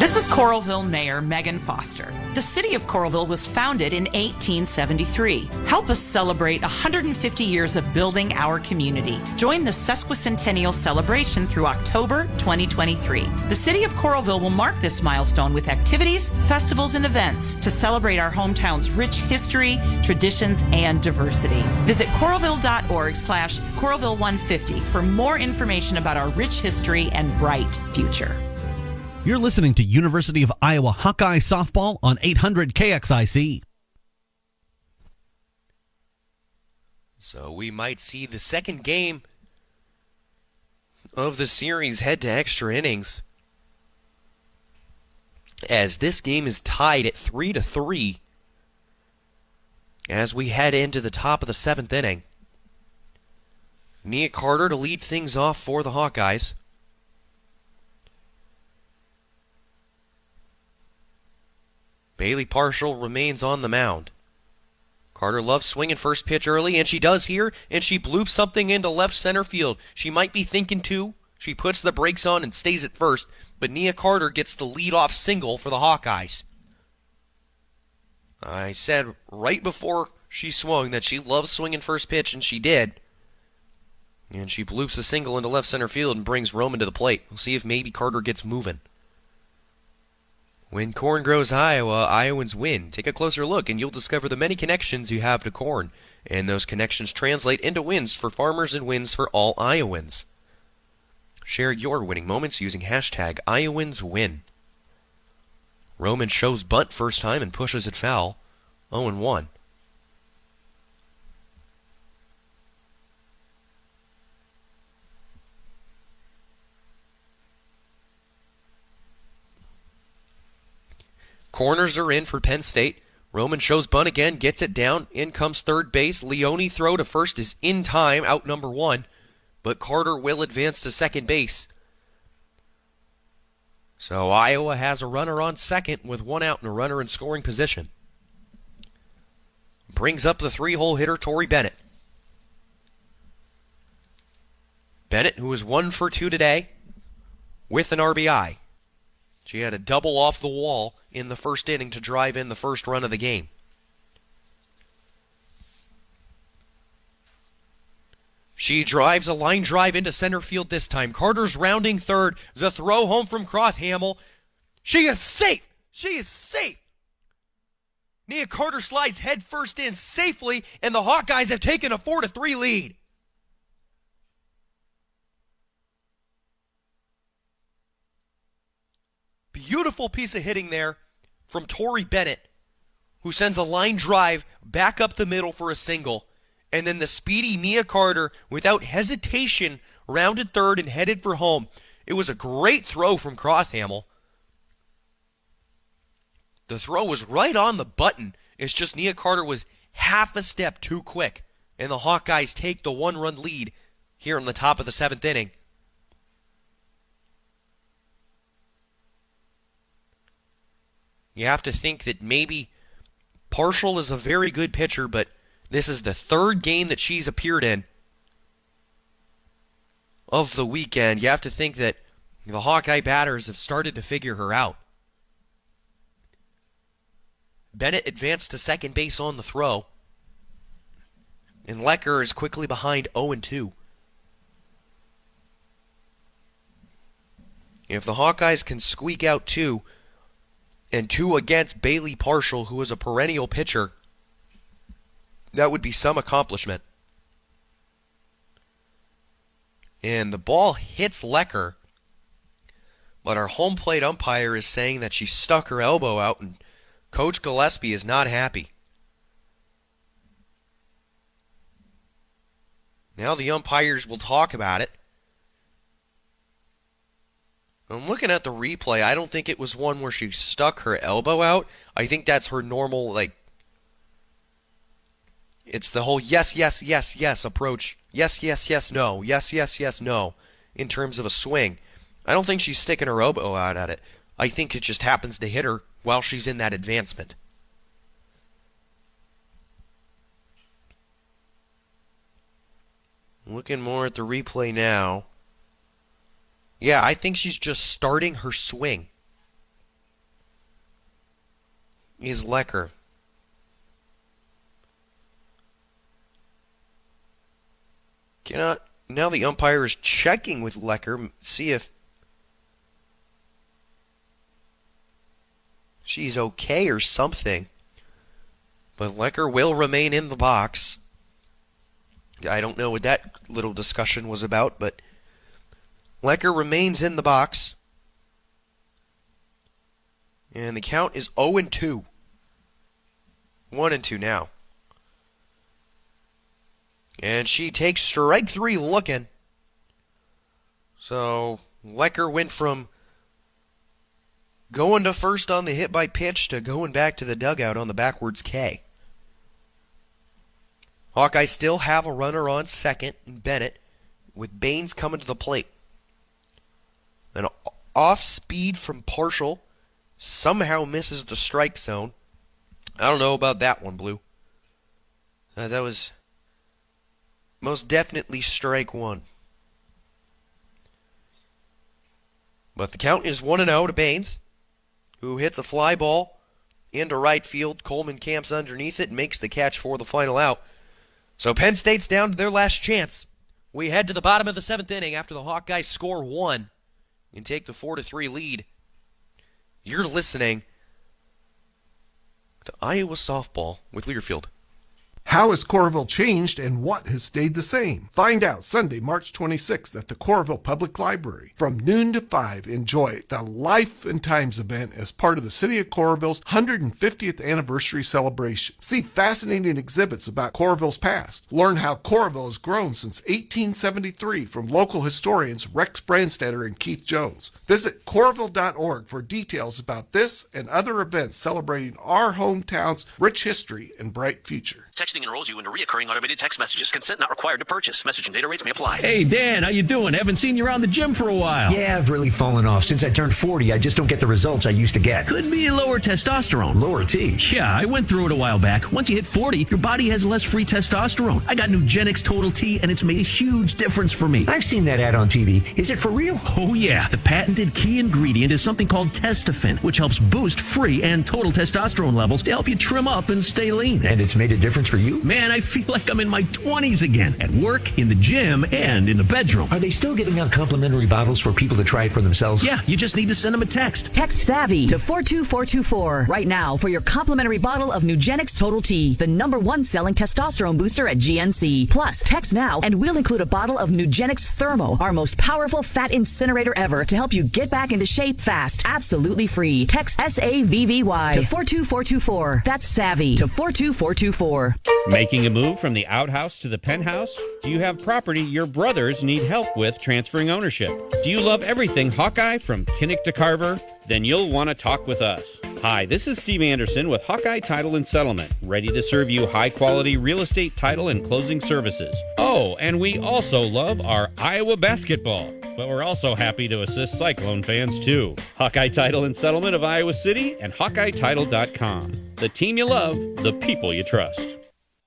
S3: This is Coralville Mayor Megan Foster. The city of Coralville was founded in 1873. Help us celebrate 150 years of building our community. Join the sesquicentennial celebration through October 2023. The city of Coralville will mark this milestone with activities, festivals, and events to celebrate our hometown's rich history, traditions, and diversity. Visit coralville.org/Coralville150 for more information about our rich history and bright future.
S4: You're listening to University of Iowa Hawkeye Softball on 800 KXIC.
S5: So we might see the second game of the series head to extra innings, as this game is tied at 3-3 as we head into the top of the 7th inning. Nia Carter to lead things off for the Hawkeyes. Bailey Partial remains on the mound. Carter loves swinging first pitch early, and she does here, and she bloops something into left center field. She might be thinking too. She puts the brakes on and stays at first, but Nia Carter gets the leadoff single for the Hawkeyes. I said right before she swung that she loves swinging first pitch, and she did. And she bloops a single into left center field and brings Roman to the plate. We'll see if maybe Carter gets moving. When corn grows Iowa, Iowans win. Take a closer look and you'll discover the many connections you have to corn. And those connections translate into wins for farmers and wins for all Iowans. Share your winning moments using hashtag IowansWin. Roman shows bunt first time and pushes it foul. 0-1. Corners are in for Penn State. Roman shows bunt again, gets it down. In comes third base. Leone throw to first is in time, out number 1. But Carter will advance to second base. So Iowa has a runner on second with 1 out and a runner in scoring position. Brings up the 3-hole hitter, Tori Bennett. Bennett, who was 1 for 2 today, with an RBI. She had a double off the wall in the first inning to drive in the first run of the game. She drives a line drive into center field this time. Carter's rounding third. The throw home from Crothhamel. She is safe. She is safe. Nia Carter slides head first in safely, and the Hawkeyes have taken a 4-3 lead. Beautiful piece of hitting there from Tori Bennett, who sends a line drive back up the middle for a single. And then the speedy Nia Carter, without hesitation, rounded third and headed for home. It was a great throw from Crothhamel. The throw was right on the button. It's just Nia Carter was half a step too quick. And the Hawkeyes take the 1-run lead here in the top of the 7th inning. You have to think that maybe Partial is a very good pitcher, but this is the 3rd game that she's appeared in of the weekend. You have to think that the Hawkeye batters have started to figure her out. Bennett advanced to second base on the throw. And Lecker is quickly behind 0-2. If the Hawkeyes can squeak out 2, and 2 against Bailey Partial, who is a perennial pitcher, that would be some accomplishment. And the ball hits Lecker, but our home plate umpire is saying that she stuck her elbow out, and Coach Gillespie is not happy. Now the umpires will talk about it. I'm looking at the replay. I don't think it was one where she stuck her elbow out. I think that's her normal, it's the whole yes, yes, yes, yes approach. Yes, yes, yes, no. Yes, yes, yes, no. In terms of a swing. I don't think she's sticking her elbow out at it. I think it just happens to hit her while she's in that advancement. Looking more at the replay now. Yeah, I think she's just starting her swing. Is Lecker. Now the umpire is checking with Lecker, see if she's okay or something. But Lecker will remain in the box. I don't know what that little discussion was about, but Lecker remains in the box. And the count is 0-2. 1-2 now. And she takes strike 3 looking. So Lecker went from going to first on the hit by pitch to going back to the dugout on the backwards K. Hawkeyes still have a runner on second, Bennett, with Baines coming to the plate. An off speed from Partial somehow misses the strike zone. I don't know about that one, Blue. That was most definitely strike 1. But the count is 1-0 to Baines, who hits a fly ball into right field. Coleman camps underneath it and makes the catch for the final out. So Penn State's down to their last chance. We head to the bottom of the 7th inning after the Hawkeyes score 1 and take the 4-3 lead. You're listening to Iowa Softball with Learfield.
S18: How has Coralville changed and what has stayed the same? Find out Sunday, March 26th at the Coralville Public Library. From noon to 5, enjoy the Life and Times event as part of the City of Coralville's 150th anniversary celebration. See fascinating exhibits about Coralville's past. Learn how Coralville has grown since 1873 from local historians Rex Brandstetter and Keith Jones. Visit Coralville.org for details about this and other events celebrating our hometown's rich history and bright future.
S21: Texting enrolls you into recurring automated text messages. Consent not required to purchase. Message and data rates may apply.
S22: Hey, Dan, how you doing? Haven't seen you around the gym for a while.
S23: Yeah, I've really fallen off. Since I turned 40, I just don't get the results I used to get.
S22: Could be lower testosterone.
S23: Lower T?
S22: Yeah, I went through it a while back. Once you hit 40, your body has less free testosterone. I got Nugenix Total T, and it's made a huge difference for me.
S23: I've seen that ad on TV. Is it for real?
S22: Oh, yeah. The patented key ingredient is something called Testofen, which helps boost free and total testosterone levels to help you trim up and stay lean.
S23: And it's made a difference for you?
S22: Man, I feel like I'm in my 20s again, at work, in the gym, and in the bedroom.
S23: Are they still giving out complimentary bottles for people to try it for themselves?
S22: Yeah, you just need to send them a text.
S1: Text SAVVY to 42424 right now for your complimentary bottle of Nugenix Total T, the #1 selling testosterone booster at GNC. Plus, text now and we'll include a bottle of Nugenix Thermo, our most powerful fat incinerator ever, to help you get back into shape fast, absolutely free. Text SAVVY to 42424. That's SAVVY to 42424.
S10: Making a move from the outhouse to the penthouse? Do you have property your brothers need help with transferring ownership? Do you love everything Hawkeye from Kinnick to Carver? Then you'll want to talk with us. Hi, this is Steve Anderson with Hawkeye Title and Settlement, ready to serve you high-quality real estate title and closing services. Oh, and we also love our Iowa basketball, but we're also happy to assist Cyclone fans too. Hawkeye Title and Settlement of Iowa City and HawkeyeTitle.com. The team you love, the people you trust.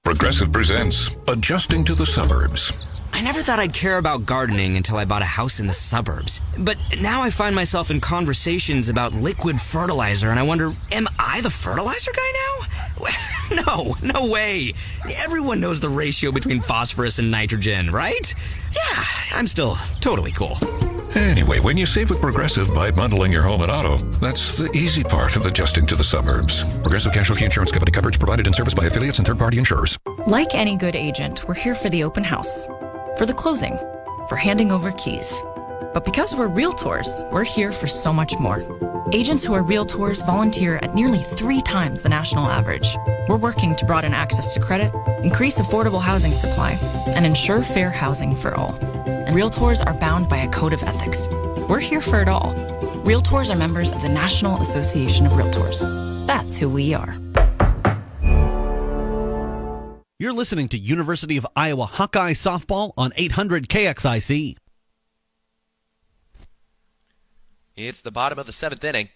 S15: Progressive presents Adjusting to the Suburbs.
S19: I never thought I'd care about gardening until I bought a house in the suburbs. But now I find myself in conversations about liquid fertilizer, and I wonder, am I the fertilizer guy now? No way. Everyone knows the ratio between phosphorus and nitrogen, right? Yeah, I'm still totally cool.
S15: Anyway, when you save with Progressive by bundling your home and auto, that's the easy part of adjusting to the suburbs. Progressive Casualty Insurance Company coverage provided and serviced by affiliates and third-party insurers.
S20: Like any good agent, we're here for the open house, for the closing, for handing over keys. But because we're realtors, we're here for so much more. Agents who are realtors volunteer at nearly 3 times the national average. We're working to broaden access to credit, increase affordable housing supply, and ensure fair housing for all. And realtors are bound by a code of ethics. We're here for it all. Realtors are members of the National Association of Realtors. That's who we are.
S4: You're listening to University of Iowa Hawkeye Softball on 800 KXIC.
S5: It's the bottom of the 7th inning,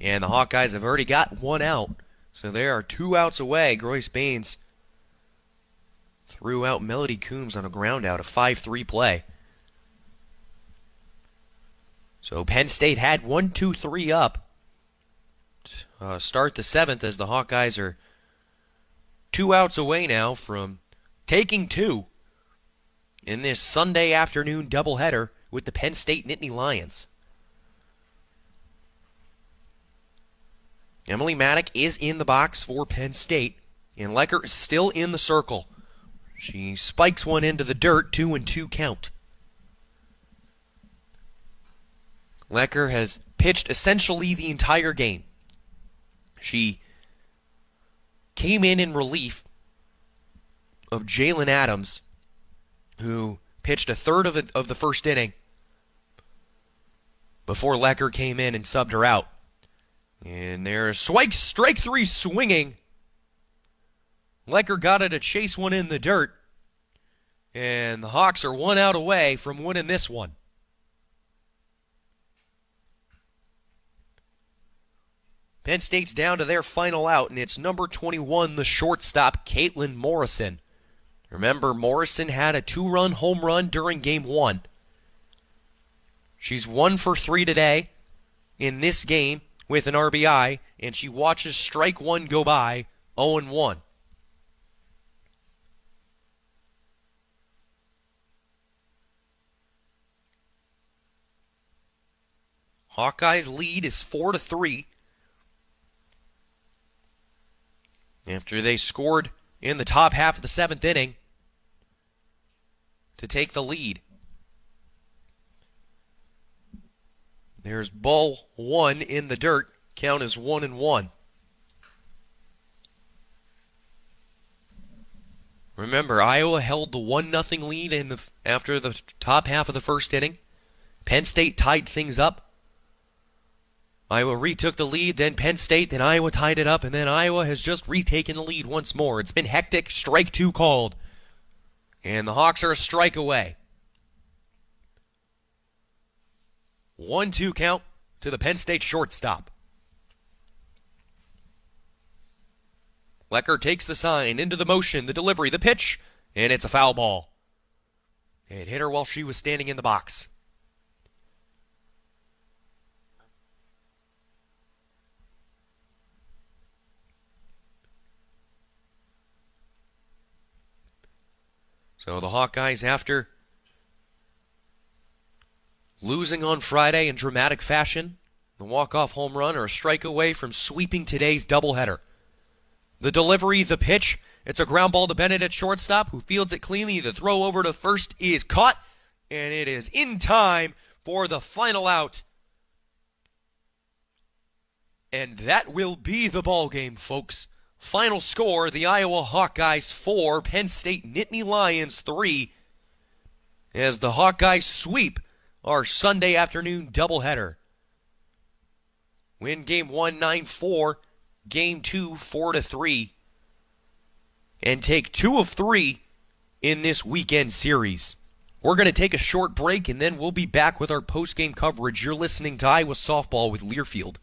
S5: and the Hawkeyes have already got 1 out, so they are 2 outs away. Groyce Baines threw out Melody Coombs on a ground out, a 5-3 play. So Penn State had 1-2-3 up to start the 7th, as the Hawkeyes are 2 outs away now from taking 2 in this Sunday afternoon doubleheader with the Penn State Nittany Lions. Emily Maddock is in the box for Penn State, and Lecker is still in the circle. She spikes one into the dirt, 2-2 count. Lecker has pitched essentially the entire game. She came in relief of Jalen Adams, who pitched a third of the first inning before Lecker came in and subbed her out. And there's strike 3 swinging. Lecker got it to chase one in the dirt. And the Hawks are 1 out away from winning this one. Penn State's down to their final out, and it's number 21, the shortstop, Caitlin Morrison. Remember, Morrison had a 2-run home run during Game 1. She's 1 for 3 today in this game with an RBI, and she watches strike 1 go by, 0-1. Hawkeyes' lead is 4-3. After they scored in the top half of the 7th inning to take the lead. There's ball 1 in the dirt. Count is 1-1. Remember, Iowa held the 1-0 lead after the top half of the first inning. Penn State tied things up. Iowa retook the lead, then Penn State, then Iowa tied it up, and then Iowa has just retaken the lead once more. It's been hectic. Strike 2 called. And the Hawks are a strike away. 1-2 count to the Penn State shortstop. Lecker takes the sign, into the motion, the delivery, the pitch, and it's a foul ball. It hit her while she was standing in the box. So the Hawkeyes, after losing on Friday in dramatic fashion, the walk-off home run, are a strike away from sweeping today's doubleheader. The delivery, the pitch, it's a ground ball to Bennett at shortstop, who fields it cleanly. The throw over to first is caught, and it is in time for the final out. And that will be the ball game, folks. Final score, the Iowa Hawkeyes 4, Penn State Nittany Lions 3, as the Hawkeyes sweep our Sunday afternoon doubleheader. Win game 1 9-4, game 2 4-3, and take 2 of 3 in this weekend series. We're going to take a short break, and then we'll be back with our post-game coverage. You're listening to Iowa Softball with Learfield.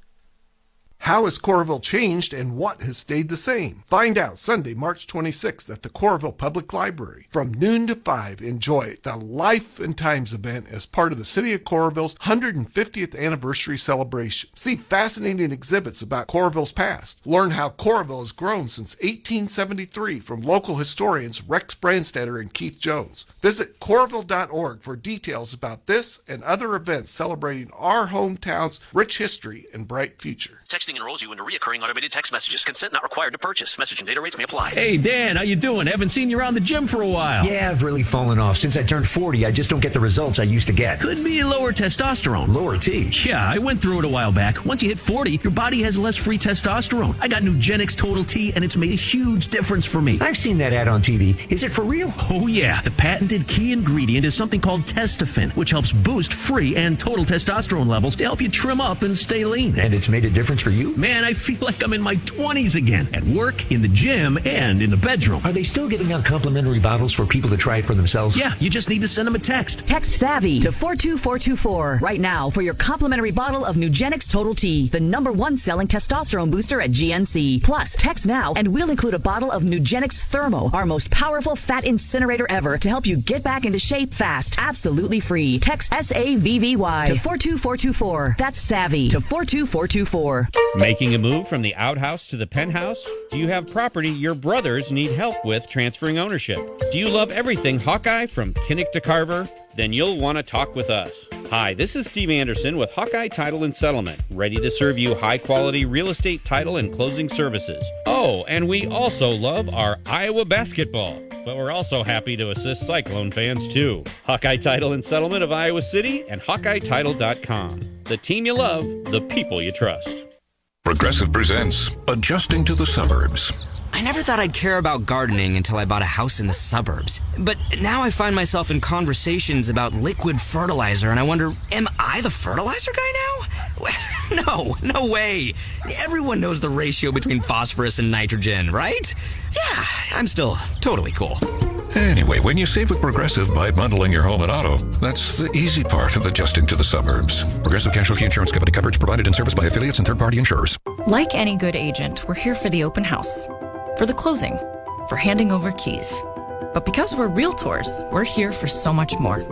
S18: How has Coralville changed and what has stayed the same? Find out Sunday, March 26th at the Coralville Public Library. From noon to 5, enjoy the Life and Times event as part of the City of Coralville's 150th anniversary celebration. See fascinating exhibits about Coralville's past. Learn how Coralville has grown since 1873 from local historians Rex Brandstetter and Keith Jones. Visit Coralville.org for details about this and other events celebrating our hometown's rich history and bright future.
S21: Texting enrolls you into recurring automated text messages. Consent not required to purchase. Message and data rates may apply.
S22: Hey, Dan, how you doing? Haven't seen you around the gym for a while.
S23: Yeah, I've really fallen off. Since I turned 40, I just don't get the results I used to get.
S22: Could be lower testosterone.
S23: Lower T?
S22: Yeah, I went through it a while back. Once you hit 40, your body has less free testosterone. I got Nugenix Total T, and it's made a huge difference for me.
S23: I've seen that ad on TV. Is it for real?
S22: Oh, yeah. The patented key ingredient is something called Testofen, which helps boost free and total testosterone levels to help you trim up and stay lean.
S23: And it's made a difference for you?
S22: Man, I feel like I'm in my 20s again. At work, in the gym, and in the bedroom.
S23: Are they still giving out complimentary bottles for people to try it for themselves?
S22: Yeah, you just need to send them a text.
S1: Text SAVVY to 42424 right now for your complimentary bottle of Nugenix Total T, the #1 selling testosterone booster at GNC. Plus, text now and we'll include a bottle of Nugenix Thermo, our most powerful fat incinerator ever, to help you get back into shape fast. Absolutely free. Text SAVVY to 42424. That's SAVVY to 42424.
S10: Making a move from the outhouse to the penthouse? Do you have property your brothers need help with transferring ownership? Do you love everything Hawkeye from Kinnick to Carver? Then you'll want to talk with us. Hi, this is Steve Anderson with Hawkeye Title and Settlement, ready to serve you high-quality real estate title and closing services. Oh, and we also love our Iowa basketball, but we're also happy to assist Cyclone fans too. Hawkeye Title and Settlement of Iowa City and HawkeyeTitle.com. The team you love, the people you trust.
S15: Progressive presents Adjusting to the Suburbs.
S19: I never thought I'd care about gardening until I bought a house in the suburbs. But now I find myself in conversations about liquid fertilizer, and I wonder, am I the fertilizer guy now? No way. Everyone knows the ratio between phosphorus and nitrogen, right? Yeah, I'm still totally cool.
S15: Anyway, when you save with Progressive by bundling your home and auto, that's the easy part of adjusting to the suburbs. Progressive Casualty Insurance Company coverage provided and serviced by affiliates and third-party insurers.
S20: Like any good agent, we're here for the open house, for the closing, for handing over keys. But because we're realtors, we're here for so much more.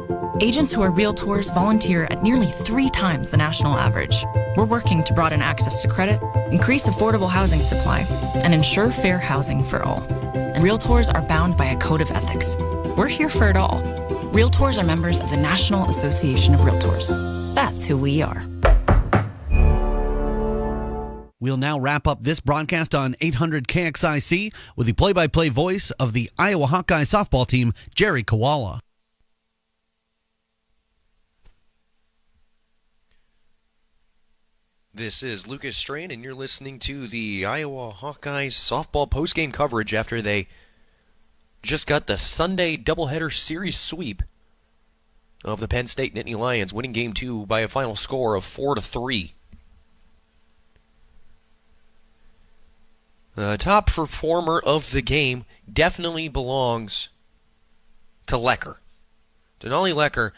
S20: Agents who are realtors volunteer at nearly 3 times the national average. We're working to broaden access to credit, increase affordable housing supply, and ensure fair housing for all. And realtors are bound by a code of ethics. We're here for it all. Realtors are members of the National Association of Realtors. That's who we are.
S4: We'll now wrap up this broadcast on 800 KXIC with the play-by-play voice of the Iowa Hawkeye softball team, Jerry Koala.
S5: This is Lucas Strain, and you're listening to the Iowa Hawkeyes softball postgame coverage after they just got the Sunday doubleheader series sweep of the Penn State Nittany Lions, winning Game 2 by a final score of 4-3. The top performer of the game definitely belongs to Lecker. Denali Lecker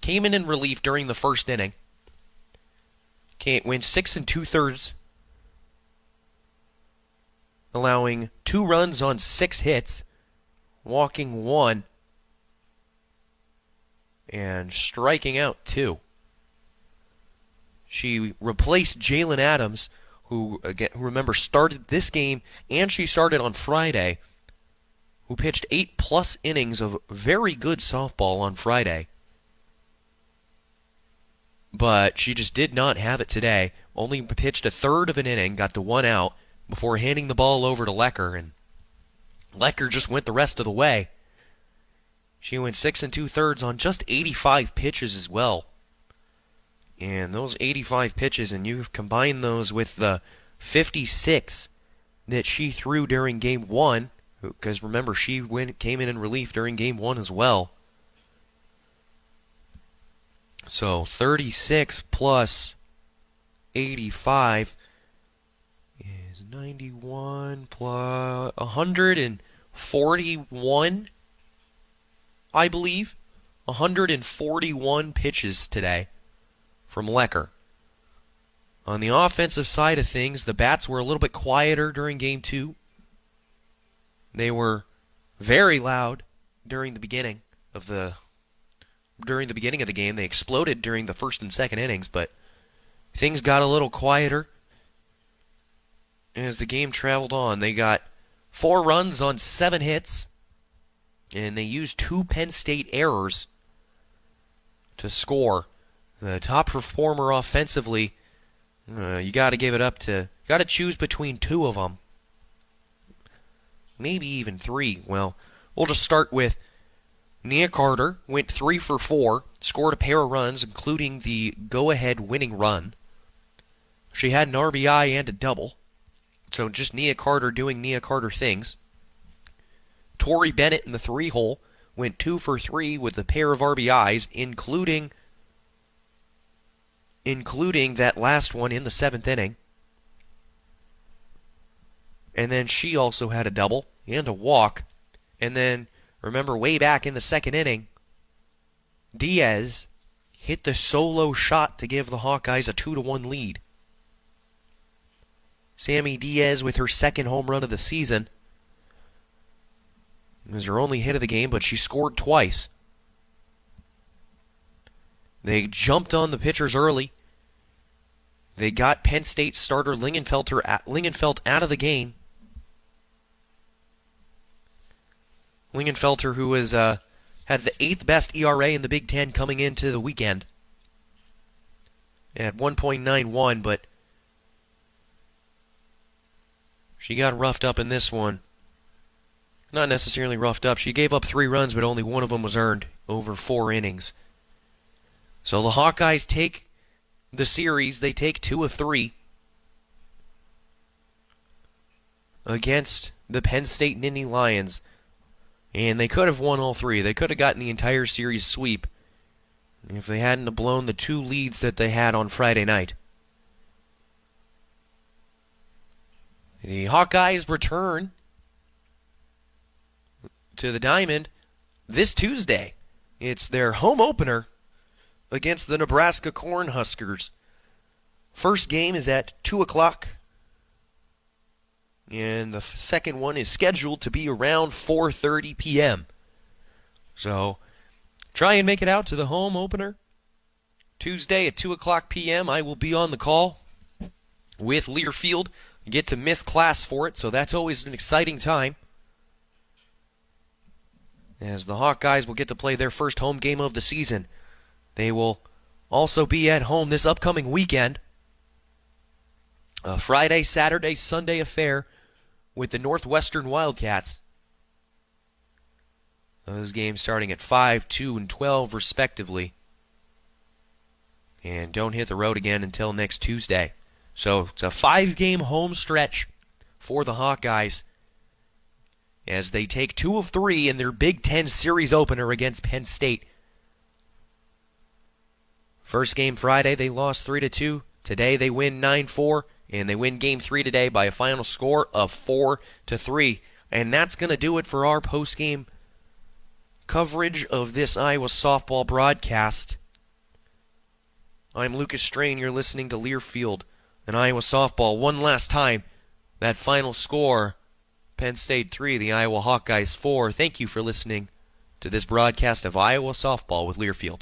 S5: came in relief during the first inning. Went 6 2/3, allowing 2 runs on 6 hits, walking 1, and striking out 2. She replaced Jalen Adams, who, again, remember, started this game, and she started on Friday, who pitched 8+ innings of very good softball on Friday. But she just did not have it today. Only pitched a third of an inning, got the 1 out, before handing the ball over to Lecker, and Lecker just went the rest of the way. She went 6 2/3 on just 85 pitches as well. And those 85 pitches, and you combine those with the 56 that she threw during Game 1, because remember, she came in relief during Game 1 as well. So 36 plus 85 is 91 plus 141, I believe. 141 pitches today from Lecker. On the offensive side of things, the bats were a little bit quieter during Game 2. They were very loud during the beginning of the game. They exploded during the first and second innings, but things got a little quieter as the game traveled on. They got 4 runs on 7 hits, and they used 2 Penn State errors to score. The top performer offensively, you got to give it up to, got to choose between 2 of them. Maybe even 3. Well, we'll just start with Nia Carter. Went 3 for 4, scored a pair of runs, including the go-ahead winning run. She had an RBI and a double, so just Nia Carter doing Nia Carter things. Tori Bennett in the 3-hole went 2 for 3 with a pair of RBIs, including that last one in the 7th inning. And then she also had a double and a walk. And then, remember, way back in the 2nd inning, Diaz hit the solo shot to give the Hawkeyes a 2-1 lead. Sammy Diaz with her 2nd home run of the season. It was her only hit of the game, but she scored twice. They jumped on the pitchers early. They got Penn State starter Lingenfelter out of the game. Lingenfelter, who was had the 8th best ERA in the Big Ten coming into the weekend at 1.91, but she got roughed up in this one. Not necessarily roughed up. She gave up 3 runs, but only one of them was earned over 4 innings. So the Hawkeyes take the series. They take 2 of 3 against the Penn State Nittany Lions. And they could have won all 3. They could have gotten the entire series sweep if they hadn't have blown the 2 leads that they had on Friday night. The Hawkeyes return to the Diamond this Tuesday. It's their home opener against the Nebraska Cornhuskers. First game is at 2 o'clock. And the second one is scheduled to be around 4:30 p.m. So try and make it out to the home opener. Tuesday at 2 o'clock p.m. I will be on the call with Learfield. You get to miss class for it, so that's always an exciting time, as the Hawkeyes will get to play their first home game of the season. They will also be at home this upcoming weekend a Friday, Saturday, Sunday affair with the Northwestern Wildcats. Those games starting at 5, 2, and 12 respectively. And don't hit the road again until next Tuesday. So it's a 5-game home stretch for the Hawkeyes as they take 2 of 3 in their Big Ten series opener against Penn State. First game Friday, they lost 3-2. Today they win 9-4, and they win Game 3 today by a final score of 4-3. And that's going to do it for our post-game coverage of this Iowa softball broadcast. I'm Lucas Strain. You're listening to Learfield and Iowa softball. One last time, that final score, Penn State 3, the Iowa Hawkeyes 4. Thank you for listening to this broadcast of Iowa softball with Learfield.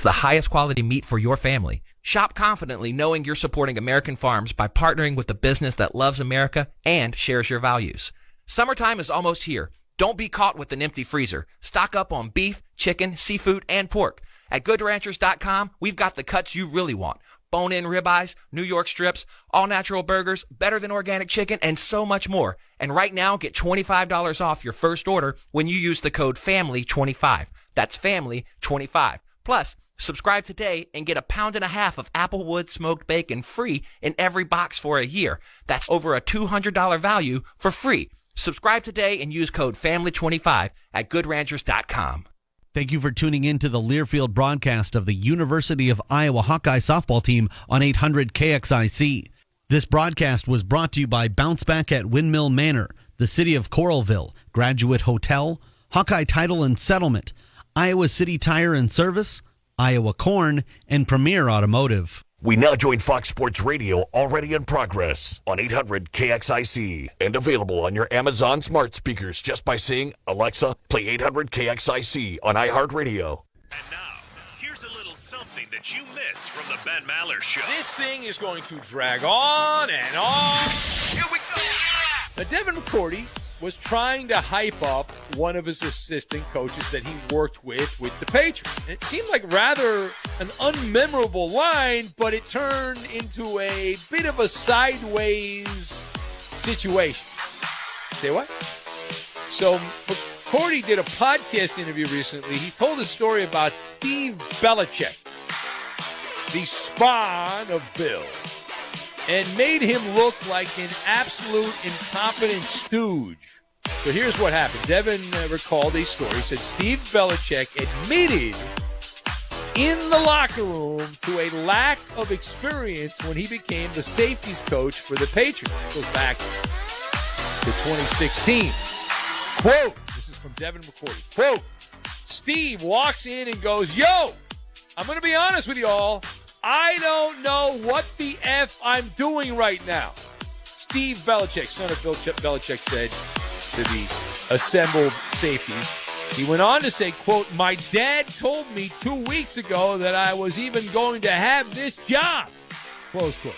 S11: the highest quality meat for your family. Shop confidently knowing you're supporting American farms by partnering with the business that loves America and shares your values. Summertime is almost here. Don't be caught with an empty freezer. Stock up on beef, chicken, seafood, and pork. At GoodRanchers.com, we've got the cuts you really want. Bone-in ribeyes, New York strips, all-natural burgers, better than organic chicken, and so much more. And right now, get $25 off your first order when you use the code FAMILY25. That's FAMILY25. Plus, subscribe today and get 1.5 pounds of Applewood smoked bacon free in every box for a year. That's over a $200 value for free. Subscribe today and use code FAMILY25 at GoodRanchers.com.
S4: Thank you for tuning in to the Learfield broadcast of the University of Iowa Hawkeye softball team on 800 KXIC. This broadcast was brought to you by Bounce Back at Windmill Manor, the City of Coralville, Graduate Hotel, Hawkeye Title and Settlement, Iowa City Tire and Service, Iowa Corn, and Premier Automotive.
S16: We now join Fox Sports Radio, already in progress, on 800 KXIC, and available on your Amazon smart speakers just by saying, Alexa, play 800 KXIC on iHeartRadio.
S21: And now, here's a little something that you missed from the Ben Maller Show.
S17: This thing is going to drag on and on. Here we go. Now, Devin McCourty was trying to hype up one of his assistant coaches that he worked with the Patriots. And it seemed like rather an unmemorable line, but it turned into a bit of a sideways situation. Say what? So McCourty did a podcast interview recently. He told a story about Steve Belichick, the spawn of Bill, and made him look like an absolute incompetent stooge. So here's what happened. Devin recalled a story. He said Steve Belichick admitted in the locker room to a lack of experience when he became the safeties coach for the Patriots. This goes back to 2016. Quote, this is from Devin McCourty. Quote, Steve walks in and goes, yo, I'm going to be honest with y'all. I don't know what the F I'm doing right now. Steve Belichick, son of Bill Belichick, said to the assembled safeties. He went on to say, quote, my dad told me 2 weeks ago that I was even going to have this job. Close quote.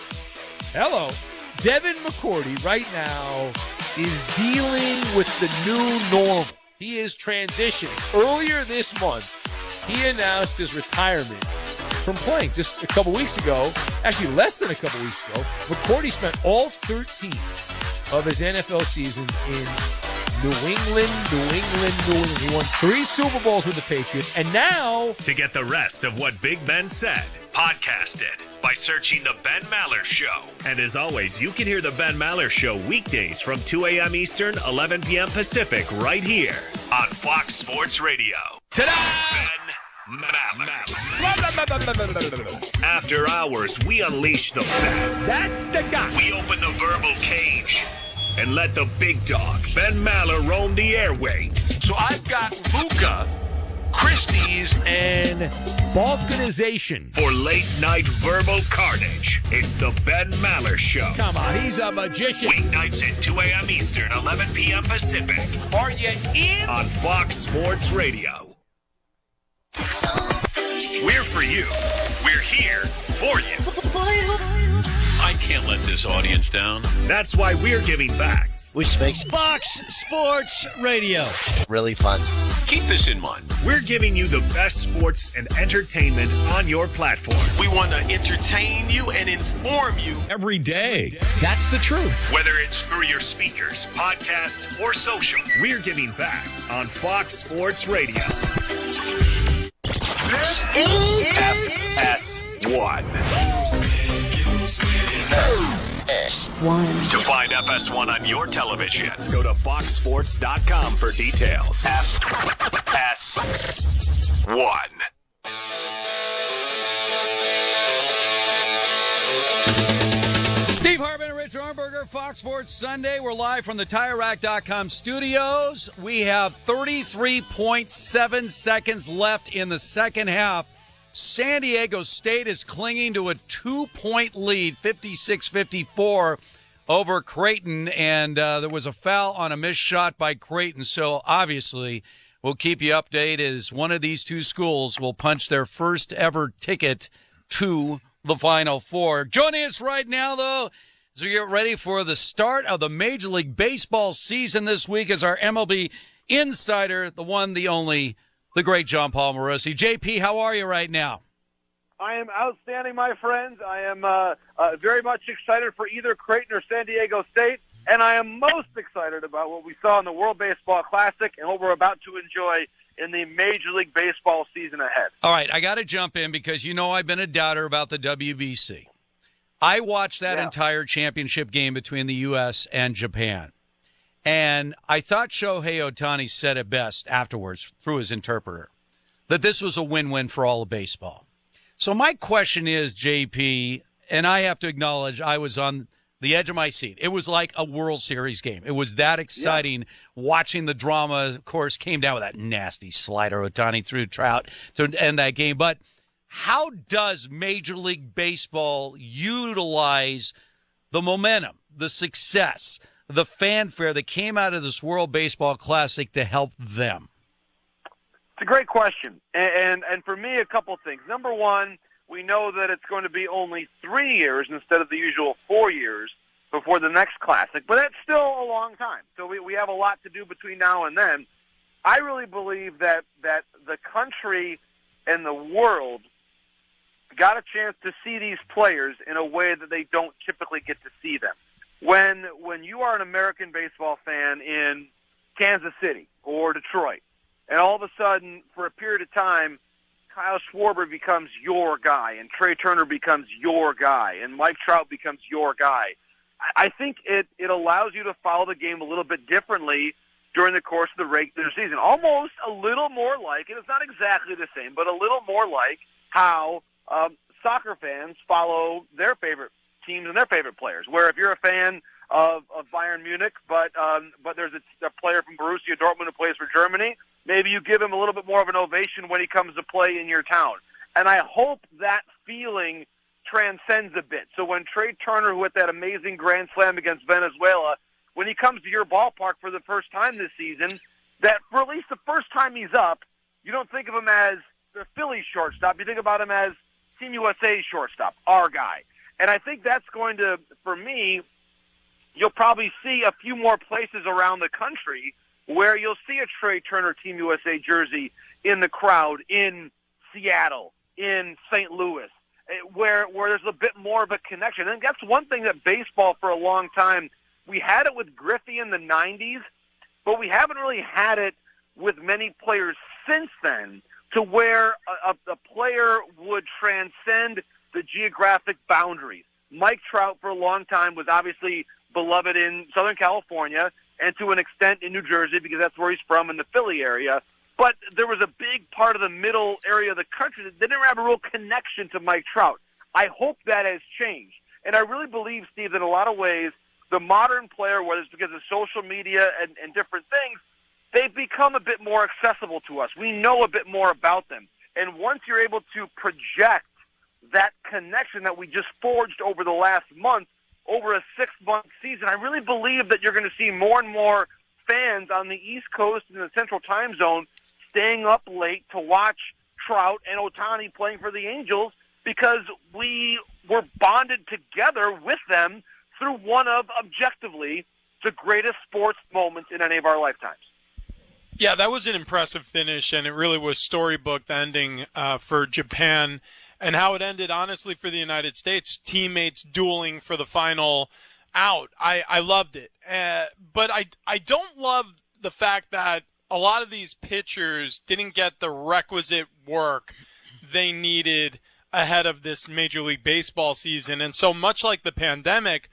S17: Hello. Devin McCourty right now is dealing with the new normal. He is transitioning. Earlier this month, he announced his retirement from playing. Just a couple weeks ago, actually less than a couple weeks ago, McCourty spent all 13 of his NFL season in New England. He won 3 Super Bowls with the Patriots, and now...
S21: To get the rest of what Big Ben said, podcast it by searching The Ben Maller Show. And as always, you can hear The Ben Maller Show weekdays from 2 a.m. Eastern, 11 p.m. Pacific, right here on Fox Sports Radio. Ta-da! Ben Maller. After hours, we unleash the best.
S17: That's the guy.
S21: We open the verbal cage and let the big dog, Ben Maller, roam the airwaves.
S17: So I've got Luca, Christie's, and balkanization.
S21: For late night verbal carnage, it's the Ben Maller Show.
S17: Come on, he's a magician.
S21: Weeknights at 2 a.m. Eastern, 11 p.m. Pacific.
S17: Are you in?
S21: On Fox Sports Radio. We're for you. We're here for you. I can't let this audience down. That's why we're giving back.
S24: Which makes Fox Sports Radio
S21: really fun. Keep this in mind. We're giving you the best sports and entertainment on your platform.
S25: We want to entertain you and inform you
S21: every day. That's the truth. Whether it's through your speakers, podcast, or social, we're giving back on Fox Sports Radio. FS1. To find FS1 on your television, go to foxsports.com for details. FS1.
S26: Steve Hartman and Rich Armberger, Fox Sports Sunday. We're live from the TireRack.com studios. We have 33.7 seconds left in the second half. San Diego State is clinging to a 2-point lead, 56-54 over Creighton, and there was a foul on a missed shot by Creighton. So obviously We'll keep you updated as one of these two schools will punch their first ever ticket to the Final Four. Joining us right now, though, as we get ready for the start of the Major League Baseball season this week, is our MLB insider, the one, the only, the great John Paul Morosi. JP, how are you right now?
S2: I am outstanding, my friends. I am very much excited for either Creighton or San Diego State, and I am most excited about what we saw in the World Baseball Classic and what we're about to enjoy in the Major League Baseball season ahead.
S26: All right, I got to jump in because I've been a doubter about the WBC. I watched that entire championship game between the U.S. and Japan, and I thought Shohei Ohtani said it best afterwards through his interpreter, that this was a win-win for all of baseball. So my question is, JP, and I have to acknowledge I was on the edge of my seat. It was like a World Series game. It was that exciting watching the drama. Of course, came down with that nasty slider Ohtani threw Trout to end that game. But how does Major League Baseball utilize the momentum, the success, the fanfare that came out of this World Baseball Classic to help them?
S2: It's a great question, and for me, a couple things. Number one, we know that it's going to be only 3 years instead of the usual 4 years before the next Classic, but that's still a long time. So we have a lot to do between now and then. I really believe that the country and the world got a chance to see these players in a way that they don't typically get to see them. When you are an American baseball fan in Kansas City or Detroit, and all of a sudden, for a period of time, Kyle Schwarber becomes your guy, and Trey Turner becomes your guy, and Mike Trout becomes your guy. I think it allows you to follow the game a little bit differently during the course of the regular season. Almost a little more like, and it's not exactly the same, but a little more like how soccer fans follow their favorite teams and their favorite players, where if you're a fan of Bayern Munich, but there's a player from Borussia Dortmund who plays for Germany, maybe you give him a little bit more of an ovation when he comes to play in your town. And I hope that feeling transcends a bit. So when Trey Turner, who hit that amazing grand slam against Venezuela, when he comes to your ballpark for the first time this season, that for at least the first time he's up, you don't think of him as the Phillies shortstop. You think about him as Team USA shortstop, our guy. And I think that's going to, for me, you'll probably see a few more places around the country where you'll see a Trey Turner Team USA jersey in the crowd in Seattle, in St. Louis, where there's a bit more of a connection. And that's one thing that baseball for a long time, we had it with Griffey in the 90s, but we haven't really had it with many players since then, to where a player would transcend the geographic boundaries. Mike Trout for a long time was obviously beloved in Southern California and to an extent in New Jersey because that's where he's from, in the Philly area. But there was a big part of the middle area of the country that didn't have a real connection to Mike Trout. I hope that has changed. And I really believe, Steve, that in a lot of ways, the modern player, whether it's because of social media and different things, they've become a bit more accessible to us. We know a bit more about them. And once you're able to project that connection that we just forged over the last month, over a 6-month season, I really believe that you're going to see more and more fans on the East Coast and the Central Time Zone staying up late to watch Trout and Ohtani playing for the Angels because we were bonded together with them through one of, objectively, the greatest sports moments in any of our lifetimes.
S6: Yeah, that was an impressive finish, and it really was storybook ending for Japan. And how it ended, honestly, for the United States, teammates dueling for the final out. I loved it. But I don't love the fact that a lot of these pitchers didn't get the requisite work they needed ahead of this Major League Baseball season. And so much like the pandemic,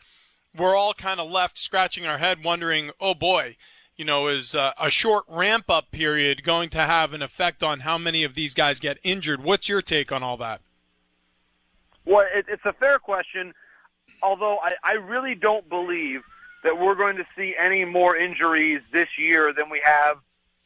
S6: we're all kind of left scratching our head wondering, oh boy, is a short ramp-up period going to have an effect on how many of these guys get injured? What's your take on all that?
S2: Well, it's a fair question, although I really don't believe that we're going to see any more injuries this year than we have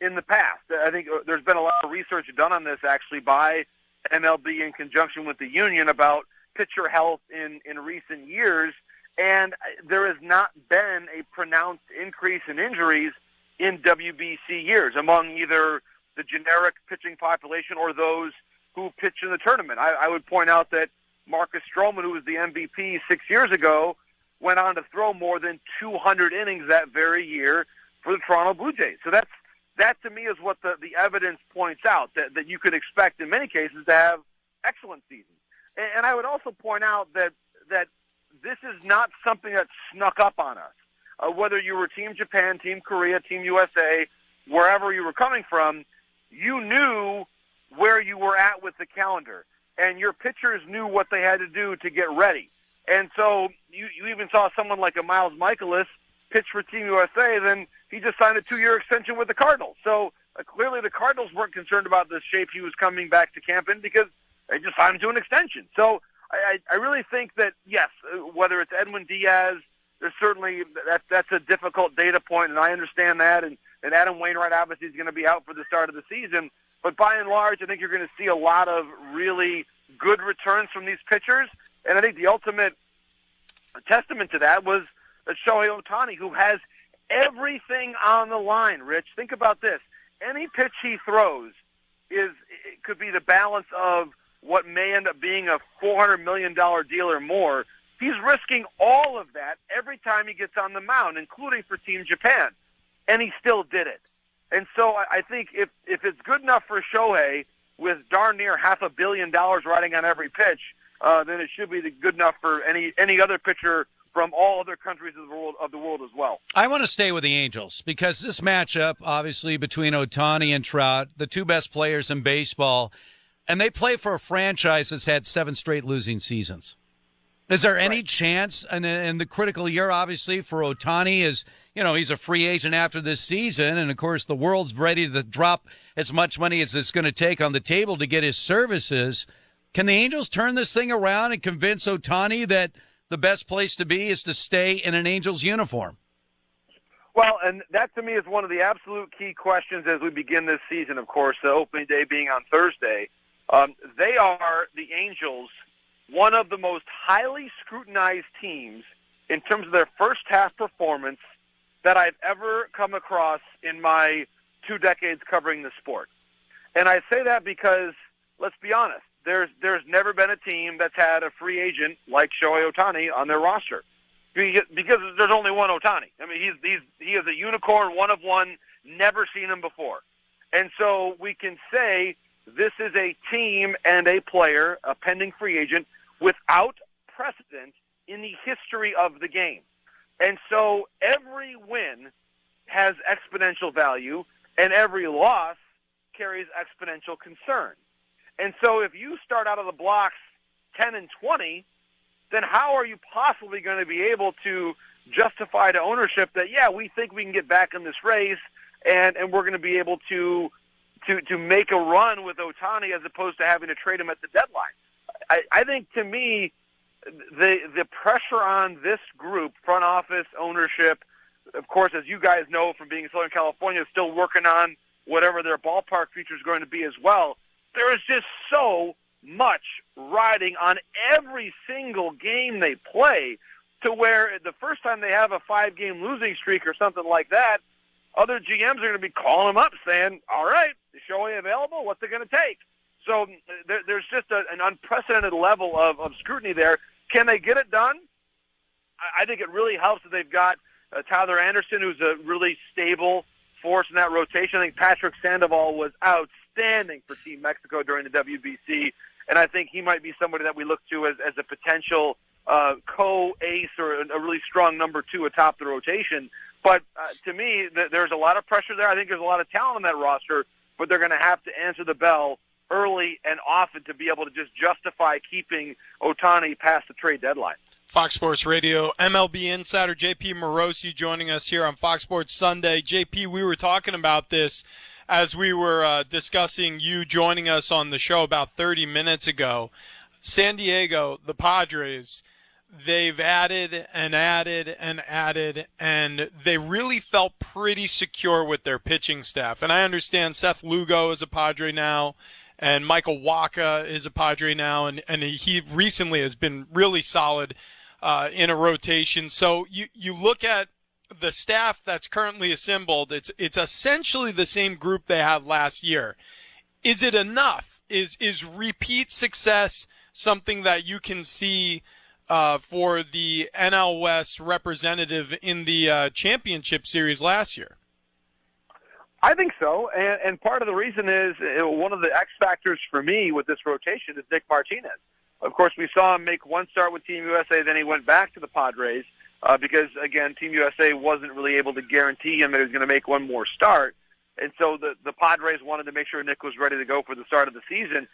S2: in the past. I think there's been a lot of research done on this, actually, by MLB in conjunction with the union about pitcher health in recent years, and there has not been a pronounced increase in injuries in WBC years among either the generic pitching population or those who pitch in the tournament. I would point out that Marcus Stroman, who was the MVP 6 years ago, went on to throw more than 200 innings that very year for the Toronto Blue Jays. So that to me is what the evidence points out, that you could expect in many cases to have excellent seasons. And I would also point out that this is not something that snuck up on us. Whether you were Team Japan, Team Korea, Team USA, wherever you were coming from, you knew where you were at with the calendar. And your pitchers knew what they had to do to get ready. And so you even saw someone like a Miles Michaelis pitch for Team USA, then he just signed a 2-year extension with the Cardinals. So clearly the Cardinals weren't concerned about the shape he was coming back to camp in because they just signed him to an extension. So I really think that, yes, whether it's Edwin Diaz, there's certainly that's a difficult data point, and I understand that. And Adam Wainwright obviously is going to be out for the start of the season. But by and large, I think you're going to see a lot of really good returns from these pitchers. And I think the ultimate testament to that was Shohei Ohtani, who has everything on the line, Rich. Think about this. Any pitch he throws it could be the balance of what may end up being a $400 million deal or more. He's risking all of that every time he gets on the mound, including for Team Japan. And he still did it. And so I think if it's good enough for Shohei with darn near $500 million riding on every pitch, then it should be good enough for any other pitcher from all other countries of the world as well.
S26: I want to stay with the Angels because this matchup, obviously, between Ohtani and Trout, the two best players in baseball, and they play for a franchise that's had 7 straight losing seasons. Is there any chance, and the critical year, obviously, for Ohtani is, he's a free agent after this season, and, of course, the world's ready to drop as much money as it's going to take on the table to get his services. Can the Angels turn this thing around and convince Ohtani that the best place to be is to stay in an Angels uniform?
S2: Well, and that to me is one of the absolute key questions as we begin this season, of course, the opening day being on Thursday. They are, the Angels, one of the most highly scrutinized teams in terms of their first half performance that I've ever come across in my 2 decades covering the sport. And I say that because, let's be honest, there's never been a team that's had a free agent like Shohei Ohtani on their roster. Because there's only one Ohtani. I mean, he is a unicorn, one of one, never seen him before. And so we can say this is a team and a player, a pending free agent, without precedent in the history of the game. And so every win has exponential value, and every loss carries exponential concern. And so if you start out of the blocks 10-20, then how are you possibly going to be able to justify to ownership that, yeah, we think we can get back in this race and we're going to be able to make a run with Ohtani as opposed to having to trade him at the deadline? I think, to me, the pressure on this group, front office, ownership, of course, as you guys know from being in Southern California, still working on whatever their ballpark future is going to be as well. There is just so much riding on every single game they play to where the first time they have a 5-game losing streak or something like that, other GMs are going to be calling them up saying, all right, is Shohei available? What's it going to take? So there's just an unprecedented level of scrutiny there. Can they get it done? I think it really helps that they've got Tyler Anderson, who's a really stable force in that rotation. I think Patrick Sandoval was outstanding for Team Mexico during the WBC, and I think he might be somebody that we look to as a potential co-ace or a really strong number 2 atop the rotation. But to me, there's a lot of pressure there. I think there's a lot of talent on that roster, but they're going to have to answer the bell early and often to be able to just justify keeping Ohtani past the trade deadline.
S6: Fox Sports Radio, MLB insider JP Morosi joining us here on Fox Sports Sunday. JP, we were talking about this as we were discussing you joining us on the show about 30 minutes ago. San Diego, the Padres, they've added and added and added, and they really felt pretty secure with their pitching staff. And I understand Seth Lugo is a Padre now, and Michael Wacha is a Padre now, and he recently has been really solid in a rotation. So you look at the staff that's currently assembled, it's essentially the same group they had last year. Is it enough? Is repeat success something that you can see for the NL West representative in the championship series last year?
S2: I think so, and part of the reason is one of the X factors for me with this rotation is Nick Martinez. Of course, we saw him make one start with Team USA, then he went back to the Padres because, again, Team USA wasn't really able to guarantee him that he was going to make one more start. And so the Padres wanted to make sure Nick was ready to go for the start of the season.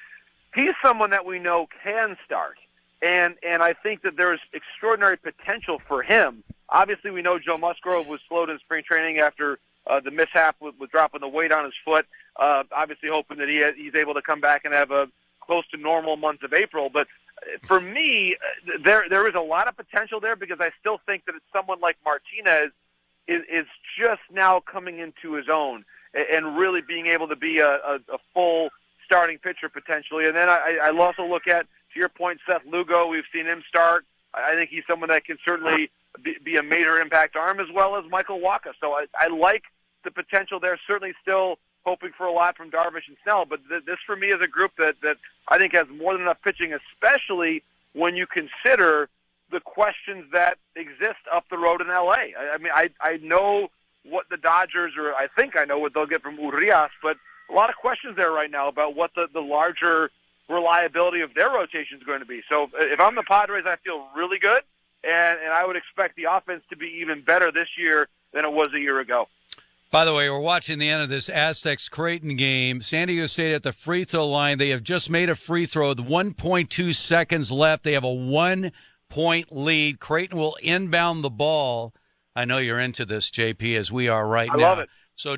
S2: He's someone that we know can start, and I think that there's extraordinary potential for him. Obviously, we know Joe Musgrove was slowed in spring training after the mishap with dropping the weight on his foot. Obviously, hoping that he's able to come back and have a close to normal month of April. But for me, there is a lot of potential there because I still think that it's someone like Martinez is just now coming into his own and really being able to be a full starting pitcher potentially. And then I also look at, to your point, Seth Lugo. We've seen him start. I think he's someone that can certainly be a major impact arm, as well as Michael Wacha. So I like the potential there. Certainly still hoping for a lot from Darvish and Snell. But this, for me, is a group that I think has more than enough pitching, especially when you consider the questions that exist up the road in L.A. I mean, I know what the Dodgers, or I think I know what they'll get from Urias, but a lot of questions there right now about what the larger reliability of their rotation is going to be. So if I'm the Padres, I feel really good, and I would expect the offense to be even better this year than it was a year ago.
S26: By the way, we're watching the end of this Aztecs-Creighton game. San Diego State at the free throw line. They have just made a free throw with 1.2 seconds left. They have a 1-point lead. Creighton will inbound the ball. I know you're into this, JP, as we are right now.
S2: I love it.
S26: So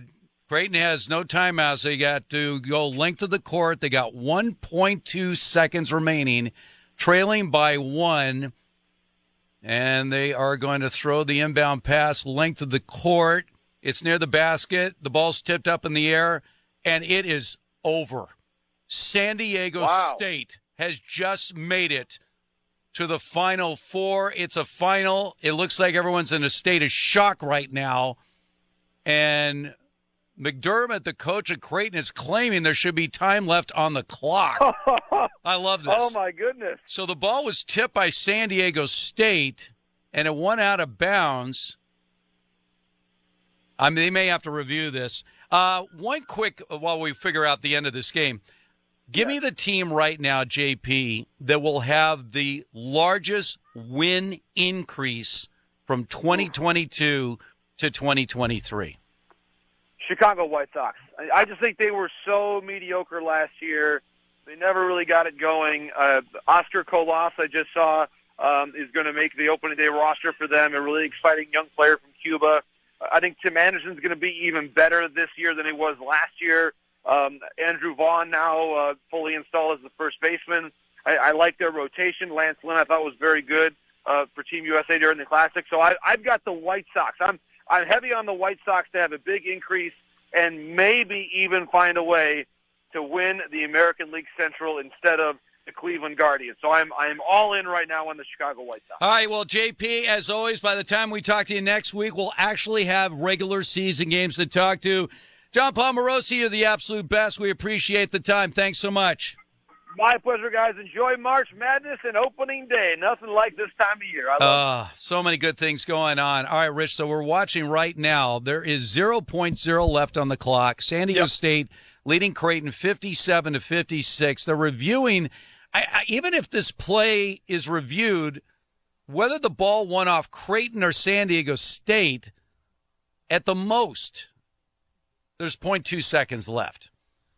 S26: Creighton has no timeouts. They got to go length of the court. They got 1.2 seconds remaining, trailing by 1. And they are going to throw the inbound pass length of the court. It's near the basket. The ball's tipped up in the air, and it is over. San Diego State has just made it to the Final Four. It's a final. It looks like everyone's in a state of shock right now. And McDermott, the coach of Creighton, is claiming there should be time left on the clock. I love this.
S2: Oh, my goodness.
S26: So the ball was tipped by San Diego State, and it went out of bounds. I mean, they may have to review this. One quick, while we figure out the end of this game, give me the team right now, JP, that will have the largest win increase from 2022 to 2023.
S2: Chicago White Sox. I just think they were so mediocre last year. They never really got it going. Oscar Colas, I just saw, is going to make the opening day roster for them, a really exciting young player from Cuba. I think Tim Anderson's going to be even better this year than he was last year. Andrew Vaughn now fully installed as the first baseman. I like their rotation. Lance Lynn I thought was very good for Team USA during the Classic. So I've got the White Sox. I'm heavy on the White Sox to have a big increase and maybe even find a way to win the American League Central instead of the Cleveland Guardians. So I'm all in right now on the Chicago White Sox.
S26: All right, well, JP, as always, by the time we talk to you next week, we'll actually have regular season games to talk to. John Palmarosi, you're the absolute best. We appreciate the time. Thanks so much.
S2: My pleasure, guys. Enjoy March Madness and opening day. Nothing like this time of year. I love it.
S26: So many good things going on. All right, Rich, so we're watching right now. There is 0.0 left on the clock. San Diego State leading Creighton 57-56. They're reviewing. Even if this play is reviewed, whether the ball went off Creighton or San Diego State, at the most, there's 0.2 seconds left.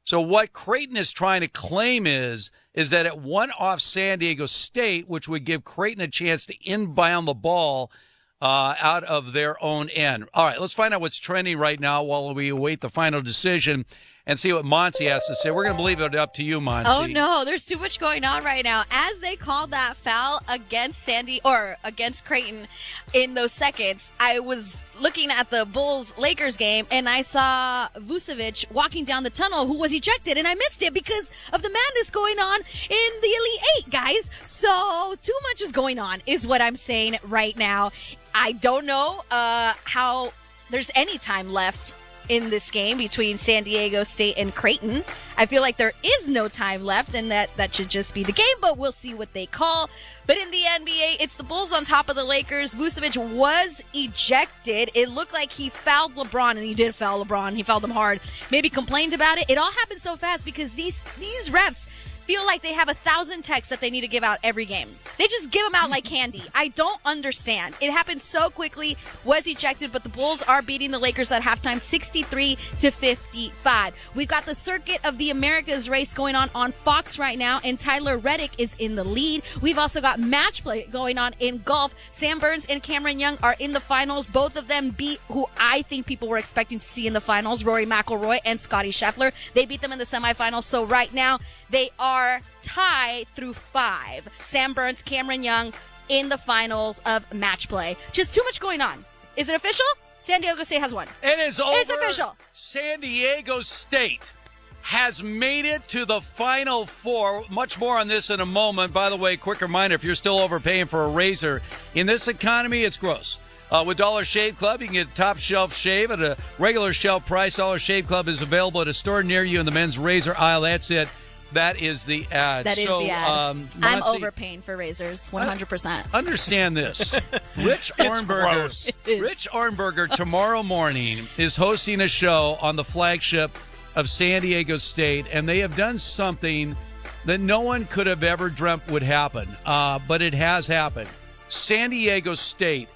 S26: So what Creighton is trying to claim is that it went off San Diego State, which would give Creighton a chance to inbound the ball out of their own end. All right, let's find out what's trending right now while we await the final decision and see what Monty has to say. We're going to leave it up to you, Monty.
S7: Oh, no, there's too much going on right now. As they called that foul against against Creighton in those seconds, I was looking at the Bulls-Lakers game, and I saw Vucevic walking down the tunnel who was ejected, and I missed it because of the madness going on in the Elite Eight, guys. So too much is going on is what I'm saying right now. I don't know how there's any time left in this game between San Diego State and Creighton. I feel like there is no time left, and that should just be the game, but we'll see what they call. But in the NBA, it's the Bulls on top of the Lakers. Vucevic was ejected. It looked like he fouled LeBron, and he did foul LeBron. He fouled him hard. Maybe complained about it. It all happened so fast because these refs feel like they have 1,000 texts that they need to give out every game. They just give them out like candy. I don't understand. It happened so quickly, was ejected, but the Bulls are beating the Lakers at halftime 63-55. We've got the Circuit of the Americas race going on Fox right now, and Tyler Reddick is in the lead. We've also got match play going on in golf. Sam Burns and Cameron Young are in the finals. Both of them beat who I think people were expecting to see in the finals, Rory McIlroy and Scottie Scheffler. They beat them in the semifinals, so right now they are tied through 5. Sam Burns, Cameron Young in the finals of match play. Just too much going on. Is it official? San Diego State has won.
S26: It is over.
S7: It's official.
S26: San Diego State has made it to the Final Four. Much more on this in a moment. By the way, quick reminder, if you're still overpaying for a razor, in this economy, it's gross. With Dollar Shave Club, you can get top shelf shave at a regular shelf price. Dollar Shave Club is available at a store near you in the men's razor aisle. That's it. That is the ad.
S7: That is the ad. I'm
S26: Monty,
S7: overpaying for razors, 100%.
S26: Understand this. Rich Ornberger tomorrow morning is hosting a show on the flagship of San Diego State, and they have done something that no one could have ever dreamt would happen, but it has happened. San Diego State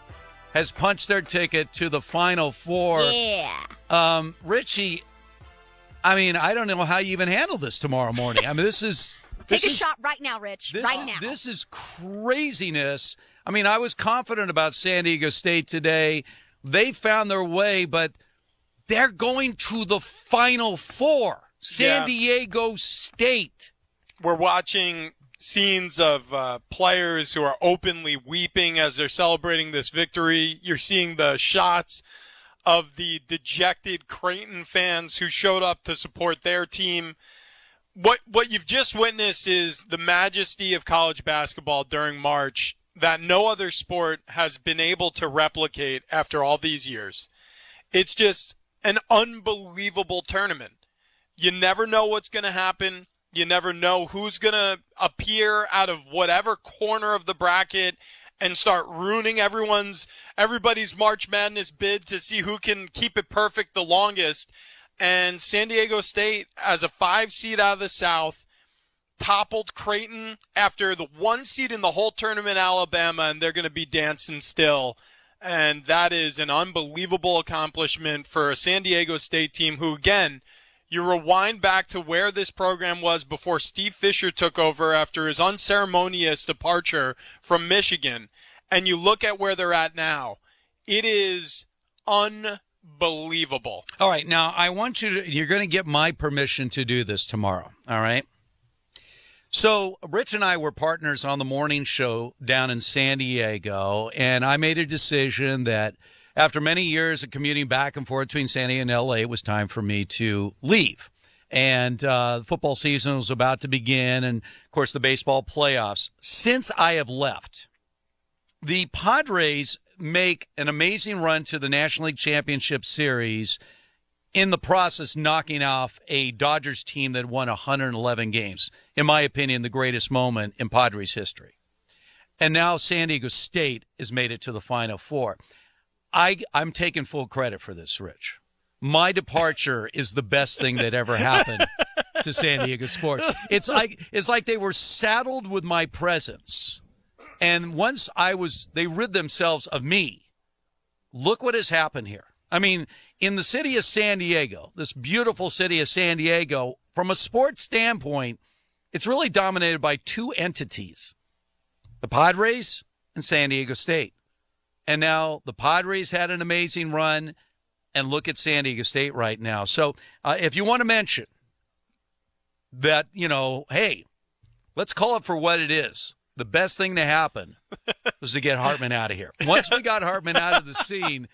S26: has punched their ticket to the Final Four.
S7: Yeah.
S26: Richie, I mean, I don't know how you even handle this tomorrow morning. I mean, this is...
S7: Take a shot right now, Rich. Right now.
S26: This is craziness. I mean, I was confident about San Diego State today. They found their way, but they're going to the Final Four. San Diego State.
S6: We're watching scenes of players who are openly weeping as they're celebrating this victory. You're seeing the shots of the dejected Creighton fans who showed up to support their team. What you've just witnessed is the majesty of college basketball during March that no other sport has been able to replicate after all these years. It's just an unbelievable tournament. You never know what's going to happen. You never know who's going to appear out of whatever corner of the bracket and start ruining everybody's March Madness bid to see who can keep it perfect the longest. And San Diego State, as a 5 seed out of the South, toppled Creighton after the 1 seed in the whole tournament, Alabama, and they're going to be dancing still. And that is an unbelievable accomplishment for a San Diego State team who, again, you rewind back to where this program was before Steve Fisher took over after his unceremonious departure from Michigan, and you look at where they're at now. It is unbelievable.
S26: All right, now I want you're going to get my permission to do this tomorrow, all right? So Rich and I were partners on the morning show down in San Diego, and I made a decision that after many years of commuting back and forth between San Diego and L.A., it was time for me to leave. And the football season was about to begin, and, of course, the baseball playoffs. Since I have left, the Padres make an amazing run to the National League Championship Series, in the process knocking off a Dodgers team that won 111 games. In my opinion, the greatest moment in Padres history. And now San Diego State has made it to the Final Four. I'm taking full credit for this, Rich. My departure is the best thing that ever happened to San Diego sports. It's like they were saddled with my presence. And once they rid themselves of me. Look what has happened here. I mean, in the city of San Diego, this beautiful city of San Diego, from a sports standpoint, it's really dominated by 2 entities, the Padres and San Diego State. And now the Padres had an amazing run, and look at San Diego State right now. So if you want to mention that, hey, let's call it for what it is. The best thing to happen was to get Hartman out of here. Once we got Hartman out of the scene,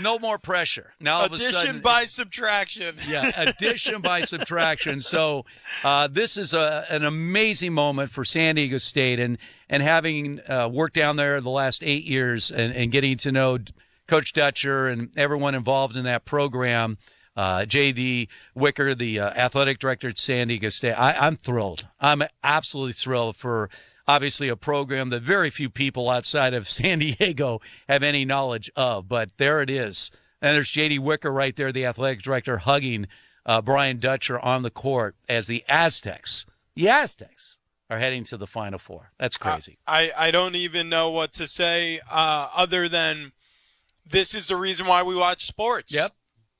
S26: no more pressure. Now all of a sudden,
S6: addition by subtraction.
S26: Yeah, addition by subtraction. So this is an amazing moment for San Diego State, and having worked down there the last 8 years and getting to know Coach Dutcher and everyone involved in that program. J.D. Wicker, the athletic director at San Diego State. I'm thrilled. I'm absolutely thrilled for obviously a program that very few people outside of San Diego have any knowledge of. But there it is. And there's J.D. Wicker right there, the athletic director, hugging Brian Dutcher on the court as the Aztecs are heading to the Final Four. That's crazy.
S6: I don't even know what to say other than this is the reason why we watch sports.
S26: Yep.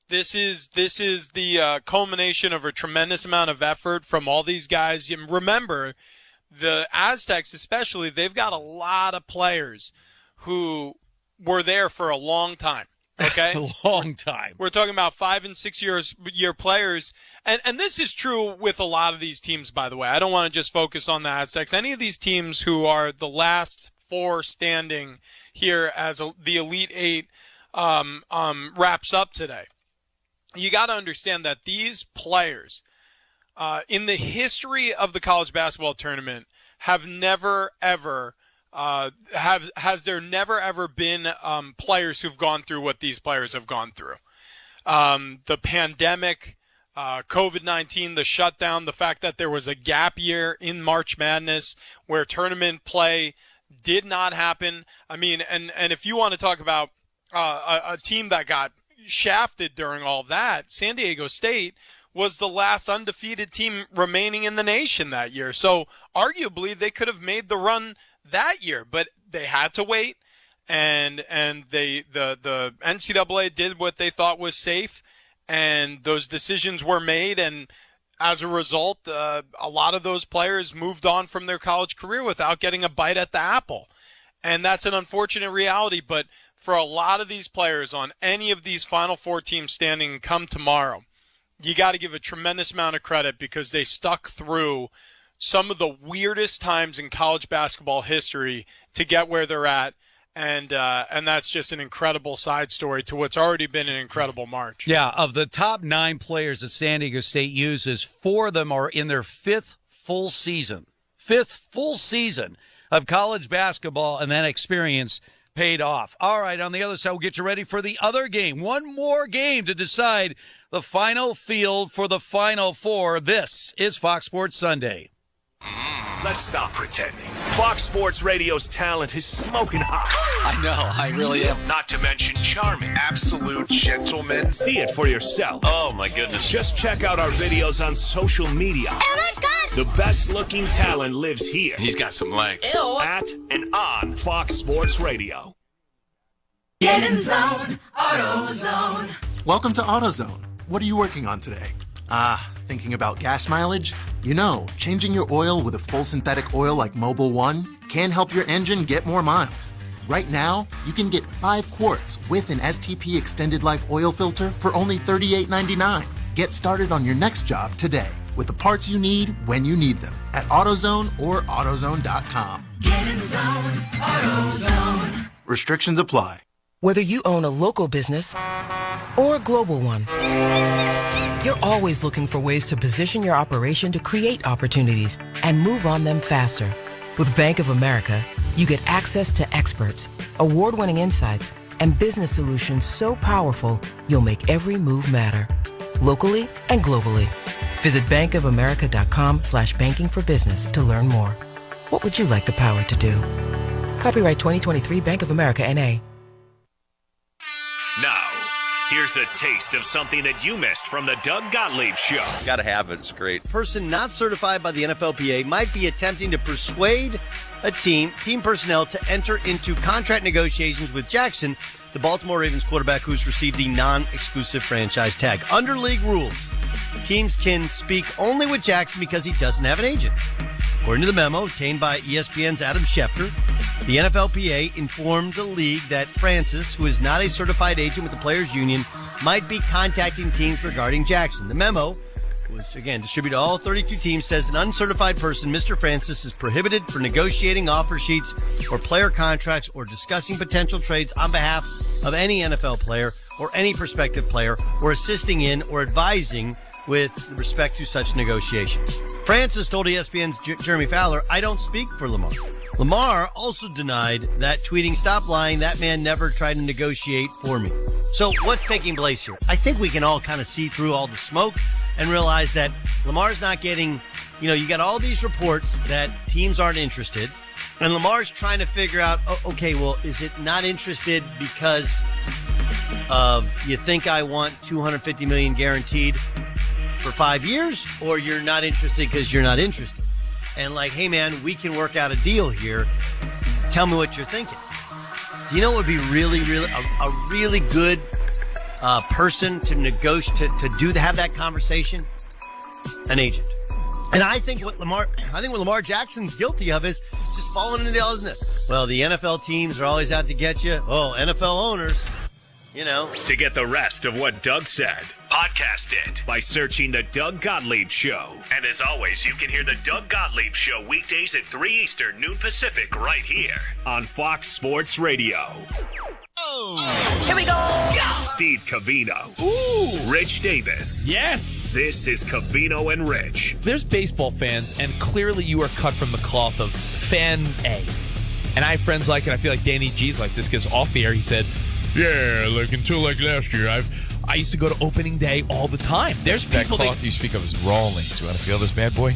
S6: This is the culmination of a tremendous amount of effort from all these guys. You remember, the Aztecs especially, they've got a lot of players who were there for a long time. Okay?
S26: A long time.
S6: We're talking about 5 and 6 year players. And this is true with a lot of these teams, by the way. I don't want to just focus on the Aztecs. Any of these teams who are the last four standing here as the Elite Eight wraps up today. You got to understand that these players, in the history of the college basketball tournament, have never ever has there never ever been players who've gone through what these players have gone through. The pandemic, COVID-19, the shutdown, the fact that there was a gap year in March Madness where tournament play did not happen. I mean, and if you want to talk about a team that got shafted during all of that, San Diego State was the last undefeated team remaining in the nation that year. So arguably they could have made the run that year, but they had to wait, and the NCAA did what they thought was safe, and those decisions were made, and as a result, a lot of those players moved on from their college career without getting a bite at the apple. And that's an unfortunate reality, but for a lot of these players on any of these Final Four teams standing come tomorrow, you got to give a tremendous amount of credit because they stuck through some of the weirdest times in college basketball history to get where they're at. And that's just an incredible side story to what's already been an incredible March.
S26: Yeah, of the top 9 players that San Diego State uses, 4 of them are in their 5th full season of college basketball, and that experience paid off. All right, on the other side, we'll get you ready for the other game. One more game to decide the final field for the Final Four. This is Fox Sports Sunday.
S16: Let's stop pretending. Fox Sports Radio's talent is smoking hot.
S25: I know, I really am.
S16: Not to mention charming.
S25: Absolute gentleman.
S16: See it for yourself.
S25: Oh, my goodness.
S16: Just check out our videos on social media.
S3: Oh, my God.
S16: The best-looking talent lives here.
S25: He's got some legs.
S3: Ew.
S16: At and on Fox Sports Radio.
S8: Get in zone, AutoZone.
S9: Welcome to AutoZone. What are you working on today? Thinking about gas mileage? You know, changing your oil with a full synthetic oil like Mobil 1 can help your engine get more miles. Right now, you can get 5 quarts with an STP Extended Life oil filter for only $38.99. Get started on your next job today with the parts you need when you need them at AutoZone or AutoZone.com.
S8: Get in zone, AutoZone.
S9: Restrictions apply.
S12: Whether you own a local business or a global one, you're always looking for ways to position your operation to create opportunities and move on them faster. With Bank of America, you get access to experts, award-winning insights, and business solutions so powerful, you'll make every move matter. Locally and globally. Visit bankofamerica.com/banking for business to learn more. What would you like the power to do? Copyright 2023 Bank of America, N.A.
S21: Now, here's a taste of something that you missed from the Doug Gottlieb Show.
S24: Gotta have it. It's great. A person not certified by the NFLPA might be attempting to persuade a team personnel to enter into contract negotiations with Jackson, the Baltimore Ravens quarterback who's received the non-exclusive franchise tag. Under league rules, teams can speak only with Jackson because he doesn't have an agent. According to the memo obtained by ESPN's Adam Schefter, the NFLPA informed the league that Francis, who is not a certified agent with the Players Union, might be contacting teams regarding Jackson. The memo which again distributed to all 32 teams, says an uncertified person, Mr. Francis, is prohibited from negotiating offer sheets or player contracts or discussing potential trades on behalf of any NFL player or any prospective player, or assisting in or advising with respect to such negotiations. Francis told ESPN's Jeremy Fowler, "I don't speak for Lamar." Lamar also denied that, tweeting, "Stop lying, that man never tried to negotiate for me." So what's taking place here? I think we can all kind of see through all the smoke and realize that Lamar's not getting, you got all these reports that teams aren't interested, and Lamar's trying to figure out, okay, well, is it not interested because you think I want $250 million guaranteed for 5 years, or you're not interested because you're not interested? And like, hey man, we can work out a deal here. Tell me what you're thinking. Do you know what would be really, really a really good person to negotiate to have that conversation? An agent. And I think what Lamar Jackson's guilty of is just falling into the other. Well, the NFL teams are always out to get you. Oh, NFL owners.
S21: To get the rest of what Doug said, podcast it by searching The Doug Gottlieb Show. And as always, you can hear The Doug Gottlieb Show weekdays at 3 Eastern, noon Pacific, right here on Fox Sports Radio.
S8: Oh! Here we go!
S21: Steve Covino. Ooh! Rich Davis.
S3: Yes!
S21: This is Covino and Rich.
S3: There's baseball fans, and clearly you are cut from the cloth of fan A. And I have friends like it. I feel like Danny G's like this, because off the air he said, yeah, like until like last year, I used to go to opening day all the time. There's people
S13: that cloth you speak of is Rawlings. You want to feel this bad boy?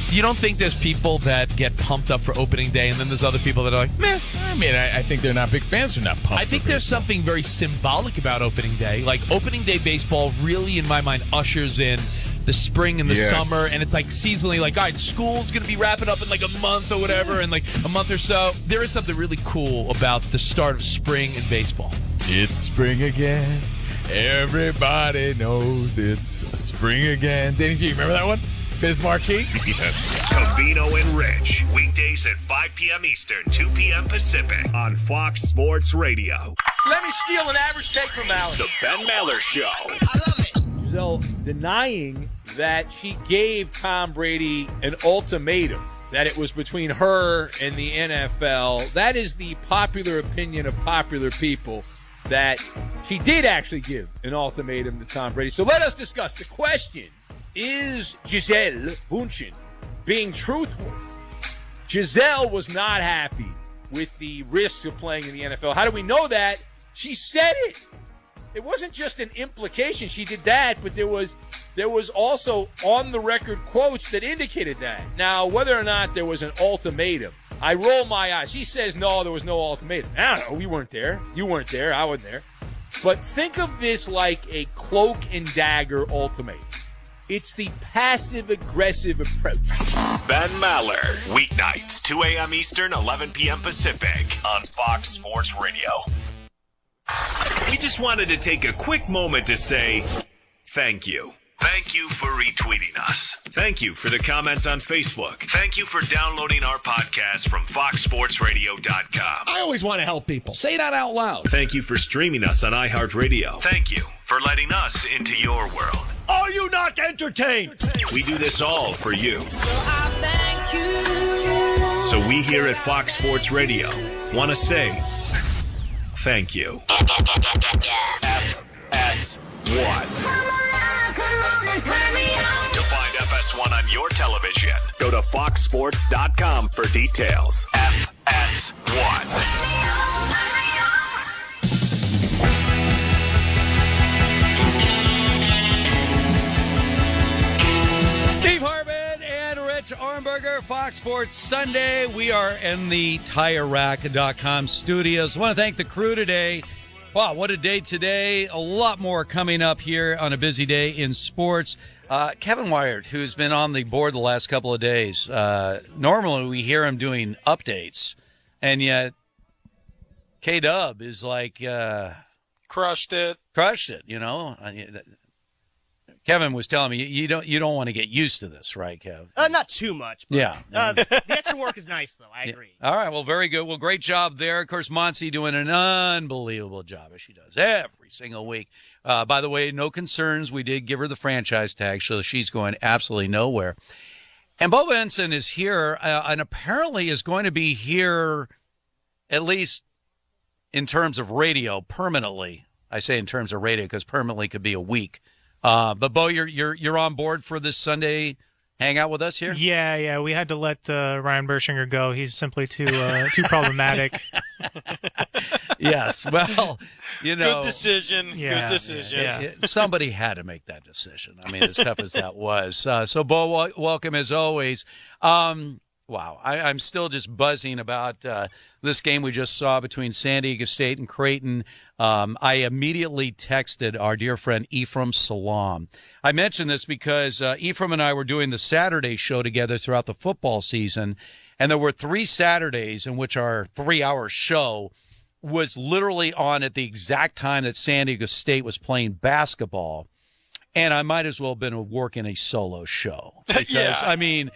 S3: You don't think there's people that get pumped up for opening day, and then there's other people that are like, meh?
S13: I mean, I think they're not big fans. They're not pumped.
S3: I think there's something very symbolic about opening day. Like, opening day baseball really, in my mind, ushers in the spring and the summer, and it's like seasonally, like, all right, school's going to be wrapping up in like a month or whatever, and like a month or so. There is something really cool about the start of spring in baseball.
S13: It's spring again. Everybody knows it's spring again. Danny G, remember that one? Fizz Marquee?
S21: Yes. Covino and Rich. Weekdays at 5 p.m. Eastern, 2 p.m. Pacific on Fox Sports Radio.
S17: Let me steal an average take from Alex.
S21: The Ben Maller Show.
S17: I love it. Giselle denying that she gave Tom Brady an ultimatum, that it was between her and the NFL. That is the popular opinion of popular people, that she did actually give an ultimatum to Tom Brady. So let us discuss the question. Is Gisele Bündchen being truthful? Gisele was not happy with the risks of playing in the NFL. How do we know that? She said it. It wasn't just an implication. She did that, but there was also on-the-record quotes that indicated that. Now, whether or not there was an ultimatum, I roll my eyes. She says, no, there was no ultimatum. I don't know. We weren't there. You weren't there. I wasn't there. But think of this like a cloak and dagger ultimatum. It's the passive-aggressive approach.
S21: Ben Maller. Weeknights, 2 a.m. Eastern, 11 p.m. Pacific on Fox Sports Radio. We just wanted to take a quick moment to say thank you. Thank you for retweeting us. Thank you for the comments on Facebook. Thank you for downloading our podcast from foxsportsradio.com.
S14: I always want to help people. Say that out loud.
S21: Thank you for streaming us on iHeartRadio. Thank you for letting us into your world.
S14: Are you not entertained?
S21: We do this all for you.
S8: So I thank you.
S21: So we here at Fox Sports Radio want to say thank you. FS1. To find FS1 on your television, go to foxsports.com for details. FS1.
S26: Steve Hartman and Rich Armberger, Fox Sports Sunday. We are in the TireRack.com studios. I want to thank the crew today. Wow, what a day today. A lot more coming up here on a busy day in sports. Kevin Wyatt, who's been on the board the last couple of days, normally we hear him doing updates, and yet K-Dub is like...
S6: crushed it,
S26: you know. Kevin was telling me you don't want to get used to this, right, Kev?
S1: Not too much. But,
S26: Yeah.
S1: the extra work is nice, though. I agree.
S26: All right. Well, very good. Well, great job there. Of course, Monty doing an unbelievable job, as she does every single week. By the way, no concerns. We did give her the franchise tag, so she's going absolutely nowhere. And Bo Benson is here, and apparently is going to be here, at least in terms of radio, permanently. I say in terms of radio because permanently could be a week. But Bo, you're on board for this Sunday hangout with us here?
S10: Yeah. We had to let Ryan Bershinger go. He's simply too problematic.
S26: Yes. Well,
S6: good decision.
S10: Yeah,
S6: Good decision.
S26: Yeah. Somebody had to make that decision. I mean, as tough as that was. So, Bo, welcome as always. Wow, I'm still just buzzing about this game we just saw between San Diego State and Creighton. I immediately texted our dear friend Ephraim Salam. I mentioned this because Ephraim and I were doing the Saturday show together throughout the football season, and there were 3 Saturdays in which our 3-hour show was literally on at the exact time that San Diego State was playing basketball, and I might as well have been working a solo show. Because, I mean,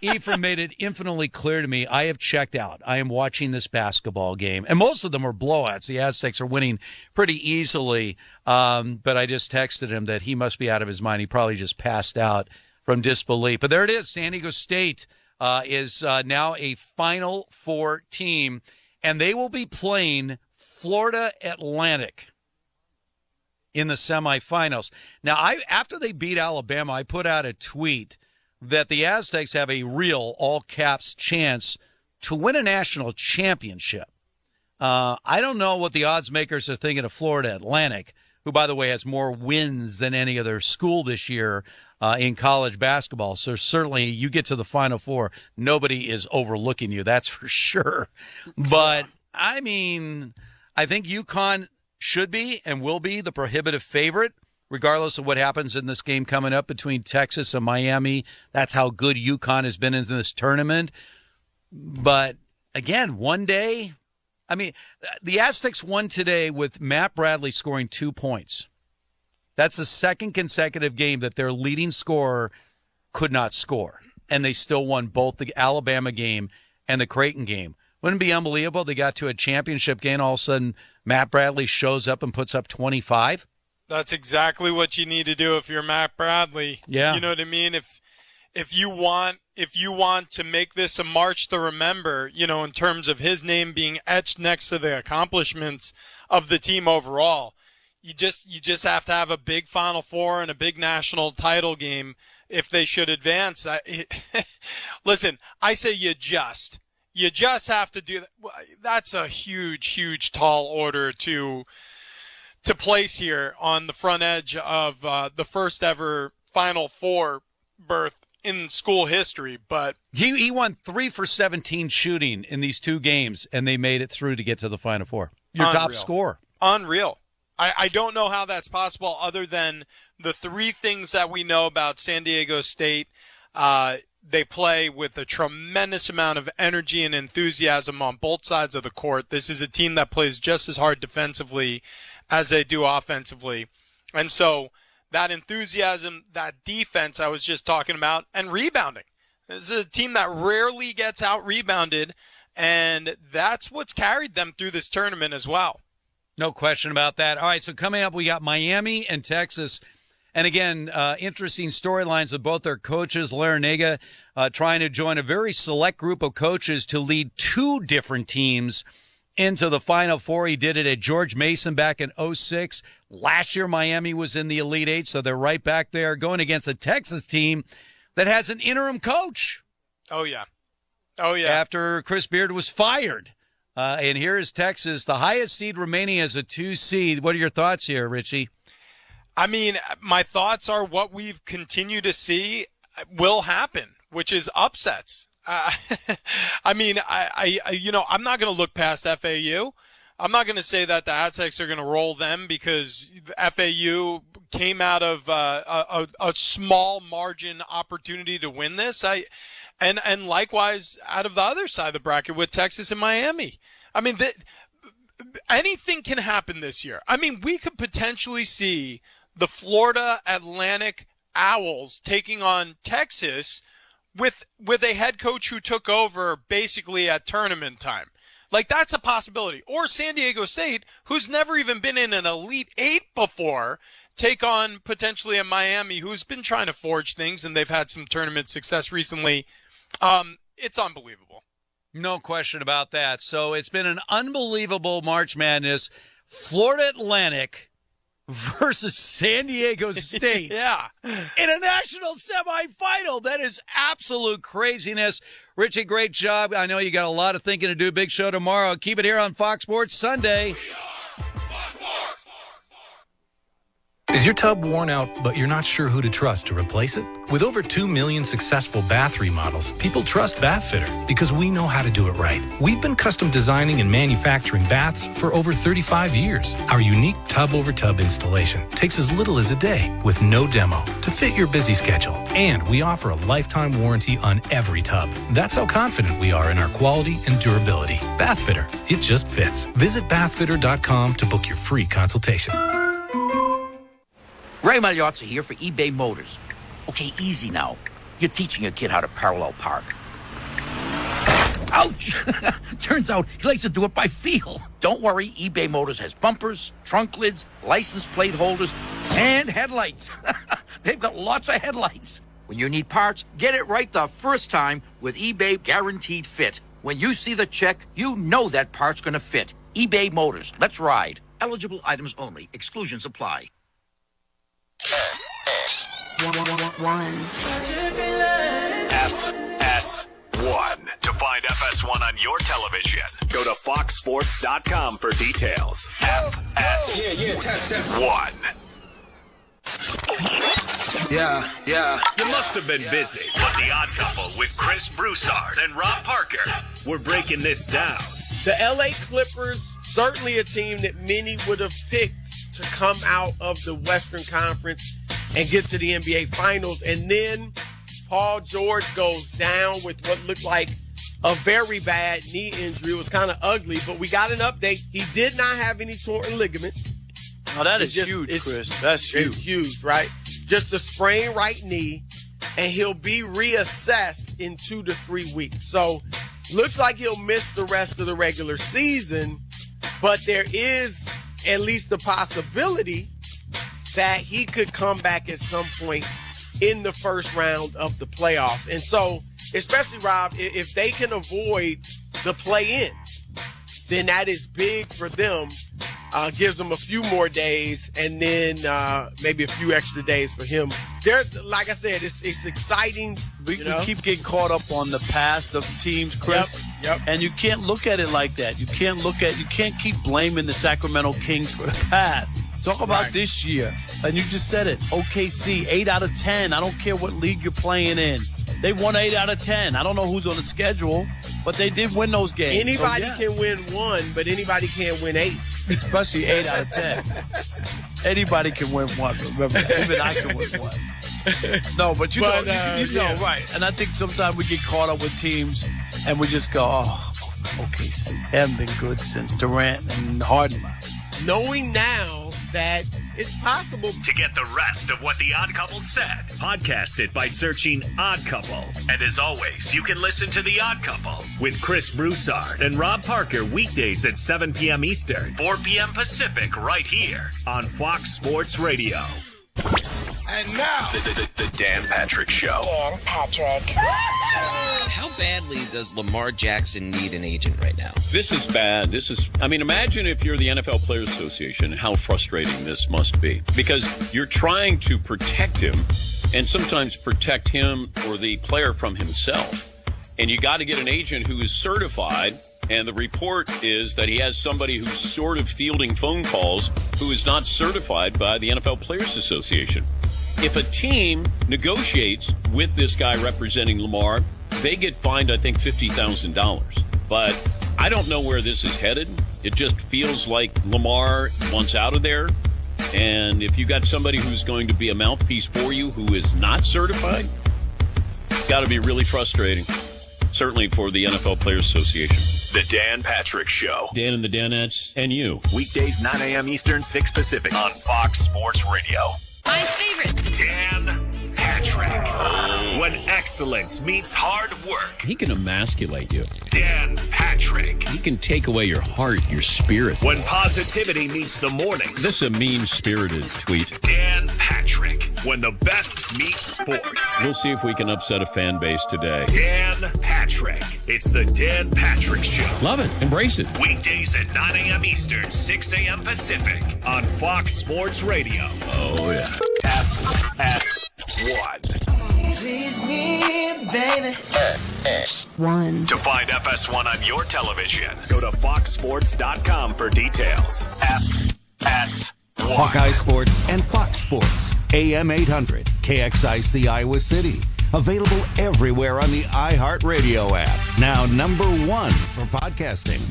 S26: Ephraim made it infinitely clear to me, I have checked out. I am watching this basketball game. And most of them are blowouts. The Aztecs are winning pretty easily. But I just texted him that he must be out of his mind. He probably just passed out from disbelief. But there it is. San Diego State is now a Final Four team. And they will be playing Florida Atlantic in the semifinals. Now, after they beat Alabama, I put out a tweet that the Aztecs have a real all-caps chance to win a national championship. I don't know what the odds makers are thinking of Florida Atlantic, who, by the way, has more wins than any other school this year in college basketball. So certainly you get to the Final Four, nobody is overlooking you, that's for sure. But, I mean, I think UConn should be and will be the prohibitive favorite, regardless of what happens in this game coming up between Texas and Miami. That's how good UConn has been in this tournament. But, again, one day, I mean, the Aztecs won today with Matt Bradley scoring 2 points. That's the second consecutive game that their leading scorer could not score. And they still won both the Alabama game and the Creighton game. Wouldn't it be unbelievable? They got to a championship game, all of a sudden Matt Bradley shows up and puts up 25.
S6: That's exactly what you need to do if you're Matt Bradley.
S26: Yeah.
S6: You know what I mean? If you want to make this a march to remember, you know, in terms of his name being etched next to the accomplishments of the team overall, you just have to have a big Final Four and a big national title game if they should advance. Listen, I say you just have to do that. That's a huge, tall order to place here on the front edge of the first ever Final Four berth in school history. But
S26: he won 3 for 17 shooting in these 2 games, and they made it through to get to the Final Four. Your top scorer.
S6: Unreal. I don't know how that's possible other than the 3 things that we know about San Diego State. They play with a tremendous amount of energy and enthusiasm on both sides of the court. This is a team that plays just as hard defensively as they do offensively. And so that enthusiasm, that defense I was just talking about, and rebounding. This is a team that rarely gets out-rebounded, and that's what's carried them through this tournament as well.
S26: No question about that. All right, so coming up, we got Miami and Texas. And again, interesting storylines of both their coaches. Larinaga trying to join a very select group of coaches to lead 2 different teams into the Final Four. He did it at George Mason back in 2006. Last year, Miami was in the Elite Eight, so they're right back there going against a Texas team that has an interim coach.
S6: Oh, yeah.
S26: After Chris Beard was fired. And here is Texas, the highest seed remaining as a 2 seed. What are your thoughts here, Richie?
S6: I mean, my thoughts are what we've continued to see will happen, which is upsets. I mean, I'm not going to look past FAU. I'm not going to say that the Aztecs are going to roll them because FAU came out of a small margin opportunity to win this. And likewise out of the other side of the bracket with Texas and Miami. I mean, anything can happen this year. I mean, we could potentially see the Florida Atlantic Owls taking on Texas with a head coach who took over basically at tournament time. Like, that's a possibility. Or San Diego State, who's never even been in an Elite Eight before, take on potentially a Miami who's been trying to forge things, and they've had some tournament success recently. It's unbelievable.
S26: No question about that. So it's been an unbelievable March Madness. Florida Atlantic versus San Diego State.
S6: Yeah.
S26: In a national semifinal. That is absolute craziness. Richie, great job. I know you got a lot of thinking to do. Big show tomorrow. Keep it here on Fox Sports Sunday.
S15: Is your tub worn out, but you're not sure who to trust to replace it? With over 2 million successful bath remodels, people trust Bath Fitter because we know how to do it right. We've been custom designing and manufacturing baths for over 35 years. Our unique tub-over-tub installation takes as little as a day with no demo to fit your busy schedule. And we offer a lifetime warranty on every tub. That's how confident we are in our quality and durability. Bath Fitter, it just fits. Visit bathfitter.com to book your free consultation.
S18: Ray Magliozzi here for eBay Motors. Okay, easy now. You're teaching your kid how to parallel park. Ouch! Turns out he likes to do it by feel. Don't worry, eBay Motors has bumpers, trunk lids, license plate holders, and headlights. They've got lots of headlights. When you need parts, get it right the first time with eBay Guaranteed Fit. When you see the check, you know that part's gonna fit. eBay Motors. Let's ride. Eligible items only. Exclusions apply.
S21: FS1. To find FS1 on your television, go to foxsports.com for details. FS1.
S18: Yeah.
S21: You must have been busy, but The Odd Couple with Chris Broussard and Rob Parker. We're breaking this down.
S19: The LA Clippers, certainly a team that many would have picked to come out of the Western Conference and get to the NBA Finals. And then Paul George goes down with what looked like a very bad knee injury. It was kind of ugly, but we got an update. He did not have any torn ligaments.
S14: Oh, that is huge, Chris. That's huge.
S19: It's huge, right? Just a sprained right knee, and he'll be reassessed in 2 to 3 weeks. So looks like he'll miss the rest of the regular season, but there is at least the possibility that he could come back at some point in the first round of the playoffs. And so, especially, Rob, if they can avoid the play-in, then that is big for them. Gives them a few more days, and then maybe a few extra days for him. There's, like I said, it's exciting.
S14: We keep getting caught up on the past of teams, Chris.
S19: Yep.
S14: And you can't look at it like that. You can't keep blaming the Sacramento Kings for the past. Talk about this year. And you just said it. OKC, 8 out of 10. I don't care what league you're playing in. They won 8 out of 10. I don't know who's on the schedule, but they did win those games.
S19: Anybody can win 1, but anybody can't win 8.
S14: Especially 8 out of 10. Anybody can win 1. Remember, even I can win 1. No, but you know, right. And I think sometimes we get caught up with teams and we just go, OKC haven't been good since Durant and Harden.
S19: Knowing now that it's possible
S21: to get the rest of what The Odd Couple said. Podcast it by searching Odd Couple. And as always, you can listen to The Odd Couple with Chris Broussard and Rob Parker weekdays at 7 p.m. Eastern, 4 p.m. Pacific, right here on Fox Sports Radio.
S20: And now, the Dan Patrick Show.
S22: Dan Patrick.
S23: How badly does Lamar Jackson need an agent right now?
S27: This is bad. Imagine if you're the NFL Players Association, how frustrating this must be. Because you're trying to protect him and sometimes protect him or the player from himself. And you got to get an agent who is certified. And the report is that he has somebody who's sort of fielding phone calls who is not certified by the NFL Players Association. If a team negotiates with this guy representing Lamar, they get fined, I think, $50,000. But I don't know where this is headed. It just feels like Lamar wants out of there. And if you got somebody who's going to be a mouthpiece for you who is not certified, it's got to be really frustrating. Certainly for the NFL Players Association.
S20: The Dan Patrick Show.
S27: Dan and the Danettes and you.
S21: Weekdays 9 a.m. Eastern, 6 Pacific on Fox Sports Radio.
S2: my favorite.
S21: Dan Patrick. When excellence meets hard work.
S27: He can emasculate you.
S21: Dan Patrick.
S27: He can take away your heart, your spirit.
S21: When positivity meets the morning.
S27: This is a mean-spirited tweet.
S21: Dan Patrick. When the best meets sports.
S27: We'll see if we can upset a fan base today.
S21: Dan Patrick. It's the Dan Patrick Show.
S27: Love it. Embrace it.
S21: Weekdays at 9 a.m. Eastern, 6 a.m. Pacific on Fox Sports Radio.
S27: Oh, yeah.
S21: FS1.
S8: Please me, baby.
S21: To find FS1 on your television, go to foxsports.com for details. FS1.
S4: Hawkeye Sports and Fox Sports. AM 800, KXIC Iowa City. Available everywhere on the iHeartRadio app. Now #1 for podcasting.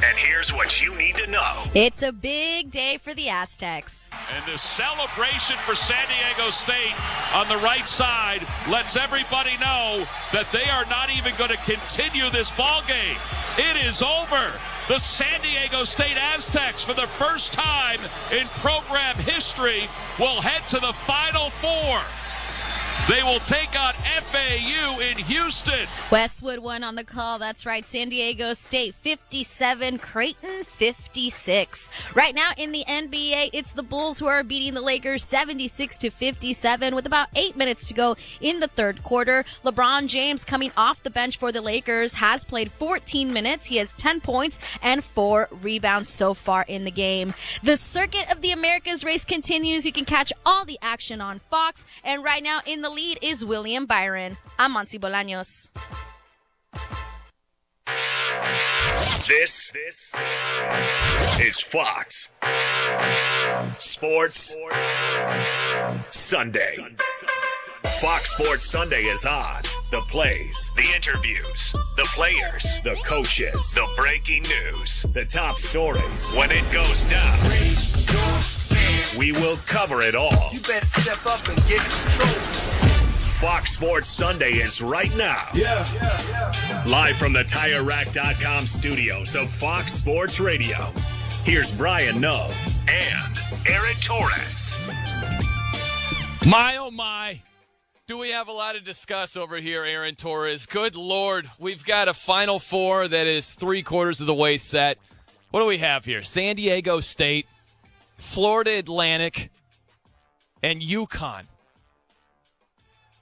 S21: And here's what you need to know.
S5: It's a big day for the Aztecs.
S7: And the celebration for San Diego State on the right side lets everybody know that they are not even going to continue this ball game. It is over. The San Diego State Aztecs, for the first time in program history, will head to the Final Four. They will take on FAU in Houston.
S5: Westwood won on the call. That's right. San Diego State 57, Creighton 56. Right now in the NBA, it's the Bulls who are beating the Lakers 76-57 with about 8 minutes to go in the third quarter. LeBron James, coming off the bench for the Lakers, has played 14 minutes. He has 10 points and 4 rebounds so far in the game. The Circuit of the Americas race continues. You can catch all the action on Fox. And right now in the lead is William Byron. I'm Monsi Bolaños.
S21: This is Fox Sports Sunday. Fox Sports Sunday is on. The plays, the interviews, the players, the coaches, the breaking news, the top stories. When it goes down, we will cover it all.
S8: You better step up and get control.
S21: Fox Sports Sunday is right now. Live from the TireRack.com studios of Fox Sports Radio. Here's Brian Noe and Eric Torres.
S3: My, oh my. Do we have a lot to discuss over here, Aaron Torres? Good Lord. We've got a Final Four that is 3/4 of the way set. What do we have here? San Diego State, Florida Atlantic, and UConn.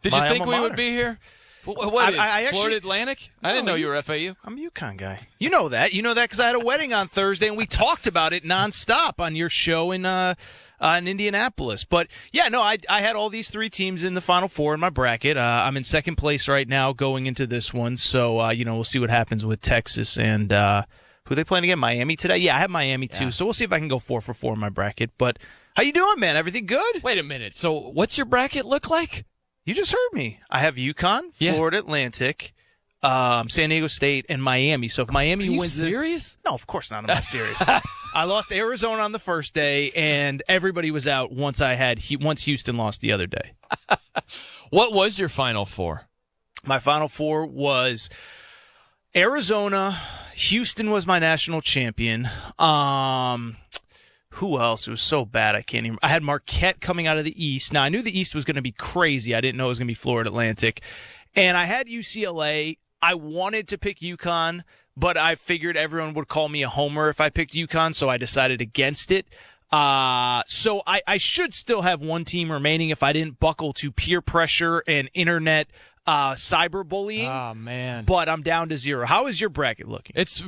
S3: Did you think we would be here? What is
S1: I
S3: Florida Atlantic? I didn't know you were FAU.
S1: I'm a UConn guy. You know that. You know that because I had a wedding on Thursday, and we talked about it nonstop on your show in Indianapolis. But, yeah, no, I had all these 3 teams in the Final Four in my bracket. I'm in second place right now going into this one. So, we'll see what happens with Texas and who they playing again? Miami today? Yeah, I have Miami too. So we'll see if I can go 4 for 4 in my bracket. But how you doing, man? Everything good?
S3: Wait a minute. So what's your bracket look like?
S1: You just heard me. I have UConn, Florida Atlantic, San Diego State, and Miami. So if Miami wins this...
S3: Are you serious?
S1: No, of course not. I'm not serious. I lost Arizona on the first day, and everybody was out once Houston lost the other day.
S3: What was your Final Four?
S1: My Final Four was Arizona. Houston was my national champion. Who else? It was so bad I can't even. I had Marquette coming out of the East. Now, I knew the East was going to be crazy. I didn't know it was going to be Florida Atlantic. And I had UCLA. I wanted to pick UConn, but I figured everyone would call me a homer if I picked UConn, so I decided against it. So I should still have one team remaining if I didn't buckle to peer pressure and internet cyberbullying.
S3: Oh, man.
S1: But I'm down to 0. How is your bracket looking?
S3: It's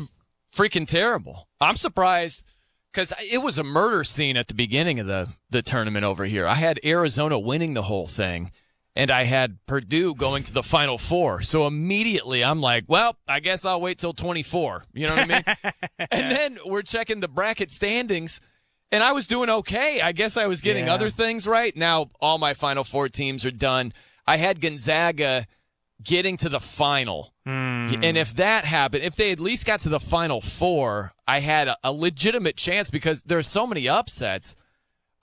S3: freaking terrible. I'm surprised. Because it was a murder scene at the beginning of the tournament over here. I had Arizona winning the whole thing, and I had Purdue going to the Final Four. So immediately I'm like, well, I guess I'll wait till 24. You know what I mean? And then we're checking the bracket standings, and I was doing okay. I guess I was getting other things right. Now all my Final Four teams are done. I had Gonzaga getting to the final. And if that happened, if they at least got to the Final Four, I had a legitimate chance because there's so many upsets.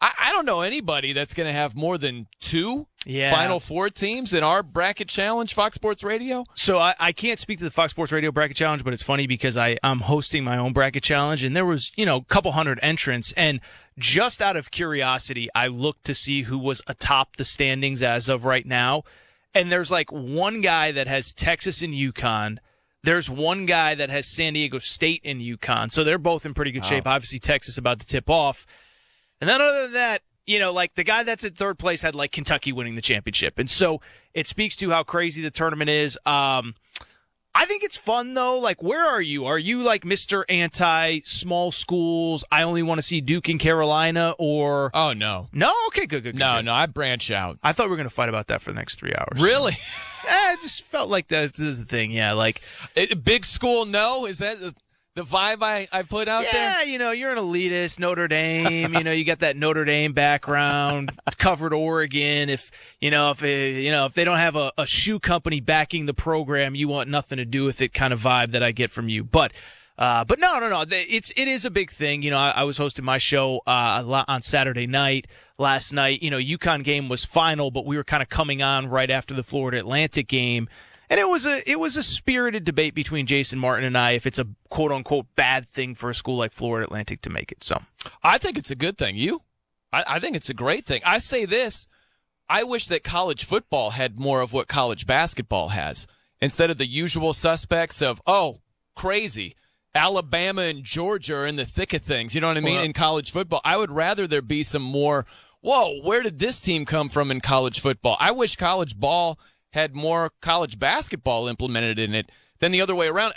S13: I don't know anybody that's going to have more than 2 Final Four teams in our bracket challenge, Fox Sports Radio.
S1: So I can't speak to the Fox Sports Radio bracket challenge, but it's funny because I'm hosting my own bracket challenge, and there was, a couple hundred entrants, and just out of curiosity, I looked to see who was atop the standings as of right now, and there's like one guy that has Texas and UConn. There's one guy that has San Diego State and UConn, so they're both in pretty good shape. Obviously, Texas about to tip off. And then other than that, like the guy that's in third place had like Kentucky winning the championship. And so it speaks to how crazy the tournament is. I think it's fun though. Like, where are you? Are you like Mr. Anti small schools? I only want to see Duke and Carolina, or?
S13: Oh, no.
S1: No? Okay, good.
S13: No, I branch out.
S1: I thought we were going to fight about that for the next 3 hours.
S13: Really?
S1: It just felt like this is the thing. Yeah. Like
S13: big school. No. Is that the vibe I put out there?
S1: Yeah, you're an elitist, Notre Dame. You got that Notre Dame background, covered Oregon. If they don't have a shoe company backing the program, you want nothing to do with it. Kind of vibe that I get from you. But no. It is a big thing. I was hosting my show on Saturday night. Last night, UConn game was final, but we were kind of coming on right after the Florida Atlantic game. And it was a spirited debate between Jason Martin and I if it's a quote unquote bad thing for a school like Florida Atlantic to make it. So
S13: I think it's a good thing. I think it's a great thing. I say this, I wish that college football had more of what college basketball has. Instead of the usual suspects of, crazy, Alabama and Georgia are in the thick of things. You know what I mean? In college football, I would rather there be some more, where did this team come from in college football? I wish college ball had more college basketball implemented in it than the other way around.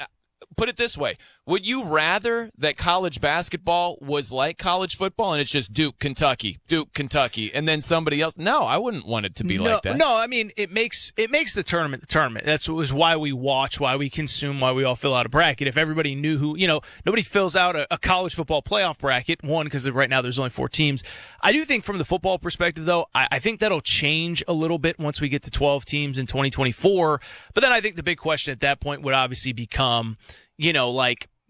S13: Put it this way. Would you rather that college basketball was like college football and it's just Duke, Kentucky, and then somebody else? No, I wouldn't want it to be like that.
S1: No, I mean, it makes the tournament the tournament. That's why we watch, why we consume, why we all fill out a bracket. If everybody knew who, nobody fills out a college football playoff bracket, one, because right now there's only 4 teams. I do think from the football perspective, though, I think that'll change a little bit once we get to 12 teams in 2024. But then I think the big question at that point would obviously become,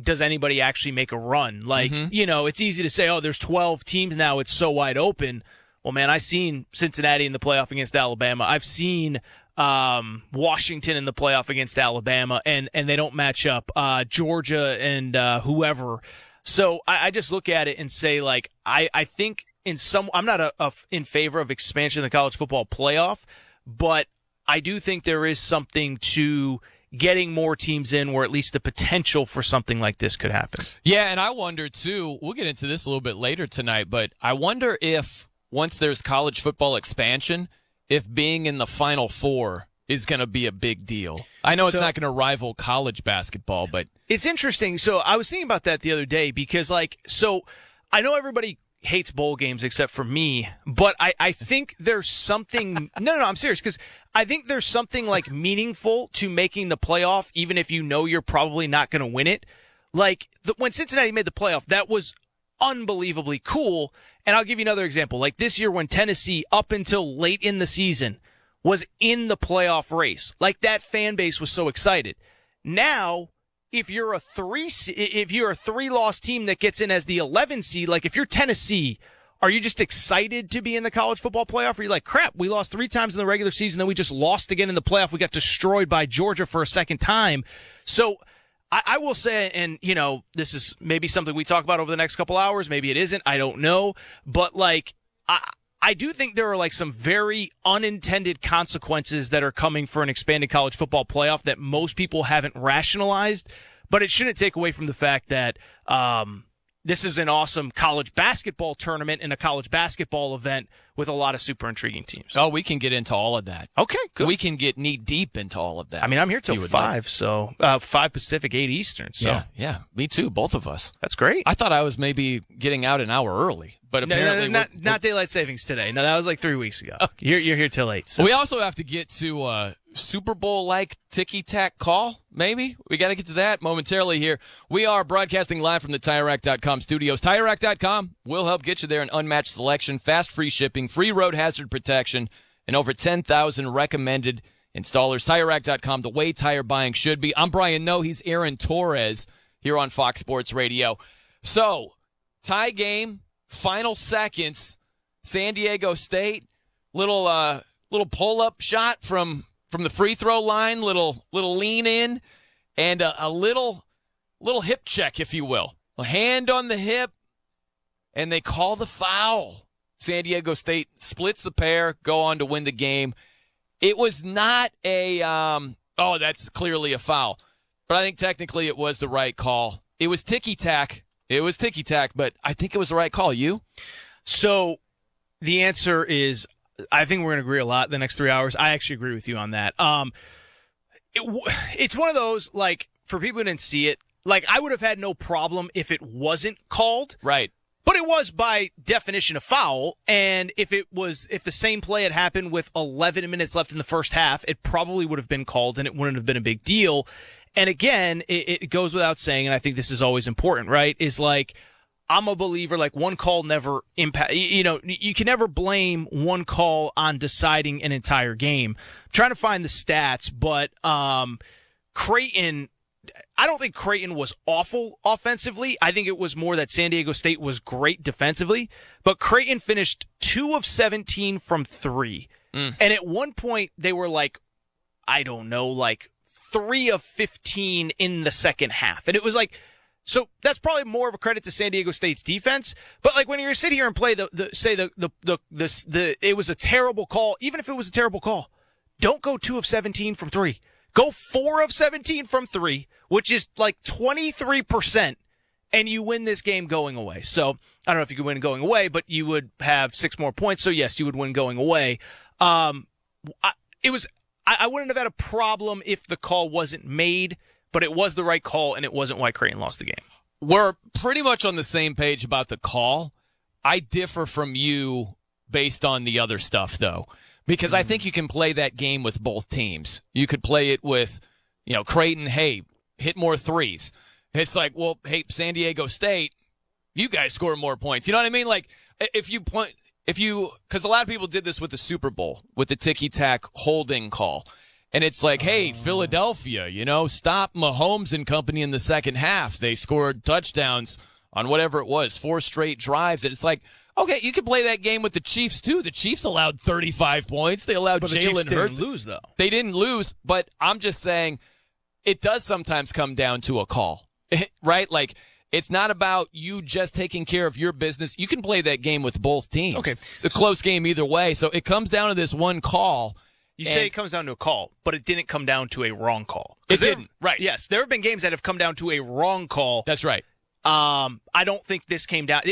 S1: does anybody actually make a run? It's easy to say, there's 12 teams now, it's so wide open. Well, man, I've seen Cincinnati in the playoff against Alabama. I've seen Washington in the playoff against Alabama, and they don't match up. Georgia and whoever. So I just look at it and say, I think I'm not in favor of expansion of the college football playoff, but I do think there is something to getting more teams in where at least the potential for something like this could happen.
S13: Yeah, and I wonder, too, we'll get into this a little bit later tonight, but I wonder if once there's college football expansion, if being in the Final Four is going to be a big deal. I know it's not going to rival college basketball, but
S1: it's interesting. So I was thinking about that the other day because, I know everybody hates bowl games except for me, but I think there's something no, I'm serious, because I think there's something meaningful to making the playoff, even if you're probably not going to win it. When Cincinnati made the playoff, that was unbelievably cool. And I'll give you another example. This year when Tennessee, up until late in the season, was in the playoff race, that fan base was so excited. Now, if you're a 3-loss team that gets in as the 11 seed, if you're Tennessee, are you just excited to be in the college football playoff? Or are you like, crap, we lost 3 times in the regular season, then we just lost again in the playoff. We got destroyed by Georgia for a second time. So I will say, and this is maybe something we talk about over the next couple hours. Maybe it isn't. I don't know. But I do think there are some very unintended consequences that are coming for an expanded college football playoff that most people haven't rationalized, but it shouldn't take away from the fact that this is an awesome college basketball tournament and a college basketball event with a lot of super intriguing teams.
S13: Oh, we can get into all of that.
S1: Okay, good.
S13: We can get knee deep into all of that.
S1: I mean, I'm here till 5, so 5 Pacific, 8 Eastern. So
S13: yeah, me too, both of us.
S1: That's great.
S13: I thought I was maybe getting out an hour early, but apparently
S1: not daylight savings today. No, that was 3 weeks ago. Okay. You're here till 8. So.
S13: We also have to get to Super Bowl-like ticky-tack call, maybe? We got to get to that momentarily here. We are broadcasting live from the TireRack.com studios. TireRack.com will help get you there. An unmatched selection, fast free shipping, free road hazard protection, and over 10,000 recommended installers. TireRack.com, the way tire buying should be. I'm Brian Noe. He's Aaron Torres here on Fox Sports Radio. So, tie game, final seconds. San Diego State, little pull-up shot from the free throw line, little lean in, and a little hip check, if you will. A hand on the hip, and they call the foul. San Diego State splits the pair, go on to win the game. It was not a, that's clearly a foul. But I think technically it was the right call. It was ticky-tack. But I think it was the right call. You?
S1: So the answer is, I think we're going to agree a lot the next 3 hours. I actually agree with you on that. It's one of those, like, for people who didn't see it, like, I would have had no problem if it wasn't called.
S13: Right.
S1: But it was by definition a foul, and if the same play had happened with 11 minutes left in the first half, it probably would have been called, and it wouldn't have been a big deal. And again, it goes without saying, and I think this is always important, right, is like, I'm a believer, like, one call never impact, you can never blame one call on deciding an entire game. I'm trying to find the stats, but Creighton, I don't think Creighton was awful offensively. I think it was more that San Diego State was great defensively. But Creighton finished 2 of 17 from 3. And at one point, they were like, I don't know, like 3 of 15 in the second half. And it was like, so that's probably more of a credit to San Diego State's defense. But like when you sit here and play it was a terrible call, even if it was a terrible call, don't go 2 of 17 from 3. Go 4 of 17 from 3, which is like 23%, and you win this game going away. So I don't know if you could win going away, but you would have 6 more points. So yes, you would win going away. I wouldn't have had a problem if the call wasn't made, but it was the right call, and it wasn't why Creighton lost the game.
S13: We're pretty much on the same page about the call. I differ from you based on the other stuff, though. Because I think you can play that game with both teams. You could play it with, Creighton, hey, hit more threes. It's like, well, hey, San Diego State, you guys score more points. You know what I mean? Like, because a lot of people did this with the Super Bowl, with the ticky-tack holding call. And it's like, hey, Philadelphia, stop Mahomes and company in the second half. They scored touchdowns on whatever it was, 4 straight drives. And it's like, okay, you can play that game with the Chiefs, too. The Chiefs allowed 35 points. They allowed Jalen Hurts.
S1: They didn't lose, though.
S13: They didn't lose, but I'm just saying it does sometimes come down to a call, right? Like, it's not about you just taking care of your business. You can play that game with both teams.
S1: Okay.
S13: It's a close game either way. So it comes down to this one call.
S1: You say it comes down to a call, but it didn't come down to a wrong call.
S13: It didn't. Right.
S1: Yes, there have been games that have come down to a wrong call.
S13: That's right.
S1: I don't think this came down.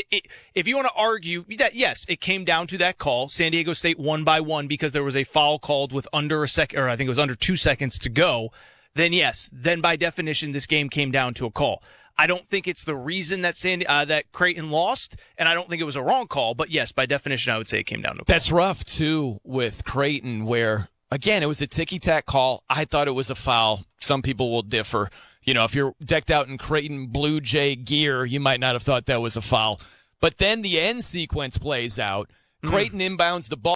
S1: If you want to argue that, yes, it came down to that call. San Diego State won by 1 because there was a foul called with under a second, or I think it was under 2 seconds to go. Then yes, then by definition, this game came down to a call. I don't think it's the reason that that Creighton lost, and I don't think it was a wrong call. But yes, by definition, I would say it came down to a call.
S13: That's rough too with Creighton, where again it was a ticky-tack call. I thought it was a foul. Some people will differ. If you're decked out in Creighton Blue Jay gear, you might not have thought that was a foul. But then the end sequence plays out. Creighton inbounds the ball.